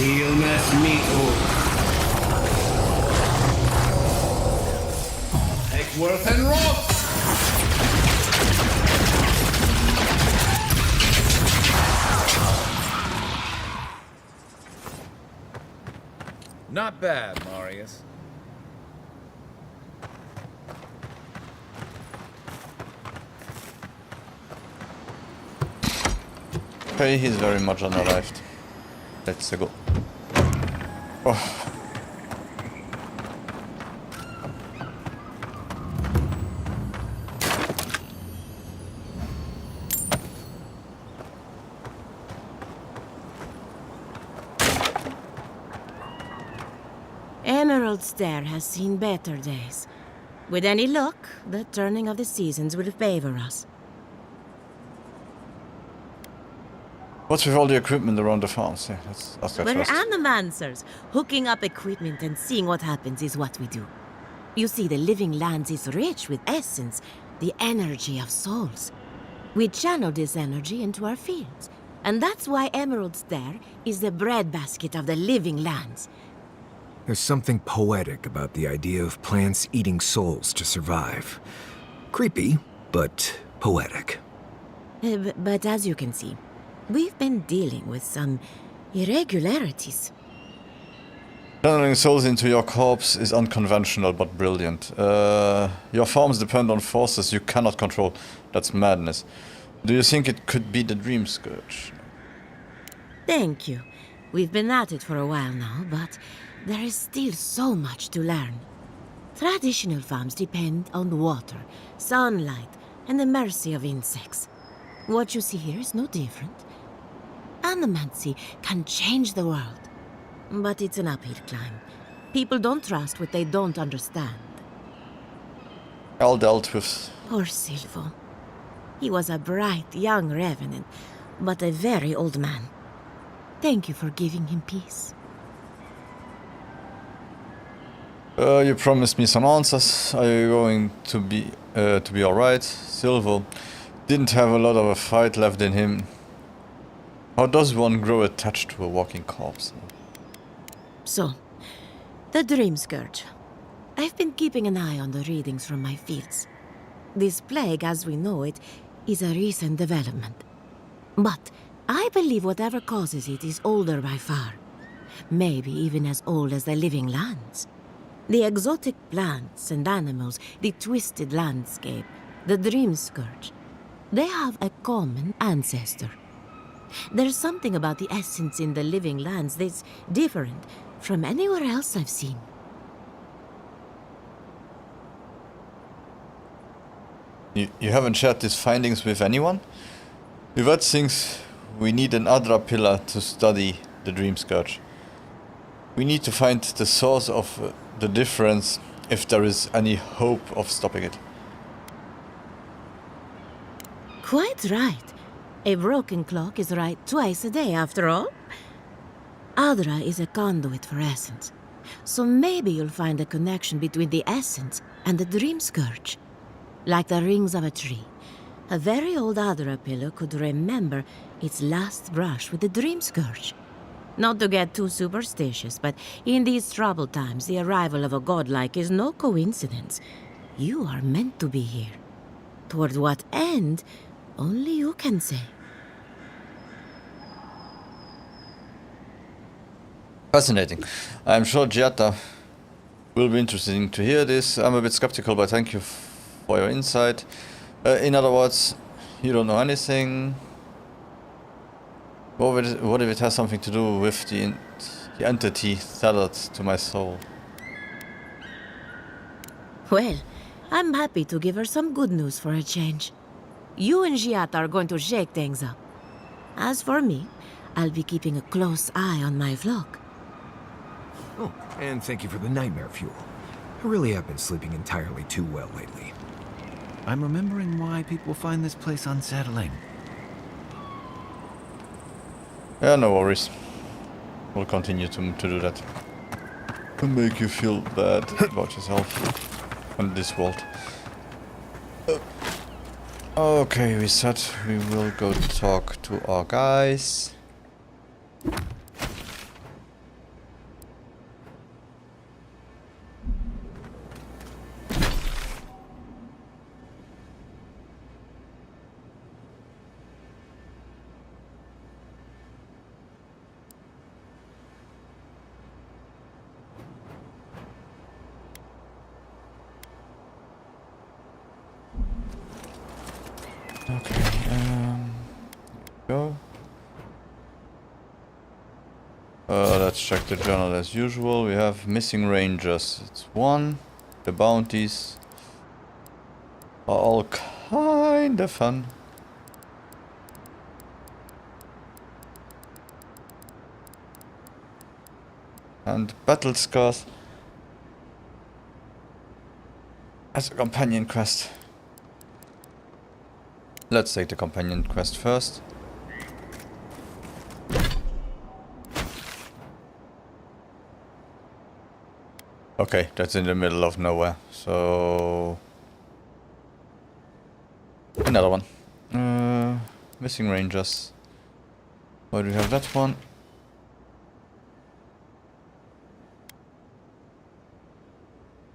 Stillness Mito. Eckworth and Roth. Not bad, Marius. Okay, he's very much unalived. Let's go. Oh. Emerald Stair has seen better days. With any luck, the turning of the seasons will favor us. What's with all the equipment around the farms? Yeah, let's ask that We're first. animancers. Hooking up equipment and seeing what happens is what we do. You see, the living lands is rich with essence, the energy of souls. We channel this energy into our fields. And that's why Emerald Stair is the breadbasket of the living lands. There's something poetic about the idea of plants eating souls to survive. Creepy, but poetic. But as you can see, we've been dealing with some irregularities. Channeling souls into your corpse is unconventional but brilliant. Your farms depend on forces you cannot control. That's madness. Do you think it could be the Dream Scourge? Thank you. We've been at it for a while now, but there is still so much to learn. Traditional farms depend on water, sunlight, and the mercy of insects. What you see here is no different. Animancy can change the world, but it's an uphill climb. People don't trust what they don't understand. All dealt with. Poor Silvo. He was a bright young revenant, but a very old man. Thank you for giving him peace. You promised me some answers. Are you going to be alright? Silvo didn't have a lot of a fight left in him. How does one grow attached to a walking corpse? So, the Dream Scourge. I've been keeping an eye on the readings from my fields. This plague, as we know it, is a recent development. But I believe whatever causes it is older by far. Maybe even as old as the living lands. The exotic plants and animals, the twisted landscape, the Dream Scourge. They have a common ancestor. There's something about the essence in the living lands that's different from anywhere else I've seen. You haven't shared these findings with anyone? Vivat thinks we need an Adra pillar to study the Dream Scourge. We need to find the source of the difference if there is any hope of stopping it. Quite right. A broken clock is right twice a day, after all. Adra is a conduit for essence. So maybe you'll find a connection between the essence and the dream scourge. Like the rings of a tree. A very old Adra pillar could remember its last brush with the dream scourge. Not to get too superstitious, but in these troubled times, the arrival of a godlike is no coincidence. You are meant to be here. Toward what end, only you can say. Fascinating. I'm sure Giatta will be interested to hear this. I'm a bit skeptical, but thank you for your insight. In other words, you don't know anything. What if it has something to do with the entity tethered to my soul? Well, I'm happy to give her some good news for a change. You and Giatta are going to shake things up. As for me, I'll be keeping a close eye on my flock. Oh, and thank you for the nightmare fuel. I really have been sleeping entirely too well lately. I'm remembering why people find this place unsettling. Yeah, no worries. We'll continue to do that. To make you feel bad about yourself and this world. Okay, we said we will go talk to our guys. Go. Let's check the journal as usual. We have missing rangers. It's 1. The bounties are all kinda fun. And battle scars as a companion quest. Let's take the companion quest first. Okay, that's in the middle of nowhere, so... Another one. Missing rangers. Why do we have that one?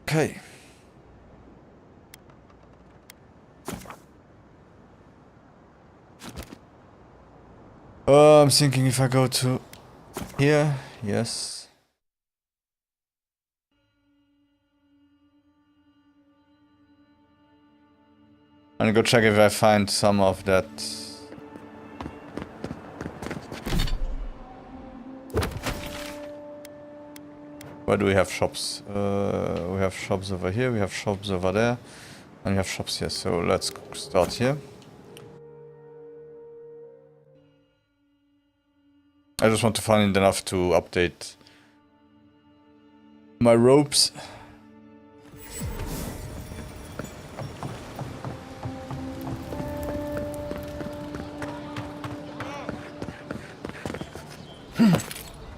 Okay. I'm thinking if I go to here, yes. I'm gonna go check if I find some of that. Where do we have shops? We have shops over here, we have shops over there, and we have shops here, so let's start here. I just want to find enough to update my ropes.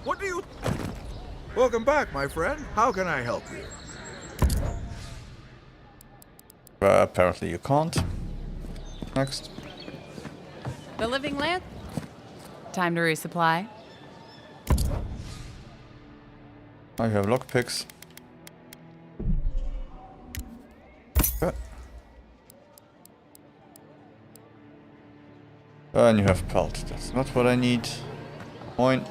What do you... Welcome back, my friend. How can I help you? Apparently you can't. Next. The living land? Time to resupply. I have lockpicks. And you have pelt. That's not what I need. Point.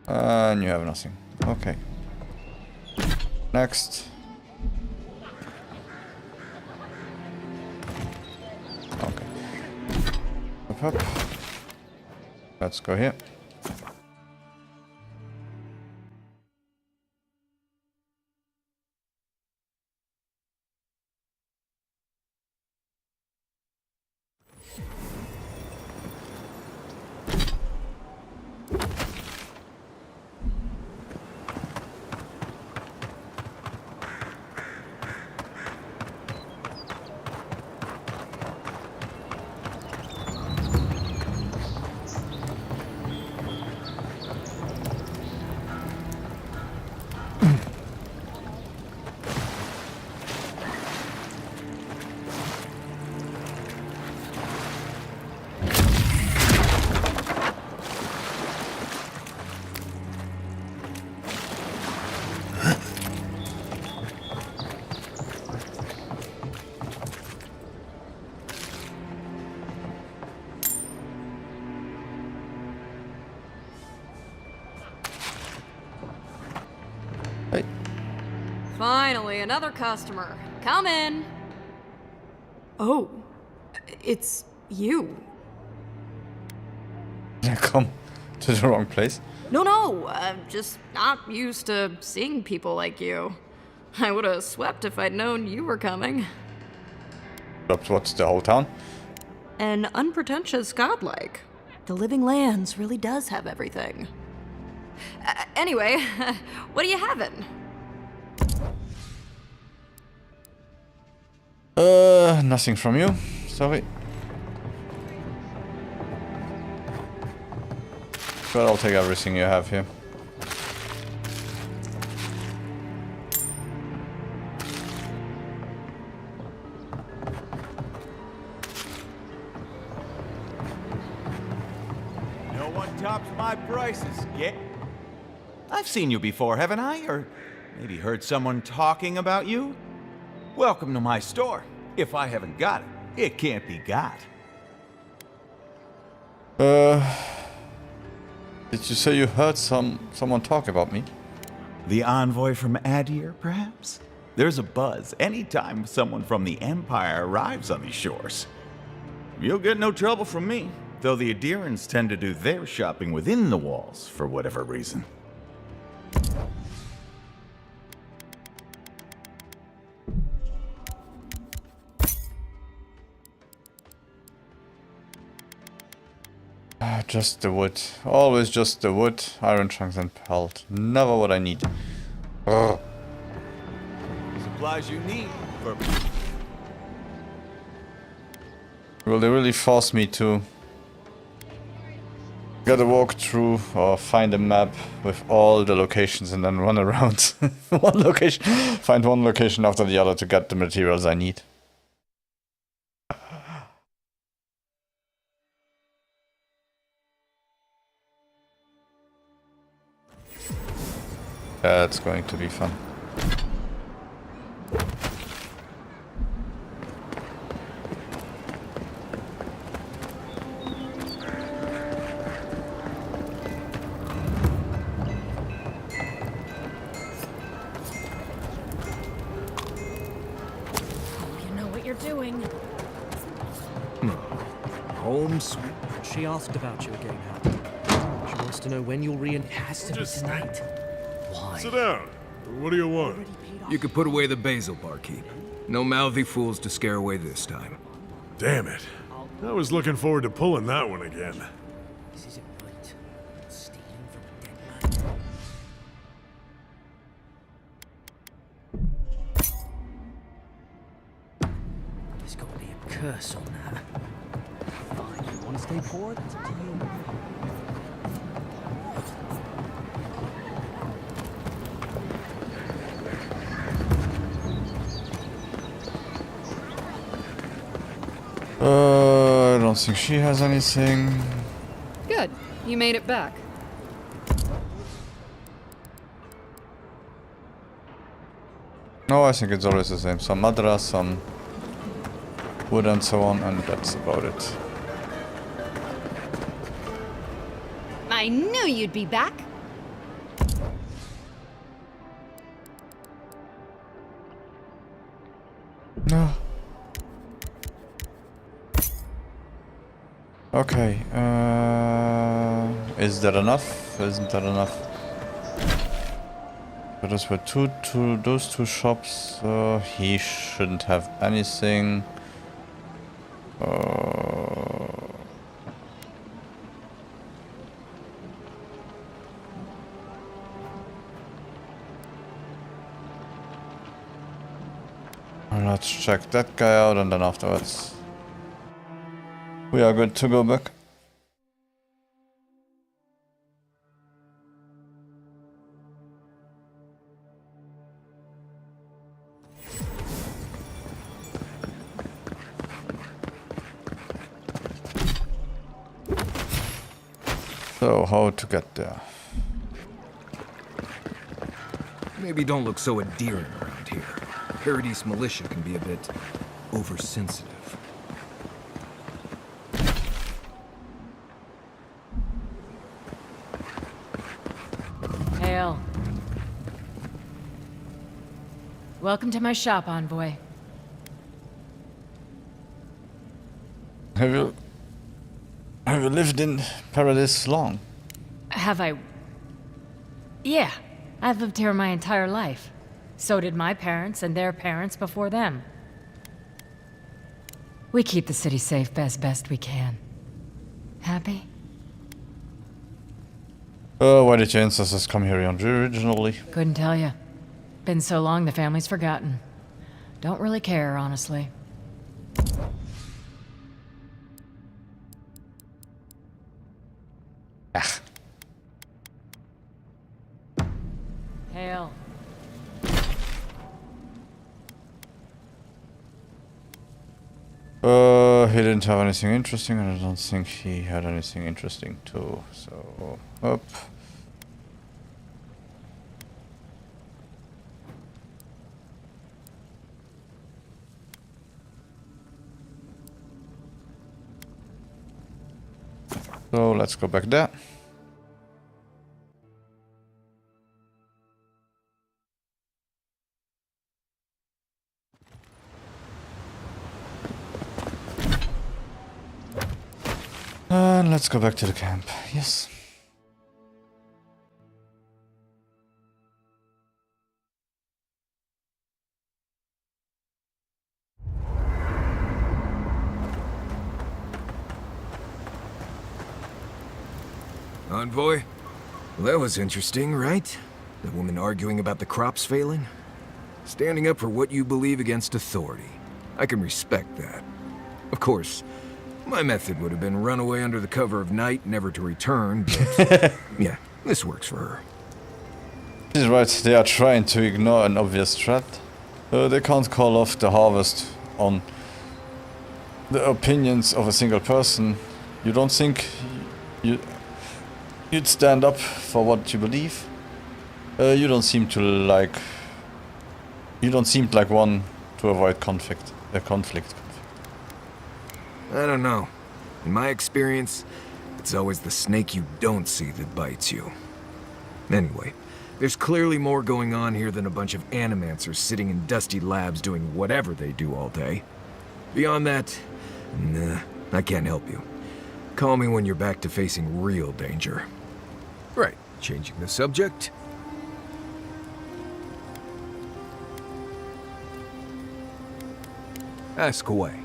And you have nothing. Okay. Next. Okay. Up. Let's go here. Finally, another customer. Come in. Oh, it's you. Come to the wrong place. No, I'm just not used to seeing people like you. I would have swept if I'd known you were coming. What's the whole town? An unpretentious godlike. The Living Lands really does have everything. Anyway, what are you having? Nothing from you. Sorry. But I'll take everything you have here. No one tops my prices, yeah? I've seen you before, haven't I? Or maybe heard someone talking about you? Welcome to my store. If I haven't got it, it can't be got. Did you say you heard someone talk about me? The envoy from Adir, perhaps? There's a buzz anytime someone from the Empire arrives on these shores. You'll get no trouble from me, though the Adirans tend to do their shopping within the walls for whatever reason. Just the wood. Always just the wood, iron trunks and pelt. Never what I need. Ugh. Supplies you need for... Will they really force me to get a walkthrough or find a map with all the locations and then run around one location, find one location after the other to get the materials I need? That's going to be fun. You know what you're doing. Home sweet. She asked about you again, Hal. She wants to know when you'll It has to be tonight. Why? Sit down. What do you want? You could put away the basil, barkeep. No mouthy fools to scare away this time. Damn it. I was looking forward to pulling that one again. This isn't right. Stealing from a dead man. There's got to be a curse on that. Fine, you want to stay poor? That's up to you. I don't think she has anything. Good. You made it back. No, I think it's always the same. Some madras, some wood and so on, and that's about it. I knew you'd be back. No. Okay, is that enough? Isn't that enough? So those were those two shops. He shouldn't have anything. Let's check that guy out and then afterwards we are good to go back. So, how to get there? Maybe don't look so endearing around here. Paradise militia can be a bit oversensitive. Hail. Welcome to my shop, Envoy. Have you lived in Paradise long? Have I? Yeah, I've lived here my entire life. So did my parents and their parents before them. We keep the city safe as best we can. Happy? Why did your ancestors come here originally? Couldn't tell you. Been so long the family's forgotten. Don't really care, honestly. Hail. He didn't have anything interesting, and I don't think he had anything interesting too, so... Up. So, let's go back there. And let's go back to the camp. Yes. Envoy? Well, that was interesting, right? The woman arguing about the crops failing? Standing up for what you believe against authority. I can respect that. Of course, my method would have been run away under the cover of night, never to return, but yeah, this works for her. She's right, they are trying to ignore an obvious threat. They can't call off the harvest on the opinions of a single person. You don't think you'd stand up for what you believe? You don't seem like one to avoid conflict. I don't know. In my experience, it's always the snake you don't see that bites you. Anyway, there's clearly more going on here than a bunch of animancers sitting in dusty labs doing whatever they do all day. Beyond that, nah, I can't help you. Call me when you're back to facing real danger. Right, changing the subject. Ask away.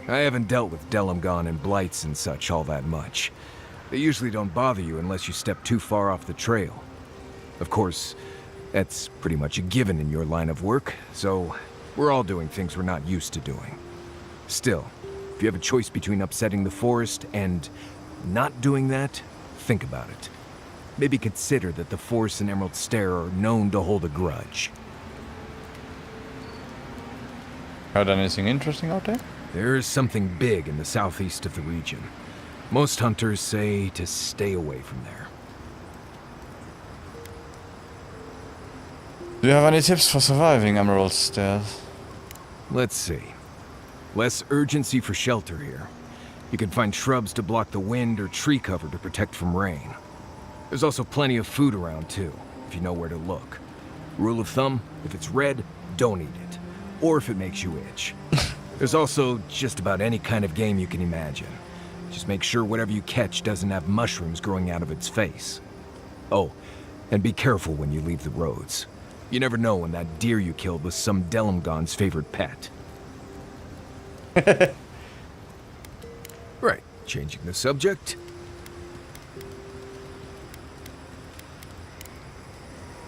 I haven't dealt with Delumgon and blights and such all that much. They usually don't bother you unless you step too far off the trail. Of course, that's pretty much a given in your line of work, so we're all doing things we're not used to doing. Still, if you have a choice between upsetting the forest and not doing that, think about it. Maybe consider that the Forest and Emerald Stair are known to hold a grudge. Heard anything interesting out there? There is something big in the southeast of the region. Most hunters say to stay away from there. Do you have any tips for surviving Emerald Stairs? Let's see. Less urgency for shelter here. You can find shrubs to block the wind or tree cover to protect from rain. There's also plenty of food around too, if you know where to look. Rule of thumb, if it's red, don't eat it. Or if it makes you itch. There's also just about any kind of game you can imagine. Just make sure whatever you catch doesn't have mushrooms growing out of its face. Oh, and be careful when you leave the roads. You never know when that deer you killed was some Delumgon's favorite pet. Right, changing the subject.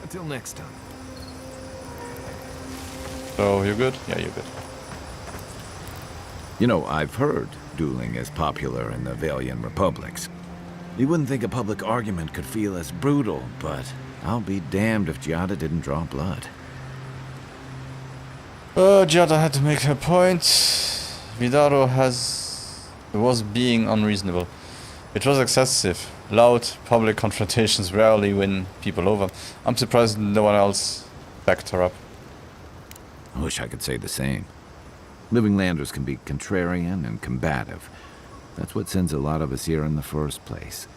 Until next time. So, you good? Yeah, you're good. You know, I've heard dueling is popular in the Valian republics. You wouldn't think a public argument could feel as brutal, but I'll be damned if Giada didn't draw blood. Giada had to make her point. Vidaro was being unreasonable. It was excessive. Loud, public confrontations rarely win people over. I'm surprised no one else backed her up. I wish I could say the same. Living Landers can be contrarian and combative. That's what sends a lot of us here in the first place.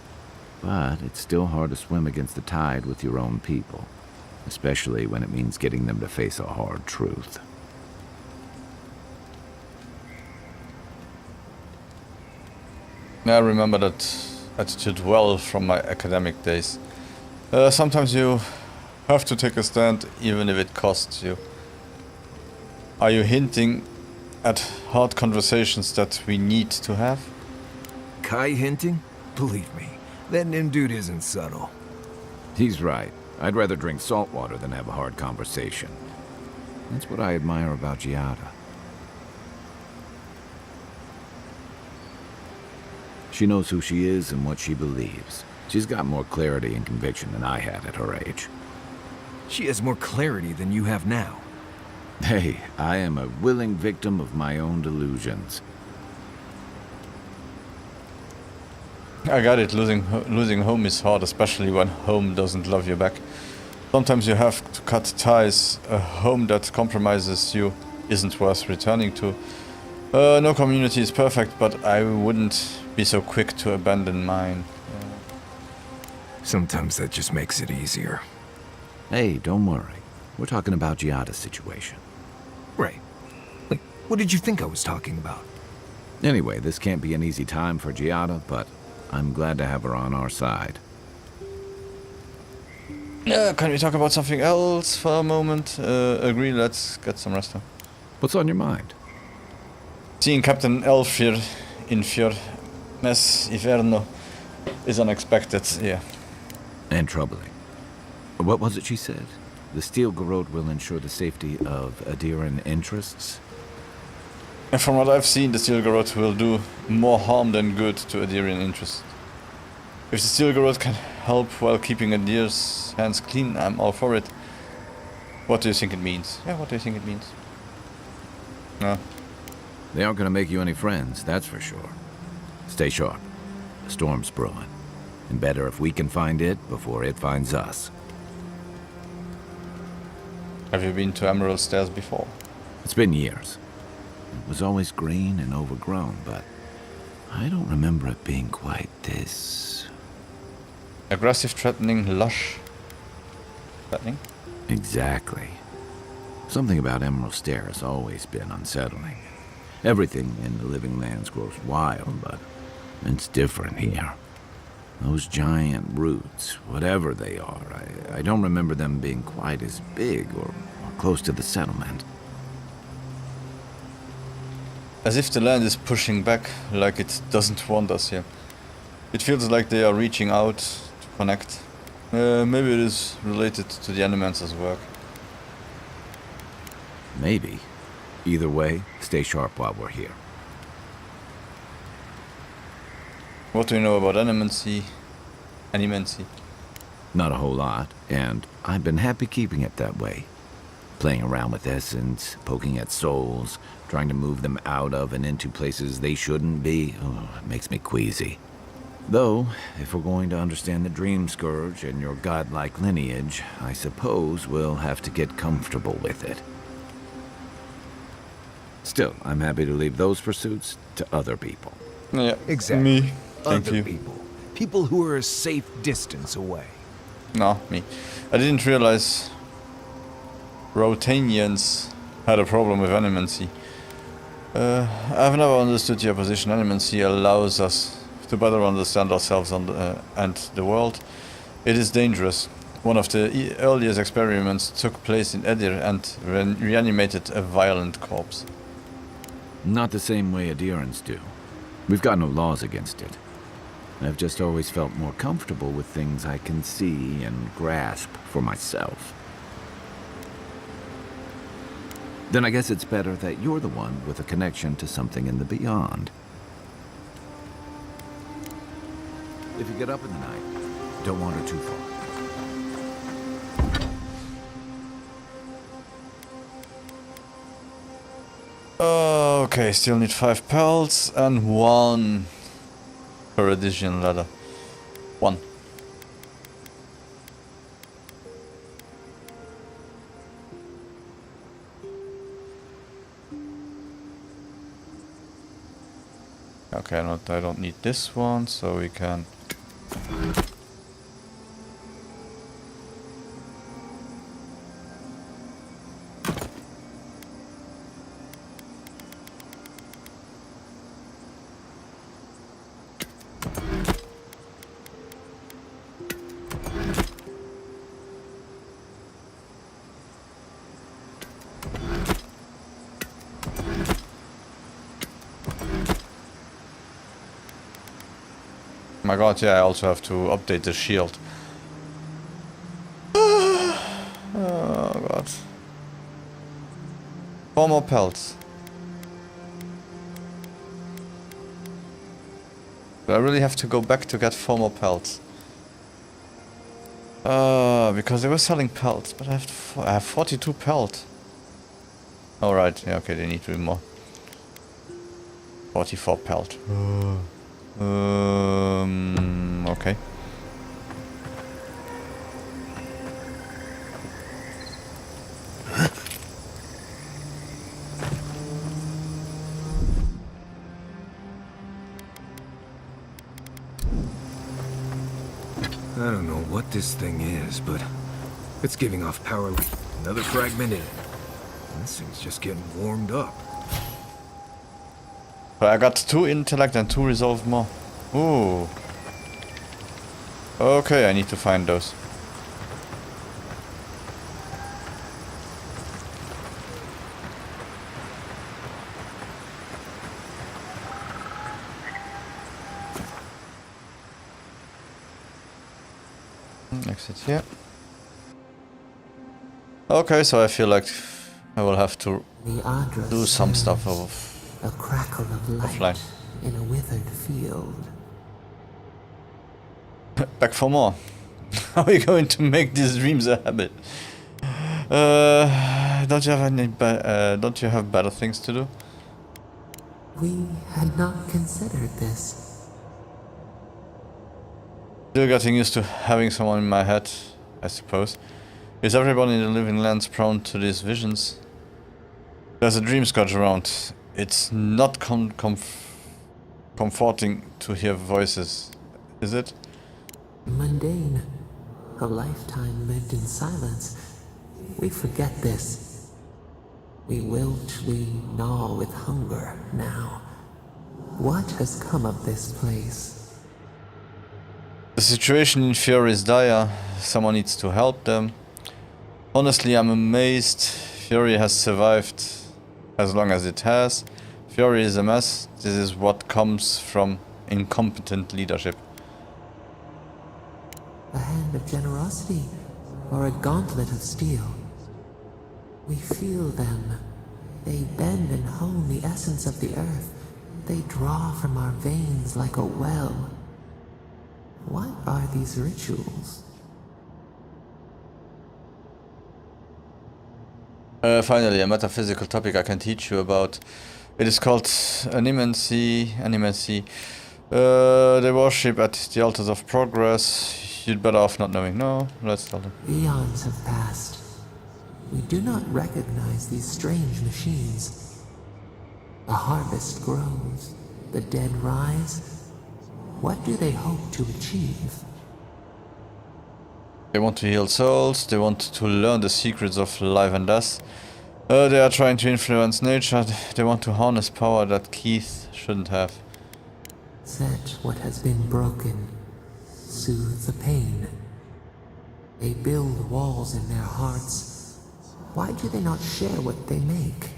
But it's still hard to swim against the tide with your own people. especially when it means getting them to face a hard truth. I remember that attitude well from my academic days. Sometimes you have to take a stand even if it costs you. Are you hinting at hard conversations that we need to have? Kai hinting? Believe me, that nim dude isn't subtle. He's right. I'd rather drink salt water than have a hard conversation. That's what I admire about Giada. She knows who she is and what she believes. She's got more clarity and conviction than I had at her age. She has more clarity than you have now. Hey, I am a willing victim of my own delusions. I got it. Losing home is hard, especially when home doesn't love you back. Sometimes you have to cut ties. A home that compromises you isn't worth returning to. No community is perfect, but I wouldn't be so quick to abandon mine. Sometimes that just makes it easier. Hey, don't worry. We're talking about Giada's situation. Right. Like, what did you think I was talking about? Anyway, this can't be an easy time for Giada, but I'm glad to have her on our side. Can we talk about something else for a moment? Agree, let's get some rest. What's on your mind? Seeing Captain Elfir in Fjord Mess Inferno is unexpected, yeah. And troubling. What was it she said? The Steel Garrote will ensure the safety of Adiran interests? And from what I've seen, the Steel Garrote will do more harm than good to Adirian interests. If the Steel Garrote can help while keeping Adir's hands clean, I'm all for it. What do you think it means? Yeah, what do you think it means? No. They aren't going to make you any friends, that's for sure. Stay sharp. The storm's brewing. And better if we can find it before it finds us. Have you been to Emerald Stairs before? It's been years. It was always green and overgrown, but I don't remember it being quite this... aggressive, threatening, lush. Threatening? Exactly. Something about Emerald Stair has always been unsettling. Everything in the living lands grows wild, but it's different here. Those giant roots, whatever they are, I don't remember them being quite as big or close to the settlement. As if the land is pushing back, like it doesn't want us here. It feels like they are reaching out to connect. Maybe it is related to the Animancer's work. Maybe. Either way, stay sharp while we're here. What do you know about Animancy? Not a whole lot, and I've been happy keeping it that way. Playing around with essence, poking at souls, trying to move them out of and into places they shouldn't be. Oh, it makes me queasy. Though, if we're going to understand the Dream Scourge and your godlike lineage, I suppose we'll have to get comfortable with it. Still, I'm happy to leave those pursuits to other people. Yeah, exactly. Me. Thank Other you. people. People who are a safe distance away. No, me. I didn't realize Rotanians had a problem with animancy. I've never understood your position. Animancy allows us to better understand ourselves and the world. It is dangerous. One of the earliest experiments took place in Edir and reanimated a violent corpse. Not the same way Adirans do. We've got no laws against it. I've just always felt more comfortable with things I can see and grasp for myself. Then I guess it's better that you're the one with a connection to something in the beyond. If you get up in the night, don't wander too far. Okay, still need 5 pelts and 1 Paradisian ladder. 1. Okay, I don't need this one, so we can... My god, yeah, I also have to update the shield. Oh god. 4 more pelts. Do I really have to go back to get 4 more pelts? Because they were selling pelts, but I have 42 pelt. Alright, yeah, okay, they need to be more. 44 pelt. Okay. I don't know what this thing is, but it's giving off power like another fragment in. This thing's just getting warmed up. But I got 2 intellect and 2 resolve more. Ooh. Okay, I need to find those. Exit here. Okay, so I feel like I will have to do some stuff a crackle of light offline. in a withered field. Back for more. How are you going to make these dreams a habit? Don't you have better things to do? We had not considered this. Still getting used to having someone in my head, I suppose. Is everyone in the living lands prone to these visions? There's a dream scourge around. It's not comforting to hear voices, is it? Mundane. A lifetime lived in silence. We forget this. We wilt, we gnaw with hunger now. What has come of this place? The situation in Fury is dire. Someone needs to help them. Honestly, I'm amazed Fury has survived as long as it has. Fury is a mess. This is what comes from incompetent leadership. A hand of generosity, or a gauntlet of steel. We feel them. They bend and hone the essence of the earth. They draw from our veins like a well. What are these rituals? Finally, a metaphysical topic I can teach you about. It is called animancy. They worship at the altars of progress. You'd better off not knowing. No, let's tell them. Eons have passed. We do not recognize these strange machines. A harvest grows. The dead rise. What do they hope to achieve? They want to heal souls, they want to learn the secrets of life and death. They are trying to influence nature, they want to harness power that Keith shouldn't have. Set what has been broken, soothe the pain. They build walls in their hearts. Why do they not share what they make?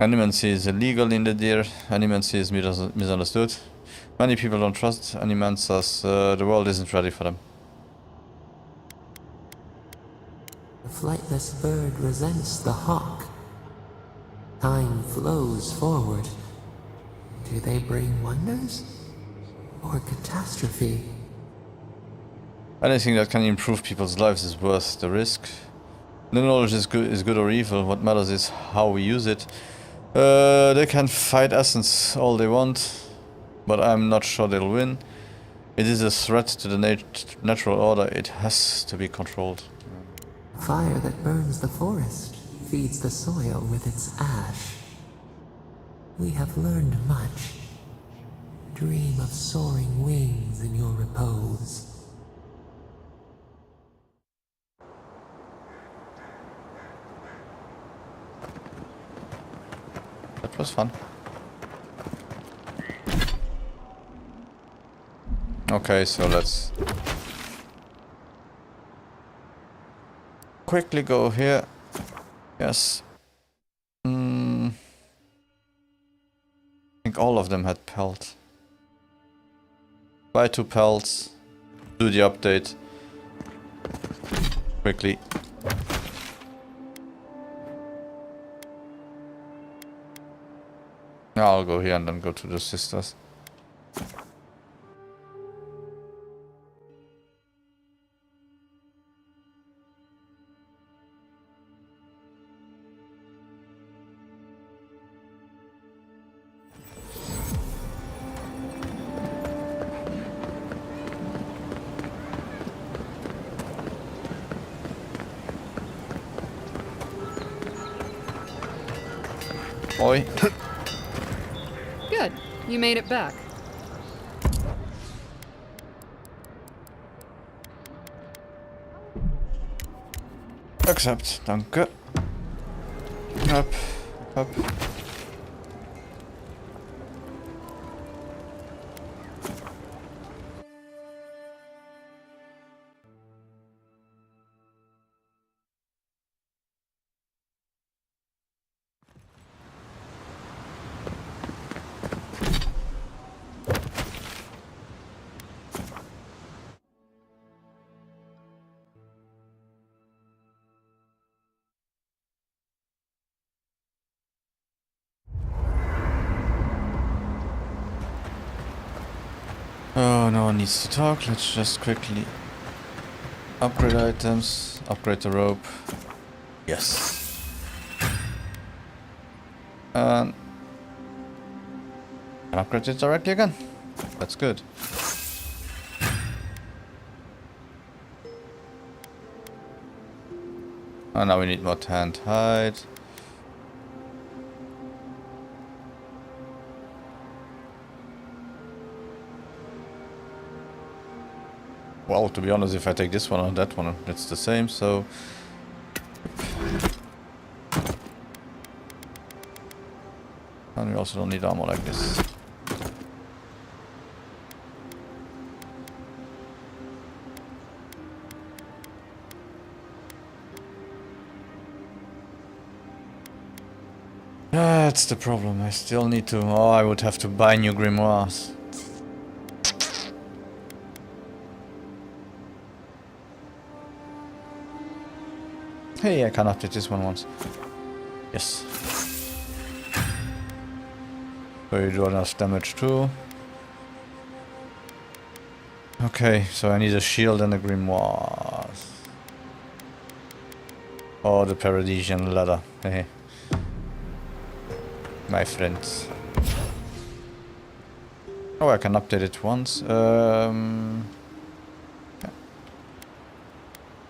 Animancy is illegal in the deer. Animancy is misunderstood. Many people don't trust animancers. The world isn't ready for them. The flightless bird resents the hawk. Time flows forward. Do they bring wonders? Or catastrophe? Anything that can improve people's lives is worth the risk. No knowledge is good or evil. What matters is how we use it. They can fight essence all they want, but I'm not sure they'll win. It is a threat to the natural order. It has to be controlled. Fire that burns the forest feeds the soil with its ash. We have learned much. Dream of soaring wings in your repose. That was fun. Okay, so let's quickly go here. Yes. I think all of them had pelt. Buy 2 pals. Do the update. Quickly. I'll go here and then go to the sisters. Oi. Good. You made it back. Accept, danke. Up, up. Oh, no one needs to talk. Let's just quickly upgrade items, upgrade the rope. Yes. And upgrade it directly again. That's good. Oh, now we need more tanned hide. Well, to be honest, if I take this one or that one, it's the same, so... And we also don't need armor like this. That's the problem, I still need to... Oh, I would have to buy new grimoires. Hey, I can update this one once. Yes. So you do enough damage too. Okay, so I need a shield and a grimoire. Oh, the Paradisian ladder. Hey. My friends. Oh, I can update it once.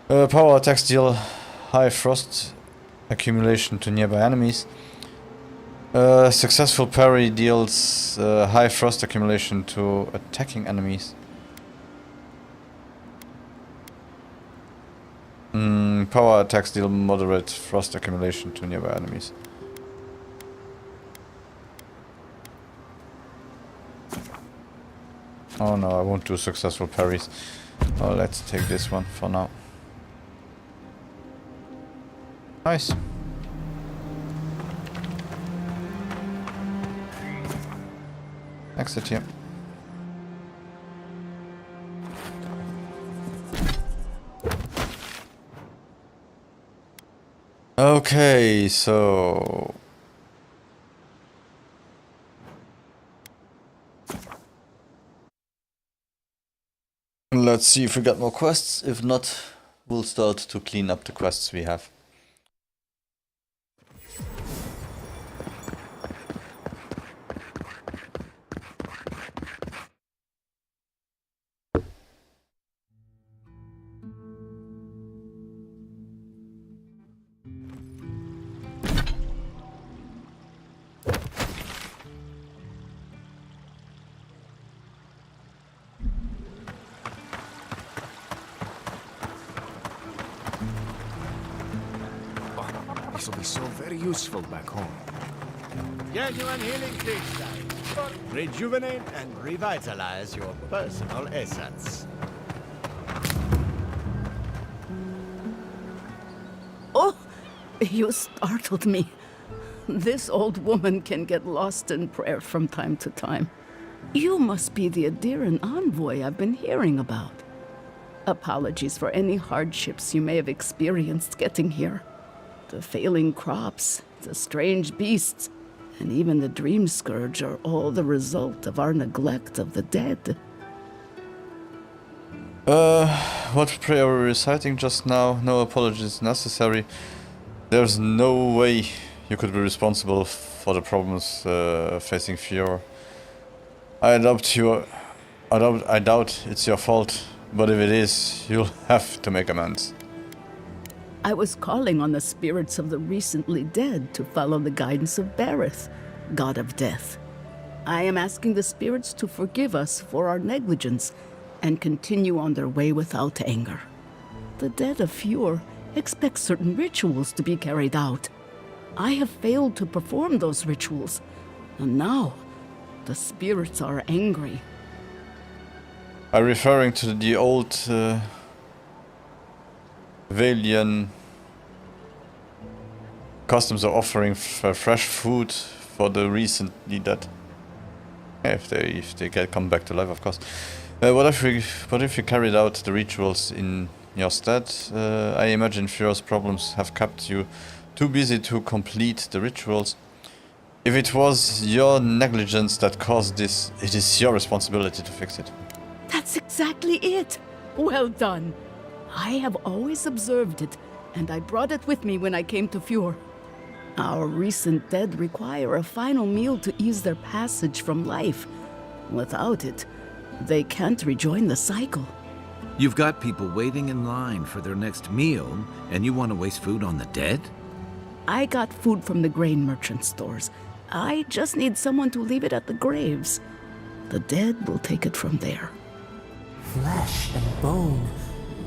Power attacks deal high frost accumulation to nearby enemies. Successful parry deals high frost accumulation to attacking enemies. Power attacks deal moderate frost accumulation to nearby enemies. Oh no, I won't do successful parries. Oh, let's take this one for now. Nice. Exit here. Okay, so... let's see if we got more quests. If not, we'll start to clean up the quests we have. This will be so very useful back home. Genuine healing stateside. Rejuvenate and revitalize your personal essence. Oh, you startled me. This old woman can get lost in prayer from time to time. You must be the Adiran envoy I've been hearing about. Apologies for any hardships you may have experienced getting here. The failing crops, the strange beasts, and even the dream scourge are all the result of our neglect of the dead. What prayer were we reciting just now? No apologies necessary. There's no way you could be responsible for the problems facing Fiora. I doubt it's your fault, but if it is, you'll have to make amends. I was calling on the spirits of the recently dead to follow the guidance of Bareth, god of death. I am asking the spirits to forgive us for our negligence and continue on their way without anger. The dead of Fior expect certain rituals to be carried out. I have failed to perform those rituals, and now the spirits are angry. I'm referring to the old Valian customs of offering fresh food for the recently dead. If they come back to life, of course. What if you carried out the rituals in your stead? I imagine Fiora's problems have kept you too busy to complete the rituals. If it was your negligence that caused this, it is your responsibility to fix it. That's exactly it. Well done. I have always observed it, and I brought it with me when I came to Fior. Our recent dead require a final meal to ease their passage from life. Without it, they can't rejoin the cycle. You've got people waiting in line for their next meal, and you want to waste food on the dead? I got food from the grain merchant stores. I just need someone to leave it at the graves. The dead will take it from there. Flesh and bone.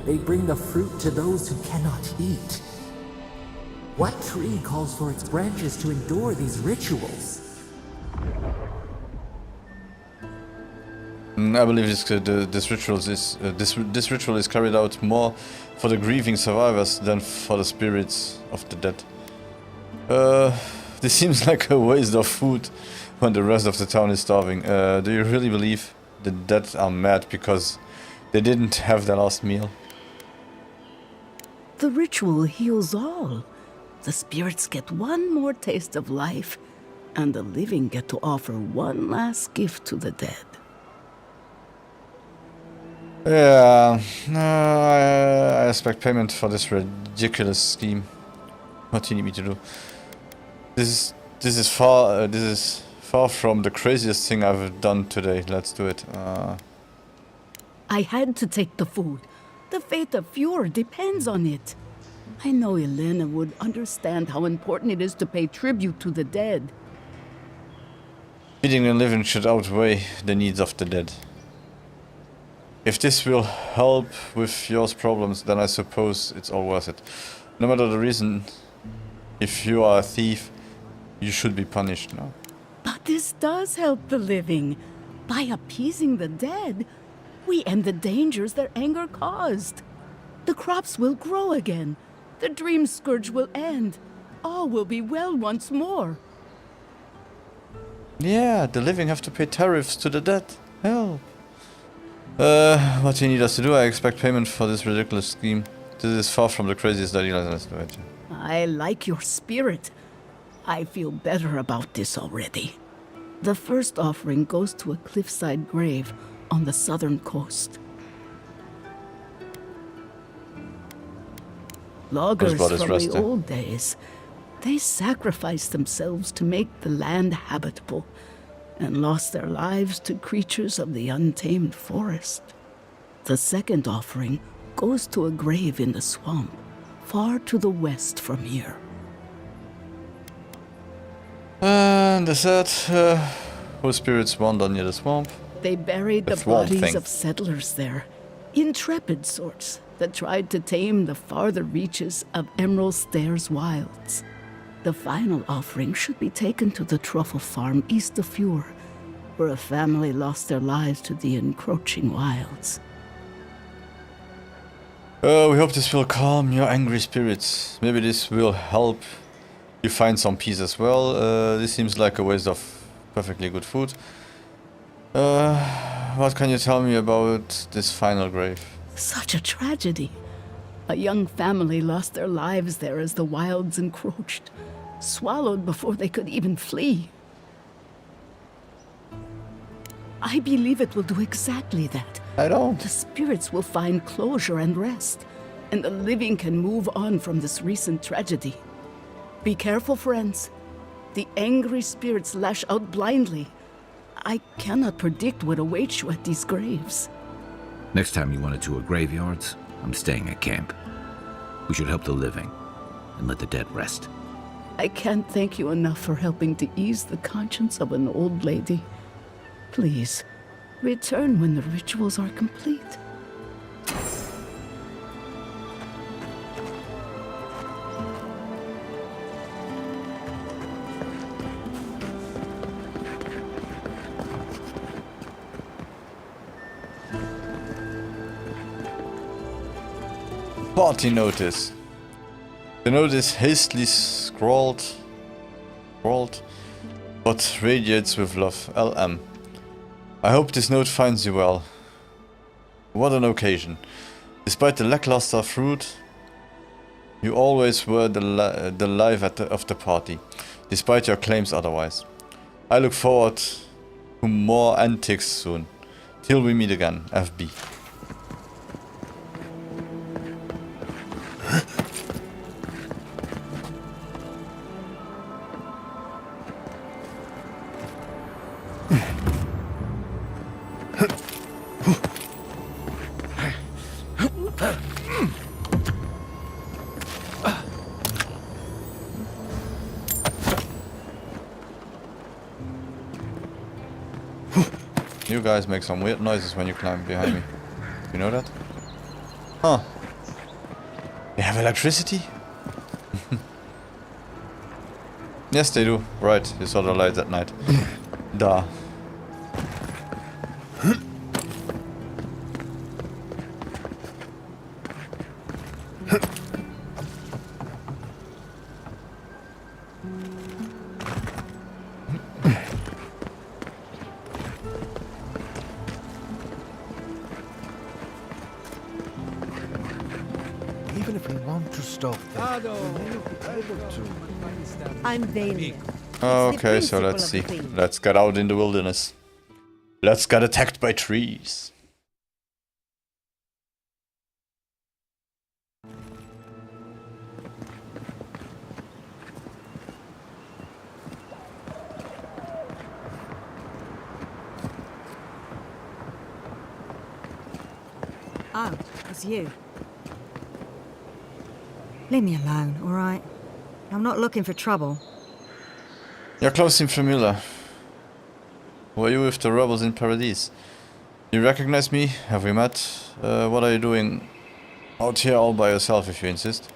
They bring the fruit to those who cannot eat. What tree calls for its branches to endure these rituals? I believe this ritual is carried out more for the grieving survivors than for the spirits of the dead. This seems like a waste of food when the rest of the town is starving. Do you really believe the dead are mad because they didn't have their last meal? The ritual heals all. The spirits get one more taste of life, and the living get to offer one last gift to the dead. Yeah, I expect payment for this ridiculous scheme. What do you need me to do? This is far from the craziest thing I've done today. Let's do it. I had to take the food. The fate of Fior depends on it. I know Elena would understand how important it is to pay tribute to the dead. Feeding the living should outweigh the needs of the dead. If this will help with your problems, then I suppose it's all worth it. No matter the reason, if you are a thief, you should be punished now. But this does help the living. By appeasing the dead, we end the dangers their anger caused. The crops will grow again. The dream scourge will end. All will be well once more. Yeah, the living have to pay tariffs to the dead. Help. What do you need us to do? I expect payment for this ridiculous scheme. This is far from the craziest idea. Let's do it. I like your spirit. I feel better about this already. The first offering goes to a cliffside grave on the southern coast. Loggers from the old days, they sacrificed themselves to make the land habitable and lost their lives to creatures of the untamed forest. The second offering goes to a grave in the swamp, far to the west from here. And the third, whose spirits wander near the swamp? They buried the bodies of settlers there, intrepid sorts that tried to tame the farther reaches of Emerald Stairs wilds. The final offering should be taken to the truffle farm east of Fior, where a family lost their lives to the encroaching wilds. We hope this will calm your angry spirits. Maybe this will help you find some peace as well. This seems like a waste of perfectly good food. What can you tell me about this final grave? Such a tragedy. A young family lost their lives there as the wilds encroached, swallowed before they could even flee. I believe it will do exactly that. I don't. The spirits will find closure and rest, and the living can move on from this recent tragedy. Be careful, friends. The angry spirits lash out blindly. I cannot predict what awaits you at these graves. Next time you want to tour graveyards, I'm staying at camp. We should help the living and let the dead rest. I can't thank you enough for helping to ease the conscience of an old lady. Please, return when the rituals are complete. Party notice. The note is hastily scrawled, but radiates with love. LM. I hope this note finds you well. What an occasion. Despite the lackluster fruit, you always were the life of the party, despite your claims otherwise. I look forward to more antics soon. Till we meet again, FB. You guys make some weird noises when you climb behind me. You know that? Huh. They have electricity? Yes, they do. Right, you saw the lights at night. Duh. Even if we want to stop them, we'll be able to. I'm Valen. Okay, so let's see. Let's get out in the wilderness. Let's get attacked by trees. Oh, it's you. Leave me alone, all right? I'm not looking for trouble. Your clothes seem familiar. Were you with the rebels in Paradise? You recognize me? Have we met? What are you doing out here all by yourself, if you insist?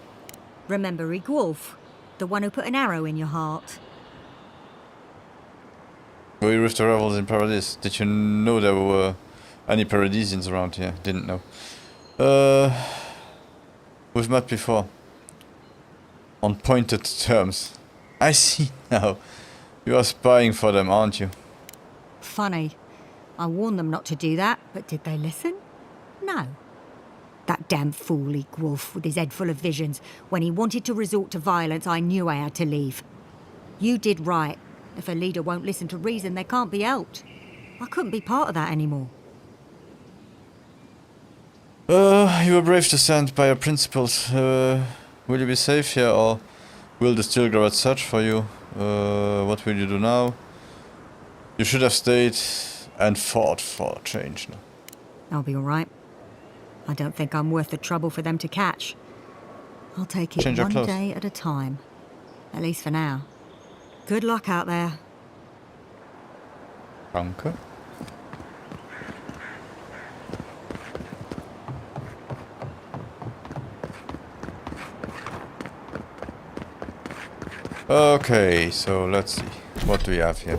Remember Rick Wolf? The one who put an arrow in your heart? Were you with the rebels in Paradise? Did you know there were any Paradisians around here? Didn't know. We've met before. On pointed terms. I see now. You are spying for them, aren't you? Funny. I warned them not to do that, but did they listen? No. That damn fool Leek Wolf with his head full of visions. When he wanted to resort to violence, I knew I had to leave. You did right. If a leader won't listen to reason, they can't be helped. I couldn't be part of that anymore. You were brave to stand by your principles. Will you be safe here, or will the Stilgarad search for you? What will you do now? You should have stayed and fought for a change. No? I'll be all right. I don't think I'm worth the trouble for them to catch. I'll take it Change your one clothes. day at a time. At least for now. Good luck out there. Danke. Okay, so let's see. What do we have here?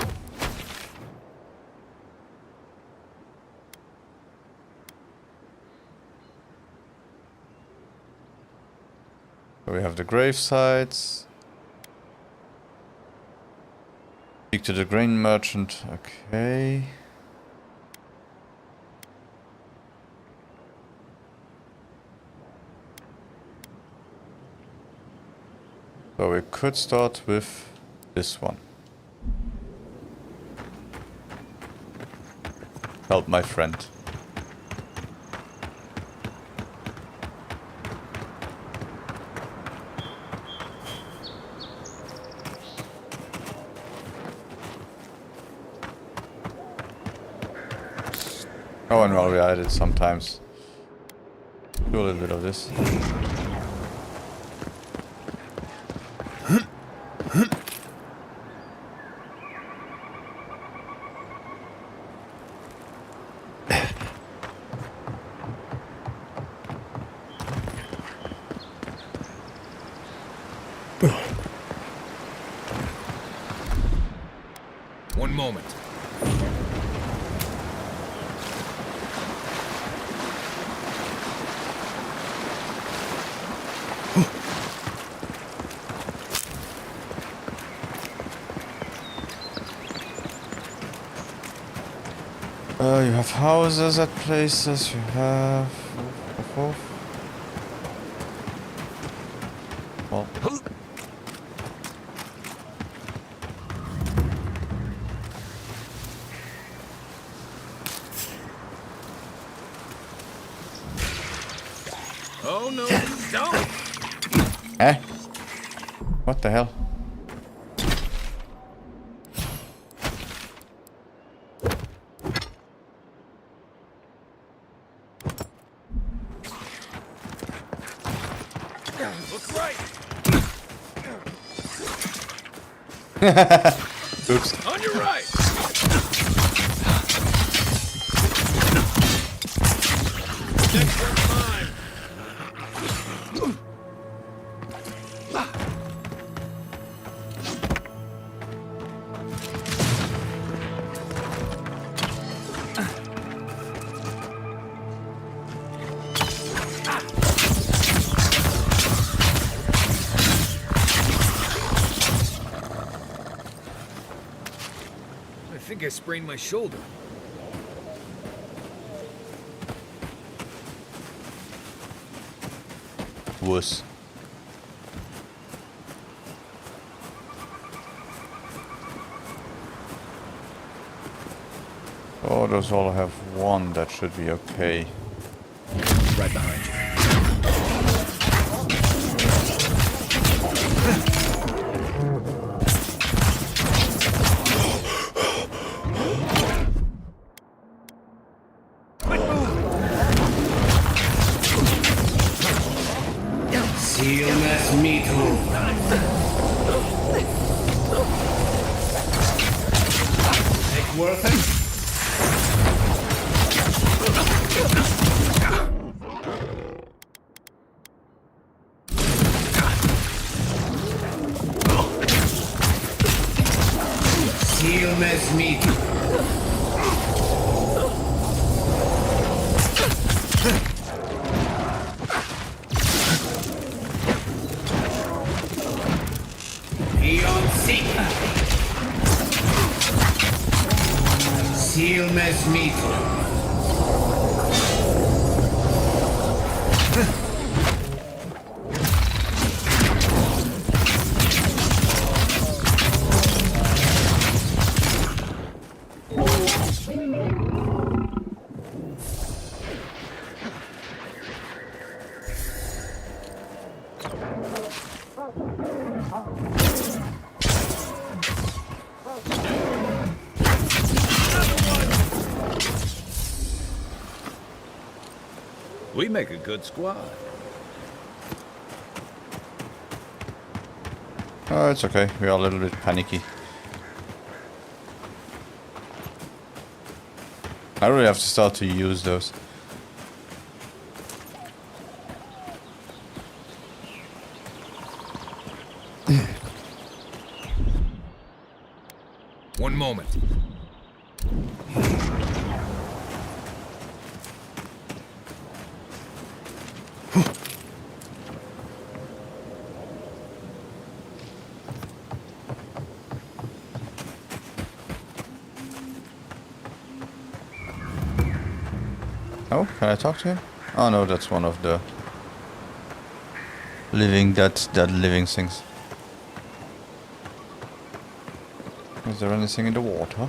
So we have the grave sites. Speak to the grain merchant. Okay. So we could start with this one. Help my friend. Oh, and while we are at it, sometimes do a little bit of this. One moment. You have houses at places, you have... Well... Oh no, don't! Eh? What the hell? Look right! Oops. On your right! Next one's mine! I think I sprained my shoulder. Wuss. Oh, those all have one, that should be okay. Right behind you. Stillness metal. Make worth it? Stillness metal. Eon Seeker. Stillness metal. We make a good squad. Oh, it's okay. We are a little bit panicky. I really have to start to use those. One moment. Oh, can I talk to him? Oh no, that's one of the living, that living things. Is there anything in the water?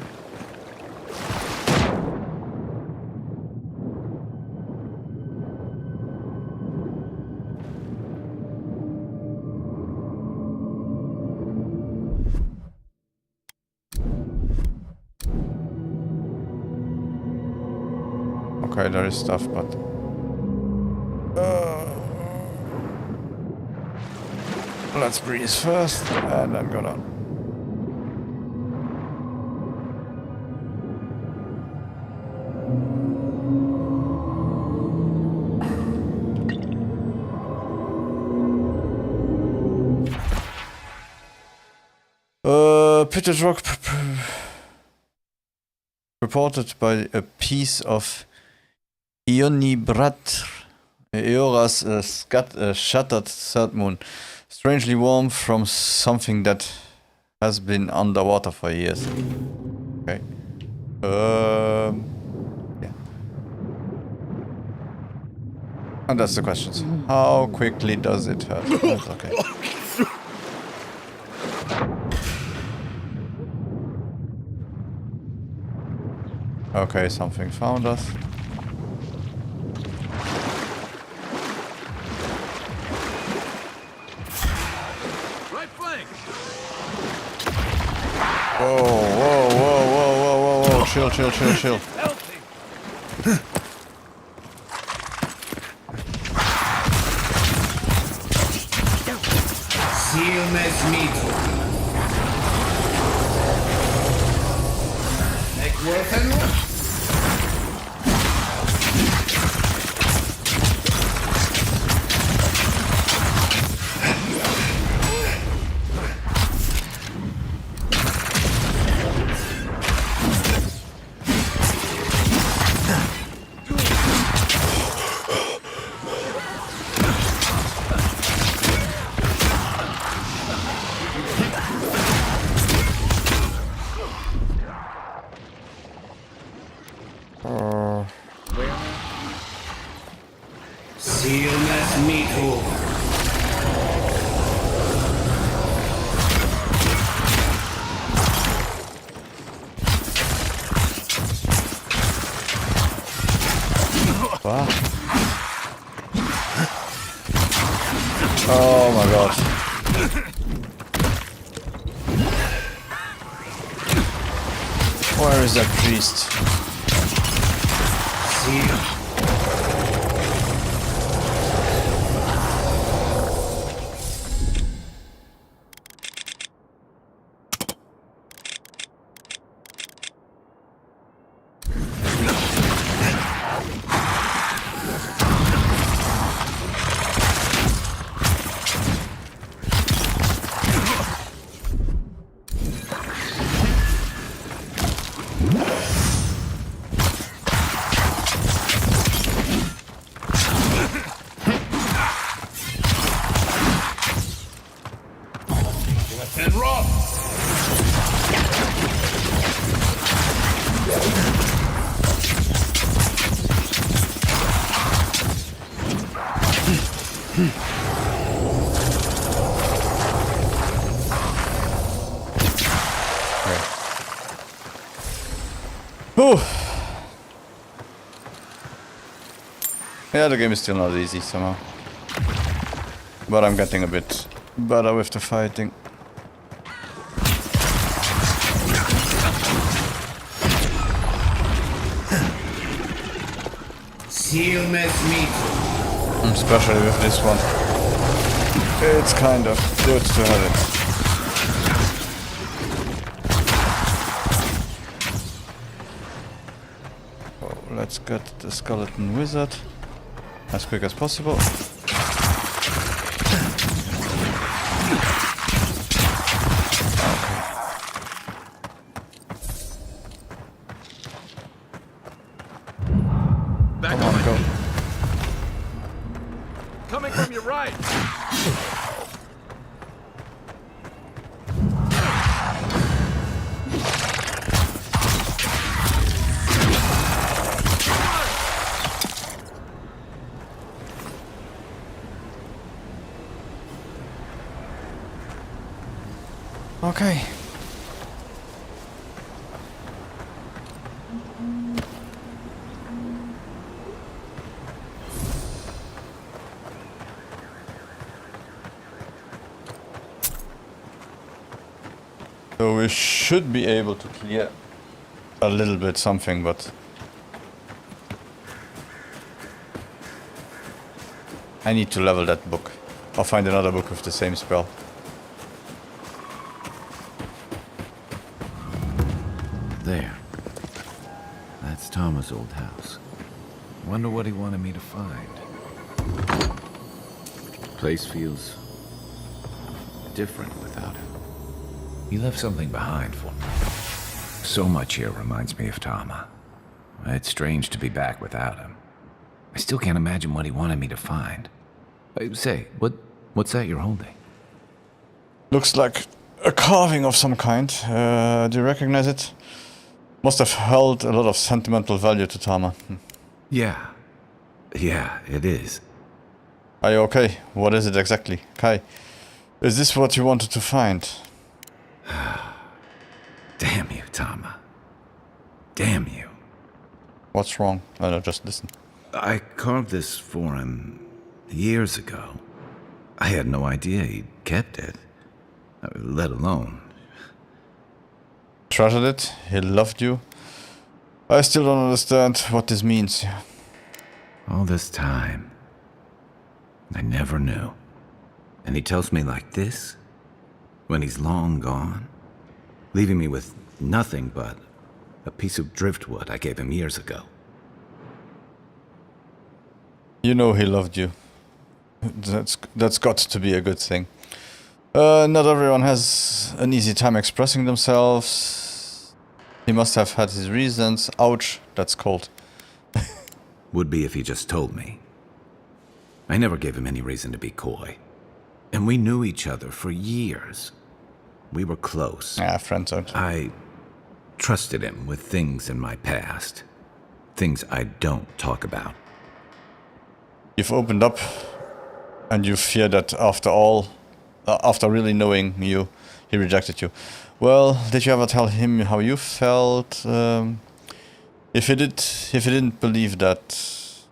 Okay, there is stuff, but... let's breathe first, and then go down. Pitted rock reported by a piece of Ionibrat, Eora's shattered third moon, strangely warm from something that has been underwater for years. Okay. Yeah. And that's the questions. How quickly does it hurt? That's okay. Okay, something found us. Right flank. Whoa, whoa, whoa, whoa, whoa, whoa, whoa. Chill, chill, chill, chill. Seal mes mito. Seal mes mito. What? Oh my god. Where is that priest? Seal. And rock. Whew. Yeah, the game is still not easy somehow. But I'm getting a bit better with the fighting. Seal mes mito. Especially with this one. It's kind of good to have it. Oh, let's get the skeleton wizard as quick as possible. Back on, go. Coming from your right. Okay. So we should be able to clear a little bit something, but I need to level that book. Or find another book with the same spell. There. That's Thomas' old house. Wonder what he wanted me to find. Place feels different without him. He left something behind for me. So much here reminds me of Tama. It's strange to be back without him. I still can't imagine what he wanted me to find. Say, what's that you're holding? Looks like a carving of some kind. Do you recognize it? Must have held a lot of sentimental value to Tama. Yeah, it is. Are you okay? What is it exactly? Kai, is this what you wanted to find? Damn you, Tama. Damn you. What's wrong? Oh, no, just listen. I carved this for him years ago. I had no idea he'd kept it, let alone. Treasured it? He loved you? I still don't understand what this means. All this time, I never knew. And he tells me like this, when he's long gone, leaving me with nothing but a piece of driftwood I gave him years ago. You know he loved you. That's got to be a good thing. Not everyone has an easy time expressing themselves. He must have had his reasons. Ouch, that's cold. Would be if he just told me. I never gave him any reason to be coy. And we knew each other for years. We were close. Yeah, friends aren't. I trusted him with things in my past. Things I don't talk about. You've opened up, and you fear that after all, after really knowing you, he rejected you. Well, did you ever tell him how you felt? If he didn't believe that,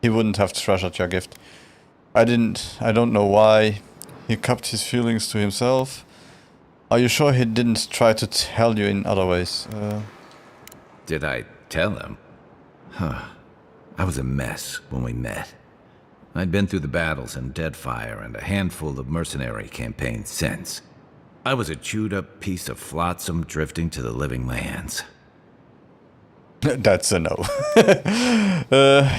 he wouldn't have treasured your gift. I don't know why. He kept his feelings to himself. Are you sure he didn't try to tell you in other ways? Did I tell him? Huh. I was a mess when we met. I'd been through the battles in Deadfire and a handful of mercenary campaigns since. I was a chewed-up piece of flotsam drifting to the living lands. That's a no.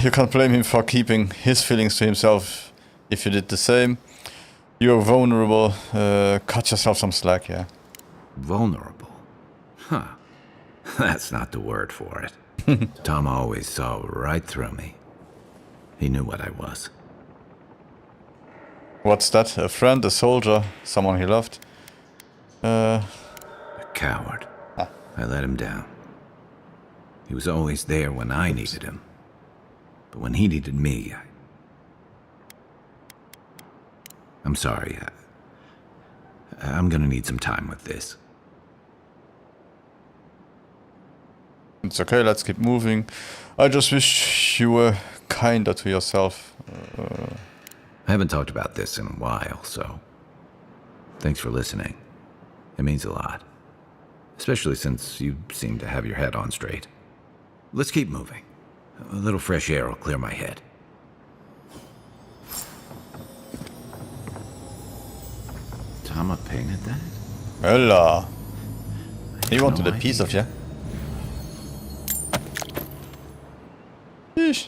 You can't blame him for keeping his feelings to himself if you did the same. You're vulnerable. Cut yourself some slack, yeah. Vulnerable? Huh. That's not the word for it. Tom always saw right through me. He knew what I was. What's that? A friend, a soldier, someone he loved? A coward. I let him down. He was always there when I needed him. But when he needed me, I'm sorry. I'm gonna need some time with this. It's okay, let's keep moving. I just wish you were kinder to yourself. I haven't talked about this in a while, so thanks for listening. It means a lot. Especially since you seem to have your head on straight. Let's keep moving. A little fresh air will clear my head. Tama painted that? Hola. He wanted a piece of you. Yeesh.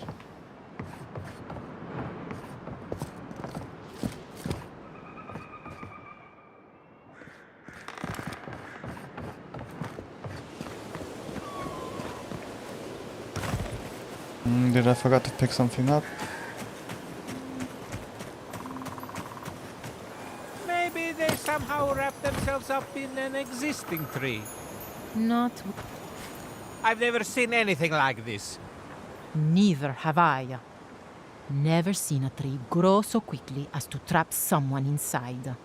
Did I forget to pick something up? Maybe they somehow wrap themselves up in an existing tree. Not... I've never seen anything like this. Neither have I. Never seen a tree grow so quickly as to trap someone inside.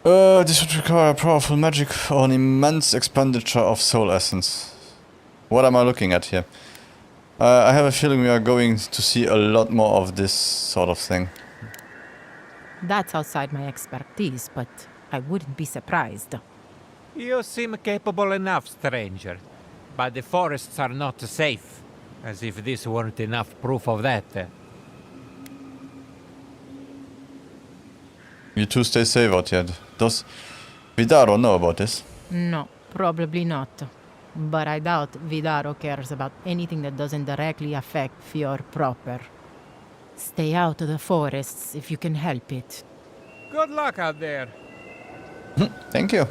This would require powerful magic or an immense expenditure of soul essence. What am I looking at here? I have a feeling we are going to see a lot more of this sort of thing. That's outside my expertise, but I wouldn't be surprised. You seem capable enough, stranger. But the forests are not safe. As if this weren't enough proof of that. You two stay safe out here. Does Vidaro know about this? No, probably not. But I doubt Vidaro cares about anything that doesn't directly affect Fior proper. Stay out of the forests if you can help it. Good luck out there. Thank you.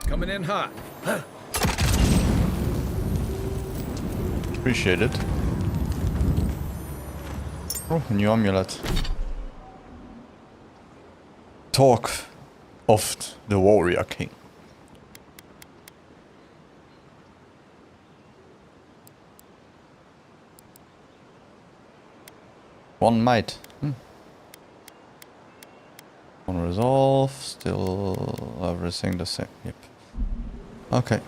Coming in hot. Appreciate it. Oh, a new amulet. Talk of the warrior king. One might. One resolve. Still everything the same. Yep. Okay.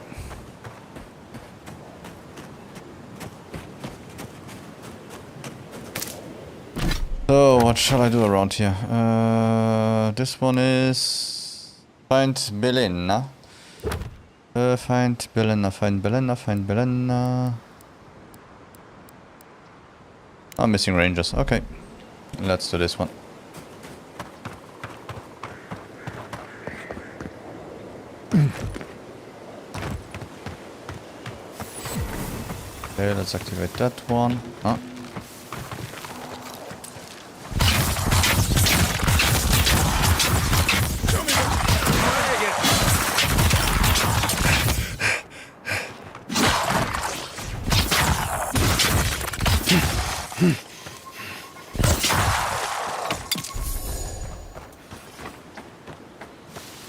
So, what shall I do around here? This one is... Find Belena. Find Belena. I'm missing rangers. Okay. Let's do this one. Okay, let's activate that one. Huh?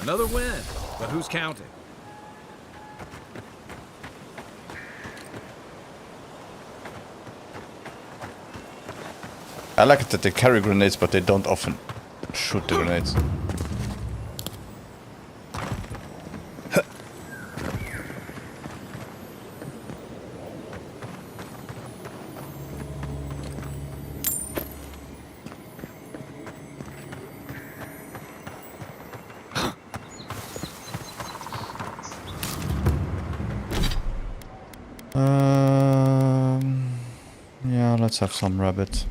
Another win, but who's counting? I like it that they carry grenades, but they don't often shoot the grenades. Yeah, let's have some rabbit.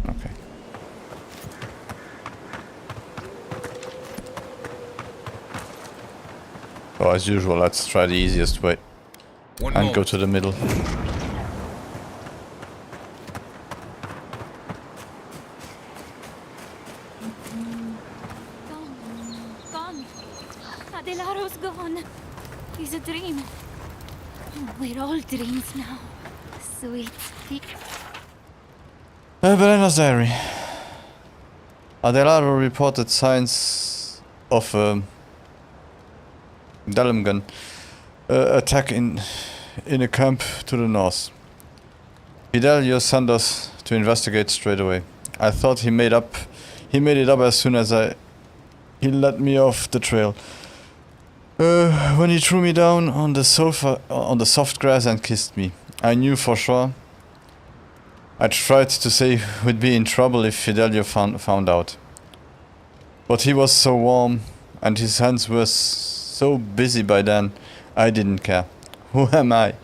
Okay. So as usual, let's try the easiest way and go to the middle. Gone. Adelaro's gone. He's a dream. We're all dreams now. Sweet. Belena's diary. Adelaro reported signs of Dalemgan attack in a camp to the north. Fidelio sent us to investigate straight away. I thought he made it up as soon as he let me off the trail. When he threw me down on the sofa, on the soft grass and kissed me, I knew for sure. I tried to say we'd be in trouble if Fidelio found out. But he was so warm, and his hands were so busy by then, I didn't care. Who am I?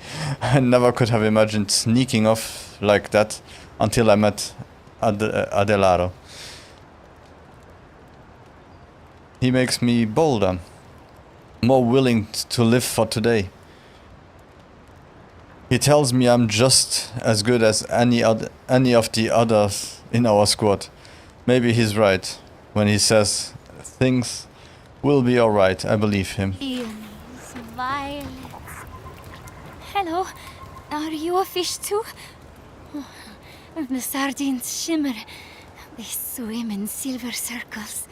I never could have imagined sneaking off like that until I met Adelaro. He makes me bolder, more willing to live for today. He tells me I'm just as good as any of the others in our squad. Maybe he's right when he says things will be alright. I believe him. Eels, violets. Hello, are you a fish too? The sardines shimmer. They swim in silver circles.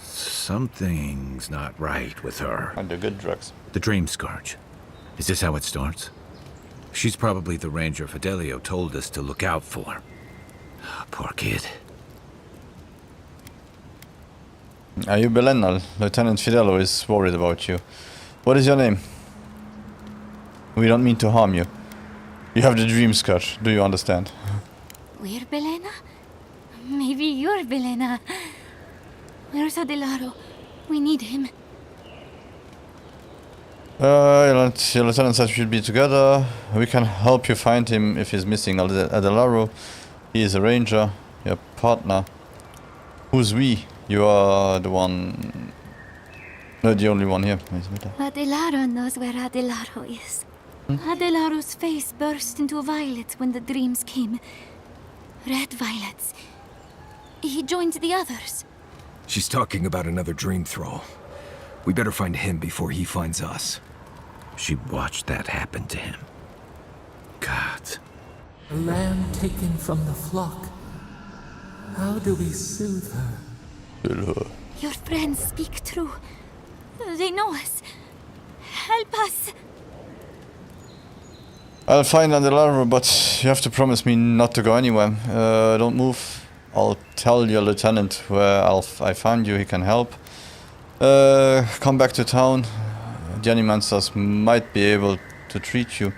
Something's not right with her. And the good drugs. The dream scourge. Is this how it starts? She's probably the ranger Fidelio told us to look out for. Poor kid. Are you Belena? Lieutenant Fidello is worried about you. What is your name? We don't mean to harm you. You have the dream scourge, do you understand? We're Belena? Maybe you're Belena. Where's Adelaro? We need him. Your lieutenant said we should be together. We can help you find him if he's missing. Adelaro, he is a ranger, your partner. Who's we? You are the one... No, the only one here. Adelaro knows where Adelaro is. Adelaro's face burst into violets when the dreams came. Red violets. He joined the others. She's talking about another dream thrall. We better find him before he finds us. She watched that happen to him. God. A lamb taken from the flock. How do we soothe her? Your friends speak true. They know us. Help us. I'll find Adelaro, but you have to promise me not to go anywhere. Don't move. I'll tell your lieutenant where I find you, he can help. Come back to town. The Animancers might be able to treat you.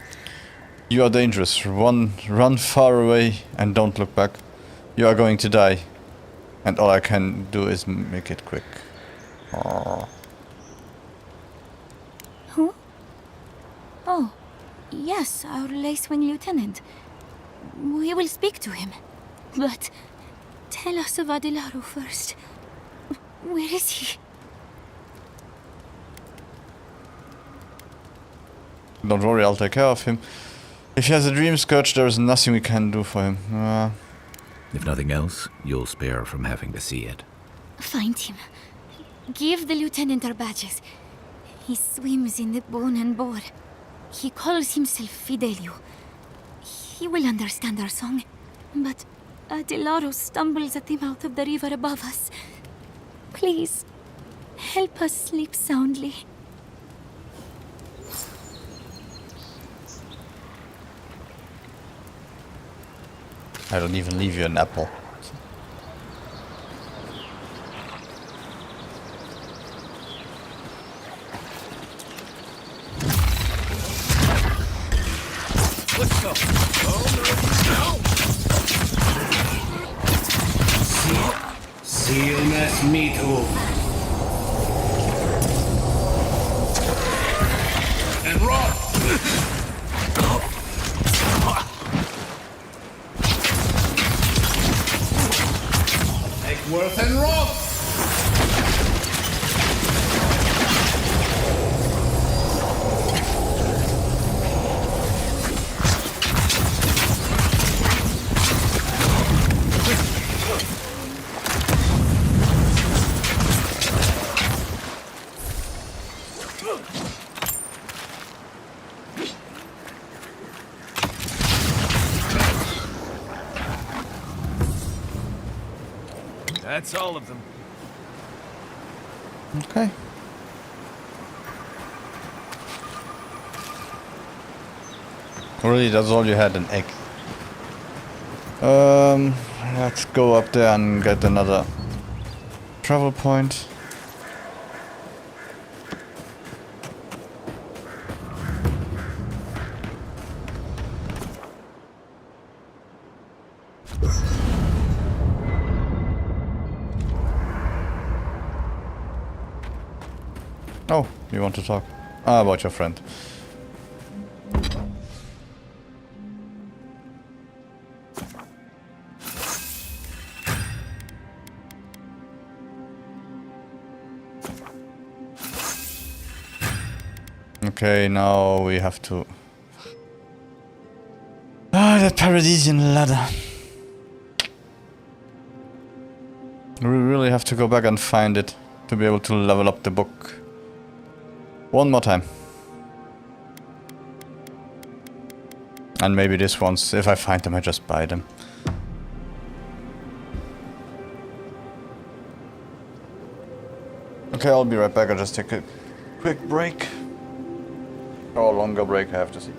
You are dangerous. Run far away and don't look back. You are going to die. And all I can do is make it quick. Aww. Who? Oh, yes, our Lacewing lieutenant. We will speak to him. But tell us of Adelaro first. Where is he? Don't worry, I'll take care of him. If he has a dream scourge, there is nothing we can do for him. If nothing else, you'll spare from having to see it. Find him. Give the lieutenant our badges. He swims in the bone and boar. He calls himself Fidelio. He will understand our song. But Adelaro stumbles at the mouth of the river above us. Please, help us sleep soundly. I don't even leave you an apple. Let's go. See you next meetup. And run! Worth and rock! That's all of them. Okay. Really, that's all you had, an egg. Let's go up there and get another travel point. Oh, you want to talk? About your friend. Okay, now we have to... that Paradisian ladder. We really have to go back and find it to be able to level up the book. One more time. And maybe this one's, if I find them, I just buy them. Okay, I'll be right back. I'll just take a quick break. Or a longer break, I have to see.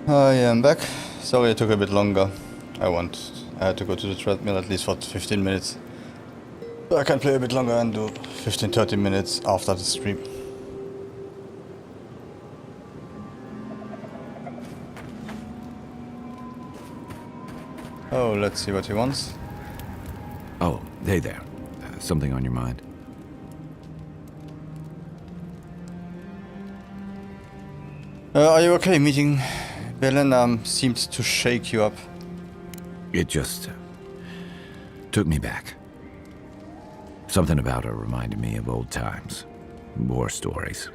I am back. Sorry it took a bit longer. I had to go to the treadmill at least for 15 minutes. But I can play a bit longer and do 15-30 minutes after the stream. Oh, let's see what he wants. Oh, hey there. Something on your mind? Are you okay? Meeting Belena seemed to shake you up. It just took me back. Something about her reminded me of old times. War stories.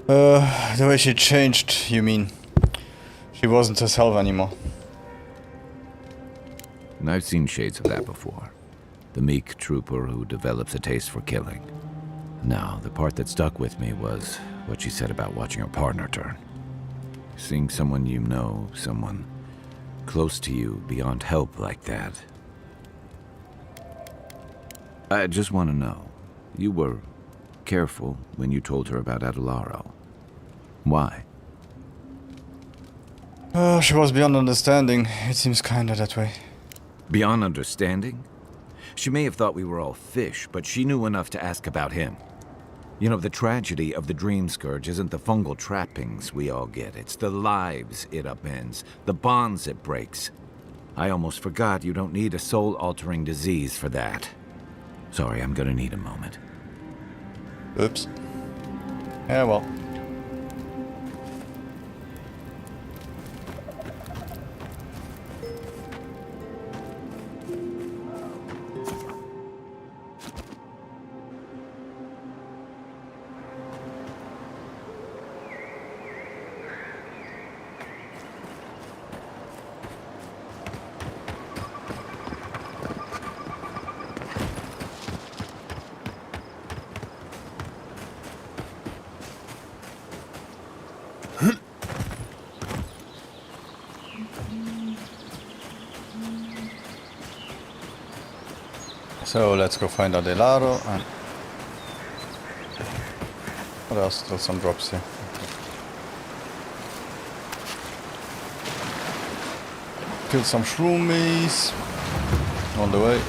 The way she changed, you mean? She wasn't herself anymore. And I've seen shades of that before. The meek trooper who develops a taste for killing. Now, the part that stuck with me was what she said about watching her partner turn. Seeing someone you know, someone close to you, beyond help like that. I just want to know, you were careful when you told her about Adelaro. Why? She was beyond understanding. It seems kinda that way. Beyond understanding? She may have thought we were all fish, but she knew enough to ask about him. You know, the tragedy of the Dream Scourge isn't the fungal trappings we all get. It's the lives it upends, the bonds it breaks. I almost forgot you don't need a soul-altering disease for that. Sorry, I'm gonna need a moment. Oops. Yeah, well. So let's go find Adelaro and what else? Still some drops here. Kill some shroomies on the way.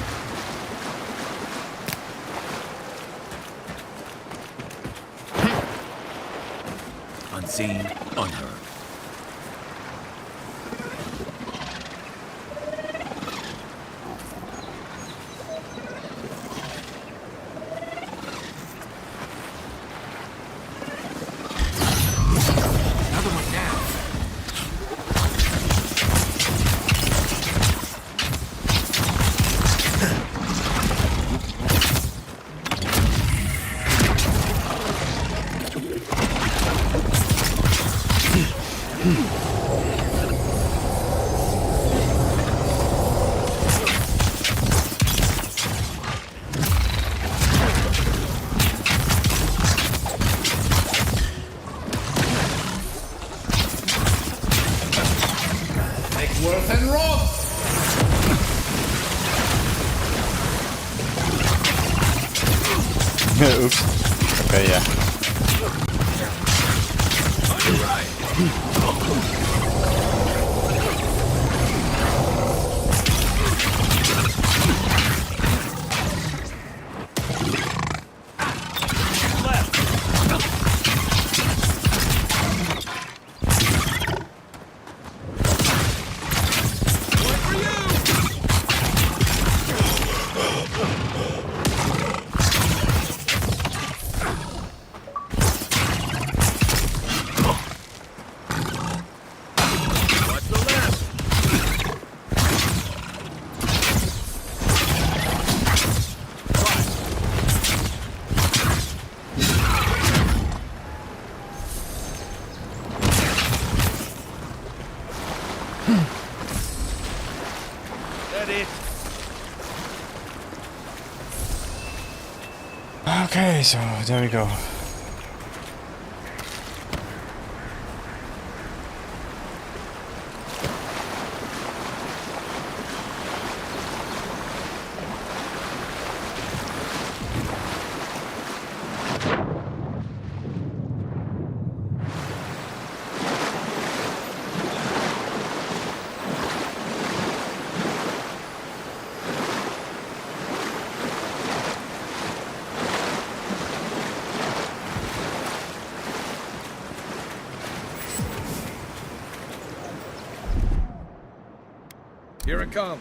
Unseen, unheard. Oops. Okay, yeah. Okay, so there we go. Here it comes.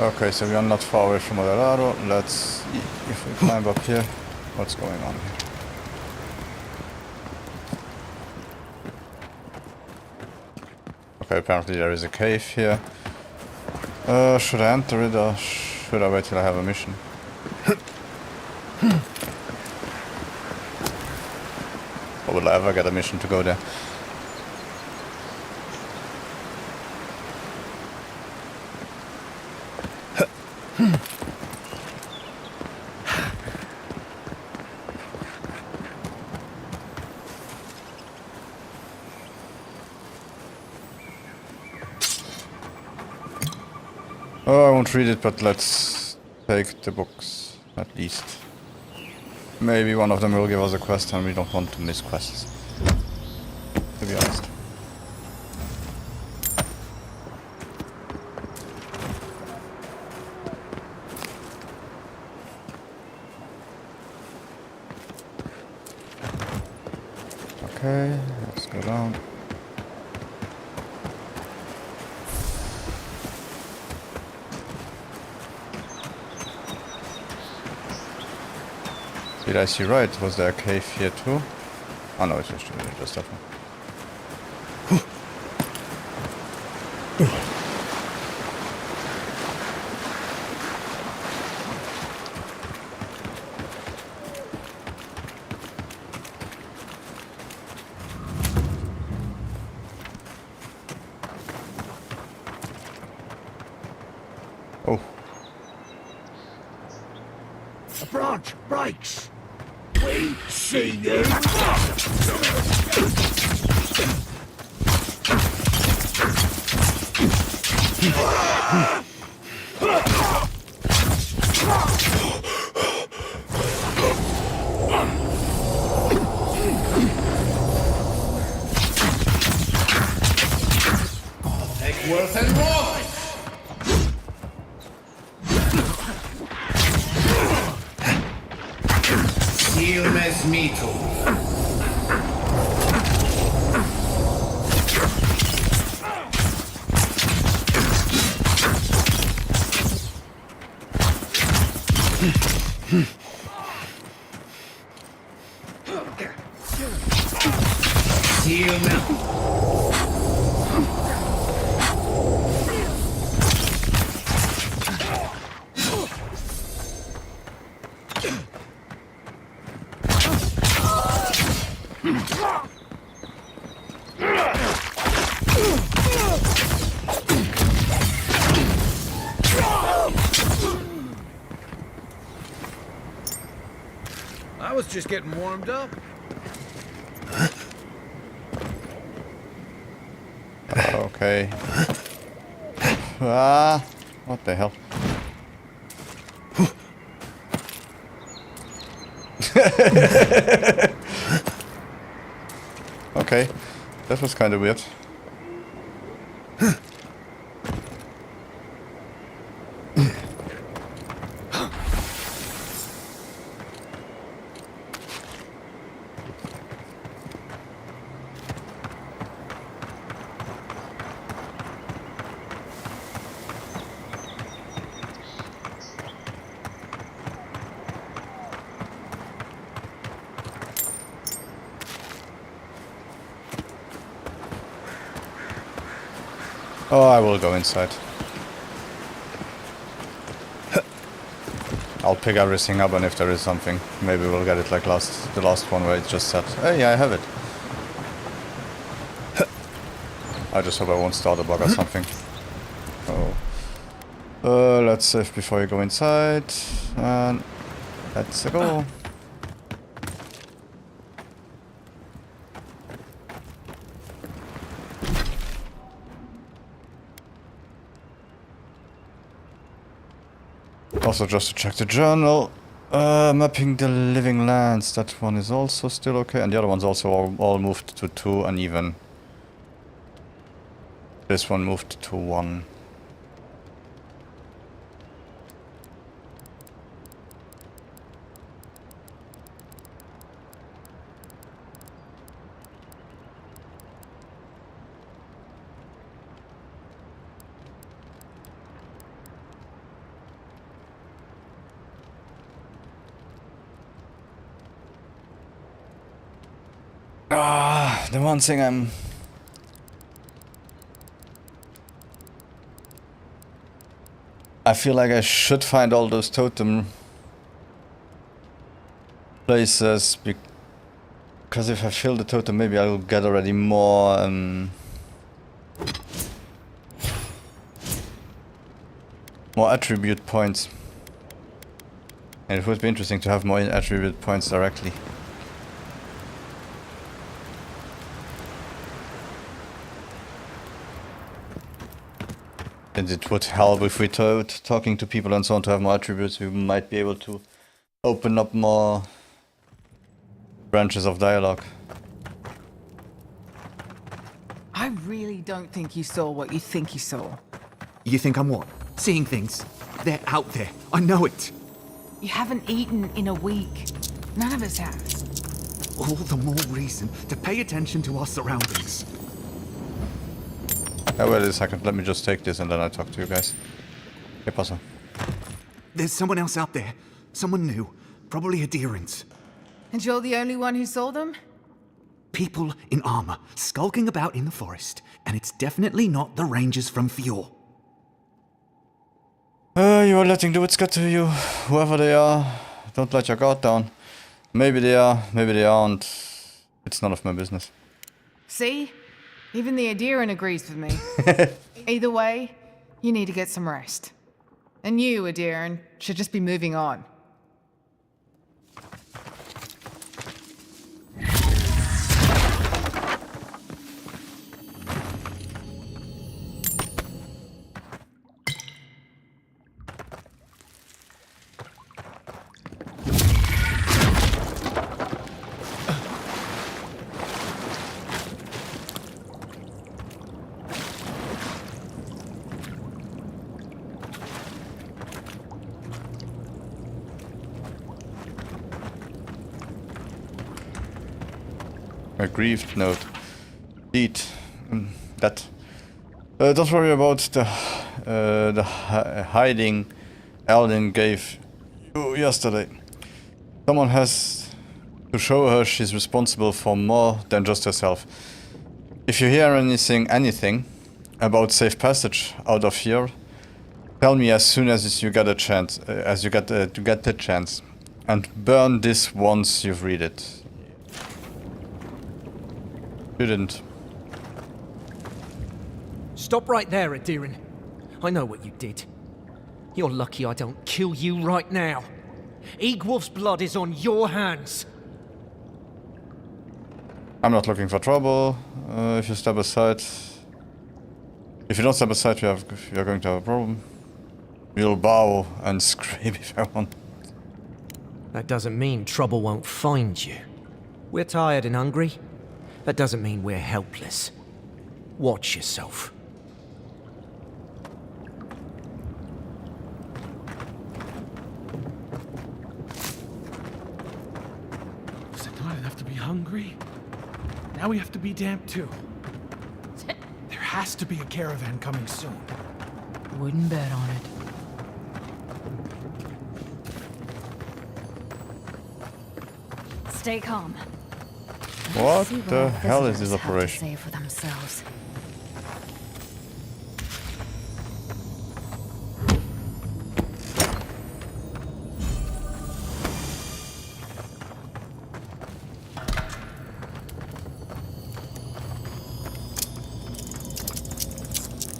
Okay, so we are not far away from Moderado. Let's see if we climb up here. What's going on here? Okay, apparently there is a cave here. Should I enter it or should I wait till I have a mission? Or will I ever get a mission to go there? Oh, I won't read it, but let's take the books, at least. Maybe one of them will give us a quest and we don't want to miss quests. To be honest. Okay, let's go down. Did I see right? Was there a cave here too? Oh no, it's just that one. Oh. A branch breaks. We see you. Eckworth and Roy! Ilmes Mito. I was just getting warmed up. Okay. Ah, what the hell? Okay, that was kind of weird. Oh, I will go inside. I'll pick everything up, and if there is something, maybe we'll get it like the last one where it just said, hey, I have it. I just hope I won't start a bug or something. Oh. Let's save before you go inside, and let's go. Also, just to check the journal, Mapping the living lands, that one is also still okay, and the other one's also all moved to 2, and even this one moved to 1. The one thing I feel like I should find all those totem places, because if I fill the totem, maybe I'll get already more attribute points. And it would be interesting to have more attribute points directly. And it would help if we talking to people and so on to have more attributes. We might be able to open up more branches of dialogue. I really don't think you saw what you think you saw. You think I'm what? Seeing things? They're out there. I know it. You haven't eaten in a week. None of us have. All the more reason to pay attention to our surroundings. Wait a second, let me just take this and then I talk to you guys. ¿Qué pasa? There's someone else out there. Someone new. Probably adherents. And you're the only one who saw them? People in armor, skulking about in the forest. And it's definitely not the rangers from Fjord. You are letting the wits get to you. Whoever they are, don't let your guard down. Maybe they are, maybe they aren't. It's none of my business. See? Even the Adherent agrees with me. Either way, you need to get some rest. And you, Adherent, should just be moving on. A grieved note. Indeed. That. Don't worry about the hiding Eldin gave you yesterday. Someone has to show her she's responsible for more than just herself. If you hear anything about safe passage out of here, tell me as soon as you get a chance, to get the chance, and burn this once you've read it. You didn't. Stop right there, Adirin. I know what you did. You're lucky I don't kill you right now. Egwolf's blood is on your hands. I'm not looking for trouble. If you step aside... If you don't step aside, you're going to have a problem. We'll bow and scream if I want. That doesn't mean trouble won't find you. We're tired and hungry. That doesn't mean we're helpless. Watch yourself. Was it not enough to be hungry? Now we have to be damp too. There has to be a caravan coming soon. Wouldn't bet on it. Stay calm. What the hell is this operation? Say for themselves.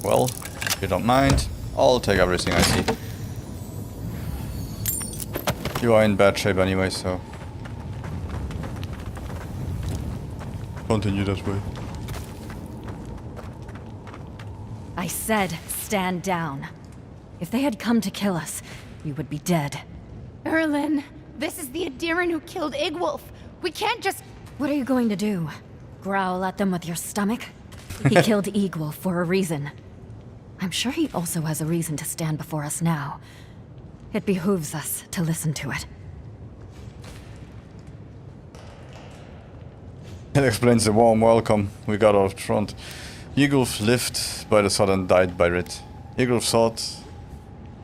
Well, if you don't mind, I'll take everything I see. You are in bad shape anyway, so... Continue that way. I said, stand down. If they had come to kill us, you would be dead. Erlen, This is the Adiran who killed Igwolf. We can't just... What are you going to do? Growl at them with your stomach? He killed Igwolf for a reason. I'm sure he also has a reason to stand before us now. It behooves us to listen to it. It explains the warm welcome we got out front. Igulf lived by the sword and died by it. Igulf thought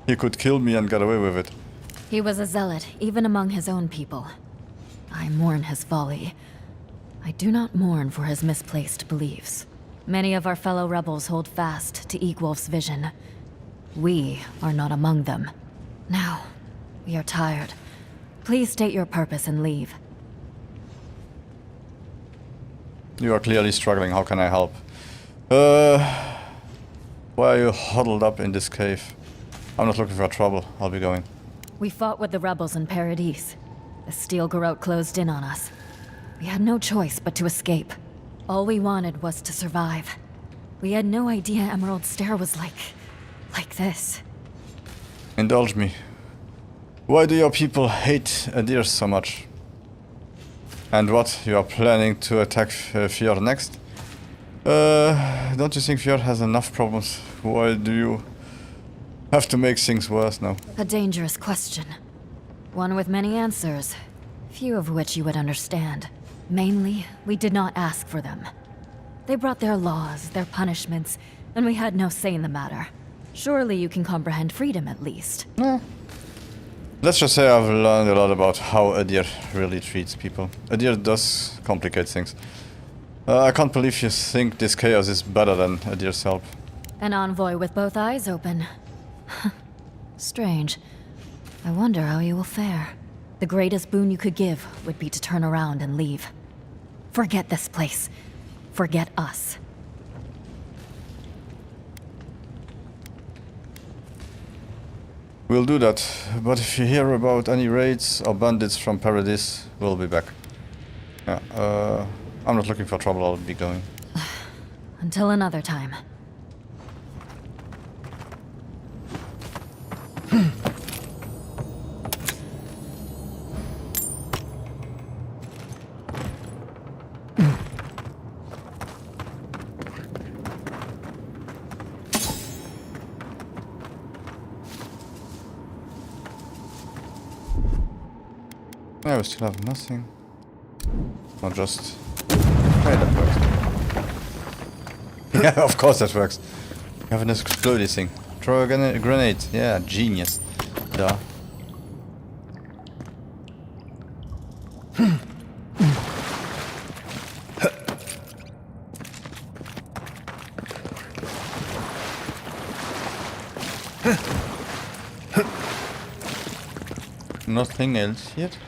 he could kill me and get away with it. He was a zealot, even among his own people. I mourn his folly. I do not mourn for his misplaced beliefs. Many of our fellow rebels hold fast to Igwolf's vision. We are not among them. Now, we are tired. Please state your purpose and leave. You are clearly struggling. How can I help? Why are you huddled up in this cave? I'm not looking for trouble. I'll be going. We fought with the rebels in Paradise. The Steel Garrote closed in on us. We had no choice but to escape. All we wanted was to survive. We had no idea Emerald Stair was like this. Indulge me. Why do your people hate Adir so much? And what, you are planning to attack Fjord next? Don't you think Fjord has enough problems? Why do you have to make things worse now? A dangerous question. One with many answers, few of which you would understand. Mainly, we did not ask for them. They brought their laws, their punishments, and we had no say in the matter. Surely you can comprehend freedom at least. Let's just say I've learned a lot about how Adir really treats people. Adir does complicate things. I can't believe you think this chaos is better than Adir's help. An envoy with both eyes open. Strange. I wonder how you will fare. The greatest boon you could give would be to turn around and leave. Forget this place. Forget us. We'll do that, but if you hear about any raids or bandits from Paradise, we'll be back. Yeah, I'm not looking for trouble, I'll be going. Until another time. Yeah, we still have nothing. Not just... Hey, that works. Yeah, of course that works. You have an explodey thing. Throw a grenade. Yeah, genius. Duh. Nothing else yet?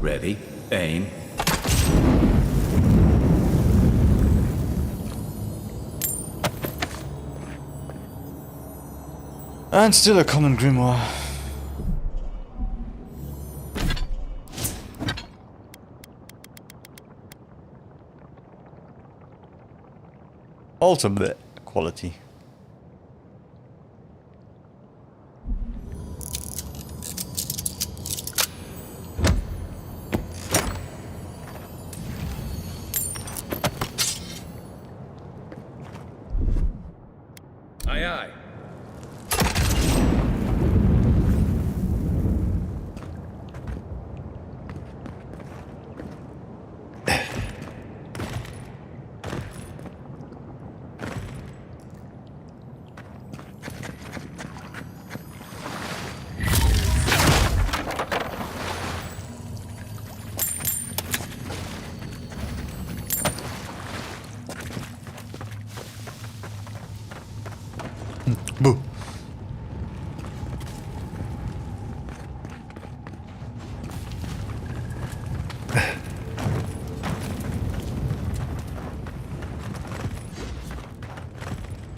Ready, aim. And still a common grimoire. Ultimate quality. Aye, aye. Boo.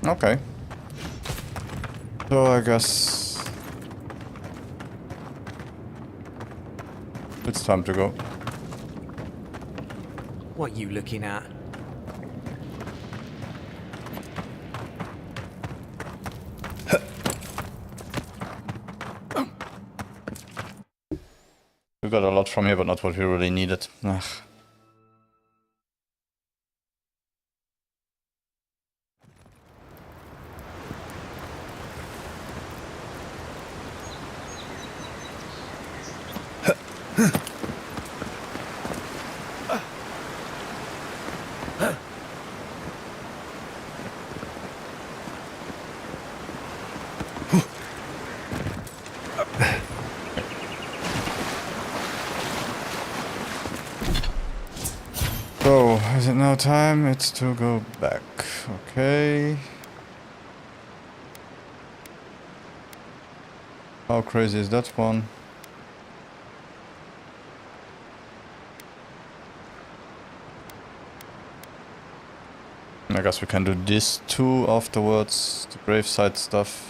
Okay. So I guess it's time to go. What you looking at? got a lot from here, but not what we really needed. Ugh. So, is it now time? It's to go back. Okay. How crazy is that one? I guess we can do this too afterwards, the graveside stuff.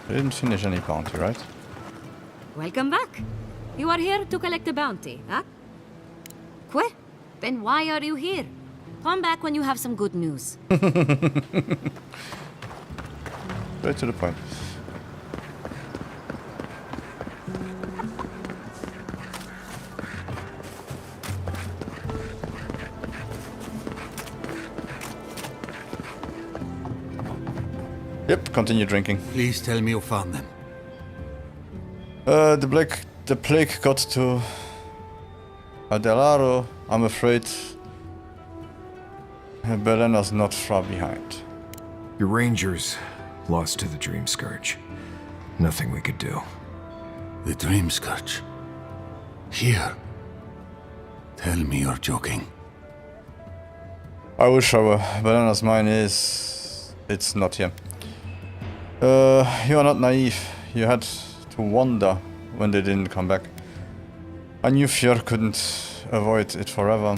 I didn't finish any bounty, right? Welcome back. You are here to collect a bounty, huh? Quit? Then why are you here? Come back when you have some good news. Right to the point. Yep, continue drinking. Please tell me you found them. The plague got to Adelaro. I'm afraid Belena's not far behind. Your rangers lost to the Dream Scourge. Nothing we could do. The Dream Scourge? Here? Tell me you're joking. I wish I were. Belena's mine is... it's not here. You are not naive. You had to wonder when they didn't come back. I knew Fjord couldn't avoid it forever.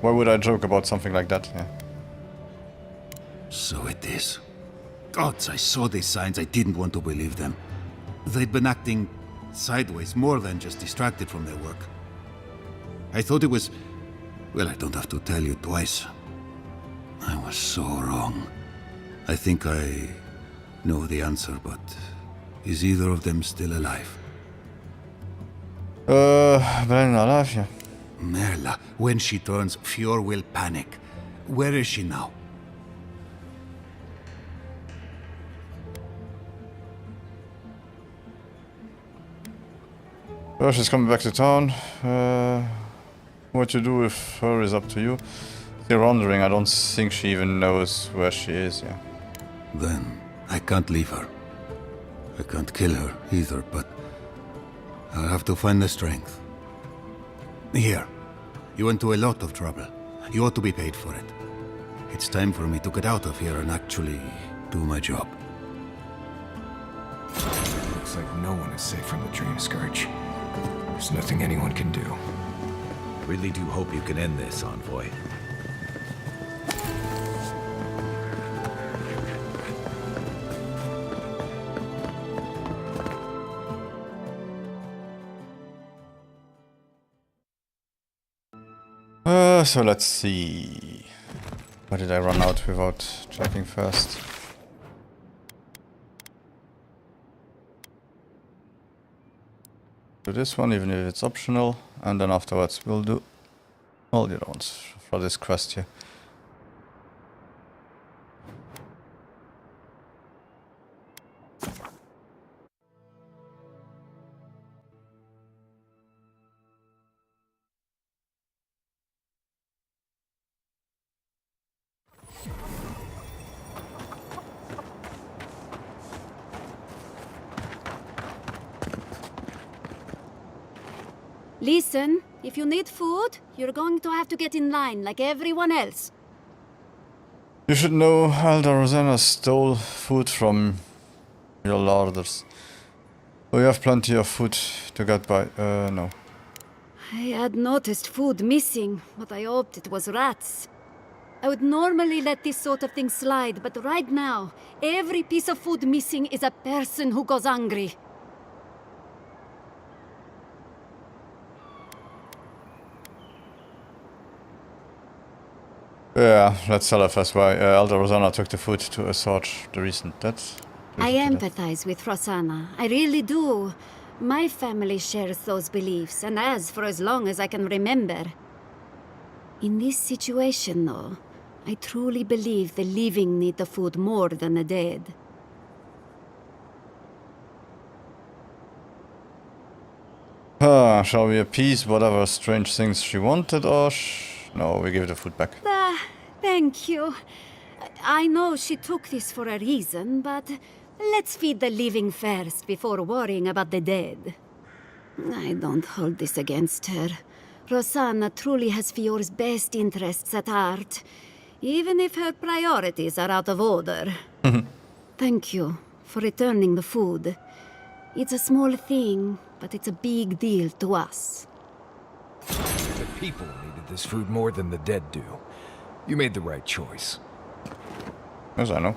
Why would I joke about something like that? Yeah. So it is. Gods, I saw these signs. I didn't want to believe them. They'd been acting sideways, more than just distracted from their work. I thought it was... well, I don't have to tell you twice. I was so wrong. I think I know the answer, but is either of them still alive? Belena alive, yeah. Merla, when she turns, Fjord will panic. Where is she now? Well, she's coming back to town. What you do with her is up to you. You're wandering. I don't think she even knows where she is, yeah. Then I can't leave her. I can't kill her either, but I'll have to find the strength. Here, you went to a lot of trouble. You ought to be paid for it. It's time for me to get out of here and actually do my job. Looks like no one is safe from the Dream Scourge. There's nothing anyone can do. Really do hope you can end this, Envoy. So let's see. Why did I run out without checking first? Do this one, even if it's optional, and then afterwards we'll do all the other ones for this quest here. Listen, if you need food, you're going to have to get in line like everyone else. You should know Elder Rosanna stole food from your larders. We have plenty of food to get by. No. I had noticed food missing, but I hoped it was rats. I would normally let this sort of thing slide, but right now, every piece of food missing is a person who goes hungry. Yeah, let's tell her first why Elder Rosanna took the food to assuage the recent deaths. I empathize with Rosanna. I really do. My family shares those beliefs, and has for as long as I can remember. In this situation, though, I truly believe the living need the food more than the dead. Shall we appease whatever strange things she wanted, or no, we give the food back. Thank you. I know she took this for a reason, but let's feed the living first before worrying about the dead. I don't hold this against her. Rosanna truly has Fior's best interests at heart, even if her priorities are out of order. Thank you for returning the food. It's a small thing, but it's a big deal to us. The people needed this food more than the dead do. You made the right choice. Yes, I know.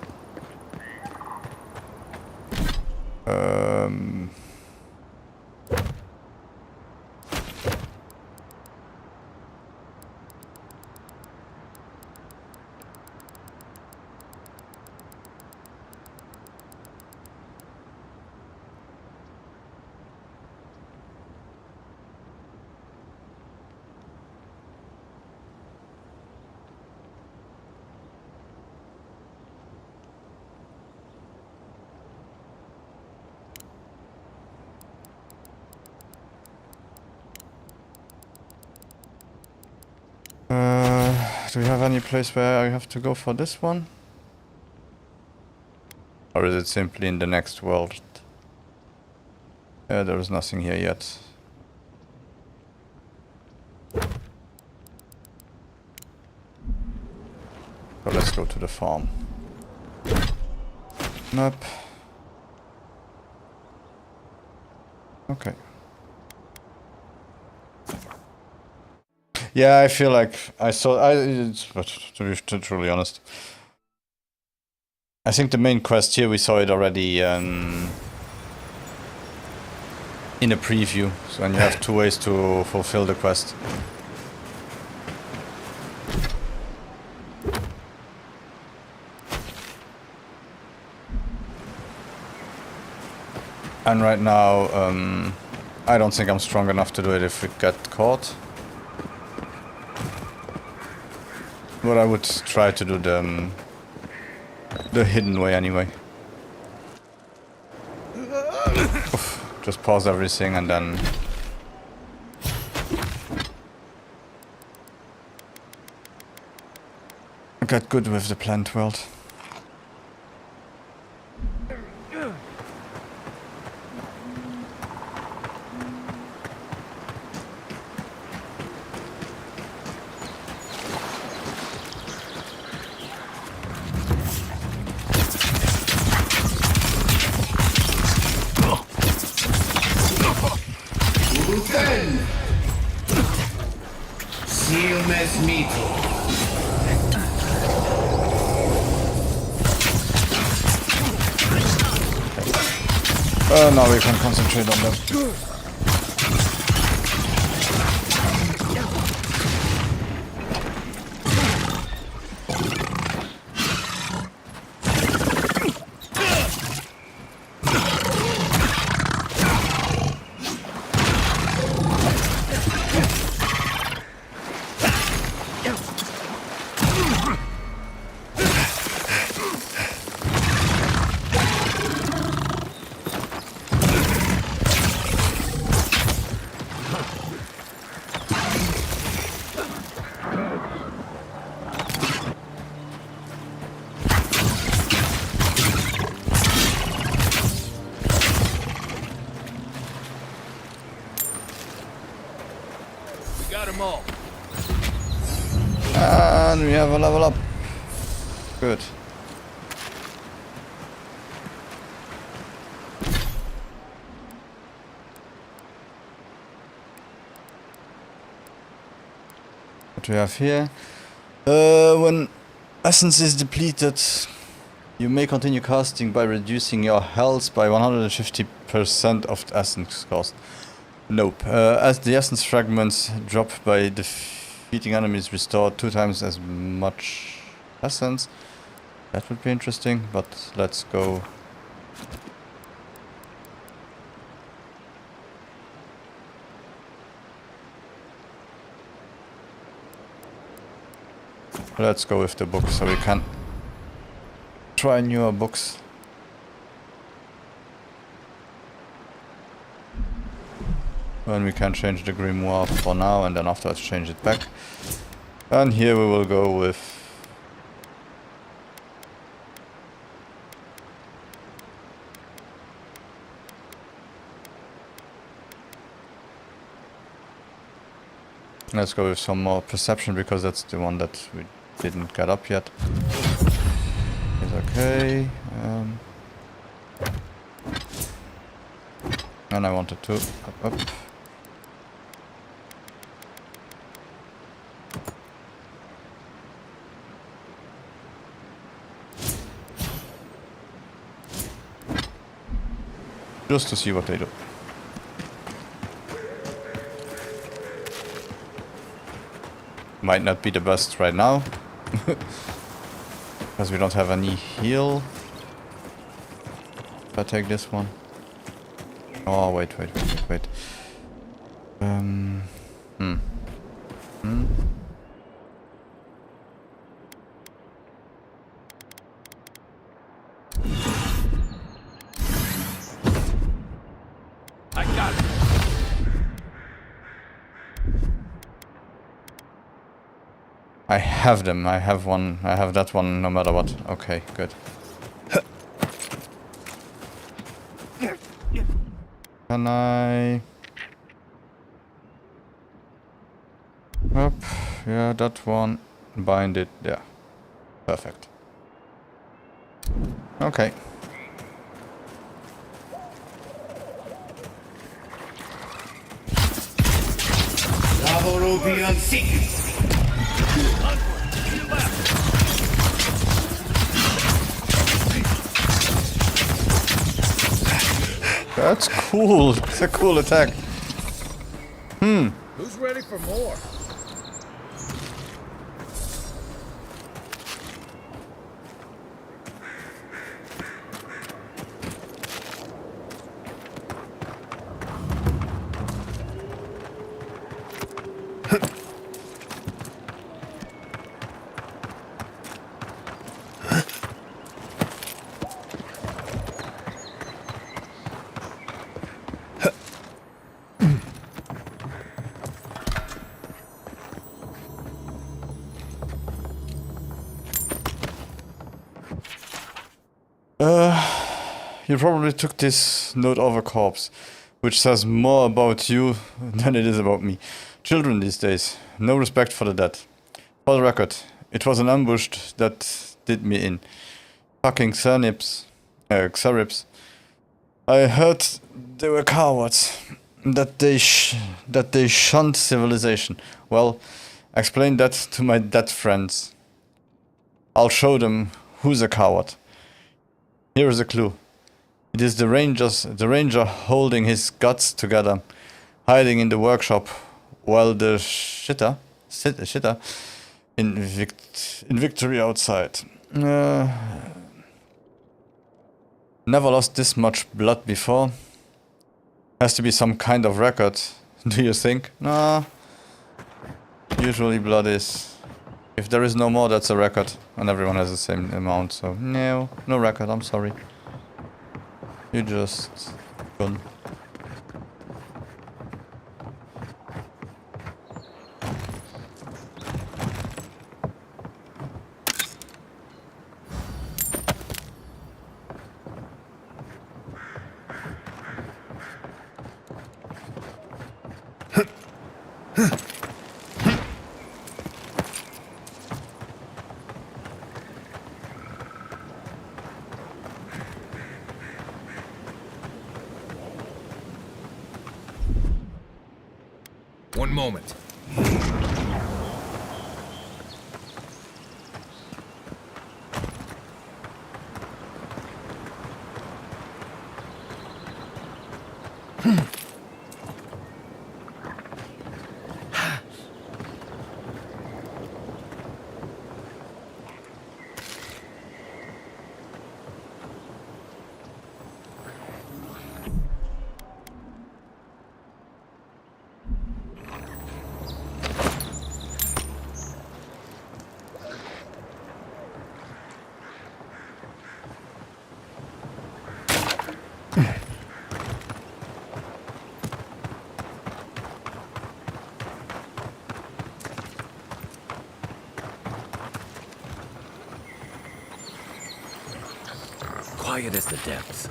Do we have any place where I have to go for this one? Or is it simply in the next world? Yeah, there is nothing here yet. So let's go to the farm. Map. Okay. Yeah, I feel like I saw. But to be truly honest, I think the main quest here we saw it already in a preview. So and you have two ways to fulfill the quest. And right now, I don't think I'm strong enough to do it if we get caught. But I would try to do the hidden way anyway. Oof, just pause everything and then... get good with the plant world. Now we can concentrate on them. And we have a level up. Good. What we have here? When essence is depleted, you may continue casting by reducing your health by 150% of the essence cost. Nope. As the essence fragments drop by defeating enemies, restore 2 times as much essence. That would be interesting, but let's go. Let's go with the book so we can try newer books. And we can change the grimoire for now and then afterwards change it back. And here we will go with let's go with some more perception because that's the one that we didn't get up yet. It's okay. And I wanted to up. Just to see what they do. Might not be the best right now. Because we don't have any heal. If I take this one. Oh, wait. I got it. I have them. I have one. I have that one no matter what. Okay, good. Can I... Up. Yeah, that one. Bind it. Yeah. Perfect. Okay. That's cool. It's a cool attack. Who's ready for more? You probably took this note of a corpse, which says more about you than it is about me. Children these days, no respect for the dead. For the record, it was an ambush that did me in. Fucking Xaribs. I heard they were cowards, that they shunned civilization. Well, explain that to my dead friends. I'll show them who's a coward. Here is a clue. It is the ranger holding his guts together, hiding in the workshop, while the shitter in victory outside. Never lost this much blood before. Has to be some kind of record, do you think? Nah. Usually blood is... If there is no more, that's a record, and everyone has the same amount, so no record, I'm sorry. You just... gone. One moment. Quiet as the depths.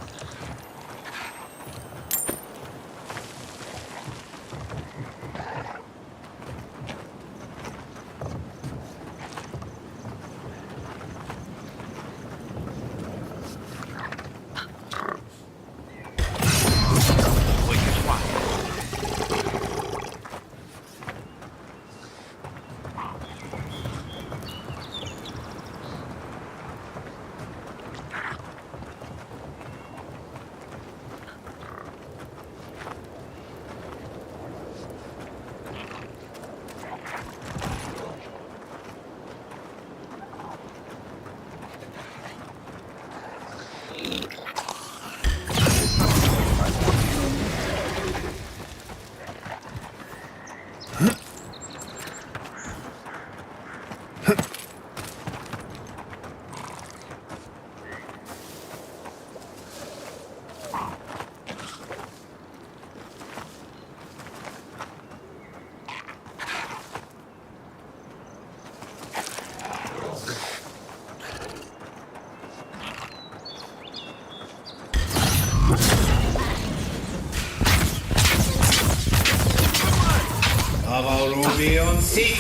Ruby on seek.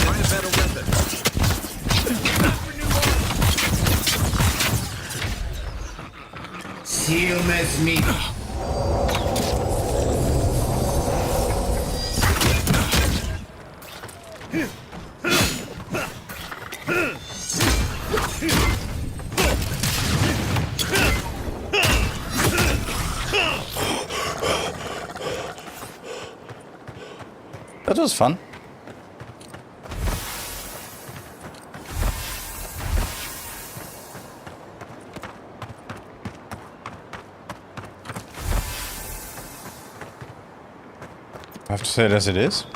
Find a better weapon. Seal as me. That was fun. I have to say it as it is.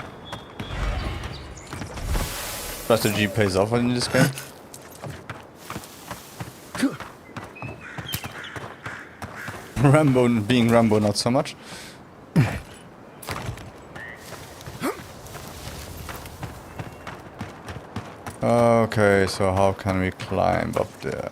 Strategy pays off in this game. Rambo being Rambo, not so much. Okay, so how can we climb up there?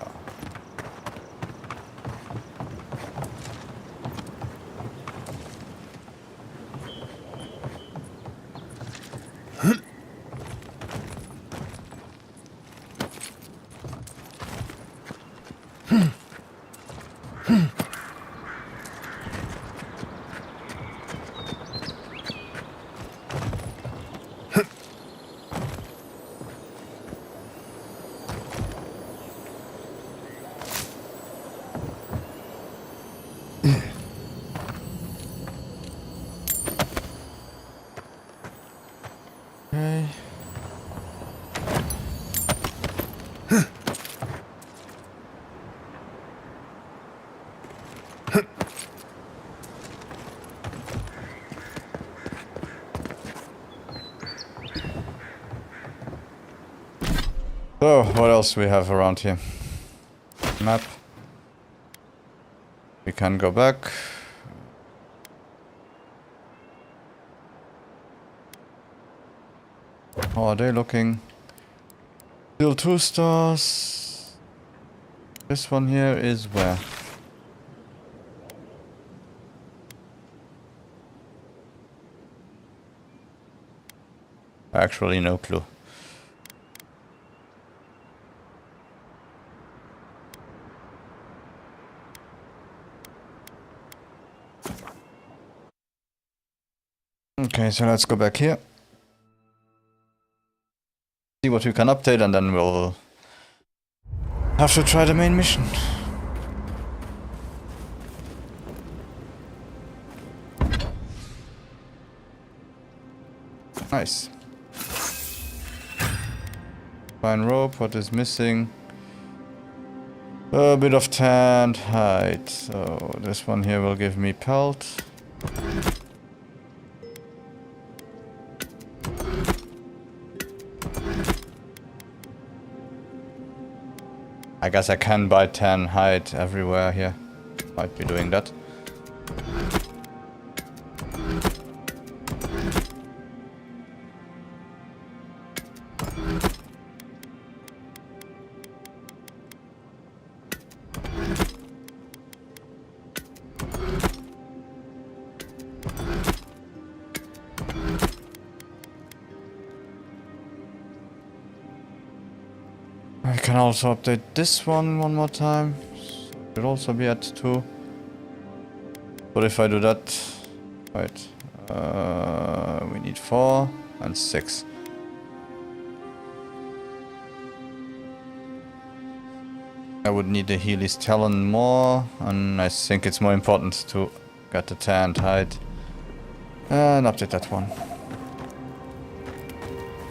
Okay. So, what else do we have around here? Map. We can go back. How are they looking? Still 2 stars. This one here is where? Actually, no clue. Okay, so let's go back here. See what we can update, and then we'll have to try the main mission. Nice. Fine rope, what is missing? A bit of tanned hide. So this one here will give me pelt. I guess I can buy tan hide everywhere here. Might be doing that. I can also update this one more time. It'll also be at 2. But if I do that... Right. We need 4 and 6. I would need the Healy's Talon more, and I think it's more important to get the tanned hide. And update that one.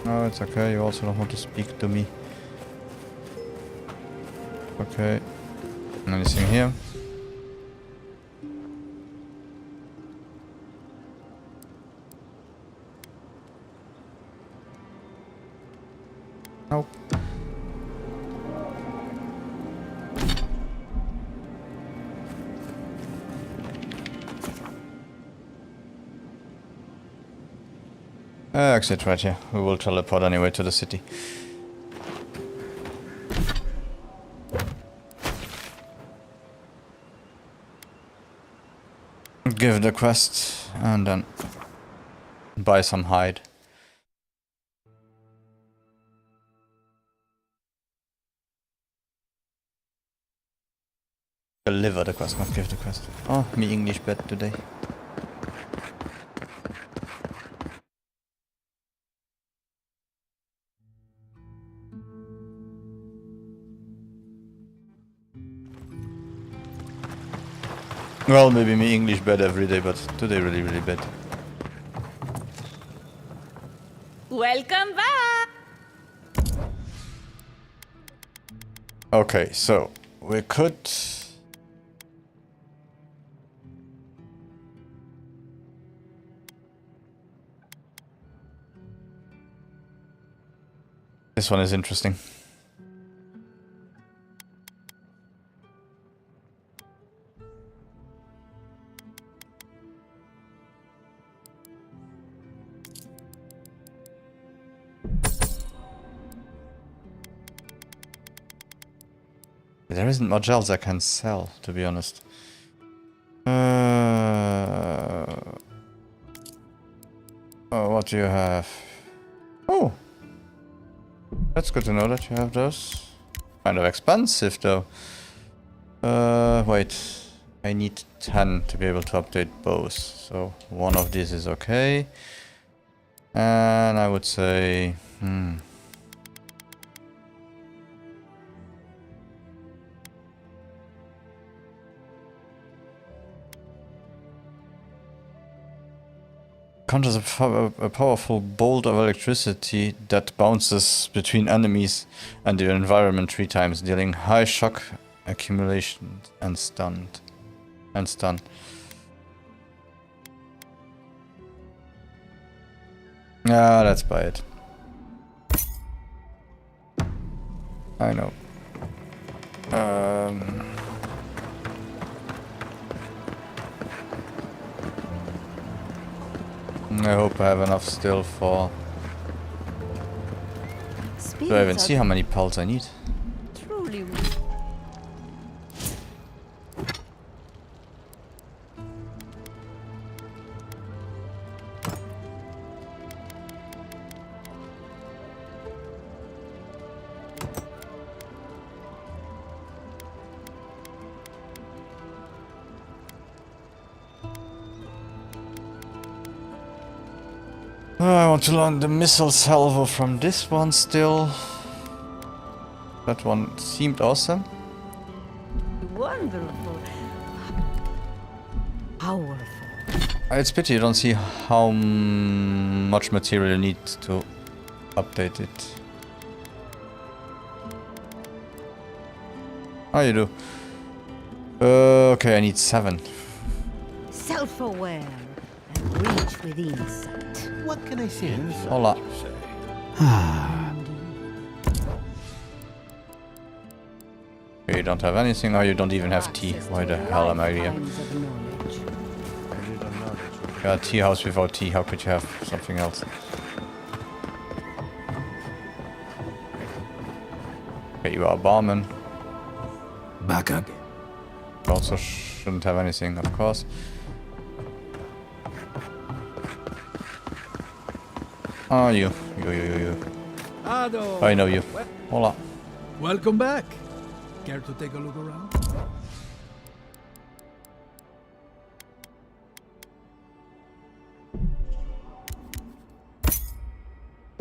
No, it's okay, you also don't want to speak to me. Okay. Anything here? Nope. Exit right here. We will teleport anyway to the city. Give the quest and then buy some hide. Deliver the quest, not give the quest. Oh, me English bad today. Well, maybe me English bad every day, but today really, really bad. Welcome back! Okay, so we could... This one is interesting. There isn't much else I can sell, to be honest. Oh, what do you have? Oh! That's good to know that you have those. Kind of expensive, though. Wait. I need 10 to be able to update both. So, one of these is okay. And I would say... Conjures a powerful bolt of electricity that bounces between enemies and the environment 3 times, dealing high shock accumulation and stun. Yeah, let's buy it. I know. I hope I have enough still for... Do I even see how many pelts I need? Truly. I want to learn the missile salvo from this one still. That one seemed awesome. Wonderful. Powerful. It's pity you don't see how much material you need to update it. Oh, you do. Okay, I need 7. Self-aware and reach with insight. What can I say? Hola. Okay, you don't have anything, or you don't even have tea. Why the hell am I here? Yeah, tea house without tea. How could you have something else? Okay, you are a barman. Back up. You also shouldn't have anything, of course. Oh, you. I know you. Hola. Welcome back. Care to take a look around?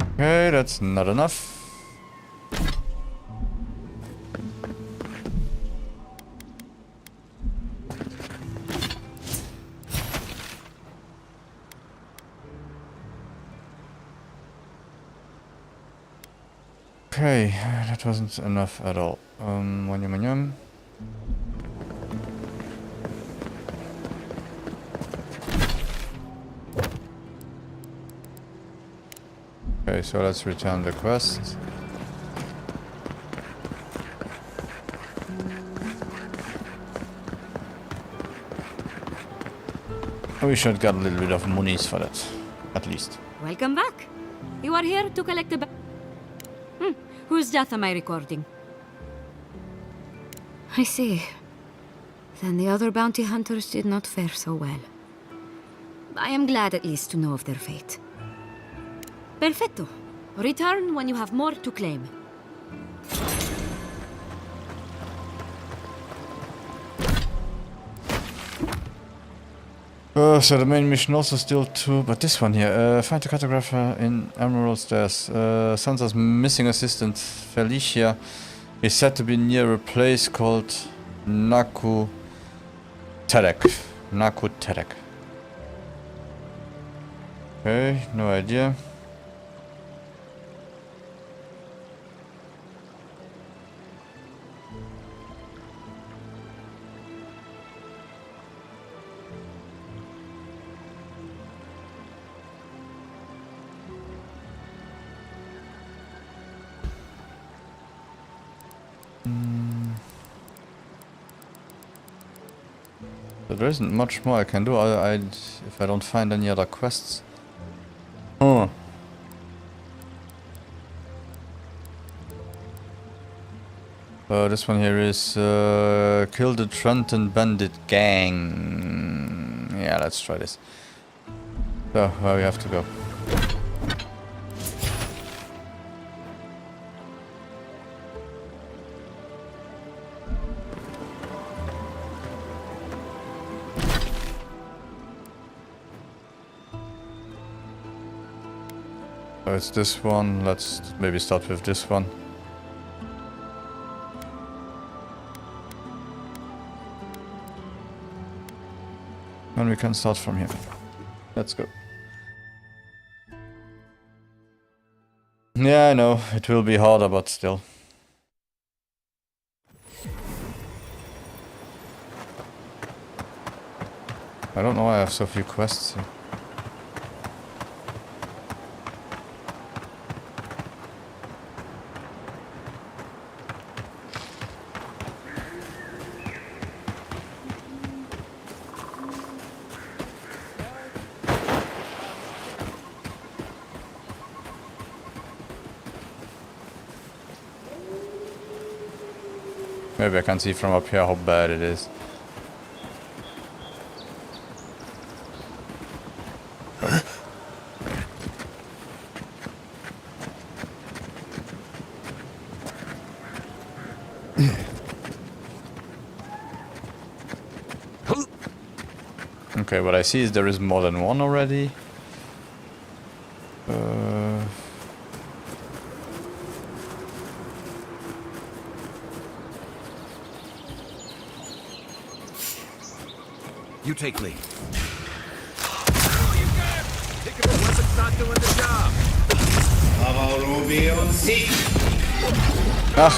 Okay, that's not enough. Okay, that wasn't enough at all. Yum. Okay, so let's return the quest. We should get a little bit of monies for that, at least. Welcome back. You are here to collect the... Whose death am I recording? I see. Then the other bounty hunters did not fare so well. I am glad at least to know of their fate. Perfetto. Return when you have more to claim. So the main mission also still 2, but this one here. Find the cartographer in Emerald Stairs. Sansa's missing assistant, Felicia, is said to be near a place called Naku Terek. Okay, no idea. So there isn't much more I can do if I don't find any other quests. Oh. This one here is kill the Trenton Bandit gang. Yeah, let's try this. So, where we have to go. So it's this one. Let's maybe start with this one. And we can start from here. Let's go. Yeah, I know. It will be harder, but still. I don't know why I have so few quests here. Maybe I can see from up here how bad it is. Okay, what I see is there is more than one already. You take lead. Think of the weapon's not doing the job. Ah,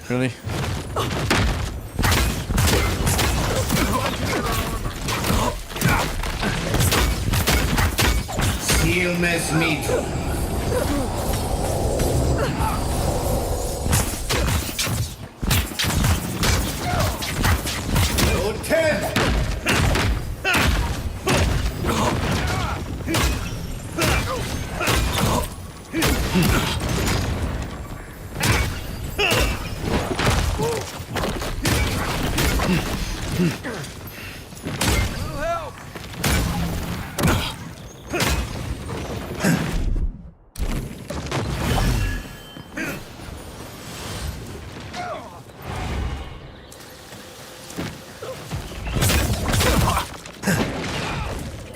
really? Silmes mito.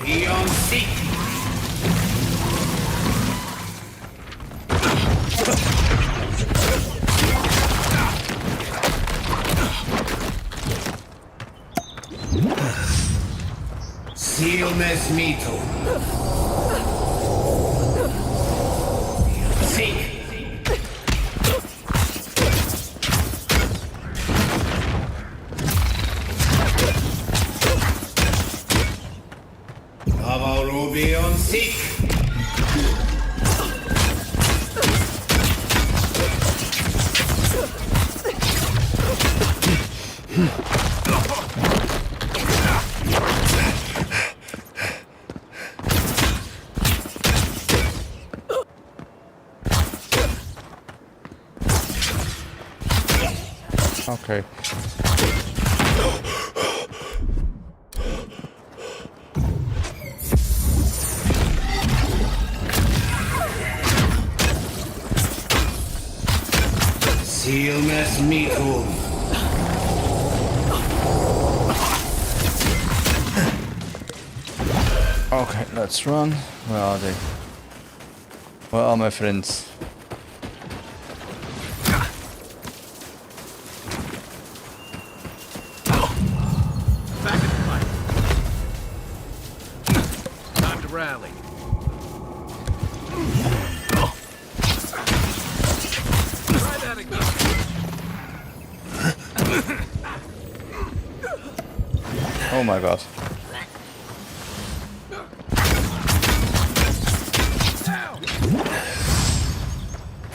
Ion seek. Silmes mito. Seek. Avowed seek. Okay. Silmes mito. Okay, let's run. Where are they? Where are my friends? Back in the fight. Time to rally. Try that again. Oh my god.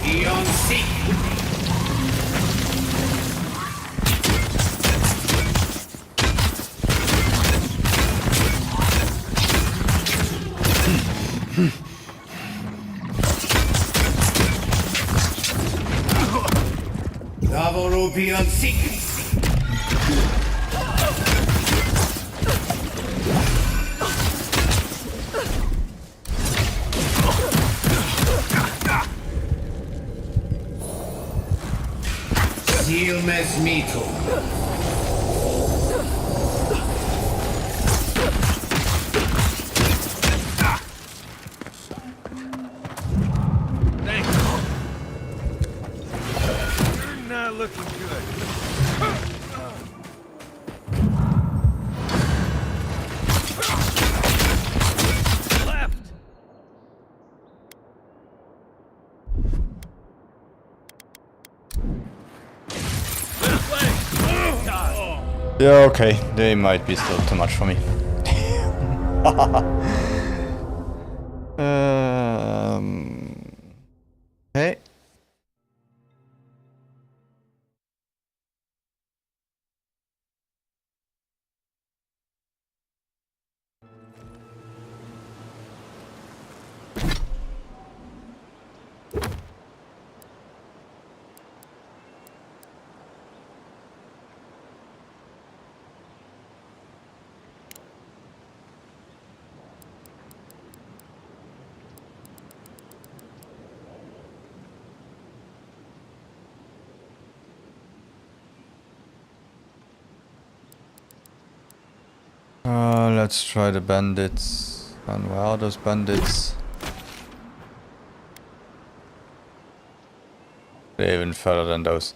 Ion seek. Davoropion seek. Silmes mito. Thanks. You're not looking good. Left. Yeah, okay. They might be still too much for me. Hey. Let's try the bandits. And where are those bandits? They're even further than those.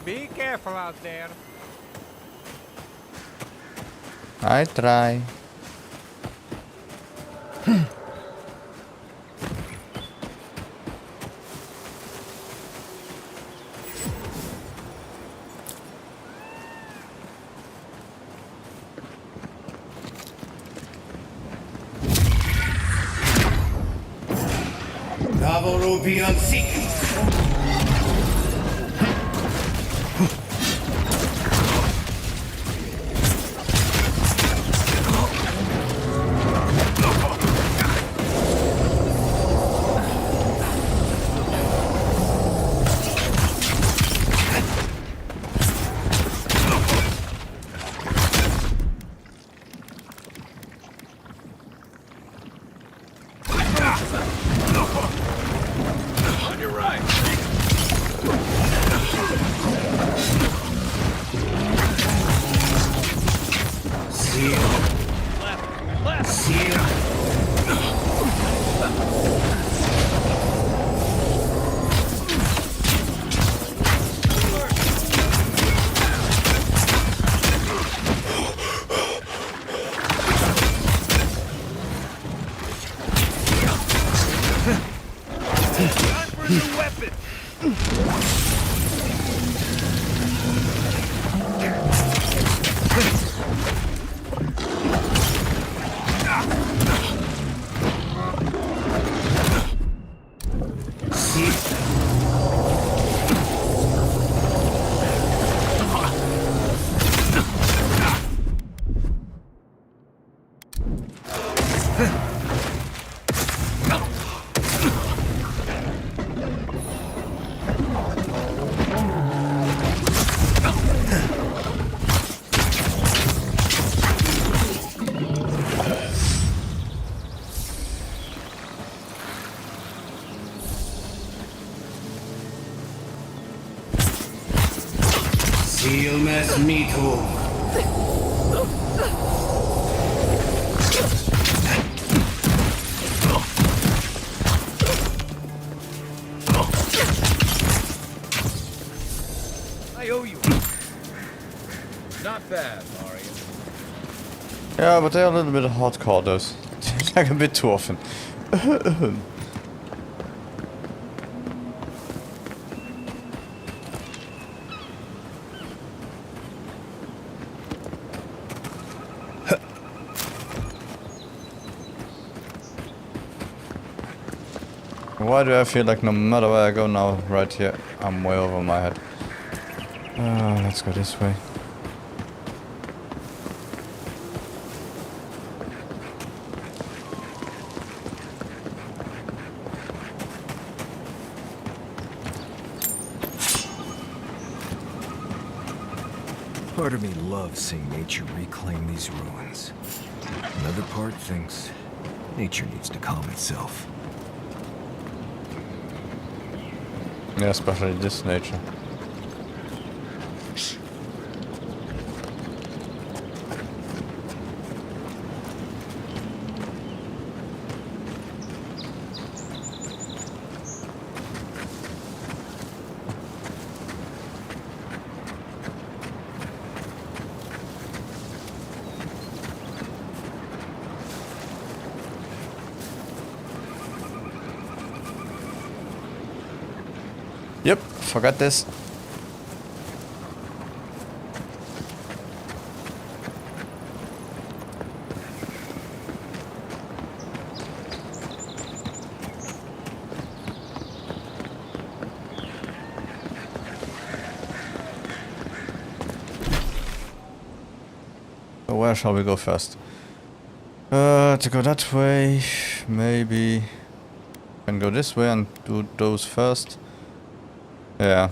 Be careful out there. I try. Avowed beyond seek. On your right. Seal. Left. Seal. Time for a new weapon. Seal mes mito. I owe you. Not bad, Mario. Yeah, but they're a little bit hardcore, those. Like a bit too often. Why do I feel like no matter where I go now, right here, I'm way over my head? Let's go this way. Part of me loves seeing nature reclaim these ruins. Another part thinks nature needs to calm itself. Yeah, especially this nature. Yep, forgot this. So where shall we go first? To go that way, maybe. Can go this way and do those first. Yeah.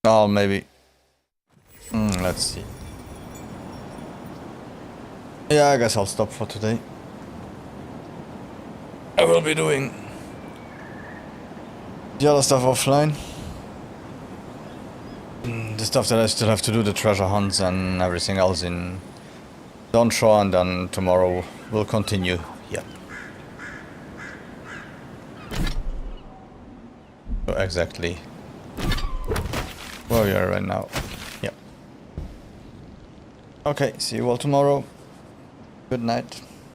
Oh, maybe. Let's see. Yeah, I guess I'll stop for today. I will be doing the other stuff offline. The stuff that I still have to do, the treasure hunts and everything else in Dawnshore, and then tomorrow we'll continue. Yeah. So exactly where we are right now. Yeah. Okay, see you all tomorrow. Good night.